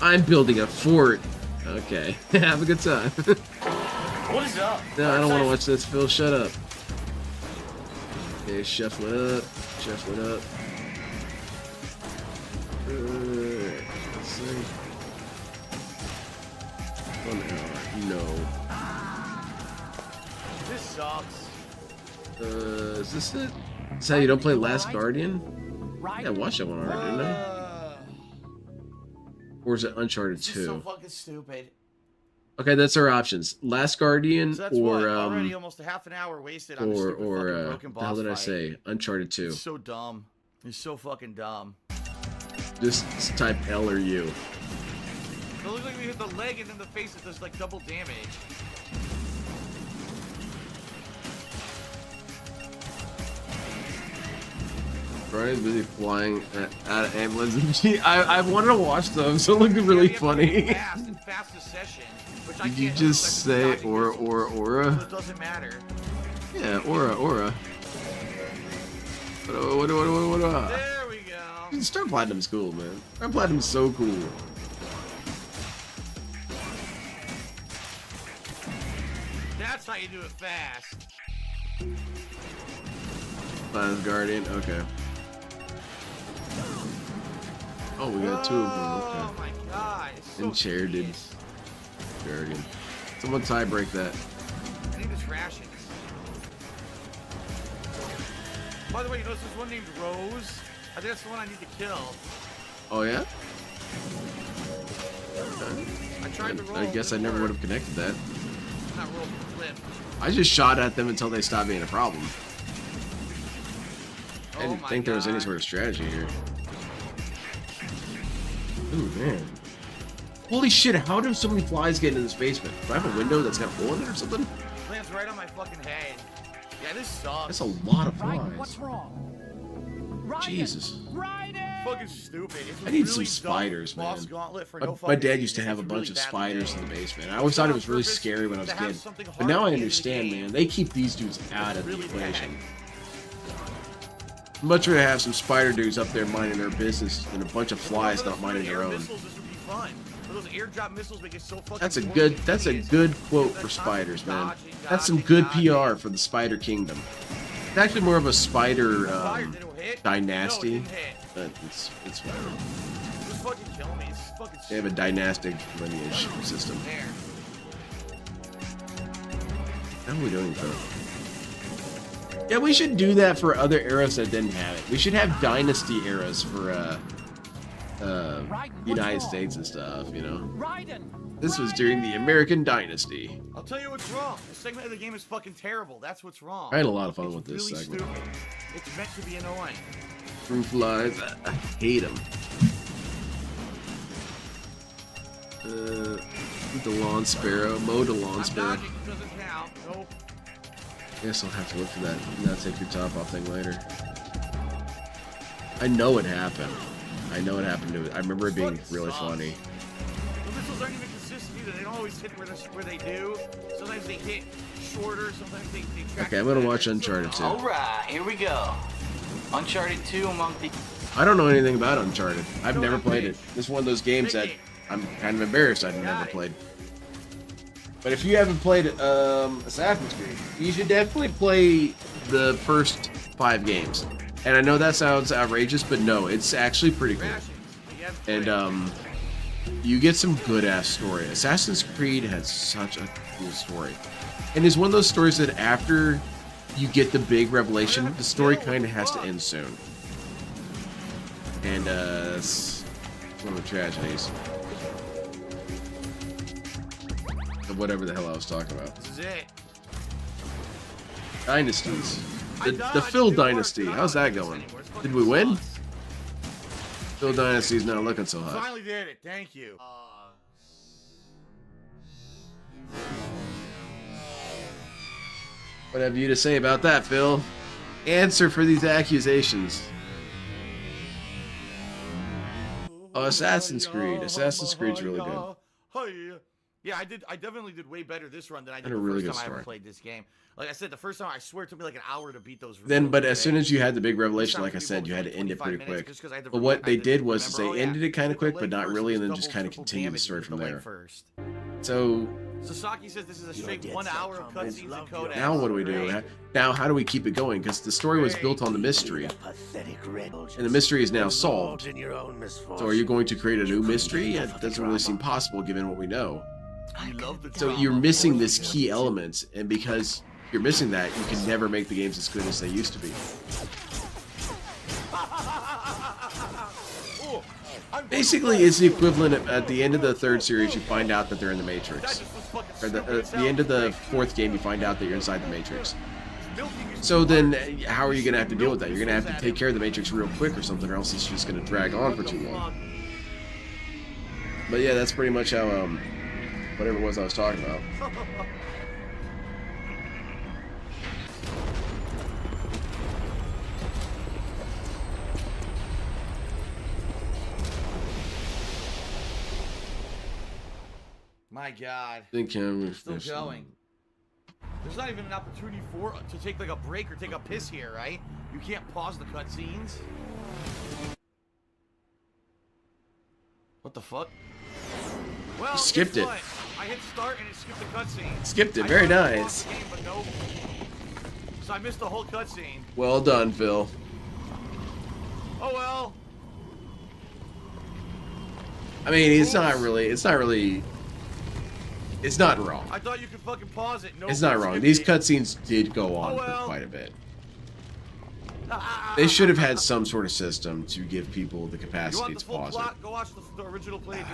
I'm building a fort. Okay, have a good time. What is up? No, I don't want to watch this, Phil. Shut up. Okay, shuffling up. Shuffling up. Let's see. 1 hour. No. This sucks. Is this it? Is how you don't play Last Guardian? Yeah, I watched that one already, didn't I? Or is it Uncharted 2? This is so fucking stupid. Okay, that's our options. Last Guardian So that's or what, already almost a half an hour wasted on a stupid fucking broken boss how did I fight. say? Uncharted 2. It's so dumb. It's so fucking dumb. Just type L or U. It looks like we hit the leg and then the face it does like double damage. Brian's busy flying out of ambulance. I wanted to watch those, so it looked really funny. Did you just say aura? So it doesn't matter. Yeah, aura. What? There we go. Star Platinum's cool, man. Star Platinum's so cool. That's how you do it fast. Last Guardian, okay. Oh, we got 2 of them. Okay. Oh my god. It's so Enchanted Guardian. Someone tie break that. I need this rations. By the way, you notice there's one named Rose? I think that's the one I need to kill. Oh yeah? I tried to roll. I guess I never would have connected that. Not roll, flip. I just shot at them until they stopped being a problem. I didn't think there was any sort of strategy here. Ooh, man. Holy shit, how do so many flies get into this basement? Do I have a window that's got a hole in it or something? Lands right on my fucking head. Yeah, this sucks. That's a lot of flies. What's wrong? Jesus. Fucking stupid. It's I need really some spiders, dumb man. boss gauntlet for My, no my fucking dad reason. used to have a It's bunch really of bad spiders thing. in the basement. I always thought it was really scary when I was a kid. But now I understand, man. They keep these dudes out of the equation. I'd much rather have some spider dudes up there minding their business than a bunch of flies not minding their own. Missiles, this would be fun. But those airdrop missiles make it so fucking That's a boring. good quote for spiders, man. That's some good PR for the Spider Kingdom. actually more of a spider dynasty. No, it didn't hit. But it's whatever. Just fucking kill me. It's fucking They have a dynastic lineage system. there. How are we doing, Phil? Yeah, we should do that for other eras that didn't have it. We should have dynasty eras for United States and stuff, you know. This was during the American Dynasty. I'll tell you what's wrong. The segment of the game is fucking terrible. That's what's wrong. I had a lot of fun It's with this really segment. Stupid. It's meant to be annoying. Fruit flies, I hate them. The lawn sparrow, mow the lawn sparrow. Dodging doesn't count. Nope. Guess I'll have to look for that. Not take your top off thing later. I know it happened. I know it happened to it. I remember it being really funny. The missiles aren't even consistent either. They don't always hit where they do. Sometimes they hit shorter. Sometimes they track. Okay, I'm gonna watch Uncharted 2. Alright, here we go. Uncharted 2 among the... I don't know anything about Uncharted. I've never played it. This is one of those games that I'm kind of embarrassed I've never played. But if you haven't played Assassin's Creed, you should definitely play the first 5 games. And I know that sounds outrageous, but no, it's actually pretty cool. And you get some good-ass story. Assassin's Creed has such a cool story. And it's one of those stories that after you get the big revelation, the story kind of has to end soon. And it's one of the tragedies. Of whatever the hell I was talking about. This is it. Dynasties. The Phil Dynasty. How's that going? Did we win? Phil Dynasty's not looking so hot. Finally did it. Thank you. What have you to say about that, Phil? Answer for these accusations. Oh, Assassin's Creed. Assassin's Creed's really good. Yeah, I definitely did way better this run than I did And a the really first good time I ever story. played this game. Like I said, the first time I swear it took me like an hour to beat those. Then, but as things. soon as you had the big revelation, This like I time said, you had to people end it for pretty 25 minutes quick. just 'cause I had to But what I they had to did was remember, they oh, ended yeah, it kind of hit the quick, but leg not first, really, and then double, just kind of triple continued the damage, story hit from the leg there. first. So Sasaki says this is a straight 1 hour of cutscenes and codex. now what do we do? Now how do we keep it going? Because the story was built on the mystery, and the mystery is now solved. So are you going to create a new mystery? It doesn't really seem possible given what we know. So you're missing this key element, and because you're missing that, you can never make the games as good as they used to be. Basically, it's the equivalent of, at the end of the 3rd series, you find out that they're in the Matrix. Or at the end of the 4th game, you find out that you're inside the Matrix. So then, how are you going to have to deal with that? You're going to have to take care of the Matrix real quick or something, or else it's just going to drag on for too long. But yeah, that's pretty much how, whatever it was I was talking about. My God. Think We're still going. There's not even an opportunity to take like a break or take a piss here, right? You can't pause the cutscenes. What the fuck? Well, Skipped guess it. what? I hit start and it skipped the cutscene. Skipped it. Very nice. Game, but nope. So I missed the whole cutscene. Well done, Phil. Oh well. I mean, it's not really. It's not wrong. I thought you could fucking pause it. Nope, It's not wrong. skipped These it. cutscenes did go on for quite a bit. They should have had some sort of system to give people the You capacity want the to full pause plot? Go watch the original playthrough.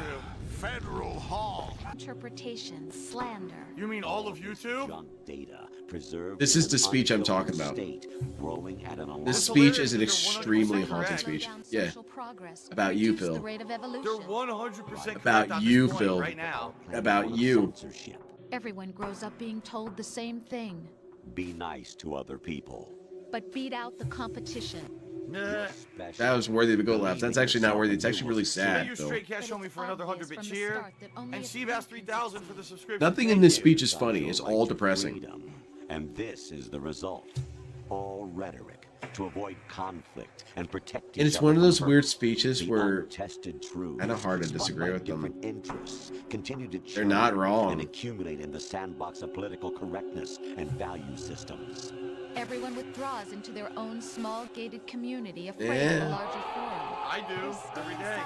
Federal Hall. Interpretation, slander. You mean all of YouTube? This is the speech I'm talking about. This speech is an extremely haunting speech. Yeah. About you, Phil. Rate of They're evolution. 100% correct About on you, this point Phil. right now. About you. Everyone grows up being told the same thing. Be nice to other people. But beat out the competition. Nah. That was worthy of a go laugh. That's actually not worthy. It's actually really Pay sad, your Phil. straight cash on me for another 100-bit cheer. And Seabass 3000 for the subscription. Nothing in this speech is funny. It's all depressing. And this is the result. All rhetoric to avoid conflict and protect. And it's one of those weird speeches where truth, kind of hard to disagree with them. interests continue to They're not wrong. and accumulate in the sandbox of political correctness and value systems. everyone withdraws into their own small gated community afraid of Yeah. the larger forum. I do every day.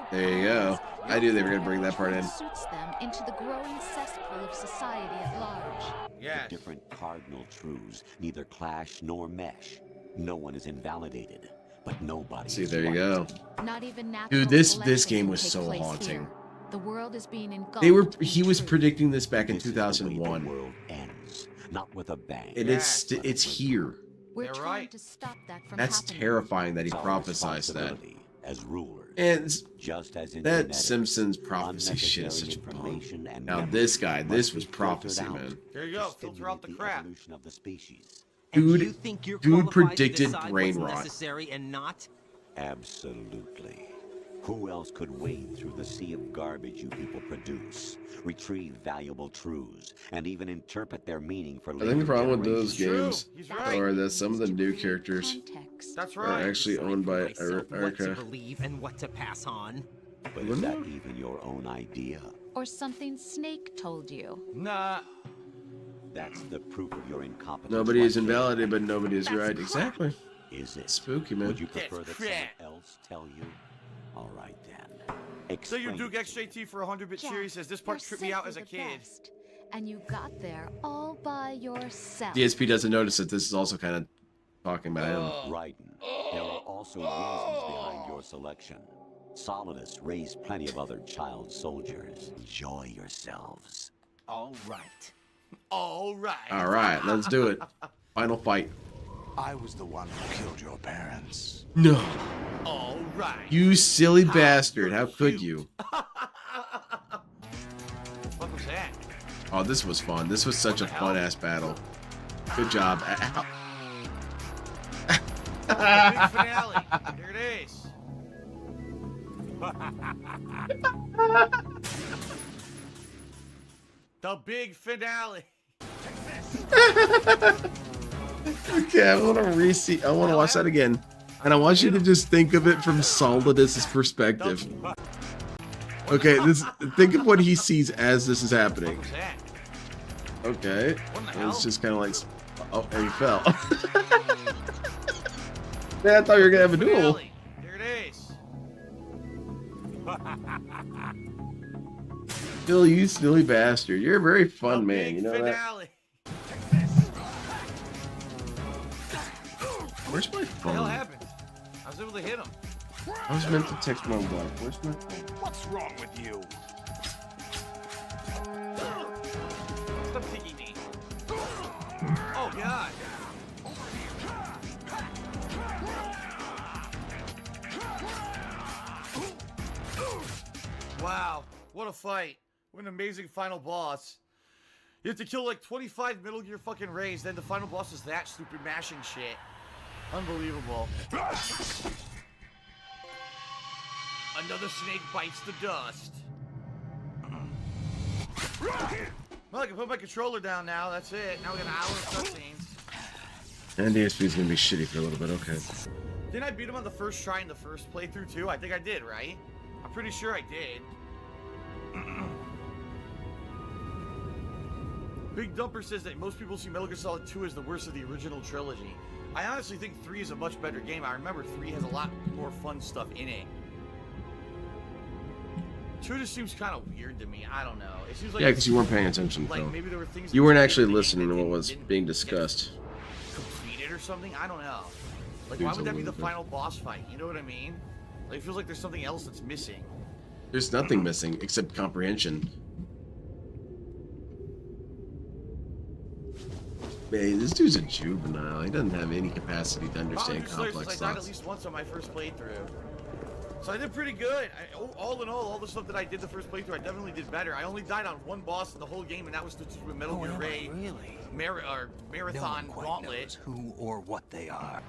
There you go. I knew they were gonna bring that part in. Suits them into the growing cesspool of society at large. The different cardinal truths neither clash nor mesh. No one is invalidated, but nobody. See, is there you right. go. Not even natural Dude, this selection game can was take so place haunting. here. The world is being engulfed. He was predicting this back in This is the way 2001. the world ends, not with a bang. And it's here. We're trying to stop that from That's happening. terrifying that he Our prophesized that. responsibility as rulers. And just as in that genetics, Simpsons prophecy shit is such a information bum. and Now memory this guy, this must was be filtered prophecy, out man. There you go. Filter out the crap. evolution of the species. Dude predicted brain rot. Necessary and not? Absolutely. Who else could wade through the sea of garbage you people produce, retrieve valuable truths, and even interpret their meaning for I think the problem with those generations? games are that some of the new characters are actually owned by What to Erica. believe and what to pass on. But is that even your own idea? Or something Snake told you. Nah. That's the proof of your incompetence. Nobody is right there. invalidated, but nobody is right. Exactly. Is it? Spooky, man. Would you prefer That's that someone crap. else tell you? All right then. So your Explain Duke it to me. XJT for 100-bit Jack, series says this part you're tripped me out as a simply the kid. best. And you got there all by yourself. DSP doesn't notice that this is also kind of talking about him. Raiden, there are also reasons behind your selection. Solidus raised plenty of other child soldiers. Enjoy yourselves. All right. All right. All right, let's do it. Final fight. I was the one who killed your parents. No. All right. You silly bastard. How could you? What was that? Oh, this was fun. This was such a fun-ass battle. Good job. Ow. Big finale. Here it is. The big finale. Okay, I want to watch that again. And I want you to just think of it from Solidus's perspective. Okay, think of what he sees as this is happening. Okay. It's just kind of like, oh, and he fell. Man, I thought you were gonna have a duel. Here it is. Phil, you silly bastard. You're a very fun man, you know that? Finale. Where's my What the hell phone? happened? I was able to hit him. I was meant to text my wife. Where's my phone? What's wrong with you? Stop kicking me. Oh god. Wow, what a fight. What an amazing final boss. You have to kill like 25 Metal Gear fucking Rays, then the final boss is that stupid mashing shit. Unbelievable. Another snake bites the dust. Well, I can put my controller down now, that's it. Now we got an hour of cutscenes. And DSP is gonna be shitty for a little bit. Okay. Didn't I beat him on the first try in the first playthrough too? I think I did, right? I'm pretty sure I did. Big Dumper says that most people see Metal Gear Solid 2 as the worst of the original trilogy. I honestly think 3 is a much better game. I remember 3 has a lot more fun stuff in it. 2 just seems kind of weird to me. I don't know. It seems like Yeah, because you weren't paying attention, like Phil. maybe there were things You that weren't they actually did listening to that what was didn't being get discussed. completed or something. I don't know. Like, Dude's why would that be the a loser. final boss fight? You know what I mean? Like, it feels like there's something else that's missing. There's nothing missing except comprehension. Man, this dude's a juvenile. He doesn't have any capacity to understand complex I died at thoughts. least once on my first playthrough. So I did pretty good. All in all the stuff that I did the first playthrough, I definitely did better. I only died on one boss in the whole game, and that was the Metal Gear Ray Marathon Gauntlet. Who or what they are.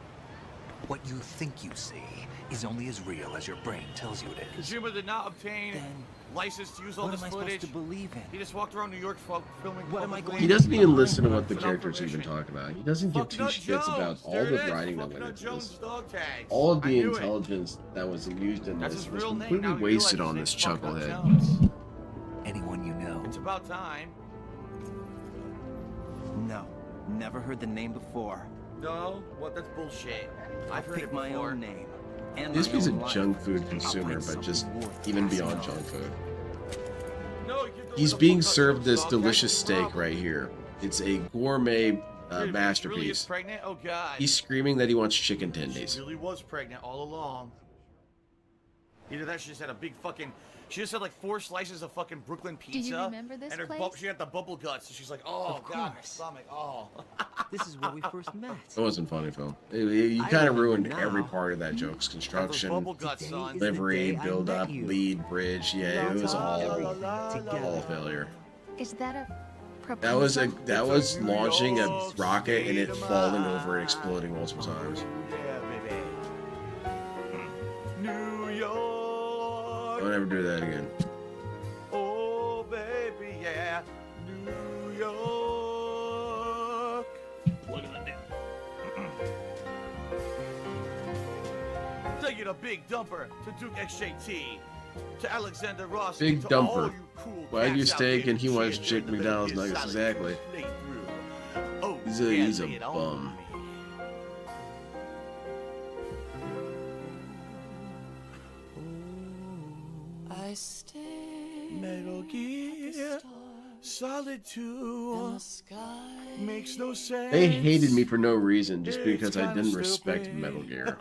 What you think you see is only as real as your brain tells you it is. Kojima did not obtain license to use all what this am I supposed footage. to believe in? He just walked around New York filming. What am I going He doesn't even listen to what the characters even talk about. He doesn't give two shits about all the writing that went into this. All of the intelligence that was used in this was completely wasted on this chucklehead. Anyone you know? It's about time. No, never heard the name before. No, what? That's bullshit. I've heard it my before. own name. And DSP's a my own life. junk food I'll consumer, find but just something worth even passing beyond on. junk food. No, you give He's the being fuck up, served no this sauce, delicious guys, steak problem. right here. It's a gourmet Wait a minute, she really is masterpiece. pregnant? Oh god. He's screaming that he wants chicken tendies. She really was pregnant all along. Either that, she just had a big fucking. She just had like 4 slices of fucking Brooklyn pizza. Do you remember this and her place? she had the bubble guts, and she's like, "Oh Of god, my course. stomach, oh." This is where we first met. It wasn't funny, Phil. You I kind of remember ruined now. every part of that joke's Those construction, bubble guts, Today son. is the delivery, day I build met up, you. lead, bridge. Yeah, it was all Together. failure. Is that a That was proposal? that was launching a rocket and it falling over and exploding multiple times. Yeah, baby. New York. Don't ever do that again. Oh, baby, yeah. New York. Look at that. Taking a big dumper to Duke XJT. To Alexander Ross. Big to all dumper. you cool Wagyu cats out steak there and he who wants cheered chicken during the McDonald's Metal Gear nuggets. Solid Exactly. playthrough. Oh, He's yeah, a lay it on bum. me. I stay Metal Gear Solid 2 makes no sense. They hated me for no reason just It's because I kinda didn't respect stupid. Metal Gear.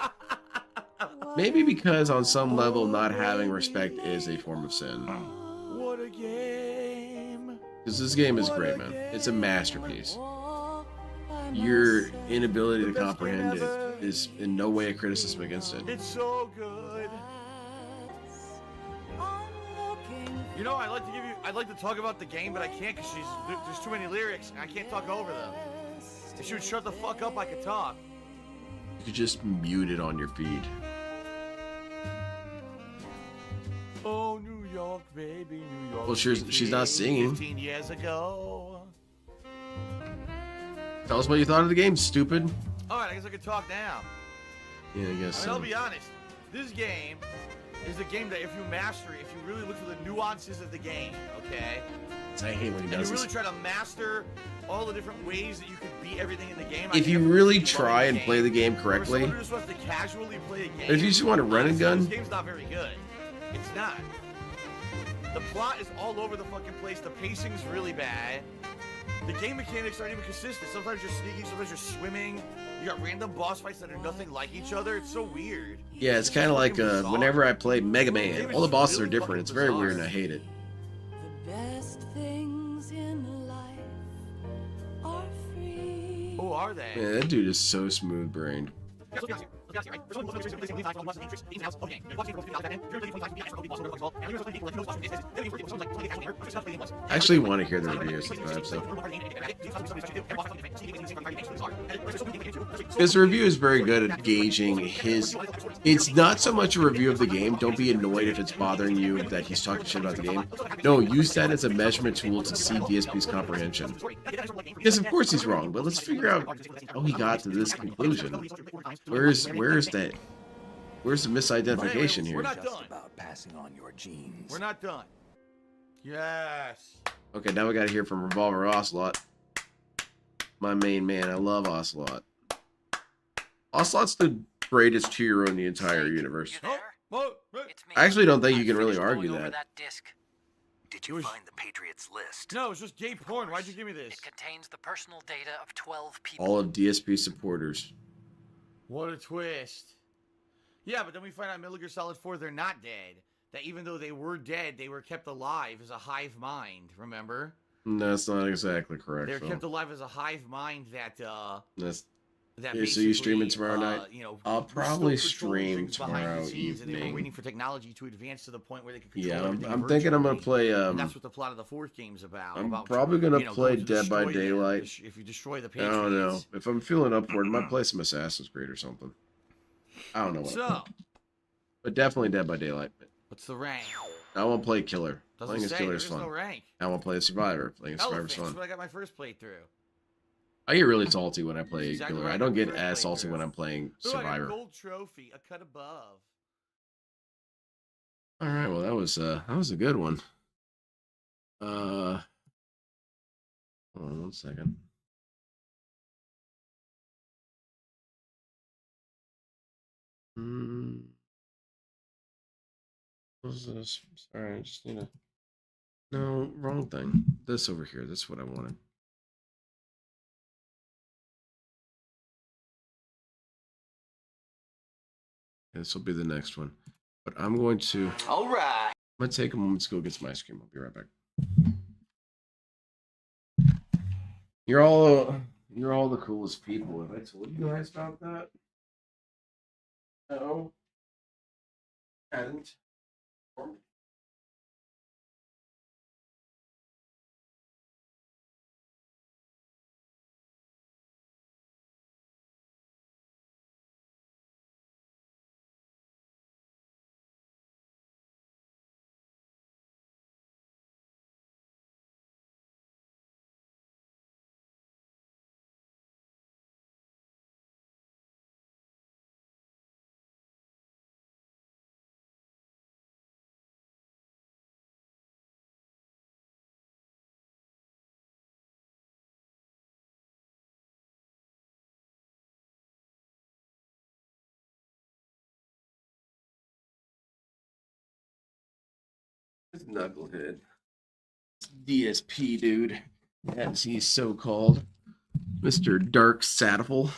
Maybe because on some level not having respect is a form of sin. What a game. Because this game is great, man. It's a masterpiece. Your inability to comprehend it is in no way a criticism against it. It's so good. You know, I'd like to talk about the game, but I can't because there's too many lyrics and I can't talk over them. If she would shut the fuck up, I could talk. You could just mute it on your feed. Oh, New York, baby, New York. Well, she's not singing. 15 years ago. Tell us what you thought of the game, stupid. All right, I guess I could talk now. Yeah, I guess I'll so. be honest. This game is a game that if you master it, if you really look for the nuances of the game, okay? I hate when he And does you really this. try to master all the different ways that you could beat everything in the game. If you really try and play the game correctly, Someone who just wants to casually play a game. if you just want to run and gun, This game's not very good. It's not. The plot is all over the fucking place. The pacing's really bad. The game mechanics aren't even consistent. Sometimes you're sneaking, sometimes you're swimming. You got random boss fights that are nothing like each other. It's so weird. yeah, it's kind of like whenever I play Mega Man, all the bosses are different. It's very weird and I hate it. best things in life are free. Oh, are they? Man, that dude is so smooth brained. I actually want to hear the reviews of that episode. His review is very good at gauging his. It's not so much a review of the game. Don't be annoyed if it's bothering you that he's talking shit about the game. No, use that as a measurement tool to see DSP's comprehension. Because of course he's wrong, but let's figure out how he got to this conclusion. Where's the misidentification We're here? not done. About passing on your genes. We're not done. Yes. Okay, now we gotta hear from Revolver Ocelot. My main man. I love Ocelot. Ocelot's the greatest hero in the entire universe. I actually don't think you can really argue that. Did you find the Patriots list? No, it's just gay porn. Why'd you give me this? It contains the personal data of 12 people. All of DSP supporters. What a twist. Yeah, but then we find out Metal Gear Solid 4, they're not dead. That even though they were dead, they were kept alive as a hive mind, remember? That's not exactly correct. They were Phil. kept alive as a hive mind that, That's. that Yeah, so you streaming basically, tomorrow night? You know, I'll were probably still controlling stream things behind tomorrow the scenes, and they were evening. waiting for technology to advance to the point where they could control Yeah, everything I'm thinking I'm gonna virtually. play. And that's what the plot of the fourth game's about. I'm about, probably gonna you know, play going to Dead by destroy them Daylight. if you destroy the I Patriots. don't know. If I'm feeling up for it, I might play some Assassin's Creed or something. I don't know what. So, But definitely Dead by Daylight. what's the rank? I won't play Killer. Doesn't Playing as say. Killer is There's fun. no rank. I won't play as Survivor. Playing as Survivor is Elephants, fun. what I got my first playthrough. I get really salty when I play Exactly Killer. right, I don't get first as salty playthrough. when I'm playing Ooh, I got a Survivor. gold trophy, a cut above. All right, well that was a good one. Hold on 1 second. What is this? Sorry, I just need to. No, wrong thing. This over here. That's what I wanted. This will be the next one. But I'm going to. All right. I'm going to take a moment to go get some ice cream. I'll be right back. You're all the coolest people. Have I told you guys about that? No. And. Knucklehead. DSP dude, as he's so called. Mr. Dark Saddle.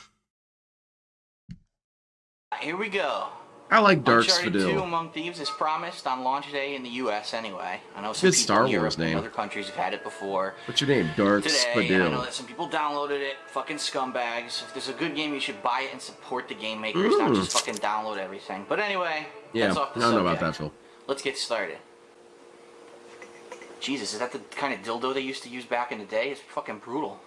Here we go. I like Dark Uncharted 2 Spadil. Among Thieves is promised on launch day in the U.S. anyway. I know some Good people Star in Europe Wars name. and other countries have had it before. What's your name? Dark Today, and I know Spadil. that some people downloaded it. Fucking scumbags. If there's a good game, you should buy it and support the game makers, not just fucking download everything. But anyway, Yeah, that's I off the don't know about subject. that, Phil. Let's get started. Jesus, is that the kind of dildo they used to use back in the day? It's fucking brutal.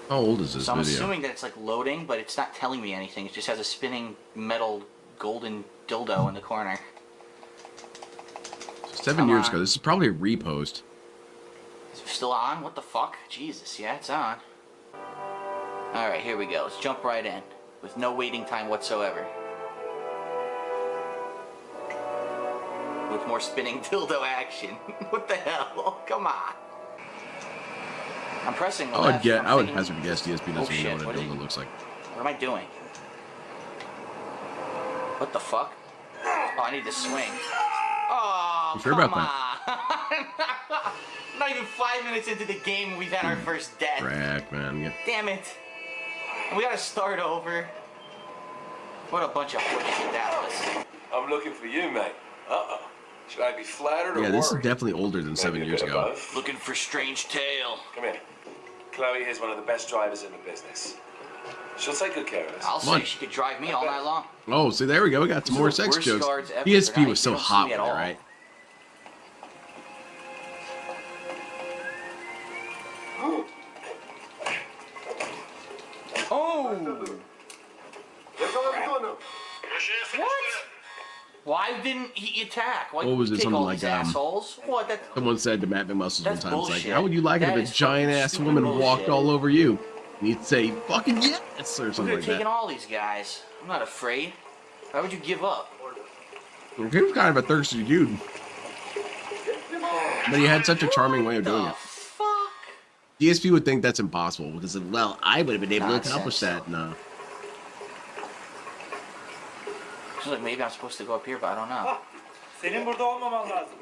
How old is this So I'm video? assuming that it's like loading, but it's not telling me anything. It just has a spinning metal golden dildo in the corner. 7 years ago. This is probably a repost. Is it still on? What the fuck? Jesus, yeah, it's on. Alright, here we go. Let's jump right in. With no waiting time whatsoever. With more spinning dildo action. What the hell? Come on. I'm pressing the left. I would hazard to guess DSP doesn't Oh, even shit. know what a dildo looks like. What am I doing? What the fuck? Oh, I need to swing. Oh, You sure come about that? on. Not even 5 minutes into the game, we've had our first death. Crack, man. Yeah. Damn it. We gotta start over. What a bunch of horseshit that was. I'm looking for you, mate. Uh-oh. Should I be flattered or Yeah, this is worried? definitely older than 7 Maybe a years bit of ago. both. Looking for Strange Tale. Come here. Chloe is one of the best drivers in the business. She'll take good care of us. I'll Come on. say she could drive me all night long. Oh, see, there we go. We got some These are more the sex worst jokes. guards ever, DSP but was they so don't see hot me with at it, all. right? Oh! What? Why didn't he attack? Why What was did it? he take Something all like these assholes? What? That, someone said to Matt McMuscles one That's time, it's like, bullshit. how would you like it That if a is giant fucking ass stupid woman bullshit. walked all over you? And you'd say, fucking yes, or we something could have like taken that. all these guys. I'm not afraid. Why would you give up? He was kind of a thirsty dude. But he had such a charming way of doing it. DSP would think that's impossible because, well, I would have been able to accomplish that. No. She's like, maybe I'm supposed to go up here, but I don't know. Senin burada olmaman lazım.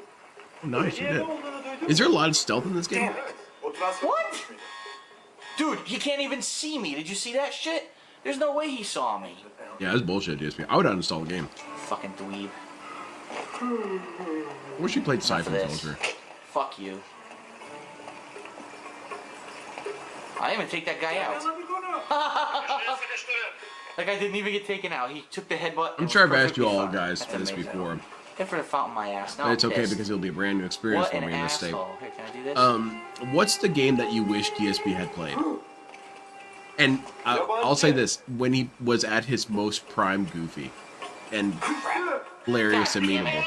Nice, you did. Is there a lot of stealth in this game? What? Dude, he can't even see me. Did you see that shit? There's no way he saw me. Yeah, that's bullshit, DSP. I would uninstall the game. Fucking dweeb. I wish you played Siphon this. Filter. Fuck you. I didn't even take that guy out. That guy didn't even get taken out. He took the headbutt. I'm sure I've asked you all guys this before. Hit for the fountain my ass. Now But it's I'm okay pissed. because it'll be a brand new experience What for an me in this state. asshole. Here, can I do this? What's the game that you wish DSP had played? And I'll say this: when he was at his most prime, goofy and hilarious and memeable.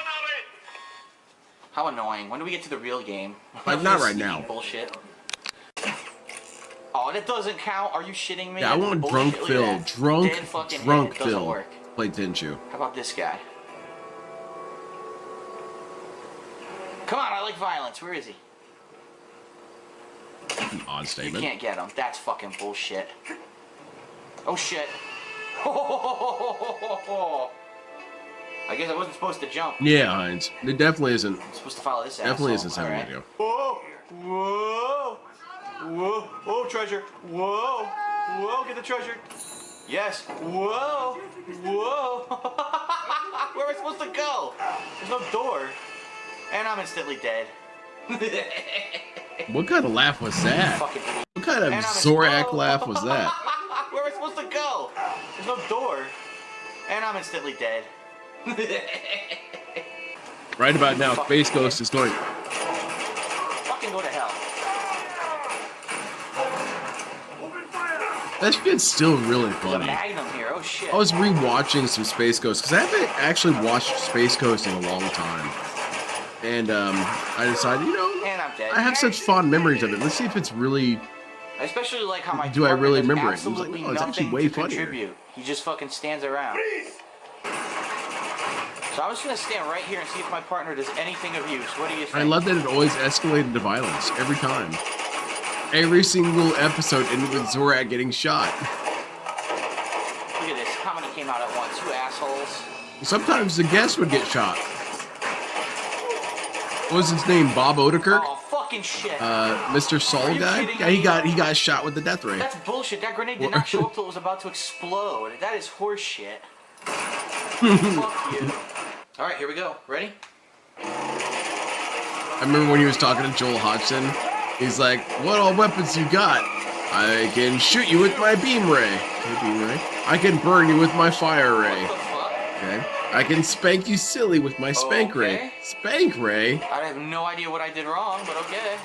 How annoying. When do we get to the real game? Like, not This right now. Bullshit. Oh, that doesn't count. Are you shitting me? Yeah, I want Bullshit. drunk Look at Phil. that. Drunk Dead fucking head. It doesn't Phil. work. Play Tenchu. How about this guy? Come on, I like violence. Where is he? An odd You statement. can't get him. That's fucking bullshit. Oh shit. I guess I wasn't supposed to jump. Yeah, Heinz. It definitely isn't. I'm supposed to follow this Definitely asshole. isn't sound All right. video. Whoa! Whoa! Whoa! Whoa! Treasure! Whoa! Whoa! Get the treasure! Yes! Whoa! Whoa! Where am I supposed to go? There's no door. And I'm instantly dead. What kind of laugh was that? Fucking What kind of Zorak laugh was that? Where am I supposed to go? There's no door. And I'm instantly dead. Right about now, Space Ghost is going. Fucking go to hell. That shit's still really There's a funny. magnum here. Oh shit. I was rewatching some Space Ghost because I haven't actually watched Space Ghost in a long time. And I decided, you know, And I'm dead. I have such fond memories of it. Let's see if it's really. I especially like how my Do I partner really does remember it? It was like, absolutely oh, it's actually nothing way to funnier. contribute. He just fucking stands around. So I'm just gonna stand right here and see if my partner does anything of use. What do you think? I love that it always escalated to violence every time. Every single episode ended with Zorak getting shot. Look at this. How many came out at once? You assholes. Sometimes the guest would get shot. What was his name? Bob Odenkirk? Oh fucking shit. Mr. Saul guy? kidding Yeah, he got shot with the death ray. That's bullshit. That grenade did not show up till it was about to explode. That is horseshit. Fuck you. Alright, here we go. Ready? I remember when he was talking to Joel Hodgson. He's like, "What all weapons you got? I can shoot you with my beam ray. Okay, beam ray. I can burn you with my fire ray. Okay. I can spank you silly with my spank ray. Spank ray? I have no idea what I did wrong, but okay.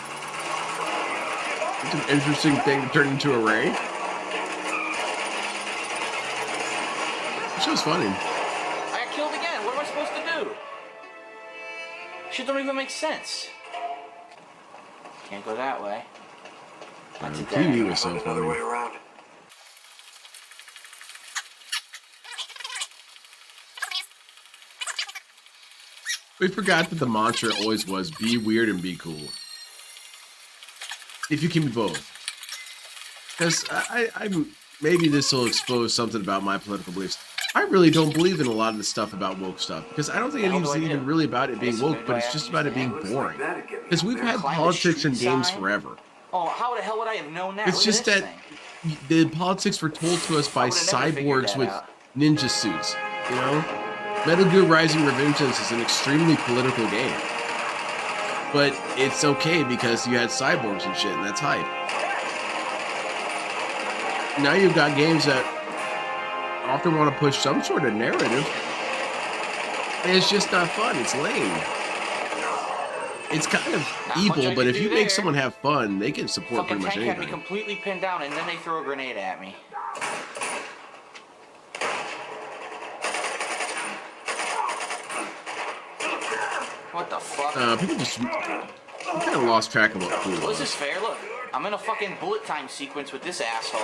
It's an interesting thing to turn into a ray. This show's funny. I got killed again. What am I supposed to do? Shit don't even make sense. Can't go that way. That's a dead TV end. was so funny. We forgot that the mantra always was be weird and be cool. If you can be both. Because I'm maybe this will expose something about my political beliefs. I really don't believe in a lot of the stuff about woke stuff because I don't think it is even really about it being woke, but it's just about it being boring. Because we've had politics and games forever. Oh, how the hell would I have known that? It's just that the politics were told to us by cyborgs with ninja suits, you know? Metal Gear Rising Revengeance is an extremely political game. But it's okay because you had cyborgs and shit, and that's hype. Now you've got games that often want to push some sort of narrative, and it's just not fun. It's lame. It's kind of evil, but if you make someone have fun, they can support fucking pretty much tank had me anything. completely pinned down, and then they throw a grenade at me. What the fuck? People just kind of lost track of what cool Well, was. this is fair. Look, I'm in a fucking bullet time sequence with this asshole.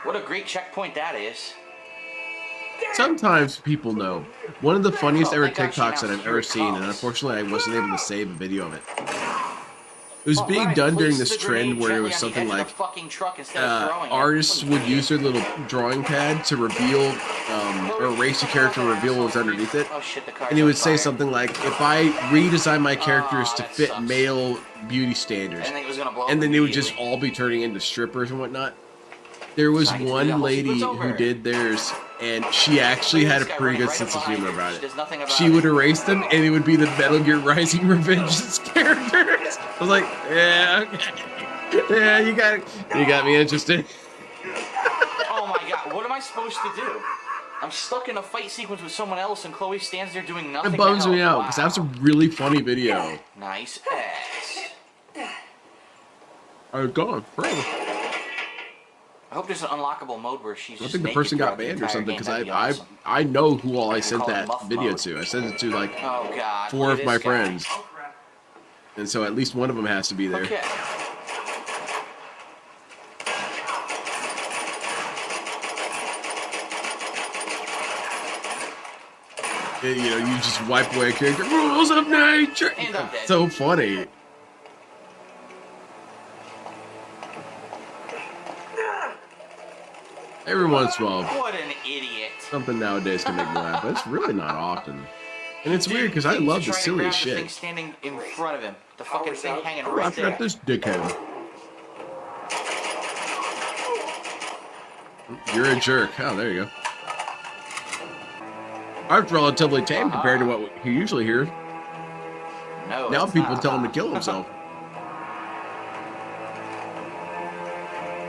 What a great checkpoint that is. Sometimes people know. One of the funniest ever TikToks that I've ever seen, and unfortunately I wasn't able to save a video of it. It was being done during this trend where it was something like artists would use their little drawing pad to reveal or erase a character and reveal what was underneath it. And it would say something like, if I redesign my characters to fit male beauty standards, and then they would just all be turning into strippers and whatnot. There was one lady who did theirs, and she actually had a pretty good sense of humor about it. She would erase them, and it would be the Metal Gear Rising Revengeance characters. I was like, yeah, okay. Yeah, you got me interested. Oh my god, what am I supposed to do? I'm stuck in a fight sequence with someone else, and Chloe stands there doing nothing. It bums me out, Wow. because that was a really funny video. Nice ass. Oh, gone, forever. I hope there's an unlockable mode where she's I just think the naked person got throughout the banned or entire something game. because That'd be awesome. I know who all I I sent call it that muff video mode. to. I sent it to like Oh god. 4 look of at my this guy. friends, and so at least one of them has to be there. Okay. You know, you just wipe away a character. Rules of nature. And I'm dead. So funny. Every once in a while, What an idiot. something nowadays can make me laugh, but it's really not often. And it's weird because I He's love the trying to grab silliest the thing shit. standing in front of him. The fucking thing hanging Oh, I right there. forgot this dickhead. You're a jerk. Oh, there you go. Art's relatively tame compared to what you usually hear. No, Now it's people not. tell him to kill himself.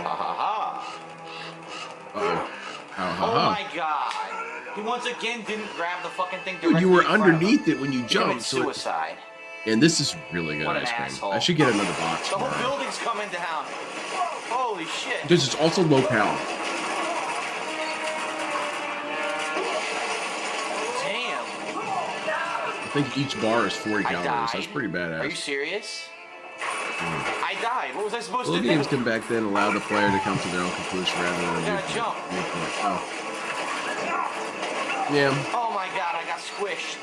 Ha ha ha. Uh-oh. Oh my god. He once again didn't grab the fucking thing directly Dude, you were in front of him. underneath it when you He jumped. committed So suicide. and this is really good What an ice cream. asshole. I should get another box. The whole tomorrow. building's coming down. Holy shit. This is also low cal. Damn. I think each bar is 40 calories. That's pretty badass. Are you serious? I died. What was I supposed Well, to do? games can back then allow the player to come to their own conclusion rather than You gotta jump. Oh. Yeah. Oh my god, I got squished.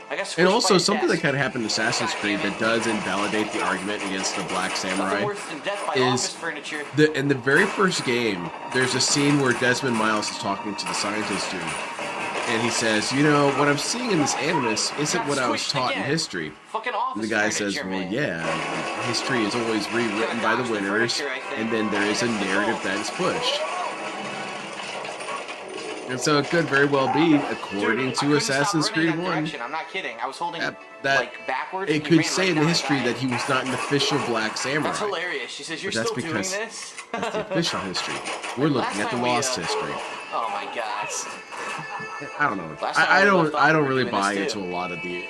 I got squished And also by a something desk. that kind of happened in Assassin's Creed that does invalidate the argument against the Black Samurai Nothing worse than death by is office furniture. in the very first game, there's a scene where Desmond Miles is talking to the scientist dude. And he says, you know, what I'm seeing in this animus isn't what I was taught in history. Fucking And office the guy furniture, says, well, man. yeah, history is always rewritten by the winners, and then there is a narrative that is pushed. And so it could very well be, according to Assassin's Creed 1, I'm not kidding. I was holding that like backwards. it and he could ran say right in the down history guy. that he was not an official Black Samurai. That's hilarious. She says, you're But that's still doing because this? that's the official history. We're looking at the lost history. Oh my god. I don't know. Last time I we don't. left off, I we don't were really doing buy this into too. a lot of the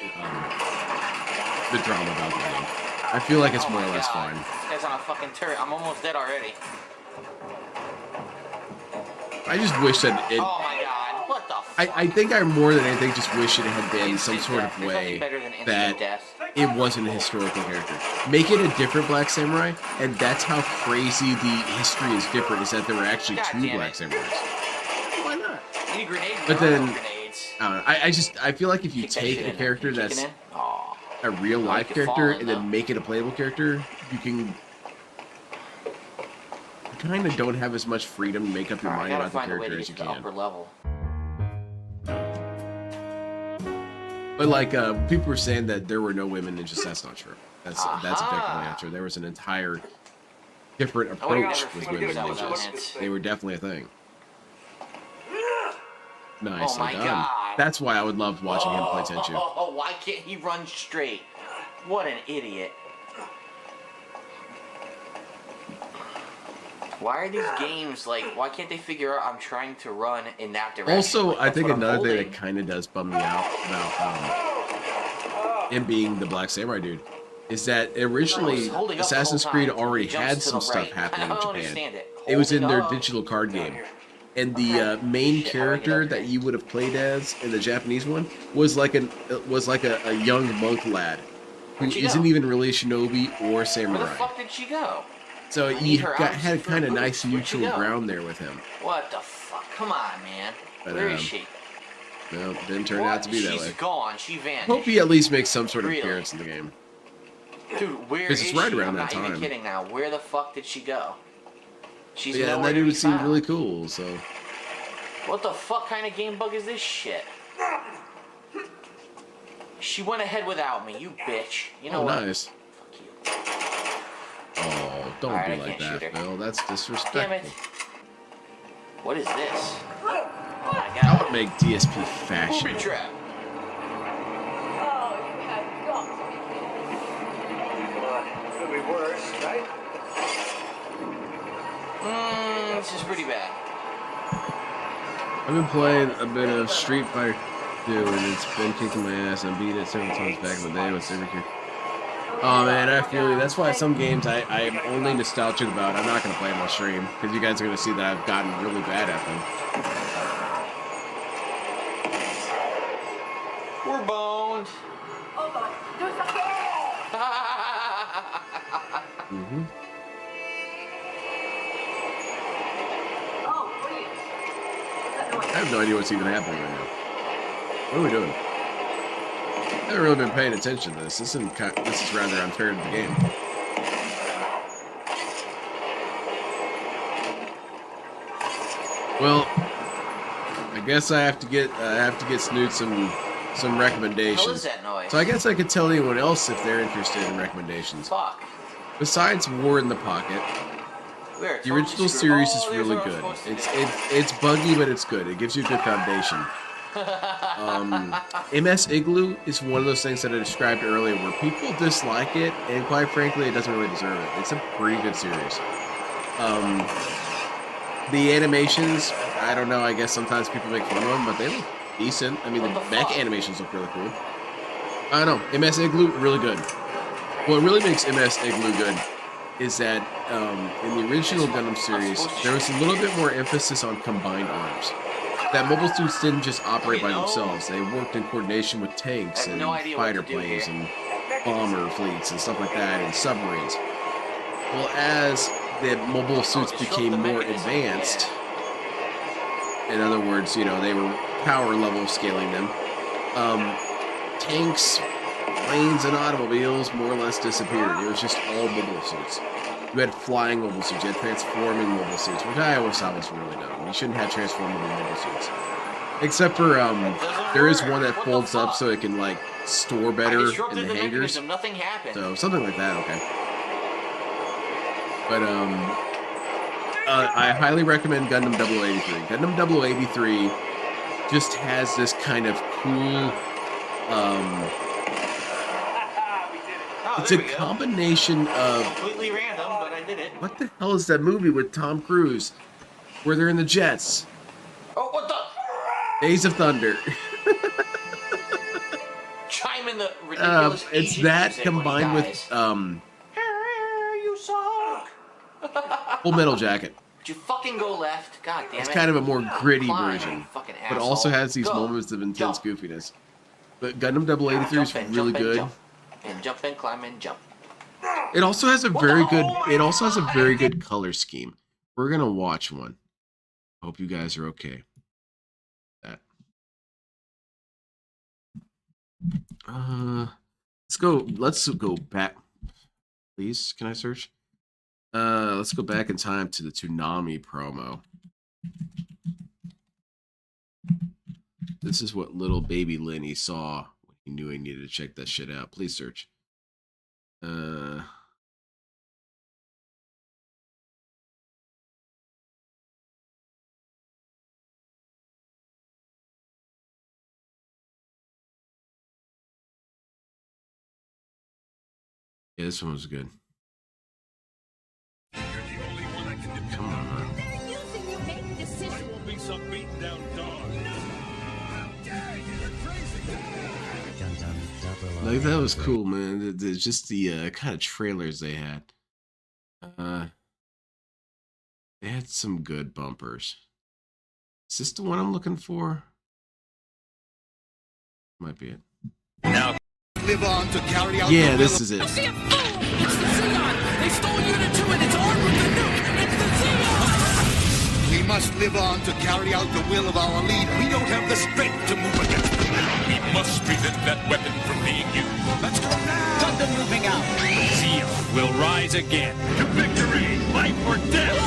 drama about the game. I feel like it's Oh more my or less God. fine. This guy's on a fucking turret. I'm almost dead already. I just wish that it. Oh my god. What the fuck? I think I more than anything just wish it had been some sort of There's way nothing better than instant that death. it wasn't a historical character. Make it a different Black Samurai, and that's how crazy the history is different. Is that there were actually God two damn Black it. Samurais. Why not? Any grenades? But There are then, no grenades. I don't know. I feel like if you Kick that take shit a in there. character You kick that's it in? Aw. a real life you could fall character in, and though. then make it a playable character, you can kind of don't have as much freedom to make up your Alright, mind I gotta about the find a way character to as get you to the can. upper level. But like people were saying that there were no women ninjas. That's not true. That's objectively not true. There was an entire different I wonder approach if with I women figured that out. ninjas. They were definitely a thing. Nicely Oh my done. God. That's why I would love watching him play Tenchu. Oh, why can't he run straight? What an idiot. Why are these games like, why can't they figure out I'm trying to run in that direction? Also, Like, I that's think what I'm another thing holding. that kind of does bum me out about him being the Black Samurai dude is that originally holding up the Assassin's whole Creed time. already He jumps had to some the stuff right. happening I in don't Japan. understand it. It was in Holding their up. digital card game. And the main character that you would have played as in the Japanese one was like a young monk lad who Where'd she isn't go? even really shinobi or Where the samurai. fuck did she go? So I you need her had out kind of for nice boots. Where'd she neutral go? ground there with him. What the fuck? Come on, man. But, Where is she? No, didn't turn What? out to be that She's way. gone. She vanished. Hope he at least makes some sort of Really? appearance in the game. Dude, where is 'Cause it's right she? around I'm that not even time. kidding now. Where the fuck did she go? She's But yeah, nowhere that to be dude seemed found. really cool. So What the fuck kind of game bug is this shit? She went ahead without me, you bitch. You know oh, what? nice. Fuck you. Oh, don't Alright, be I like can't that, shoot her. Phil. That's Damn it. disrespectful. What is this? Oh my That god. would make DSP fashion. Booby trap. Could be worse, right? This is pretty bad. I've been playing a bit of Street Fighter 2, and it's been kicking my ass. I beat it several times back in the day with Silver. Oh man, I feel you. That's why some games I'm only nostalgic about. I'm not going to play them on stream, because you guys are going to see that I've gotten really bad at them. We're boned. Mm-hmm. I have no idea what's even happening right now. What are we doing? I haven't really been paying attention to this. This is rather unfair to the game. Well, I guess I have to get Snood some recommendations. What is that noise? So I guess I could tell anyone else if they're interested in recommendations. Fuck. Besides War in the Pocket, the original series is really good. It's buggy, but it's good. It gives you a good foundation. MS Igloo is one of those things that I described earlier where people dislike it, and quite frankly, it doesn't really deserve it. It's a pretty good series. The animations, I don't know, I guess sometimes people make fun of them, but they look decent. I mean, the mech animations look really cool. I don't know, MS Igloo, really good. What really makes MS Igloo good is that in the original Gundam series, there was a little bit more emphasis on combined arms. That mobile suits didn't just operate by themselves. They worked in coordination with tanks and fighter planes and bomber fleets and stuff like that, and submarines. Well, as the mobile suits became more advanced, in other words, you know, they were power level scaling them, tanks, planes, and automobiles more or less disappeared. It was just all mobile suits. You had flying mobile suits, you had transforming mobile suits, which I always thought was really dumb. You shouldn't have transformable mobile suits. Except for, there is one that folds up so it can, like, store better in the hangars. Nothing happened. So, something like that, okay. But, I highly recommend Gundam 0083. Gundam 0083 just has this kind of cool, it's a combination of... Completely random, but I did it. What the hell is that movie with Tom Cruise? Where they're in the jets? Oh, what the? Days of Thunder. Chime in the ridiculous It's Asian that music combined when he with, dies. You suck. Full Metal Jacket. Would you fucking go left? God damn it. It's kind of a more gritty Climb, version, fucking but also asshole. has these Go. moments of intense Jump. goofiness. But Gundam 0083 is Jump in, really jump in, good. jump. And jump and climb and jump. It also has a very good color scheme. We're gonna watch one. Hope you guys are okay. That. Let's go back. Please, can I search? Let's go back in time to the Toonami promo. This is what little baby Lenny saw when he knew he needed to check that shit out. Please search. Yeah, this one was good. Come on, man. Like, that was cool, man. It's just the kind of trailers they had. They had some good bumpers. Is this the one I'm looking for? Might be it. Now live on to carry out Yeah, this is it. It's the Zeon! They stole Unit 2 and it's armed with the nuke! It's the Zeon! We must live on to carry out the will of our leader. We don't have the strength to move against them. We must prevent that weapon from being used. Let's go now! Gundam moving out! Zeon will rise again. To victory! Fight for death!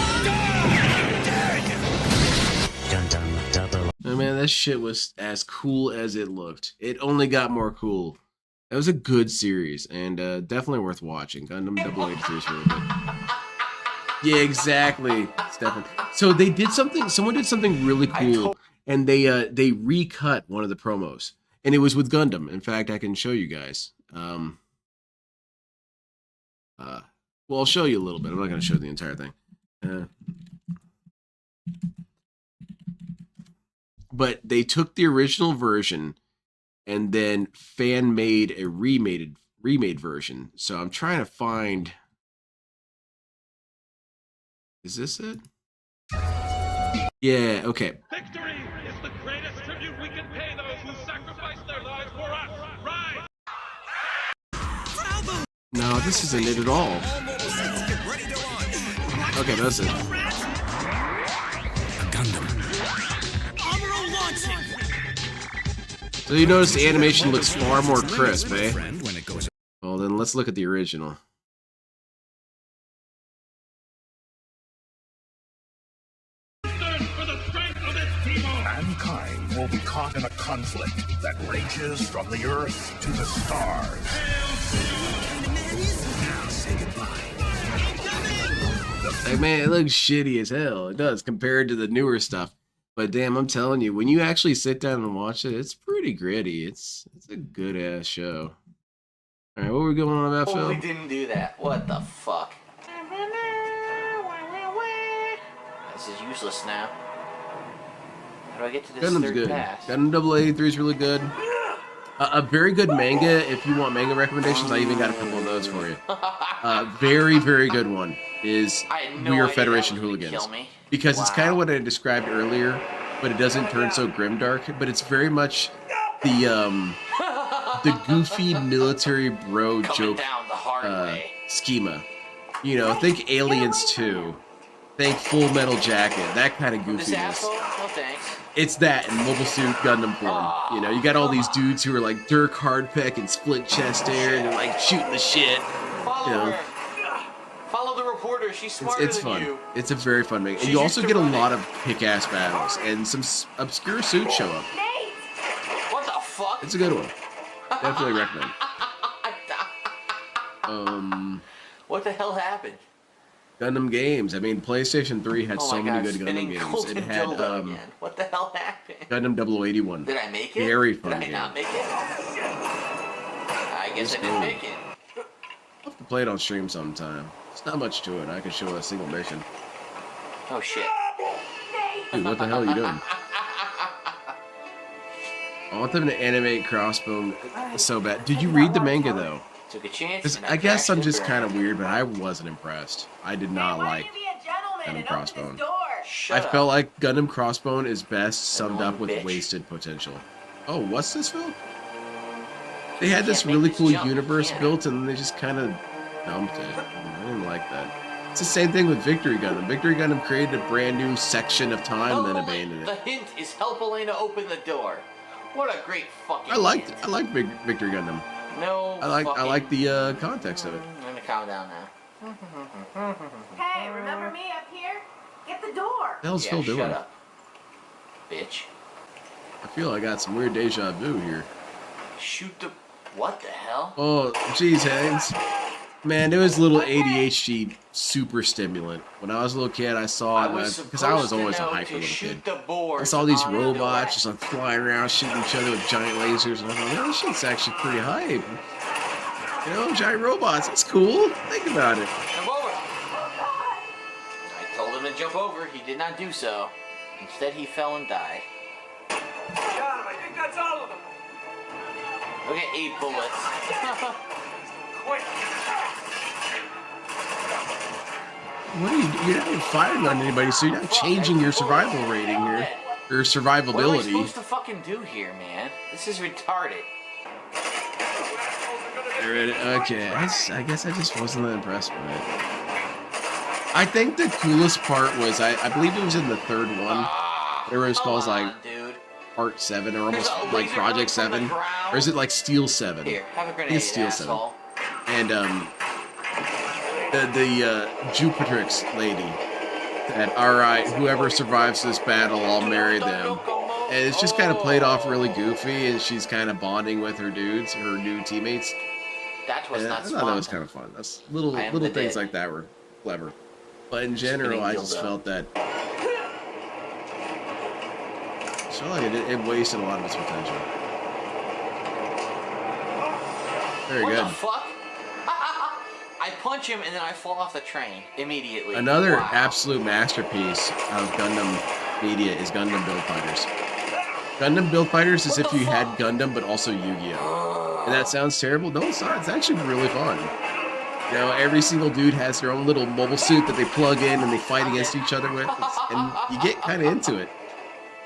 Oh man, that shit was as cool as it looked. It only got more cool. That was a good series, and definitely worth watching. Gundam 0083 is really good. Yeah, exactly. It's definitely... So they did something. Someone did something really cool, and they recut one of the promos, and it was with Gundam. In fact, I can show you guys. Well, I'll show you a little bit. I'm not going to show the entire thing. But they took the original version and then fan made a remade version. So I'm trying to find. Is this it? Yeah, okay. Victory is the greatest tribute we can pay those who sacrificed their lives for us. Rise! No, this isn't it at all. Okay, that's it. So you notice the animation looks far more crisp, eh? Well, then let's look at the original. For the strength mankind will be caught in a conflict that ranges from the Earth to the stars. Now say goodbye. Like, man, it looks shitty as hell. It does compared to the newer stuff. But damn, I'm telling you, when you actually sit down and watch it, it's pretty gritty. It's a good ass show. All right, what were we going on about, Phil? Totally didn't do that. What the fuck? This is useless now. How do I get to this Gundam's third good. pass? Gundam 083 is really good. A very good manga. If you want manga recommendations, I even got a couple of those for you. Very, very good one is We Are Federation Hooligans. Because it's kind of what I described earlier, but it doesn't turn so grimdark. But it's very much the goofy military bro joke schema. You know, think Aliens 2. Think Full Metal Jacket. That kind of This goofiness. asshole? No thanks. It's that in Mobile Suit Gundam form. You know, you got all these dudes who are like Dirk Hardpeck and Split Chest Air, and they're like shooting the shit. You know, Follow the reporter. She's smarter it's than fun. you. It's a very fun manga. And She's you used also to get a running. lot of kick-ass battles, and some obscure suits show up. What the fuck? It's a good one. Definitely recommend. What the hell happened? Gundam games. I mean, PlayStation 3 had Oh so my many God, good spinning Gundam games. golden It had dildo again. What the hell happened? Gundam 081. Did I make it? Very fun Did I game. not make it? I guess I It's didn't cool. make it. I'll have to play it on stream sometime. It's not much to it. I can show a single mission. Oh shit. Dude, what the hell are you doing? I want them to animate Crossbone so bad. Did you read the manga though? Took a chance. 'Cause and I guess crashed I'm the just burn. kind of weird, but I wasn't impressed. I did not like Gundam Crossbone. I felt like Gundam Crossbone is best summed up with wasted potential. Oh, what's this, Phil? They had this really cool universe built, and they just kind of dumped it. I didn't like that. It's the same thing with Victory Gundam. Victory Gundam created a brand new section of time, and then abandoned The it. hint is help Elena open the door. What a great fucking I liked hint. Victory Gundam. No. I like the context of it. I'm gonna calm down now. Hey, remember me up here? Get the door. What the hell's Phil doing? Shut up, bitch. I feel I got some weird deja vu here. Shoot the. What the hell? Oh, geez, Haynes. Man, it was a little ADHD super stimulant. When I was a little kid, I saw it because I was always a hyper little kid. I saw these robots just like flying around, shooting each other with giant lasers, and I thought, man, this shit's actually pretty hype. You know, giant robots, it's cool. Think about it. Jump over. I told him to jump over. He did not do so. Instead, he fell and died. Got him. I think that's all of them. Look at 8 bullets. Quick. What are you? You're not even firing on anybody, so you're not changing your survival rating here, or What am I survivability. supposed to fucking do here, man? This is retarded. Okay, I guess I just wasn't that impressed by it. I think the coolest part was I believe it was in the third one. Everyone calls like Part 7 or almost like Project 7, or is it like Steel 7? Here, have a I think grenade, it's Steel asshole. 7. And the Jupitrix lady said, "All right, whoever survives this battle, I'll marry them." And it's just kind of played off really goofy, and she's kind of bonding with her dudes, her new teammates. That was And not I thought that was smart. kind of fun. That's little I am little the things dead. like that were clever. But in general, I just dildo. felt that. I felt like it wasted a lot of its potential. Very What good. the fuck? I punch him and then I fall off the train immediately. Another Wow. absolute masterpiece of Gundam media is Gundam Build Fighters. Gundam Build Fighters is if you had Gundam but also Yu-Gi-Oh! And that sounds terrible. No, it's not. It's actually really fun. You know, every single dude has their own little mobile suit that they plug in and they fight against each other with, and you get kind of into it.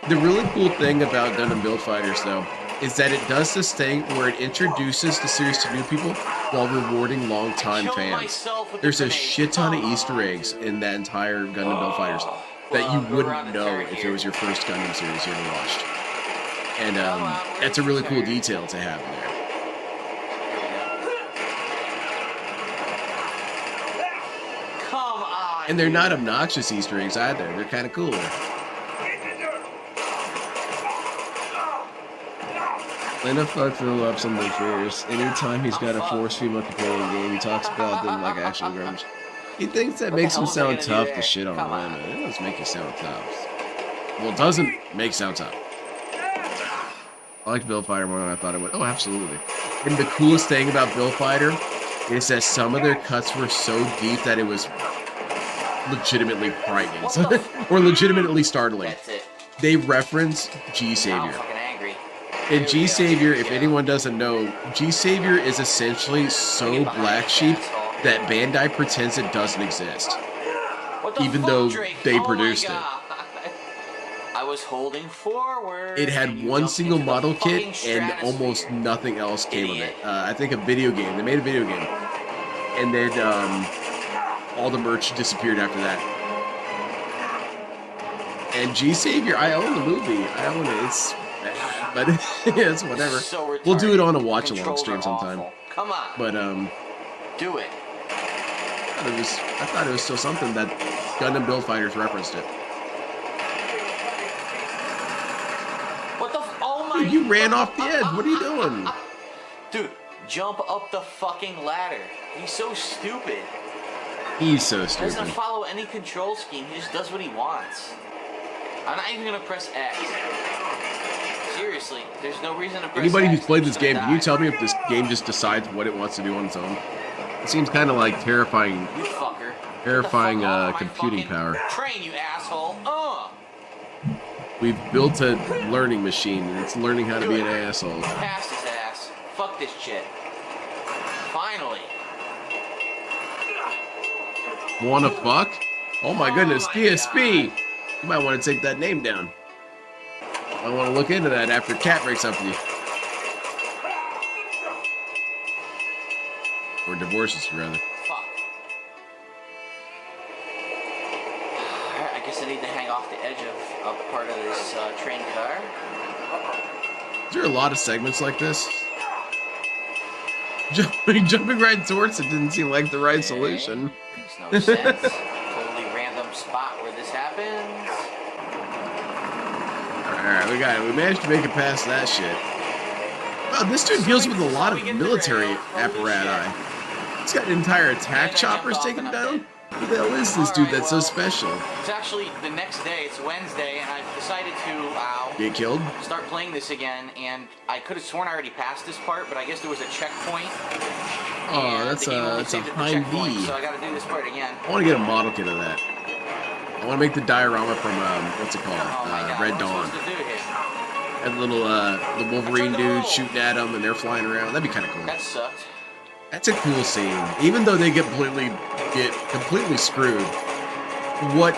The really cool thing about Gundam Build Fighters, though, is that it does this thing where it introduces the series to new people while rewarding longtime fans. There's a shit ton of Easter eggs in that entire Gundam Build Fighters that you wouldn't know if it was your first Gundam series you ever watched. And that's a really cool detail to have in there. Come on. And they're not obnoxious Easter eggs either. They're kind of cool. Lena fucked Phil up something fierce. Anytime he's got a force female companion game, he talks about them like actual garbage. He thinks that makes him sound tough to shit on women. It doesn't make you sound tough. Well, it doesn't make sound tough. I liked Bill Fighter more than I thought it would. Oh, absolutely. And the coolest thing about Bill Fighter is that some of their cuts were so deep that it was legitimately frightening. Or legitimately startling. That's it. They reference G Now I'm Savior. fucking angry. And G Savior, if anyone doesn't know, G Savior is essentially so black sheep that Bandai pretends it doesn't exist. Even though they produced it. I was holding forward. It had one single model kit and almost nothing else came with it. I think a video game. They made a video game. And then all the merch disappeared after that. And G Savior, I own the movie. I own it. It's but it's whatever. So we'll do it on a watch along Controls stream are sometime. awful. Come on. But do it. I thought it was still something that Gundam Build Fighters referenced it. What the oh my Dude, you ran off the edge. What are you doing? Dude, jump up the fucking ladder. He's so stupid. He's so He stupid. doesn't follow any control scheme. He just does what he wants. I'm not even gonna press X. Seriously, there's no reason to press Anybody X. who's played I'm this just game, gonna can you die. tell me if this game just decides what it wants to do on its own? It seems kind of like terrifying, You fucker. terrifying computing power. Train, you asshole. We've built a learning machine, and it's learning how to be an asshole. Past his ass. Fuck this shit. Finally. Wanna fuck? Oh my goodness, DSP! You might want to take that name down. I want to look into that after Cat breaks up with you. Or divorces you, rather. Fuck. Alright, I guess I need to hang off the edge of part of this train car. Is there a lot of segments like this? Jumping right towards it didn't seem like the right solution. Makes no sense. Totally random spot where this happens. Alright, we got it. We managed to make it past that shit. Wow, this dude deals with a lot of military apparatus. He's got entire attack choppers taken down. Who the hell is this dude that's so special? It's actually the next day, it's Wednesday, and I've decided to Get killed? start playing this again, and I could have sworn I already passed this part, but I guess there was a checkpoint. Oh, and that's the game only a saved at the Hind checkpoint, B. so I gotta do this part again. I want to get a model kit of that. I want to make the diorama from, what's it called? Red Dawn. That little, the Wolverine dude shooting at them and they're flying around. That'd be kind of cool. That sucked. That's a cool scene. Even though they get completely screwed, what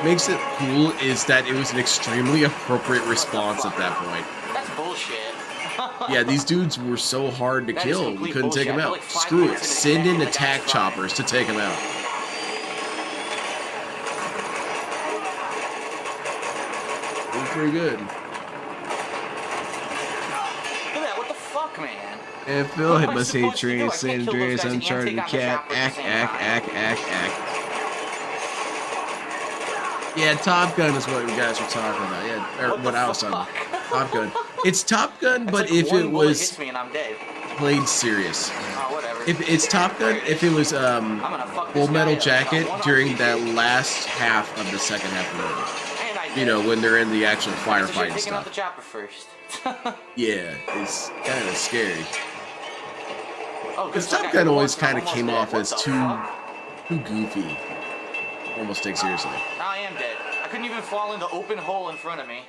makes it cool is that it was an extremely appropriate response at that point. That's bullshit. Yeah, these dudes were so hard to That is kill. We complete couldn't take them bullshit. out. Like 5 Screw it. minutes in Send the in neck, attack the guy's fine. choppers to take them out. It was pretty good. Look at that, what the fuck, man? And Phil What hit am I must hate supposed to do? I Train, can't San kill those Andreas, guys and Uncharted, take on the Cat, chopper at the same time. Yeah, Top Gun is what you guys were talking about. Yeah, or what I was talking about. Top Gun. It's Top Gun, but Like if one it bullet was hits me and I'm dead. played serious. Oh, whatever. If it's Top Gun, if it was Full Metal Jacket during that last half of the second half of the movie. You know, when they're in the actual firefighting Taking out stuff. the chopper first. Yeah, it's kind of scary. Oh, Because good Top fuck, Gun I always almost kind of dead. came What off the as fuck? too goofy. Almost take seriously. Now I am dead. I couldn't even fall in the open hole in front of me.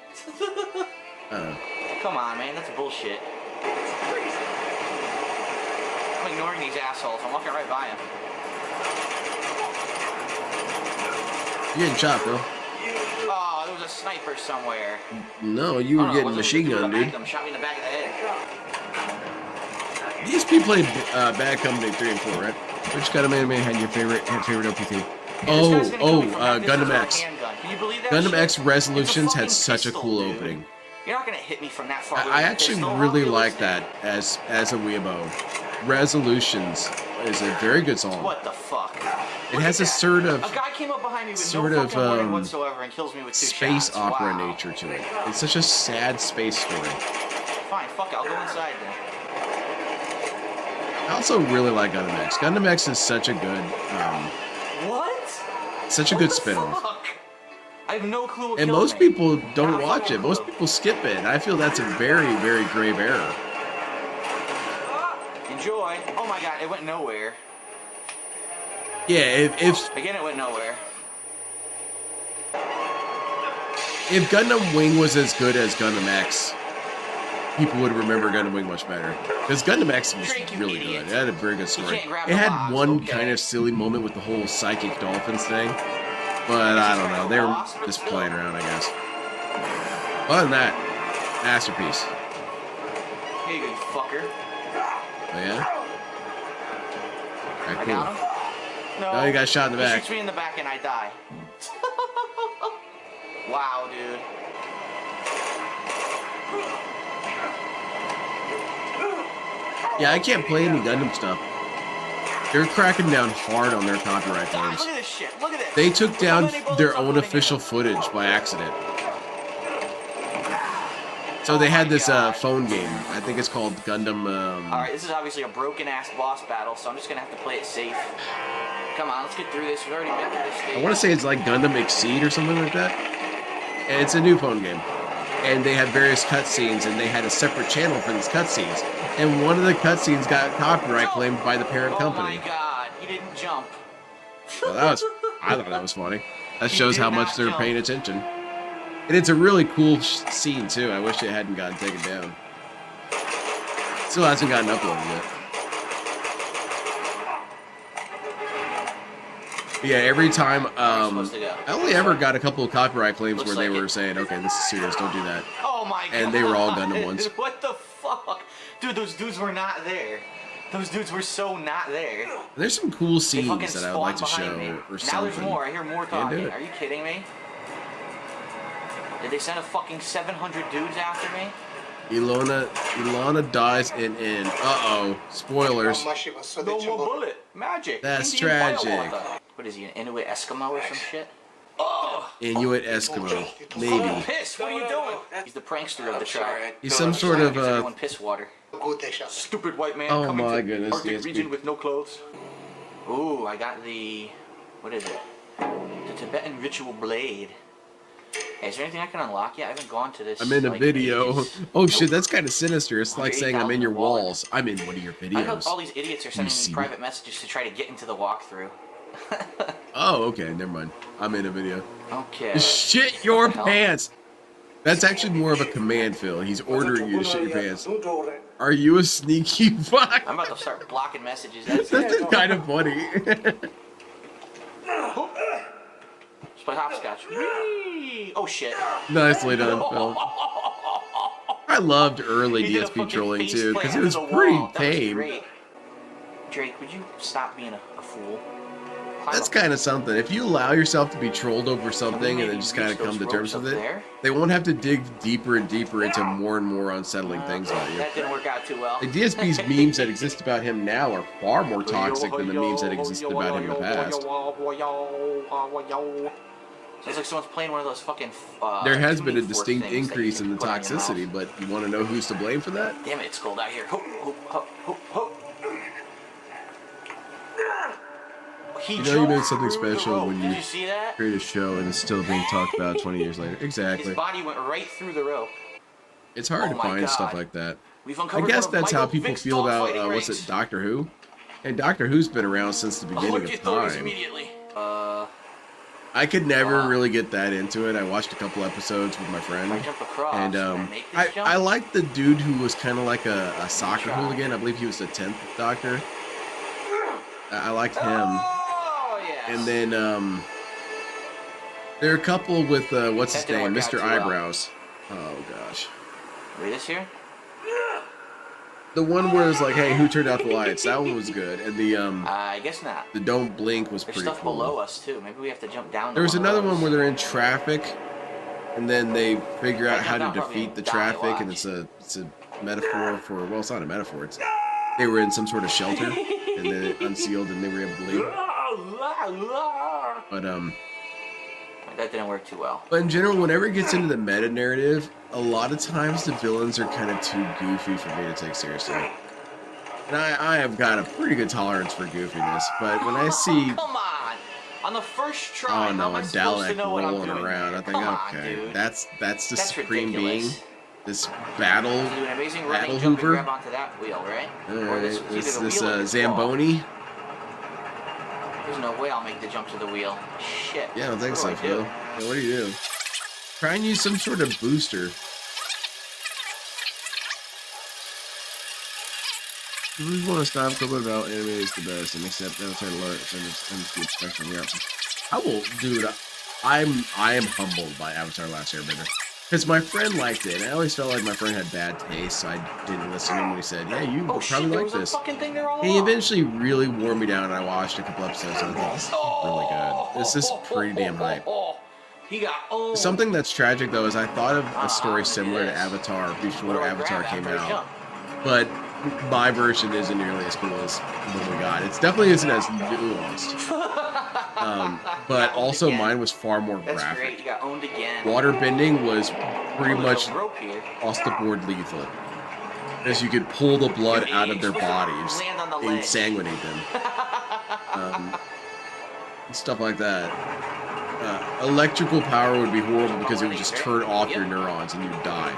Come on, man, that's bullshit. I'm ignoring these assholes. I'm walking right by them. You're getting chopped, bro. Oh, there was a sniper somewhere. No, you were getting machine gun, dude. Shot me in the back of the head. DSP played Bad Company 3 and 4, right? Which kind of anime had your favorite OPT? Gundam X. Can you believe that Gundam shit? X Resolutions had fucking such a pistol, cool dude. opening. You're not gonna hit me from that far. I actually really like that as a weebo. Resolutions is a very good song. What the fuck? It has a sort of A guy came up behind me with sort no of, fucking warning whatsoever and kills me with 2 space shots. opera Wow. nature to it. It's such a sad space story. fine. Fuck it. I'll go inside then. I also really like Gundam X. Gundam X is such a good, What? such a good spin-off. Fuck? I have no clue what And killed most me. people don't watch it. Most people skip it. And I feel that's a very, very grave error. Enjoy. Oh my god, it went nowhere. Yeah, Again, it went nowhere. if Gundam Wing was as good as Gundam X, people would remember Gundam Wing much better. Because Gundam X was really good. It had a very good story. It had one kind of silly moment with the whole psychic dolphins thing. But I don't know. They were just playing around, I guess. Other than that, masterpiece. Here you go, you fucker. Oh, yeah? Alright, I cool. got him? No. Oh, you got shot in the He back. shoots me in the back and I die. Wow, dude. Yeah, I can't play any Gundam stuff. They're cracking down hard on their copyright claims. Look at this shit. Look at this. They took down their own official footage by accident. So they had this phone game. I think it's called Gundam. Alright, this is obviously a broken ass boss battle, so I'm just gonna have to play it safe. Come on, let's get through this. We've already been through this stage. I want to say it's like Gundam Exceed or something like that. And it's a new phone game. And they have various cutscenes, and they had a separate channel for these cutscenes. And one of the cutscenes got copyright claimed by the parent company. Oh my god, he didn't jump. Well, I thought that was funny. That shows how much they're paying attention. And it's a really cool scene too. I wish it hadn't gotten taken down. Still hasn't gotten uploaded yet. But yeah, every time I only ever got a couple of copyright claims where they were saying, "Okay, this is serious. Don't do that." Oh my god. And they were all Gundam ones. What the fuck? Dude, those dudes were not there. Those dudes were so not there. And there's some cool They fucking scenes that I would like to spawned show behind me. or Now something. there's more. I hear more Can't do talking. it. Are you kidding me? Did they send a fucking 700 dudes after me? Ilana dies in uh-oh, spoilers. No more bullet. Magic. That's Indian tragic. firewater. What is he, an Inuit Eskimo or some shit? Inuit Eskimo, maybe. Oh, piss! What are you doing? He's the prankster of the tribe. He's some sort of Gives everyone piss water. Stupid white man Oh coming my to goodness, Arctic yes, region dude. with no clothes. Ooh, I got the... What is it? The Tibetan ritual blade. Hey, is there anything I can unlock yet? I haven't gone to this. I'm in a like, video. ages. Oh shit, that's kind of sinister. It's like saying I'm in your 8,000 wallet. walls. I'm in one of your I know videos. all these idiots are sending see me me? private messages to try to get into the walkthrough. Oh, okay, never mind. I'm in a video. Okay. Shit your What the hell? pants. That's actually more of a command, Phil. He's ordering you to shit your pants. Are you a sneaky fuck? I'm about to start blocking messages. That's That's just kind of funny. Let's play hopscotch. Whee! Oh shit. Nicely done, Phil. I loved early He did a DSP fucking trolling face too, plant because it was into the pretty wall. That was tame. great. Drake, would you stop being a fool? Climb That's up. kind of something. If you allow yourself to be trolled over something and then just kind of come to terms with it, they won't have to dig deeper and deeper into more and more unsettling things about you. That didn't work out too well. The DSP's memes that exist about him now are far more toxic than the memes that existed about him in the past. Sounds like someone's playing one of those fucking. There has been a tuning fork distinct things that increase you in the can put in your mouth. toxicity, but you want to know who's to blame for that? Damn it, it's cold out here. Hoop, hoop, hoop, hoop, hoop. He You know you made jumped something through the special rope. when Did you you see that? create a show and it's still being talked about 20 years later. Exactly. His body went right through the rope. It's hard Oh to my find stuff God. like that. We've I uncovered guess one of that's how Michael people Vick's feel about, dogfighting what's rings. it, Doctor Who? And Doctor Who's been around since the beginning Alert of the authorities time. immediately. I could never really get that into it. I watched a couple episodes with my friend. I jump across. And Can I make this jump? I liked the dude who was kind of like a soccer hooligan. I believe he was the 10th Doctor. I liked him. Oh, yes. And then there are a couple with what's his That didn't name, work out Mr. too well. Eyebrows. Oh gosh, Read this here? the one where it's like, hey, who turned out the lights? That one was good, and the I guess not. the don't blink was There's pretty stuff cool. below us too. Maybe we have to jump down. There was to another of one those. where they're in traffic, and then they figure out how to jumped down probably defeat the die, traffic, and watch. it's a metaphor for, well, it's not a metaphor. It's they were in some sort of shelter, and then it unsealed, and they were able to leave. But that didn't work too well. But in general, whenever it gets into the meta narrative, a lot of times the villains are kind of too goofy for me to take seriously. And I have got a pretty good tolerance for goofiness, but when I see... Come on the first try, oh no, a Dalek rolling doing? around, I think, okay, dude. that's the Supreme ridiculous. Being. This battle Do an amazing running battle jump and hoover. grab onto that wheel, right? Or This it's either the wheel or the Zamboni. claw. There's no way I'll make the jump to the wheel. Shit. Yeah, I don't think What so, do I Phil. do? Yeah, what do you do? Try and use some sort of booster. You really want to stop talking about anime is the best and accept Avatar alert and the inspection here. I will, dude. I am humbled by Avatar: Last Airbender because my friend liked it, and I always felt like my friend had bad taste, so I didn't listen to him when he said, "Yeah, you would probably like this." He eventually really wore me down, and I watched a couple episodes, and I thought, "This is really good. This is pretty damn hype." He got Something that's tragic though is I thought of a story similar to Avatar before Avatar came out, but my version isn't nearly as cool as the one we got. It's definitely isn't as nuanced, but also mine was far more That's graphic. great. You got owned again. Waterbending was pretty Oh, there's much a rope here. across the board lethal, as you could pull the blood out of their bodies Land on the and ledge. sanguinate them, and stuff like that. Electrical power would be horrible because it would just turn off your neurons and you'd die.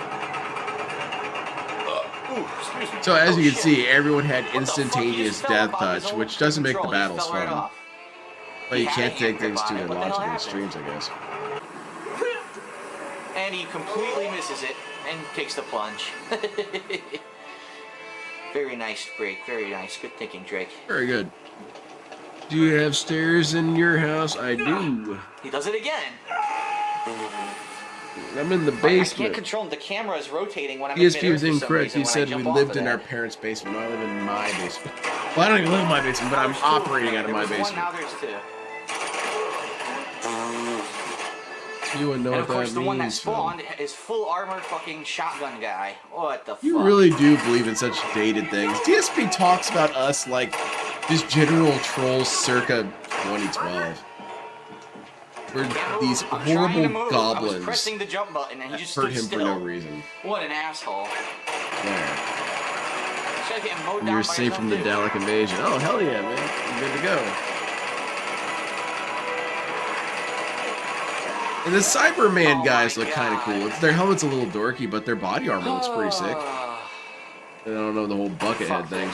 So as you can see, everyone had instantaneous death touch, which doesn't make the battles fun. But you can't take things to their logical extremes, I guess. And he completely misses it and takes the plunge. Very nice break. Very nice. Good thinking, Drake. Very good. Do you have stairs in your house? I do. He does it again. I'm in the I can't basement. control him. The camera is rotating when I'm ESP in was midair for some incorrect. reason He when I said we jump off lived of in that. our parents' basement. I live in my basement. Well, I don't even live in my basement, but I'm operating out of my There was one, basement. now there's two. You wouldn't know And what of course, that the one that means, Phil. spawned is full armor fucking shotgun guy. What the fuck? You really do believe in such dated things. DSP talks about us like just general trolls circa 2012. We're these I'm trying to horrible move. I was goblins pressing the jump button and he just hurt stood him still. for no reason. What an asshole. Yeah. Should I get mowed And down you're by safe his from own the dude? Dalek invasion. Oh, hell yeah, man. You're good to go. And the Cyberman guys look kind of cool. Their helmet's a little dorky, but their body armor looks pretty sick. I don't know the whole bucket head thing.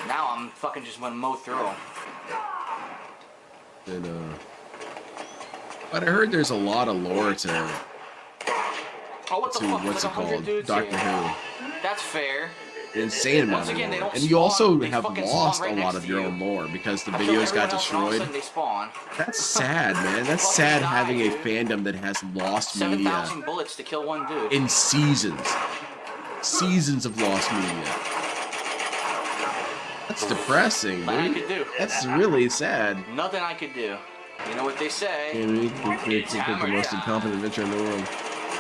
Now I'm fucking just gonna mow through him. And, but I heard there's a lot of lore to Oh, what the fuck? what's it Like 100 called? dudes Doctor here. Who. That's fair. An insane amount Once of again, they lore. don't And you spawn, also they have fucking spawn lost right a lot next of to your you. own lore because the I kill videos got everyone else and all of a destroyed. sudden they spawn. That's sad, man. That's sad having a fandom that has lost media 7,000 bullets to kill one dude. in seasons. Seasons of lost media. That's depressing, Nothing I dude. could do. That's really sad. Nothing I could do. You know what they say? Yeah, we pick the most incompetent adventure in the world.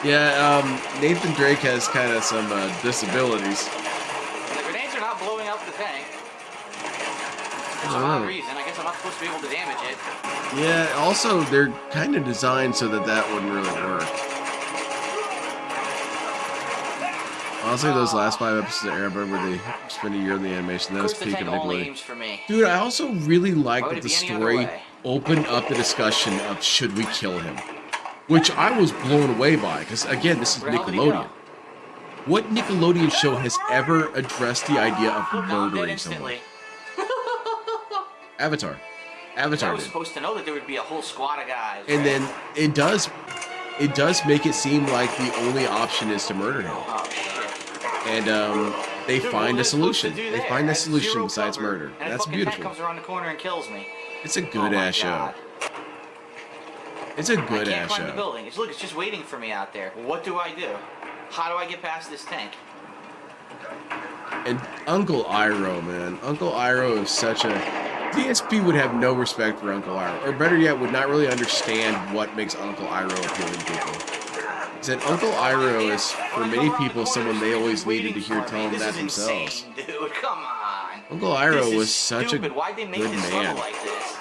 Yeah, Nathan Drake has kind of some disabilities. The grenades are not blowing up the tank. For some odd reason. I guess I'm not supposed to be able to damage it. Yeah, also, they're kind of designed so that that wouldn't really work. Honestly, those last 5 episodes of Airbud where they spend a year in the animation, that was peak of only Nickelodeon. aims for me. Dude, I also really like Why would that it the be any other story way? opened up the discussion of should we kill him? Which I was blown away by, because again, this is Where the hell did he Nickelodeon. go? What Nickelodeon show has ever addressed the idea of Look, I'm dead murdering someone? instantly. Avatar. I Avatar was did. supposed to know that there would be a whole squad of guys. And right? then it does make it seem like the only option is to murder him. Oh shit. And they Dude, find what a are they supposed to solution. do They there? find a That's solution zero besides cover, murder. and a That's fucking beautiful. tank comes around the corner and kills me. It's a Oh good my ass show. God. It's a I good can't ass climb the show. building. Look, it's just waiting for me out there. What do I do? How do I get past this tank? And Uncle Iroh, man. Uncle Iroh is such a... DSP would have no respect for Uncle Iroh. Or better yet, would not really understand what makes Uncle Iroh appealing to people. He said Uncle Iroh is, for many people, someone they always needed to hear tell them that themselves. Insane, dude. Come on. Uncle This Iroh is was such a stupid. good Why'd they make this level man. like this?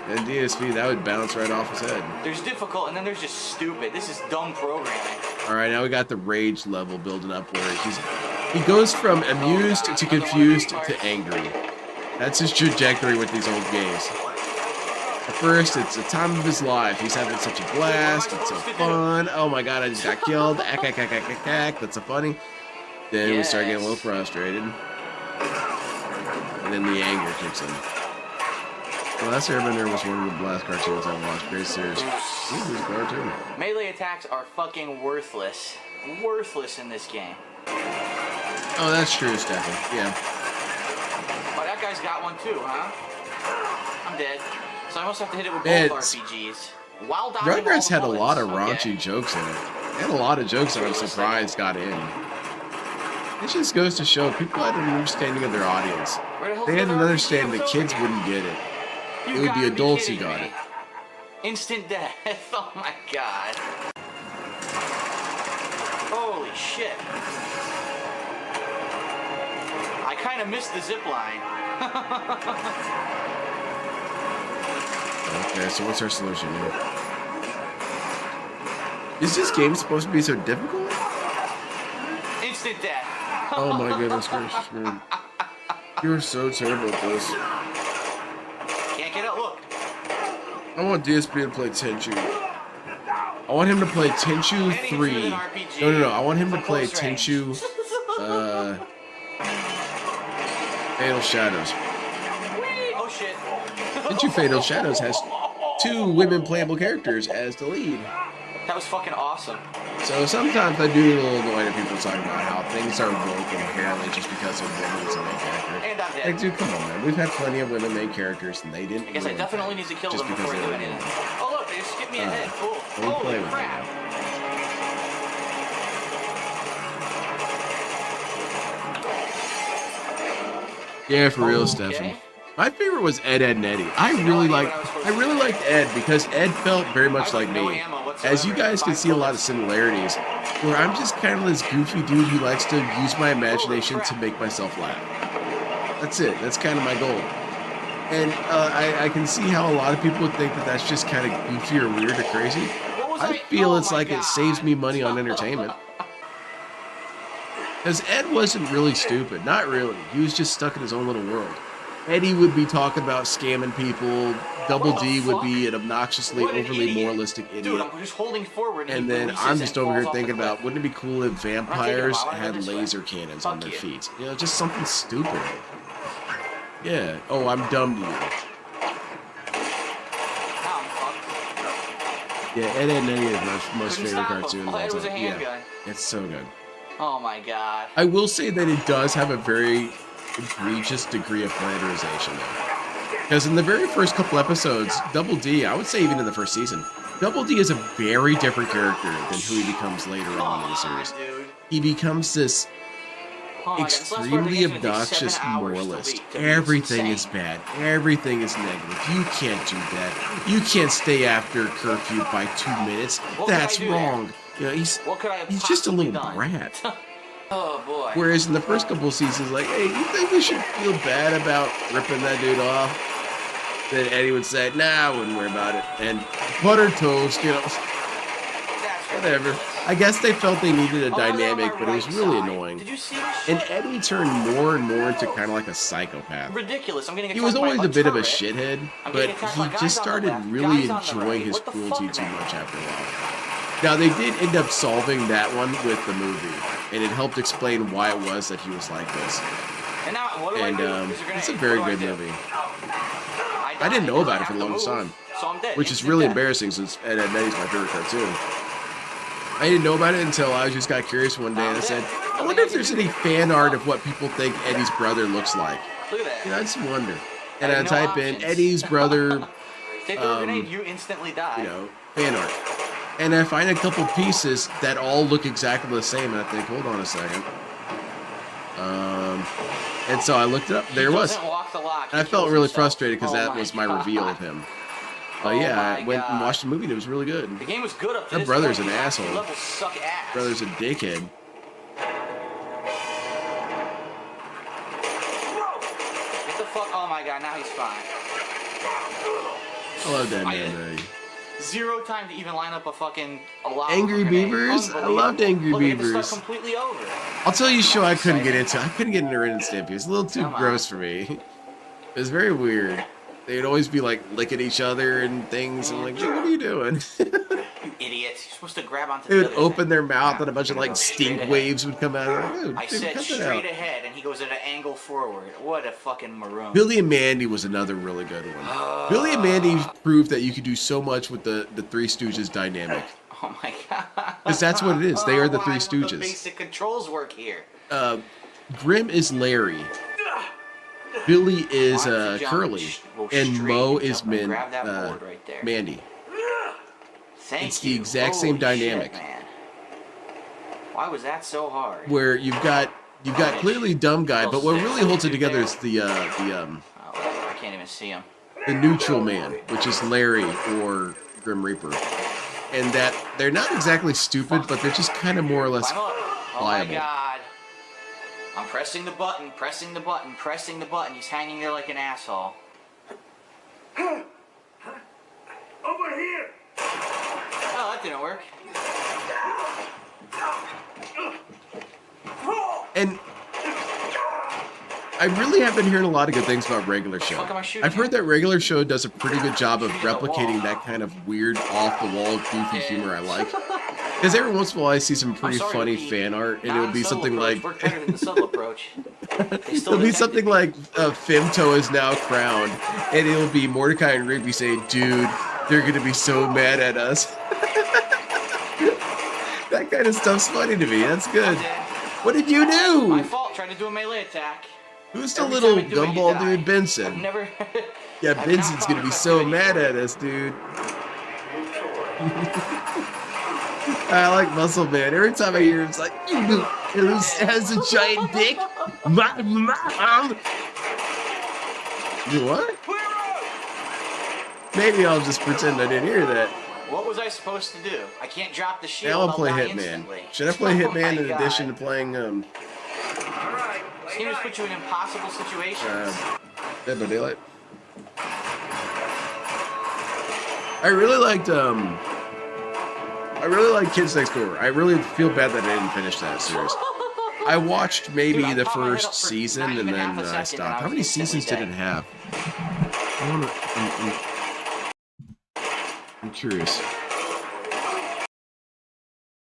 And DSP, that would bounce right off his head. There's difficult, and then there's just stupid. This is dumb programming. All right, now we got the rage level building up where he goes from amused to confused to angry. That's his trajectory with these old games. At first, it's the time of his life. He's having such a blast. It's so fun. Oh my god, I just got killed. That's so funny. Then we start getting a little frustrated. And then the anger kicks in. The Last Airbender was one of the last cartoons I watched. Great series. Ooh, there's a cartoon. Melee attacks are fucking worthless. Worthless in this game. Oh, that's true, Stephanie. Yeah. Oh, that guy's got one too, huh? I'm dead. So I must have to hit it with both RPGs. While dodging all Rugrats the had a lot of bullets. raunchy jokes in it. They had a lot of jokes that I'm surprised got in. It just goes to show people had an understanding of their audience. They had an understanding that kids wouldn't get it. It would be adults who got it. Instant death. Oh my god. Holy shit. I kind of missed the zip line. Okay, so what's our solution here? Is this game supposed to be so difficult? Instant death. Oh my goodness gracious, man. You're so terrible at this. Can't get it, look. I want DSP to play Tenchu. I want him to play Tenchu 3. No. I want him to play Tenchu, Fatal Shadows. Oh shit. Tenchu Fatal Shadows has 2 women playable characters as the lead. That was fucking awesome. So sometimes I do get a little annoyed at people talking about how things are woke inherently just because a woman is a main character. And I'm dead. Like, dude, come on, man. We've had plenty of women main characters, and they didn't. I guess I definitely need to kill them before I do anything. Oh look, they just skipped me ahead. Cool. Holy crap. Yeah, for real, Stefan. My favorite was Ed, Edd, and Eddy. I really liked Ed because Ed felt very much like me. As you guys can see a lot of similarities, where I'm just kind of this goofy dude who likes to use my imagination to make myself laugh. That's it. That's kind of my goal. And I can see how a lot of people would think that that's just kind of goofy or weird or crazy. I feel it's like it saves me money on entertainment. Because Ed wasn't really stupid. Not really. He was just stuck in his own little world. Eddie would be talking about scamming people. Double D would be an obnoxiously, overly moralistic idiot. Dude, I'm just holding forward and then I'm just over here thinking about, wouldn't it be cool if vampires had laser cannons on their feet? You know, just something stupid. Yeah. Oh, I'm dumb to you. Yeah, Ed, Edd, and Eddy is my most favorite cartoon of all time. Yeah, it's so good. Oh my god. I will say that it does have a very egregious degree of flanderization though. Because in the very first couple episodes, Double D, I would say even in the first season, Double D is a very different character than who he becomes later on in the series. He becomes this extremely obnoxious moralist. Everything is bad. Everything is negative. You can't do that. You can't stay after curfew by 2 minutes. That's wrong. You know, he's just a little brat. Oh boy. Whereas in the first couple of seasons, like, hey, you think we should feel bad about ripping that dude off? Then Eddie would say, nah, I wouldn't worry about it. And butter toast, you know, whatever. I guess they felt they needed a dynamic, but it was really annoying. And Eddie turned more and more into kind of like a psychopath. Ridiculous. I'm getting He was always a bit of a shithead, but he just started really enjoying his cruelty too much after a while. Now, they did end up solving that one with the movie, and it helped explain why it was that he was like this. And it's a very good movie. I didn't know about it for the longest time, which is really embarrassing since Ed, Edd, and Eddy's my favorite cartoon. I didn't know about it until I just got curious one day and I said, I wonder if there's any fan art of what people think Eddie's brother looks like. Look at that. You know, I just wonder. And I type in Eddie's brother, Take a grenade, you instantly die. you know, fan art. And I find a couple pieces that all look exactly the same, and I think, hold on a second. And so I looked it up. There it was. And I felt really frustrated because that was my reveal of him. But yeah, I went and watched the movie, and it was really good. The game was good up to That this brother's point. an asshole. Levels suck ass. Brother's a dickhead. Get the fuck. Oh my god, now he's fine. I love that man. Zero time to even line up a fucking lava Angry grenade. Beavers? I loved Angry Look, Beavers. Look, completely over. I'll tell you a show I couldn't get into. I couldn't get into Ren and Stimpy. It's a little too gross for me. It was very weird. They'd always be like licking each other and things. And I'm like, dude, what are you doing? You idiot. You're supposed to grab onto They the would other open their mouth and a bunch of like stink waves would come out. I'm like, dude, I said cut that straight out. ahead, and he goes at an angle forward. What a fucking maroon. Billy and Mandy was another really good one. Billy and Mandy proved that you could do so much with the Three Stooges dynamic. Oh my god. Because that's what it is. They are the Three The Stooges. basic controls work here. Grim is Larry. Billy is Curly. And Mo is Grab that board right there. Mandy. Thank It's you. the exact same Holy dynamic. shit, man. Why was that so hard? Where you've got clearly dumb guy, but what really holds it together is the I can't even see him. the neutral man, which is Larry or Grim Reaper, and that they're not exactly stupid, but they're just kind of more or less Oh my pliable. god. I'm pressing the button, pressing the button, pressing the button. He's hanging there like an asshole. Over here. Oh, that didn't work. And I really have been hearing a lot of good things about Regular Show. Fuck am I shooting I've heard that Regular Show does a pretty good job of replicating that kind of weird, off-the-wall, goofy humor I like. Because every once in a while I see some pretty funny fan art, and it'll be something like... Worked better than the subtle approach. It'll be something like Femto is now crowned, and it'll be Mordecai and Rigby saying, dude, they're going to be so mad at us. That kind of stuff's funny to me. That's good. What did you do? My fault. Trying to do a melee attack. Who's the Every little time I do it, you gumball die. dude, Benson? I've never. Yeah, Benson's going to be so mad at us, dude. I like Muscle Man. Every time I hear him, it's like, who has a giant dick? What? Maybe I'll just pretend I didn't hear that. What was I supposed to do? I can't drop the shield. Now I'll play die Hitman. instantly. Should I play Oh Hitman my in God. addition to playing This game just puts you in impossible situations. Dead by Daylight? I really liked Kids Next Door. I really feel bad that I didn't finish that series. I watched maybe the first season and then I stopped. How many seasons did it have? I'm curious.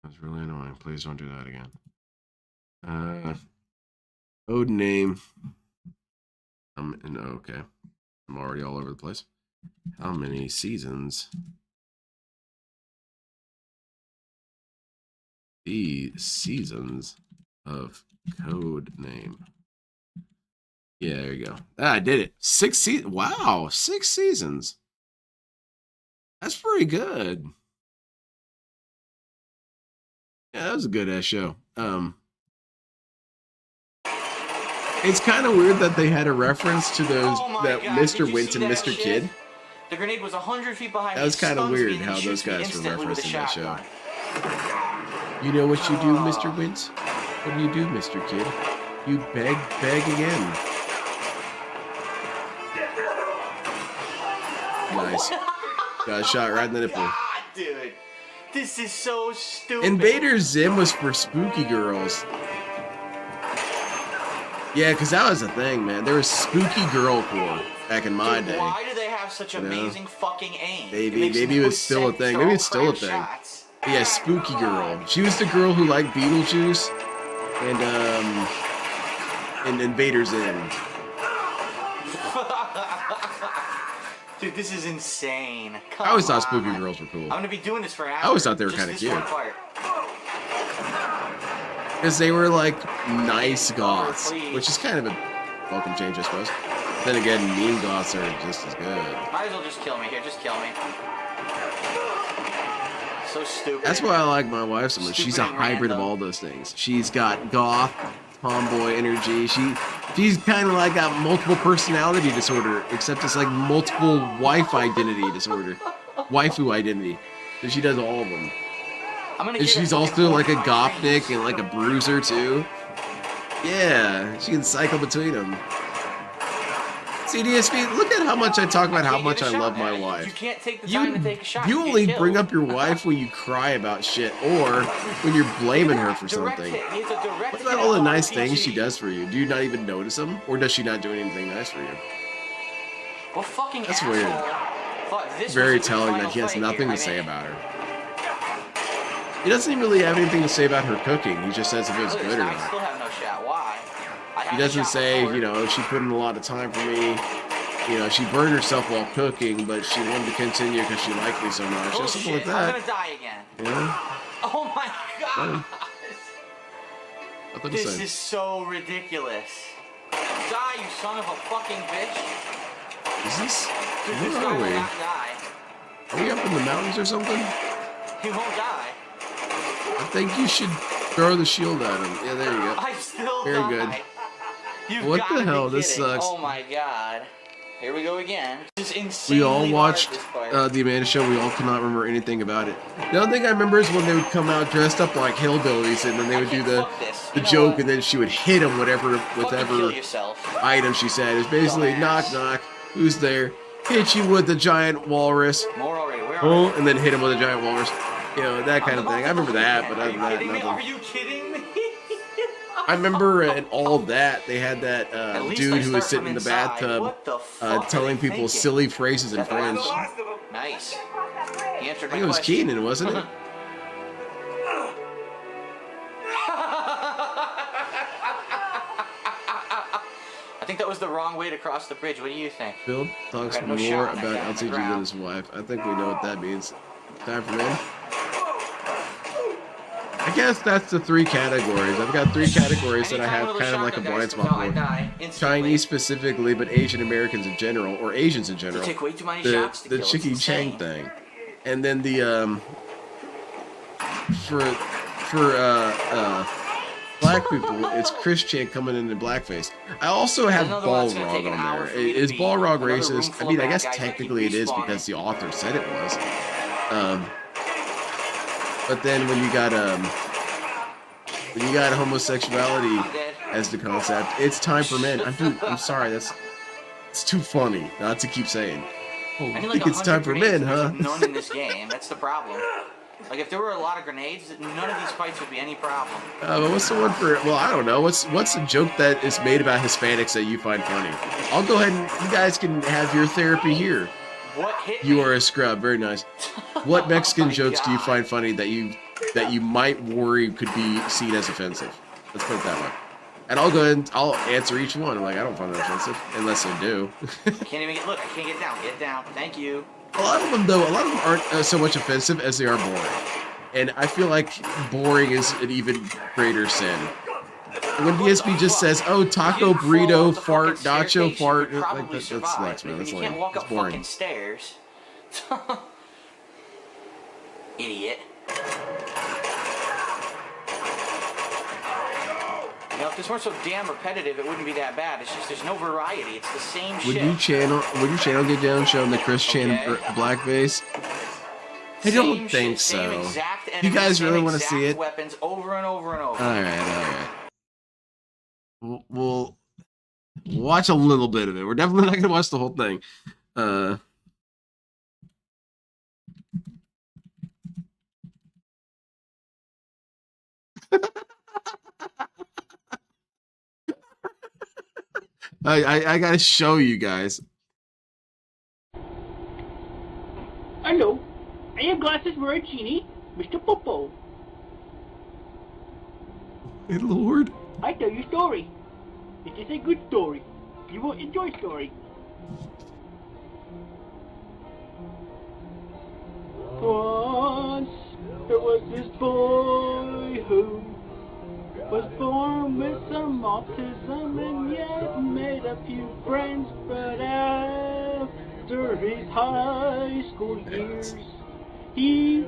That's really annoying. Please don't do that again. Code name. Okay. I'm already all over the place. How many seasons? The seasons of Code Name. Yeah, there you go. Ah, I did it. 6 seasons. Wow, 6 seasons. That's pretty good. Yeah, that was a good ass show. It's kind of weird that they had a reference to those that God, Mr. did you Wint see and that Mr. shit? Kid. The grenade was 100 feet behind me. That was kind of stuns me, weird and how shoots those me guys were instantly with a referencing that show. shotgun. You know what you do, Mr. Wint? What do you do, Mr. Kid? You beg again. Nice. Got shot right in the nipple. God, dude. This is so stupid. Invader Zim was for spooky girls. Yeah, because that was a thing, man. There was spooky girl core back in my Dude, day. why do they have such You know? amazing fucking aim? Maybe it was still a thing. Maybe it's still a thing. But yeah, spooky girl. She was the girl who liked Beetlejuice and Invader Zim. Dude, this is insane. I always thought spooky girls were cool. I'm gonna be doing this for hours. I always thought they were Just kinda this cute. one part. Because they were like nice goths, which is kind of a welcome change, I suppose. Then again, mean goths are just as good. Might as well just kill me here. Just kill me. So stupid. That's why I like my wife so much. She's a hybrid of all those things. She's got goth, tomboy energy. She's kind of like a multiple personality disorder, except it's like multiple wife identity disorder. Waifu identity. So she does all of them. And she's also like a gopnik and like a bruiser too. Yeah, she can cycle between them. See, DSP, look at how much I talk about how You much can't I get a love shot, my man. You wife. can't take the time to take a shot. You get only killed. bring up your wife when you cry about shit or when you're blaming her for Direct something. hit. He has a direct What hit about all the on nice RPG. things she does for you? Do you not even notice them? Or does she not do anything nice for you? What fucking That's asshole weird. thought this Very was a telling final that he has fight nothing here? to say about her. He doesn't really have anything to say about her cooking. He just says if it's Look at good this or guy, I not. still have no shot. Why? I He had a doesn't shot say, before. you know, she put in a lot of time for me. You know, she burned herself while cooking, but she wanted to continue because she liked me so much. Or something like Bullshit. I'm that. gonna die again. Yeah. Oh my god. Nothing to This say. is so ridiculous. Die, you son of a fucking bitch. Is this? Dude, this Where guy are will we? not die. Are we up in the mountains or something? He won't die. I think you should throw the shield at him. Yeah, there you go. I still Very die. good. You've What gotta the be hell? This kidding. sucks. Oh my god. Here we go again. This is insanely We all hard, watched this part. the Amanda Show. We all cannot remember anything about it. The only thing I remember is when they would come out dressed up like hillbillies, and then they would do the joke, and then she would hit him whatever Kill yourself. item she said. It's basically knock knock. Who's there? Hit you with the giant walrus. More already. Where Oh, and then hit him with a giant walrus. You know, that kind of thing. I remember that, but other than that, Are nothing. you kidding me? I remember in all that they had that least dude I who was start sitting from in the inside. bathtub What the fuck are telling they people thinking? silly phrases in French. Nice. He answered I my think it was question. Keenan, wasn't it? I think that was the wrong way to cross the bridge. What do you think? Bill talks Got no more shot on that about guy on the LTG than ground. his wife. I think we know what that means. Time for men. I guess that's the three categories. I've got three categories that I have kind of like a blind spot for. Chinese specifically, but Asian Americans in general, or Asians in general. take way too many The shots to kill. It's Chicky Chang insane. thing, and then the for black people, it's Chris Chan coming in blackface. I also have Another one that's gonna Balrog take an hour on for there. me to Is beat. Balrog Another room racist? I full mean, of I guess bad guys that keep technically it is respawning. because the author said it was. But then when you got homosexuality as the concept, it's time for men. I'm sorry, it's too funny not to keep saying. Oh, I I need think like it's time for men, huh? None in this game. That's the problem. Like if there were a lot of grenades, none of these fights would be any problem. But what's the one for? Well, I don't know. What's a joke that is made about Hispanics that you find funny? I'll go ahead and you guys can have your therapy here. What hit You me? are a scrub. Very nice. What Mexican jokes do you find funny that you might worry could be seen as offensive? Let's put it that way. And I'll go ahead and I'll answer each one. I'm like, I don't find that offensive unless I do. I can't even get. Look, I can't get down. Get down. Thank you. A lot of them aren't so much offensive as they are boring. And I feel like boring is an even greater sin. When DSP just says, "Oh, taco, burrito, fart, nacho, fart," like that's nuts, man. That's You lame. can't walk It's up boring. fucking stairs. Idiot. You know, if this weren't so damn repetitive, it wouldn't be that bad. It's just there's no variety. It's the same Would shit. your channel get down showing the Chris Chan blackface? I don't Same think shit, same so. exact You enemies, guys really same want to see exact it? Weapons over and over and over. All right. We'll watch a little bit of it. We're definitely not going to watch the whole thing. I got to show you guys. Hello, are your glasses Veracini? Mr. Popo. Hey, Lord. I tell you a story. It is a good story. You will enjoy story. Once there was this boy who was born with some autism and yet made a few friends, but after his high school years, he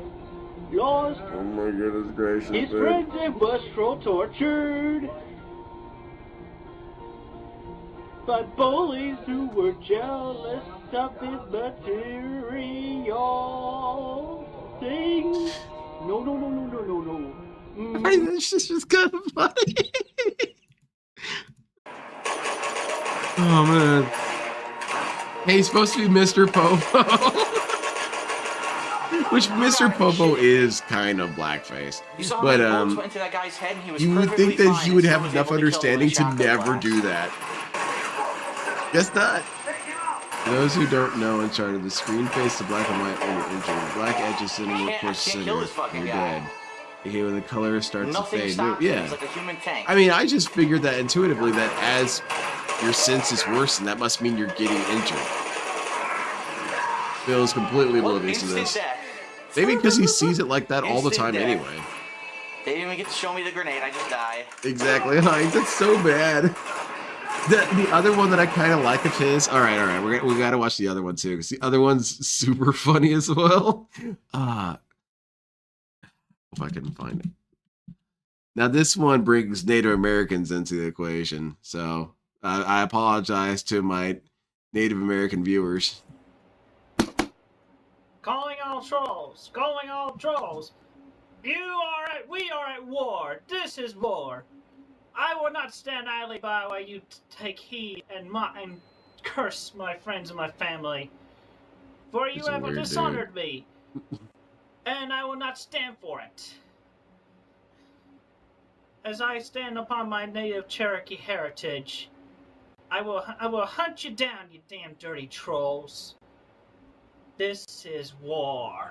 lost Oh my goodness gracious, his dude. friends and was so tortured by bullies who were jealous of his material things. No. This is just kind of funny. Oh man. Hey, he's supposed to be Mr. Popo. Which Mr. Popo is kind of blackface. You saw But how many bullets went into that guy's head and he was you would think perfectly that fine he and would still have was enough able to kill him with understanding a to shotgun never blast. do that. Guess not. For those who don't know Uncharted, the screen fades to black and white when you're injured. Black edges cinema, of course, can't center. kill this fucking You're guy. dead. Okay, when the color starts Nothing to fade. stops him. Yeah. He's like a human tank. I mean, I just figured that intuitively that as your senses worsen, that must mean you're getting injured. Phil's completely oblivious to this. Death. Maybe because he sees it like that all the time death. anyway. They didn't even get to show me the grenade. I just died. Exactly. Like, that's so bad. The other one that I kind of like of his. All right. We got to watch the other one too, because the other one's super funny as well. If I can find it. Now this one brings Native Americans into the equation, so I apologize to my Native American viewers. Calling all trolls! Calling all trolls! We are at war! This is war! I will not stand idly by while you take heed and curse my friends and my family. For you have dishonored me, and I will not stand for it. As I stand upon my native Cherokee heritage, I will hunt you down, you damn dirty trolls. This is war.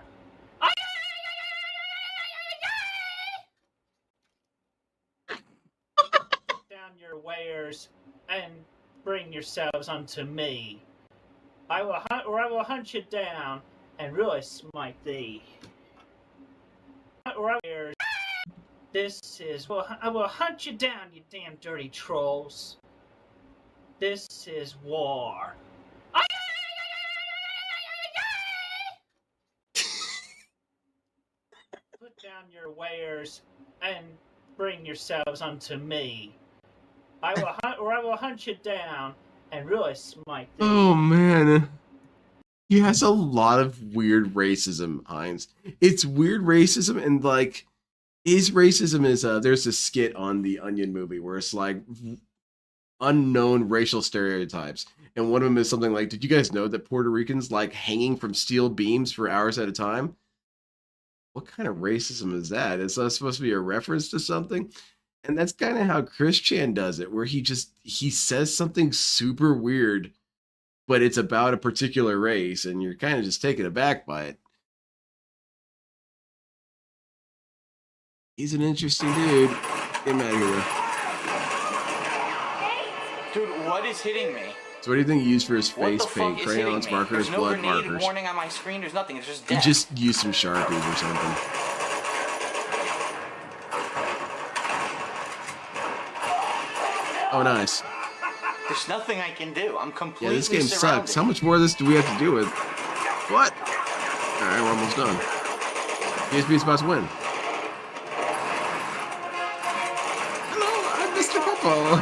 Down your wares and bring yourselves unto me. I will hunt you down and really smite thee. This is I will hunt you down, you damn dirty trolls. This is war. Put down your wares and bring yourselves unto me. I will hunt you down and really smite thee. Oh man. He has a lot of weird racism, Heinz. It's weird racism, and like his racism is there's a skit on the Onion movie where it's like unknown racial stereotypes. And one of them is something like, did you guys know that Puerto Ricans like hanging from steel beams for hours at a time? What kind of racism is that? Is that supposed to be a reference to something? And that's kind of how Chris Chan does it, where he says something super weird, but it's about a particular race, and you're kind of just taken aback by it. He's an interesting dude. Get him out of here. Dude, what is hitting me? So what do you think he used for his What face the paint? fuck is hitting Crayons, me? markers, There's no blood grenade markers. warning on my screen. There's nothing. It's just He death. just used some Sharpies or something. Oh, nice. There's nothing I can do. I'm completely Yeah, this game surrounded. sucks. How much more of this do we have to do with? What? Alright, we're almost done. PSP's about to win. Hello, I'm Mr. Popo.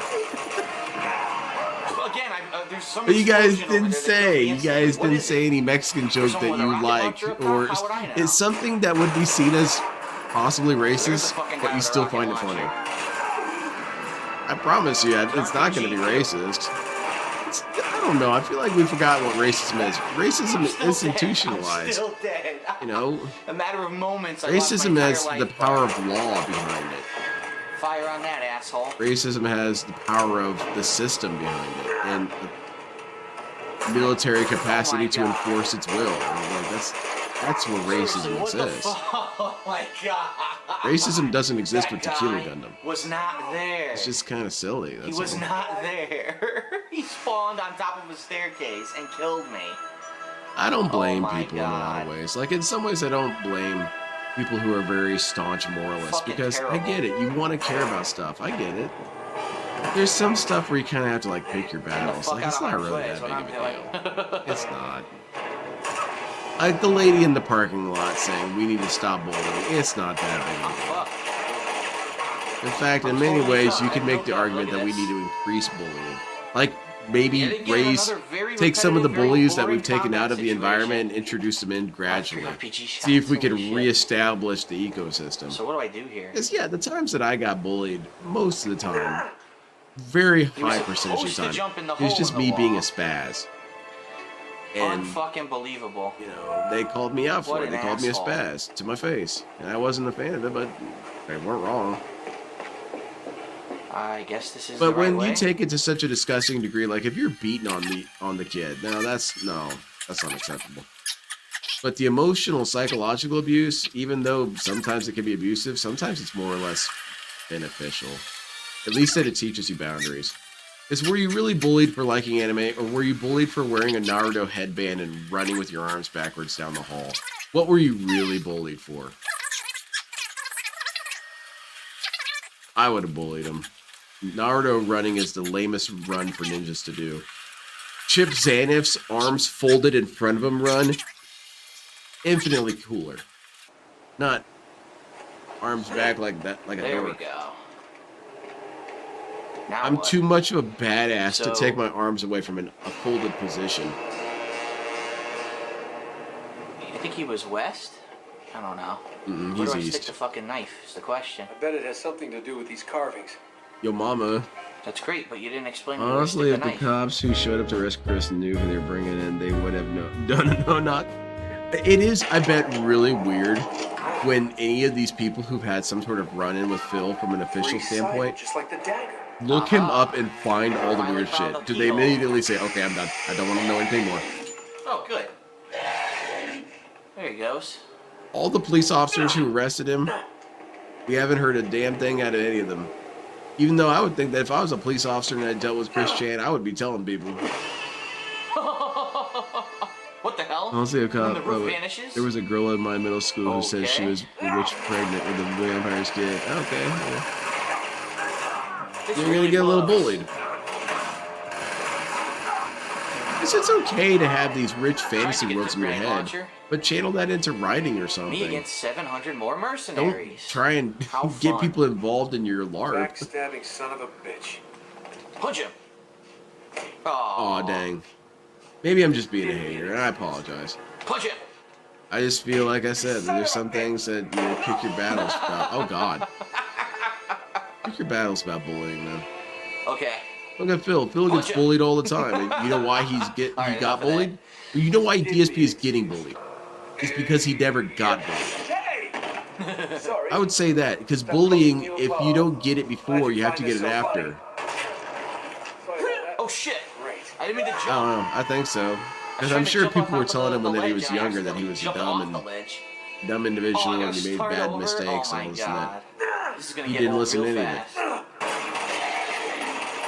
Well, again, there's some But you guys explosion over didn't there say. that You drove me guys insane. What didn't is say it? any Mexican joke that someone with a you rocket like, launcher up or top? How would I know? it's something that would be seen as possibly racist, fucking but guy you with a still rocket find it launcher. funny. I promise you, it's not going to be racist. I don't know. I feel like we forgot what racism is. Racism is I'm institutionalized. still dead. You know, A matter of moments. I lost my racism entire has life. the power of law behind it. Fire on that asshole. Racism has the power of the system behind it and the military capacity to enforce its will. I mean, like, that's where racism What the exists. fuck? Oh my god. Racism doesn't exist with That Tequila guy Gundam. Was not there. It's just kind of silly. He That's was all. not there. He spawned on top of a staircase and killed me. I don't blame my people in a lot of ways. Like, in some ways, I don't blame people who are very staunch moralists, Fucking because I terrible. get it. You want to care about stuff. I get it. There's some stuff where you kind of have to like pick your battles. Like, it's not really that big of a deal. It's not. Like the lady in the parking lot saying we need to stop bullying. It's not that big of a deal. In fact, in many ways, you can make the argument that we need to increase bullying. Like, maybe take some of the bullies that we've taken out of the environment and introduce them in gradually. See if we can reestablish the ecosystem. So what do I do here? Because, yeah, the times that I got bullied, most of the time, very high percentage of supposed to the jump in time, the it's hole just in the me being a wall. spaz. And unfucking believable. You know, they called me out for What it. an They called me a asshole. spaz to my face, and I wasn't a fan of it, but they weren't wrong. I guess this is But the right when way. you take it to such a disgusting degree, like if you're beating on the kid, that's unacceptable. But the emotional, psychological abuse, even though sometimes it can be abusive, sometimes it's more or less beneficial. At least that it teaches you boundaries. Is were you really bullied for liking anime, or were you bullied for wearing a Naruto headband and running with your arms backwards down the hall? What were you really bullied for? I would have bullied him. Naruto running is the lamest run for ninjas to do. Chip Zanif's arms folded in front of him run, infinitely cooler. Not arms back like that, like a There we dork. go. Now I'm what? too much of a badass to So- take my arms away from a folded position. You think he was west? I don't know. Where He's do I stick east. the fucking knife? Is the question. I bet it has something to do with these carvings. Yo mama. That's great, but you didn't explain where to Honestly, stick if the the knife. cops who showed up to rescue Chris knew who they were bringing in, they would have no, not. It is, I bet, really weird when any of these people who've had some sort of run-in with Phil from an official standpoint Just like the dagger. look him up and find all the weird shit. Do they immediately say, okay, I'm done. I don't want to know anything more. Oh, good. There he goes. All the police officers who arrested him, we haven't heard a damn thing out of any of them. Even though I would think that if I was a police officer and I dealt with Chris Chan, I would be telling people. What the hell? Honestly, a And cop, the roof vanishes? there was a girl in my middle school who said she Okay. was rich pregnant with a vampire's kid. Okay. Yeah. This You're really gonna get a little blows. bullied. It's okay to have these rich fantasy get worlds this in your grenade head, launcher. but channel that into writing or Me something. against 700 more Don't mercenaries. try and How get fun. people involved in your LARP. Backstabbing son of a bitch. Punch him. Oh, Aw, dang. Maybe I'm just being a hater, and I apologize. punch him. I just feel like I said, that there's some things that pick your battles about. Oh God, pick your battles about bullying, man. Okay. Look at Phil. Phil gets bullied all the time. And you know why he got bullied? You know why DSP is getting bullied? It's because he never got bullied. I would say that because bullying, if you don't get it before, you have to get it after. Oh shit. I didn't mean to I jump. don't know. I think so. Because I'm sure people were telling him when he was younger that he was a dumb individual and he made bad mistakes and all this and that. This is gonna He get didn't old listen to real any of it. fast.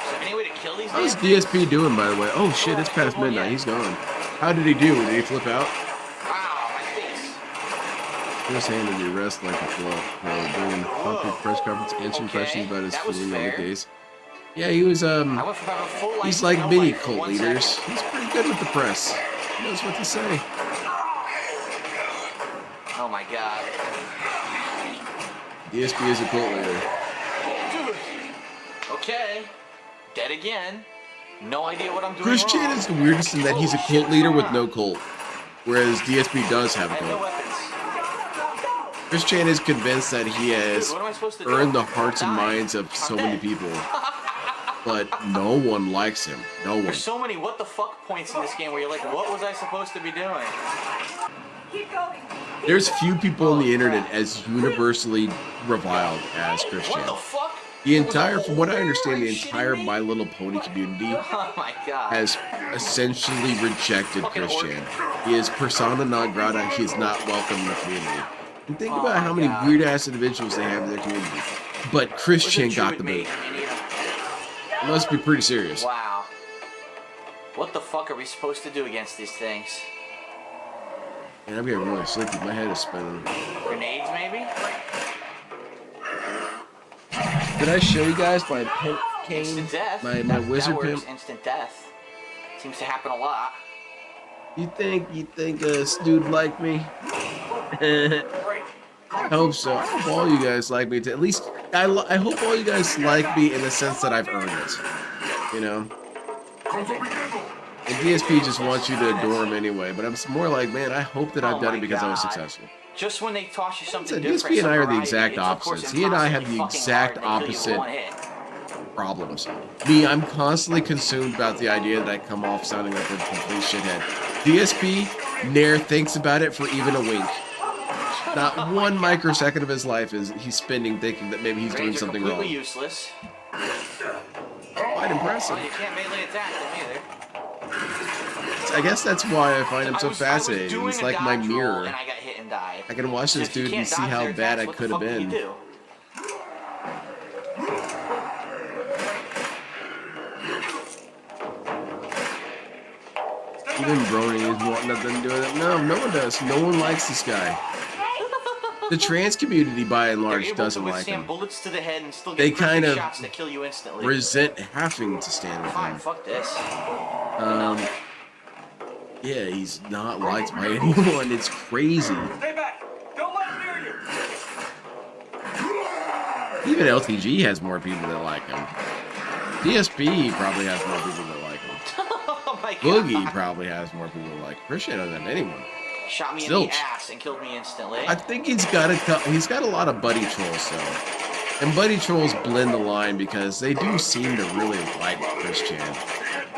Is there any way to kill these How's damn DSP doing, by the way? Oh shit, it's past midnight. He's gone. How did he do? Did he flip out? Chris handled the arrest like a flop. During the public press conference, answering questions about his feeling on the case. Yeah, he was, he's like many cult leaders. He's pretty good with the press. He knows what to say. Oh my god. DSP is a cult leader. Okay. Dead again. No idea what I'm doing Chris wrong. Chan is the weirdest in that he's a cult leader with no cult. Whereas DSP does have a cult. Chris Chan is convinced that he has earned the hearts and minds of so many people. But no one likes him. No one. There's so many what the fuck points in this game where you're like, what was I supposed to be doing? There's few people on the internet as universally reviled as Chris Chan. The entire, from what I understand, the entire My Little Pony community Oh my god. has essentially rejected Chris Chan. He is persona non grata. He is not welcome in the community. And think about how many weird ass individuals they have in their community. But Chris Chan got the boot. It must be pretty serious. Wow. What the fuck are we supposed to do against these things? And I'm getting really sleepy. My head is spinning. Grenades, maybe? Did I show you guys my pimp cane? Instant death. My that wizard works. pimp? Instant death. Seems to happen a lot. You think Snood like me? I hope so. I hope all you guys like me. At least I hope all you guys like me in the sense that I've earned it. You know. And DSP just wants you to adore him anyway. But I'm more like, man, I hope that I've done it because I was successful. Just when they toss you something DSP different, and I are the some exact variety, it's of course opposites. He and I have the impossibly exact fucking hard to kill you with opposite one hit. problems. Me, I'm constantly consumed about the idea that I come off sounding like a complete shithead. DSP ne'er thinks about it for even a wink. Not one microsecond of his life is he's spending thinking that maybe he's doing something wrong. Completely useless. Quite impressive. Well, you can't melee attack them either. I guess that's why I find him so fascinating. He's like my mirror. And I got hit and died. I can watch this dude and see how bad I could have been. Even Brony is wanting nothing to do with it. No, no one does. No one likes this guy. The trans community, by and large, doesn't like him. Bullets to the head and still They get kind of shots that kill you instantly. resent having to stand with Fine, him. fuck this. Yeah, he's not liked by anyone. It's crazy. Stay back. Don't let him near you. Even LTG has more people that like him. DSP probably has more people that like him. Oh my God. Boogie probably has more people that like him. Christian doesn't have anyone. Shot me in Zilch. the ass and killed me instantly. I think he's got a lot of buddy trolls though, and buddy trolls blend the line because they do seem to really like Christian,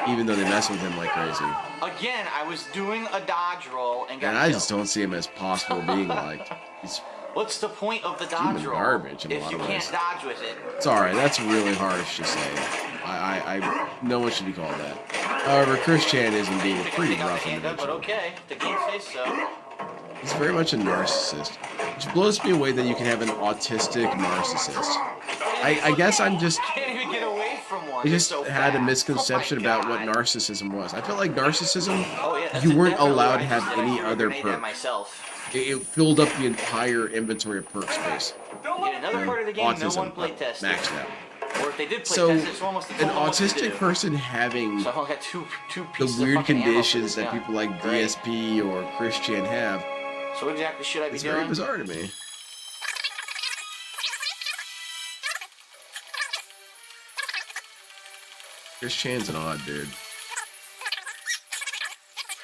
even though they mess with him like crazy. Again, I was doing a dodge roll and got And I killed. just don't see him as possible being liked. He's What's the point of the dodge roll? garbage in a if lot you of ways. can't dodge with it. Sorry, that's really harsh to say. No one should be called that. However, Christian is indeed a pretty rough individual. But okay, the game says so. He's very much a narcissist, which blows me away that you can have an autistic narcissist. I guess I'm just. Can't even get away from one. I just so had a fast. misconception about what narcissism was. I felt like narcissism, Oh, yeah, that's you weren't definitely allowed to right. have I any should've other made that perk. myself. It filled up the entire inventory of perk space. Yet another part of the game, no one play tested. maxed out. Or if they did play So, test, it's almost an told them what to autistic do. person having So I only got two the pieces of weird fucking ammo for conditions this that gun. people like Great. DSP or Christian have, So what exactly should I be it's doing? very bizarre to me. Christian's an odd dude.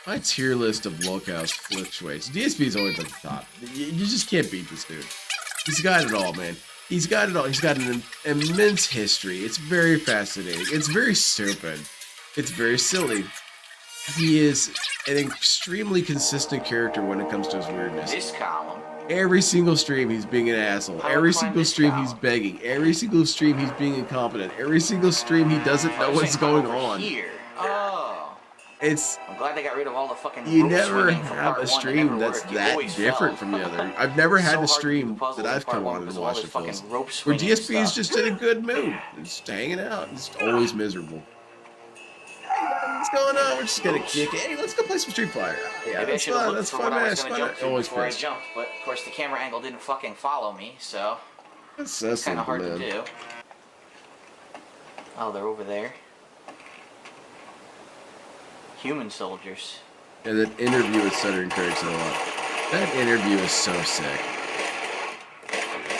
My tier list of locales fluctuates. DSP's always at the top. You just can't beat this dude. He's got it all, man. He's got it all. He's got an immense history. It's very fascinating. It's very stupid. It's very silly. He is an extremely consistent character when it comes to his weirdness. This column. Every single stream, he's being an asshole. Every single stream, he's begging. Every single stream, he's being incompetent. Every single stream, he doesn't know what's going on. Here. Oh. It's I'm glad they got rid of all the fucking you rope never swinging from have part a one. It stream never that's worked. You that always different fell. from the other. I've never had So a hard to do stream the puzzle that in I've part come one on and because of all watched this it fucking feels. rope Where swinging DSP is stuff. just in a good mood, just hanging out, just always miserable. What's going on? We're just gonna kick it. Hey, let's go play some Street Fighter. Yeah, Maybe I that's should have fun. looked That's for fun, what I man. was It's going to fun. jump to Always before I pissed. jumped, but of course the camera angle didn't fucking follow me, so That's it's kind simple, of hard to man. do. Oh, they're over there. Human soldiers. And that interview with Sutter and Craig said a lot. That interview is so sick.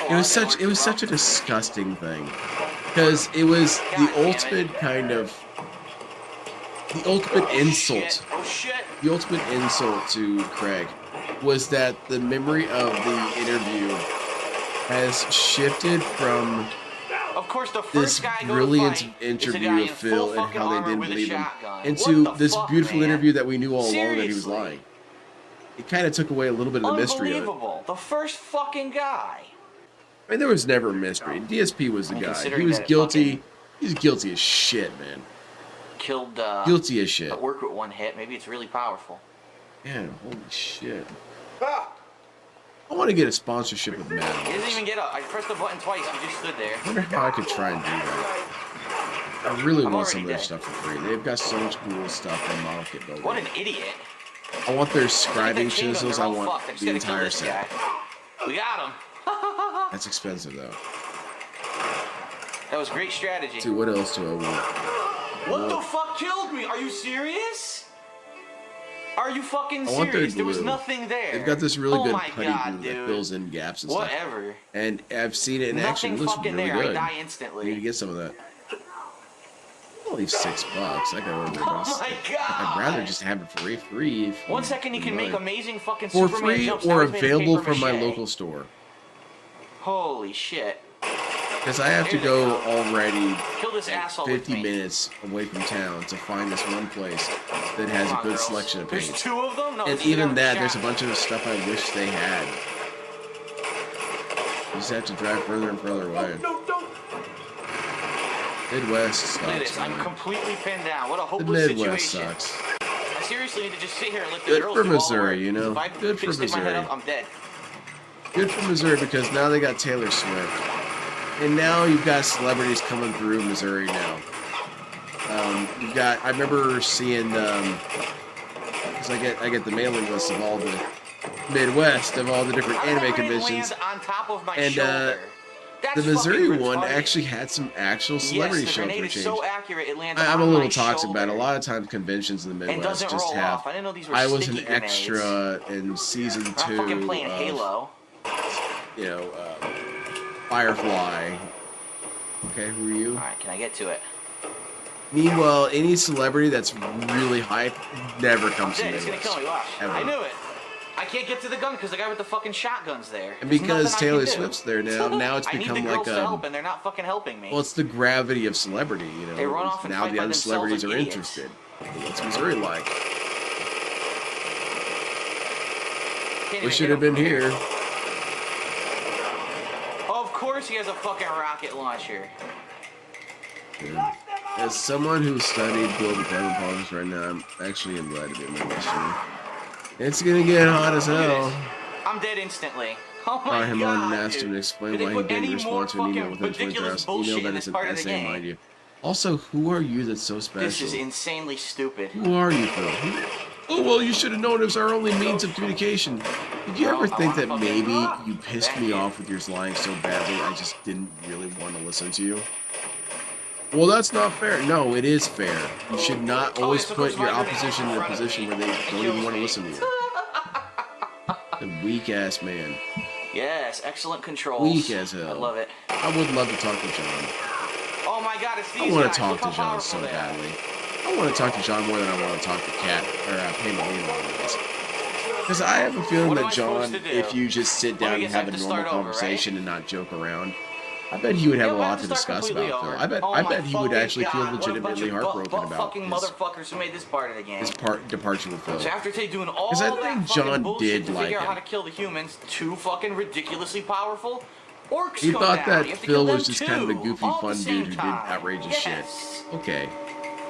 It was such a disgusting thing. Because it was the ultimate kind of the ultimate insult. Oh shit. The ultimate insult to Craig was that the memory of the interview has shifted from Of course, the this first guy brilliant go to fight is a interview guy of in Phil full and how they fucking didn't armor with a believe him shotgun. into What the this fuck, beautiful man? interview that we knew all along that he was Seriously. lying. It kind of took away a little bit of the mystery of it. Unbelievable. The first fucking guy. I mean, there was never a mystery. DSP was the And guy. He considering was that it guilty. He's guilty as shit, man. Killed Guilty as shit. at work with one hit. Maybe it's really powerful. Man, holy shit. I want to get a sponsorship with He doesn't Madden. even get up. I pressed the button twice. He just stood there. I wonder how I could try and do that. I really I'm want some already of their dead. stuff for free. They've got so much cool stuff on Model Kit Builder. What an idiot. I want their Look at scribing that chain gun, chisels. they're I all want fucked. I just the gotta kill entire this set. guy. We got him. That's expensive, though. That was great strategy. See, what else do I want? What the fuck killed me? Are you serious? Are you fucking I want their serious? There was glue. nothing there. They've got this really Oh good my putty God, glue that dude. fills in gaps and stuff. Whatever. And I've seen it in action. It Nothing looks fucking really there. good. I die I instantly. need to get some of that. I'll leave $6. I can order Oh my God. I'd rather just have it for free. 1 second you can make Mine. amazing fucking For Superman free jumps. or Now he's made of available paper from my mache. local store. Holy shit. Because I have to go already Kill this asshole with 50 me. minutes away from town to find this one place that has a good selection of There's paints. 2 of them? No, And this is even the that, there's a shotgun. bunch of stuff I wish they had. You just have to drive further and further away. No. Midwest Look at sucks, this. I'm man. completely pinned down. What a The hopeless Midwest situation. sucks. I seriously need to just sit here and let the Good girls for do all the Missouri, work. you know? If I Good for stick my head Missouri. up, I'm dead. Good for Missouri because now they got Taylor Swift. And now you've got celebrities coming through Missouri now. You've got, I remember seeing, because I get the mailing list of all the Midwest, of all the different How did anime that grenade conventions. land on top of my And shoulder? the That's Missouri fucking one retarded. actually had some actual celebrity yes, the shows grenade for is change. so accurate, it lands I'm on a little my toxic about it. A shoulder. lot of times conventions in the And Midwest doesn't just roll have. off. I didn't know these were I was an sticky grenades. extra in season 2 I'm not fucking playing of, Halo. you know, Firefly. Okay, who are you? Alright, can I get to it? Meanwhile, any celebrity that's really hype never comes to Dead, he's gonna Midwest. kill me, watch. Ever. I knew it. I can't get to the gun because the guy with the fucking shotgun's there. And There's because nothing I Taylor can do. Swift's there now it's I need become the girls like to help, and they're not fucking helping me. well, it's the gravity of celebrity, you know. They run off and now fight the by other themselves celebrities like are idiots. interested. What's Missouri like? Can't We even should hit have been him. here. Of course he has a fucking rocket launcher. As someone who studied global climate politics right now, I'm actually glad to be in Midwest. It's gonna get hot as hell. I'm dead instantly. Oh my Fire him on god, and asked him dude. to explain Did they why he put didn't any respond to an email more within 24 ridiculous hours. bullshit Email in that this is an part of the essay, game? mind you. Also, who are you that's so special? This is insanely stupid. Who are you, Phil? Oh, well, you should have known it was our only means of communication. Did you ever think that maybe you pissed me off with your lying so badly I just didn't really want to listen to you? Well, that's not fair. No, it is fair. You should not always put your opposition in a position where they don't even want to listen to you. A weak-ass man. Yes, excellent controls. Weak as hell. I love it. I would love to talk to John. Oh my god, it's these I want guys. to talk Look to how John powerful so they are. badly. I want to talk to John more than I want to talk to Cat or Payment. Because I have a feeling What am that I John, supposed to do? if you just sit Well, I down and guess I have a have to normal start over, conversation and not joke around, I bet he would have a Yeah, we'll lot have to to start discuss about completely Phil. over. I Oh bet my he would fucking actually feel God, what a bunch legitimately of heartbroken about fucking his motherfuckers who made this part of the game. departure with Phil. So after doing all Because that I think fucking John bullshit did to like figure out how him. to kill the humans, 2 fucking ridiculously powerful orcs He come thought down. that You have to Phil kill was them just kind of a too, goofy, all at the fun same dude who did time. outrageous Yes. shit. Okay.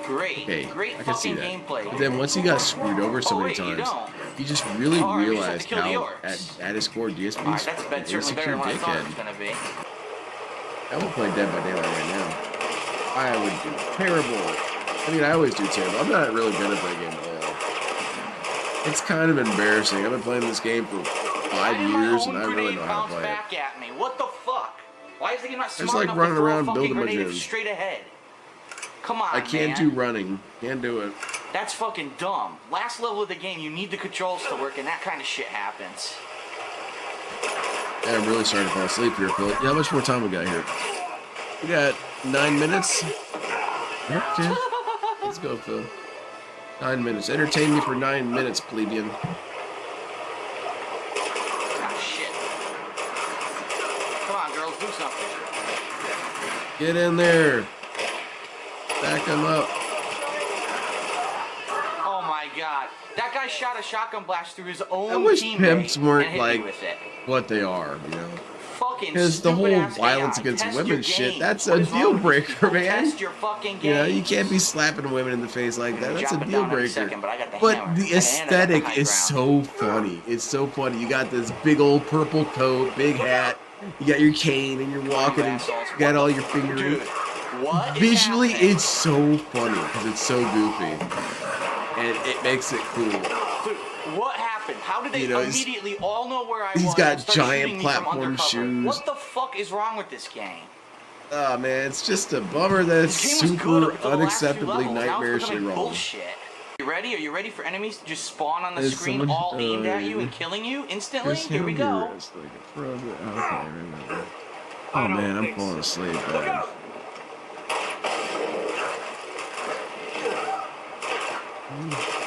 Great, Okay, great I can see fucking that. gameplay. But then once he got screwed over so Oh, many wait, you times, don't. he just really Oh, I just have to realized kill the how, orcs. at his core, DSP's Alright, that's an certainly better insecure than what I thought it was dickhead. gonna be. I would play Dead by Daylight right now. I would do terrible. I mean, I always do terrible. I'm not really good at that game at all. It's kind of embarrassing. I've been playing this game for 5 years, and I really know how to play it. Back at me. What the fuck? Why is the game not It's smart like enough running to throw around a fucking building a grenade gym. straight ahead? Come on, I can't man. do running. Can't do it. That's fucking dumb. Last level of the game, you need the controls to work, and that kind of shit happens. Yeah, I'm really starting to fall asleep here, Phil. Yeah, how much more time we got here? We got 9 minutes. Okay. Let's go, Phil. 9 minutes. Entertain me for 9 minutes, plebeian. Ah, shit. Come on, girls, do something. Get in there. Back him up. Oh my god. That guy shot a shotgun blast through his own I wish teammate pimps and weren't hit me like with it. what they are, you know? Fucking Because the whole stupid-ass violence AI. against Test women your shit, game. that's What a is wrong deal with breaker, people? man. Test your fucking game. You know, you can't be slapping women in the face like that. That's a Drop it deal down in a breaker. second, but I got the But hammer. the And I got the aesthetic high is ground. so funny. It's so funny. You got this big old purple coat, big hat. You got your cane, and you're walking, and you got all your fingering. What is Visually, happening? it's so funny because it's so goofy, and it makes it cool. Dude, what happened? How did they You know, he's- immediately all know where I he's was? got and start giant shooting me from platform undercover? shoes. What the fuck is wrong with this game? Oh man, it's just a bummer that it's This game was good super up until the last few unacceptably levels. Now it's nightmarishly becoming wrong. bullshit. You ready? Are you ready for enemies to just spawn on the There's screen someone- all aimed at you yeah. and killing you instantly? There's Here we him go. here. It's like a frog. Okay, right. Oh man, I'm falling asleep, man.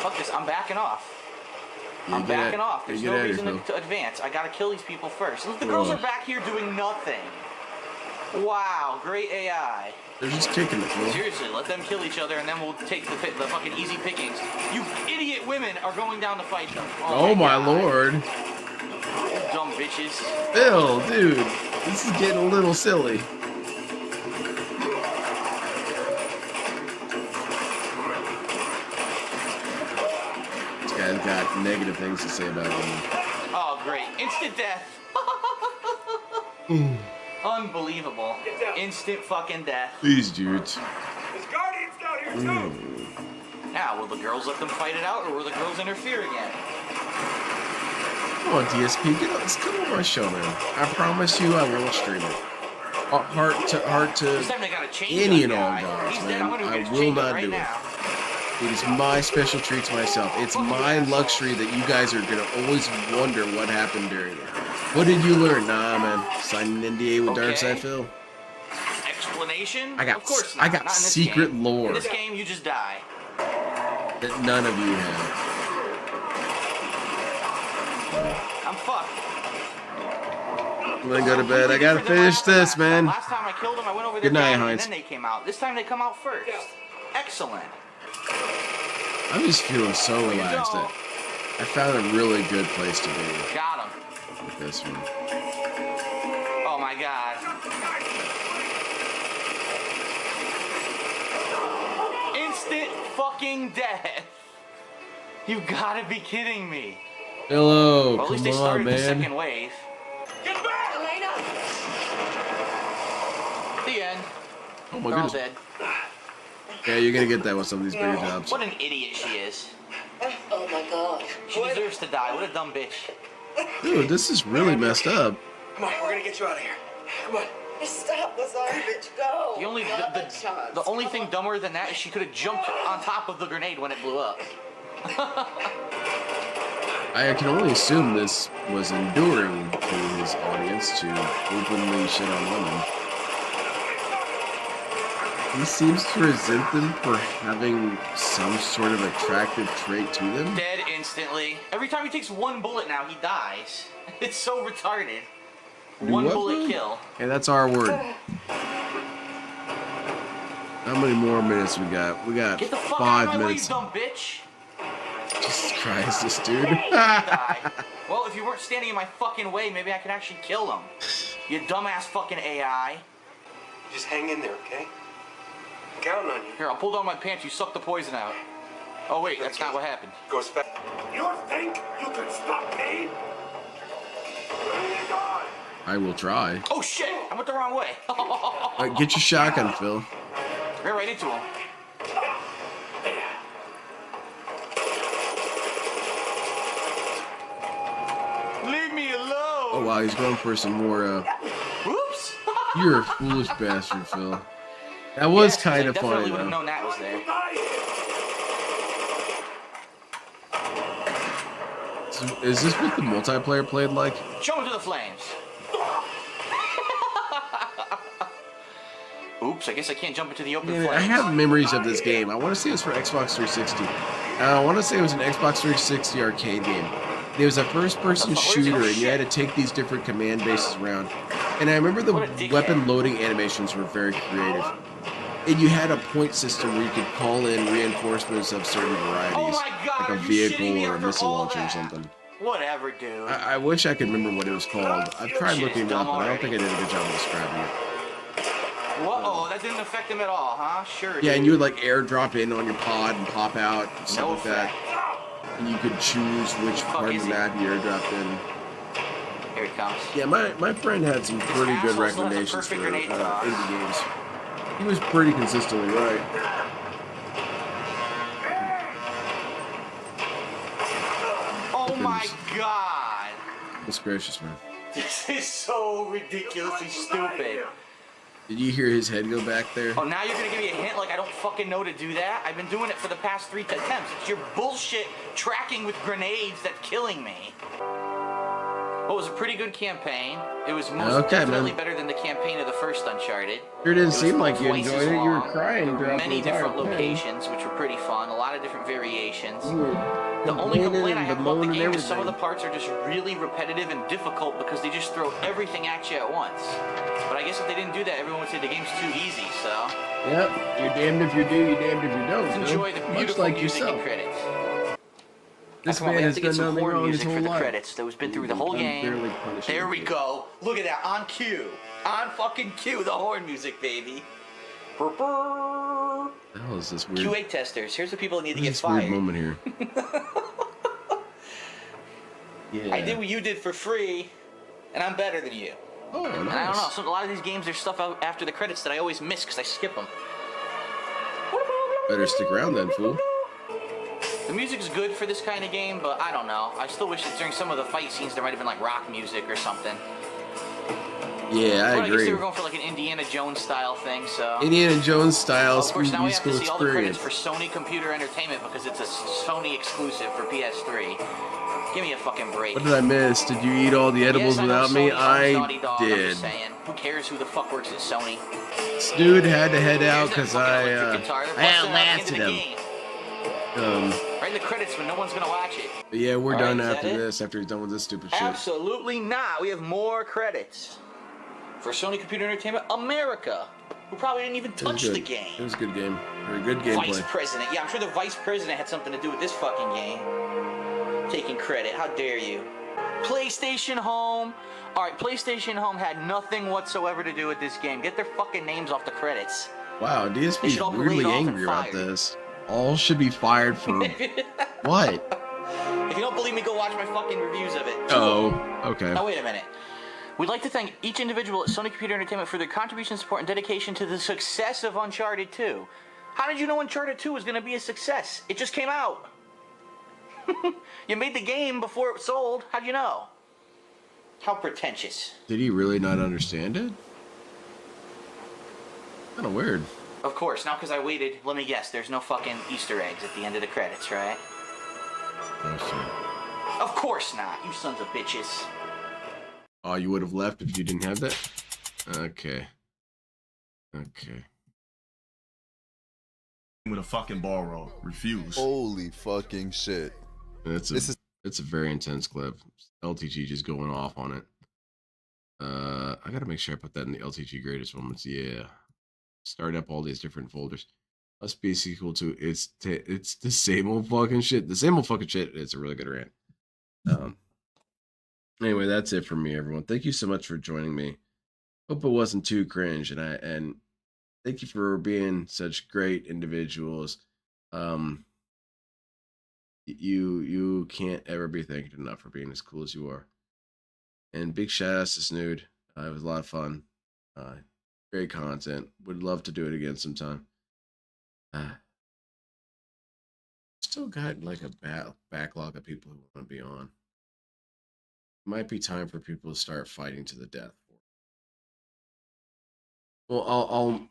Fuck this, I'm backing off. Yeah, I'm get backing out- off. yeah, There's get no out of reason here, to advance. I gotta kill these people first. Look, the girls are back here doing nothing. Wow, great AI. They're just kicking it, fool. Seriously, let them kill each other and then we'll take the fucking easy pickings. You idiot women are going down to fight them. Oh my lord. You dumb bitches. Phil, dude, this is getting a little silly. This guy's got negative things to say about him. Oh, great. Instant death. Unbelievable. Instant fucking death. These dudes. There's guardians down here too. Now, will the girls let them fight it out, or will the girls interfere again? Come on, DSP, get up. Let's come on my show, man. I promise you, I will stream it. Heart to This time they gotta change any that and all guy. gods, He's man. dead. I'm gonna I get will changed not right do now. it. It is my special treat to myself. It's my luxury that you guys are gonna always wonder what happened during it. What did you learn? Nah, man. Signed an NDA with Darkside Phil. Explanation? I got of course not. I got Not in this secret game. lore In this game, you just die. that none of you have. I'm fucked. I'm gonna go to bed. I gotta finish this, man. Last time I killed them, I went over there Good night, and Heinz. then they came out. This time they come out first. Excellent. I'm just feeling so relaxed that I found a really good place to be Got him. with this one. Oh my god. Instant fucking death. You gotta be kidding me. Hello, Well, at least they come on, started the second man. wave. Get back, Elena! The end. Oh my They're all goodness. dead. Yeah, you're gonna get that with some of these bigger jobs. What an idiot she is. Oh my god. She deserves to die. What a dumb bitch. Dude, this is really messed up. Come on, we're gonna get you out of here. Come on. Stop, Lazar, bitch, go. The only the only thing dumber than that is she could have jumped on top of the grenade when it blew up. I can only assume this was enduring to his audience to openly shit on women. He seems to resent them for having some sort of attractive trait to them. Dead instantly. Every time he takes one bullet now, he dies. It's so retarded. One What, bullet man? kill. Hey, that's our word. How many more minutes we got? We got Get the fuck 5 out of my way, you minutes. dumb bitch. Jesus Christ, this dude. Die. Well, if you weren't standing in my fucking way, maybe I could actually kill him. You dumbass fucking AI. Just hang in there, okay? I'm counting on you. Here, I'll pull down my pants. You suck the poison out. Oh wait, that's not what happened. Goes fast. You think you can stop me? I will try. Oh shit! I went the wrong way. Get your shotgun, Phil. Ran right into him. Leave me alone. Oh wow, he's going for some more. Whoops. You're a foolish bastard, Phil. That was kind of I funny definitely would have though. known that was there. Is this what the multiplayer played like? Show him to the flames. Oops, I guess I can't jump into the open Man, flames. I have memories of this game. I want to say it was for Xbox 360. I want to say it was an Xbox 360 arcade game. It was a first-person shooter, and you had to take these different command bases around. And I remember the weapon loading animations were very creative. And you had a point system where you could call in reinforcements of certain varieties, like a vehicle or a missile launcher or something. Whatever, dude. I wish I could remember what it was called. I've tried looking it up, but I don't think I did a good job of describing it. Whoa, that didn't affect him at all, huh? Sure. Yeah, dude. and you would like airdrop in on your pod and pop out, and stuff like that. And you could choose which part of the map you airdropped in. Here he comes. Yeah, my friend had some pretty good recommendations for indie games. He was pretty consistently right. Oh my god! That's gracious, man. This is so ridiculously stupid. Did you hear his head go back there? Oh, now you're gonna give me a hint like I don't fucking know to do that? I've been doing it for the past 3 attempts. It's your bullshit tracking with grenades that's killing me. Well, it was a pretty good campaign. It was most definitely better than the campaign of the first Uncharted. Sure didn't It was seem like you twice as enjoyed it. You were long. crying There were throughout the many entire different thing. locations, which were pretty fun. A lot of different variations. You were The only complaint I and have about the bemoaning game is some of the everything. parts are just really repetitive and difficult because they just throw everything at you at once. But I guess if they didn't do that, everyone would say the game's too easy, so... Yep, you're damned if you do, you're damned if you don't. Enjoy the Much beautiful like music yourself. and credits. This Come on, man we have has to done get some nothing horror wrong his music whole for the life. credits that was been through the whole game. Unfairly punishing There we you. go. Look at that, on cue. On fucking cue, the horn music, baby. Brr, brr. The hell is this weird? QA testers, here's the people that need to What get is this weird fired. moment here? Yeah. I did what you did for free, and I'm better than you. Oh, nice. And I don't know, so a lot of these games, there's stuff out after the credits that I always miss because I skip them. Better stick around then, fool. The music's good for this kind of game, but I don't know. I still wish that during some of the fight scenes there might have been like rock music or something. Yeah, I But I guess agree. they were going for like an Indiana Jones style thing, so... Indiana Jones style Of course, now we have to musical see all the credits experience. for Sony Computer Entertainment because it's a Sony exclusive for PS3. Give me a fucking break. What did I miss? Did you eat all the edibles Yes, I know without me? Sony owns I Naughty Dog, I'm did. just saying. Who cares who the fuck works at Sony? Snood had to head out Here's because that fucking I electric guitar. They're busting it out outlasted into the him. game. Right in the credits when no one's gonna watch it. But yeah, we're All done right, is that after it? this. After he's done with this stupid shit. Absolutely not. We have more credits for Sony Computer Entertainment America, who probably didn't even It was touch good. the game. It was a good game. Very good Vice gameplay. President. Yeah, I'm sure the Vice President had something to do with this fucking game. Taking credit. How dare you? PlayStation Home. Alright, PlayStation Home had nothing whatsoever to do with this game. Get their fucking names off the credits. Wow, They DSP is should all be really laid off and angry about fired. this. All should be fired for what? If you don't believe me, go watch my fucking reviews of it. Oh, okay. Now, wait a minute. We'd like to thank each individual at Sony Computer Entertainment for their contribution, support, and dedication to the success of Uncharted 2. How did you know Uncharted 2 was going to be a success? It just came out. You made the game before it sold. How'd you know? How pretentious. Did he really not understand it? Kind of weird. Of course, now because I waited, let me guess, there's no fucking Easter eggs at the end of the credits, right? Of course not, you sons of bitches. Oh, you would have left if you didn't have that? Okay. Okay. With a fucking ball roll. Refuse. Holy fucking shit. It's a very intense clip. LTG just going off on it. I gotta make sure I put that in the LTG greatest moments. Yeah. Start up all these different folders. Must be equal to it's the same old fucking shit. The same old fucking shit. It's a really good rant. Anyway, that's it for me, everyone. Thank you so much for joining me. Hope it wasn't too cringe, and thank you for being such great individuals. You can't ever be thanked enough for being as cool as you are. And big shout outs to Snood. It was a lot of fun. Great content. Would love to do it again sometime. Still got like a backlog of people who want to be on. Might be time for people to start fighting to the death. Well,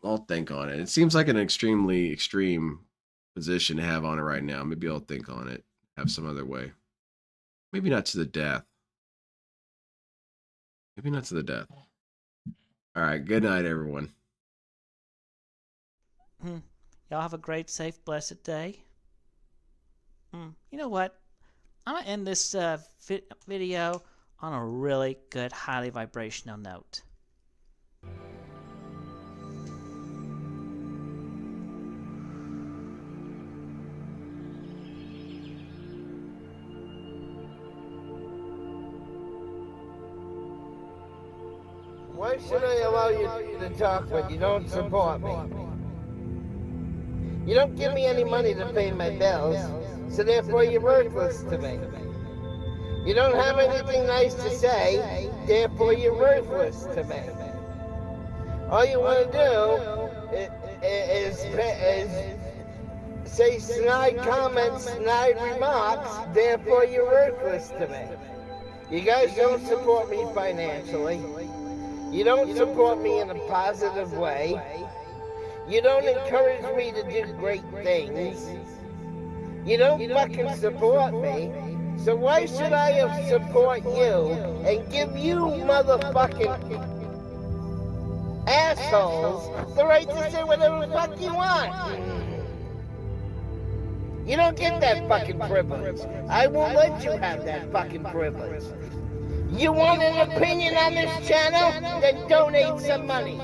I'll think on it. It seems like an extremely extreme position to have on it right now. Maybe I'll think on it. Have some other way. Maybe not to the death. Maybe not to the death. All right. Good night, everyone. Y'all have a great, safe, blessed day. You know what? I'm going to end this video on a really good, highly vibrational note. Why should I allow you to talk when you don't support me? You don't give me any money to pay my bills, so therefore you're worthless to me. You don't have anything nice to say, therefore you're worthless to me. All you want to do is say snide comments, snide remarks, therefore you're worthless to me. You guys don't support me financially. You don't support me in a positive way. You don't encourage me to do great things. You don't fucking support me. So why should I support you and give you motherfucking assholes the right to say whatever the fuck you want? You don't get that fucking privilege. I won't let you have that fucking privilege. You want an opinion on this channel? Then donate some money.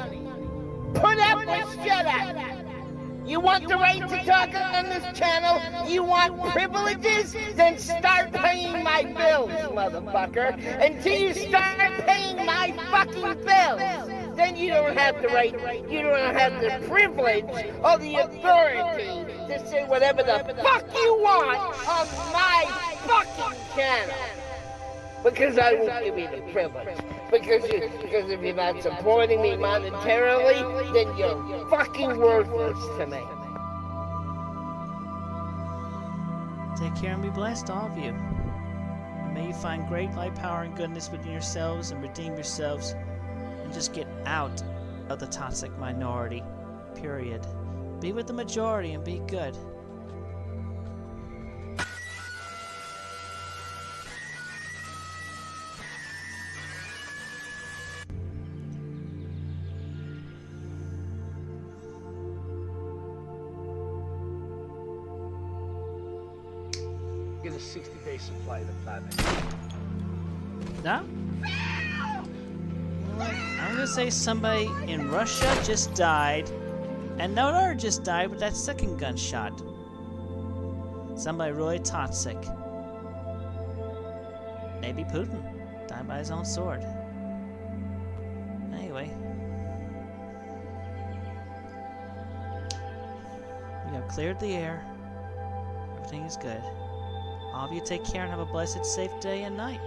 Put up or shut up. You want the right to talk on this channel? You want privileges? Then start paying my bills, motherfucker. Until you start paying my fucking bills, then you don't have the right, you don't have the privilege or the authority to say whatever the fuck you want on my fucking channel. Because I won't give you the privilege. Because if you're not supporting me monetarily, then you're fucking worthless to me. Take care and be blessed, all of you. And may you find great light, power, and goodness within yourselves and redeem yourselves and just get out of the toxic minority. Period. Be with the majority and be good. Get a 60-day supply of the planet. No? I'm gonna say somebody in Russia just died, and no one just died with that second gunshot. Somebody really toxic. Maybe Putin died by his own sword. Anyway, we have cleared the air. Everything is good. All of you take care and have a blessed, safe day and night.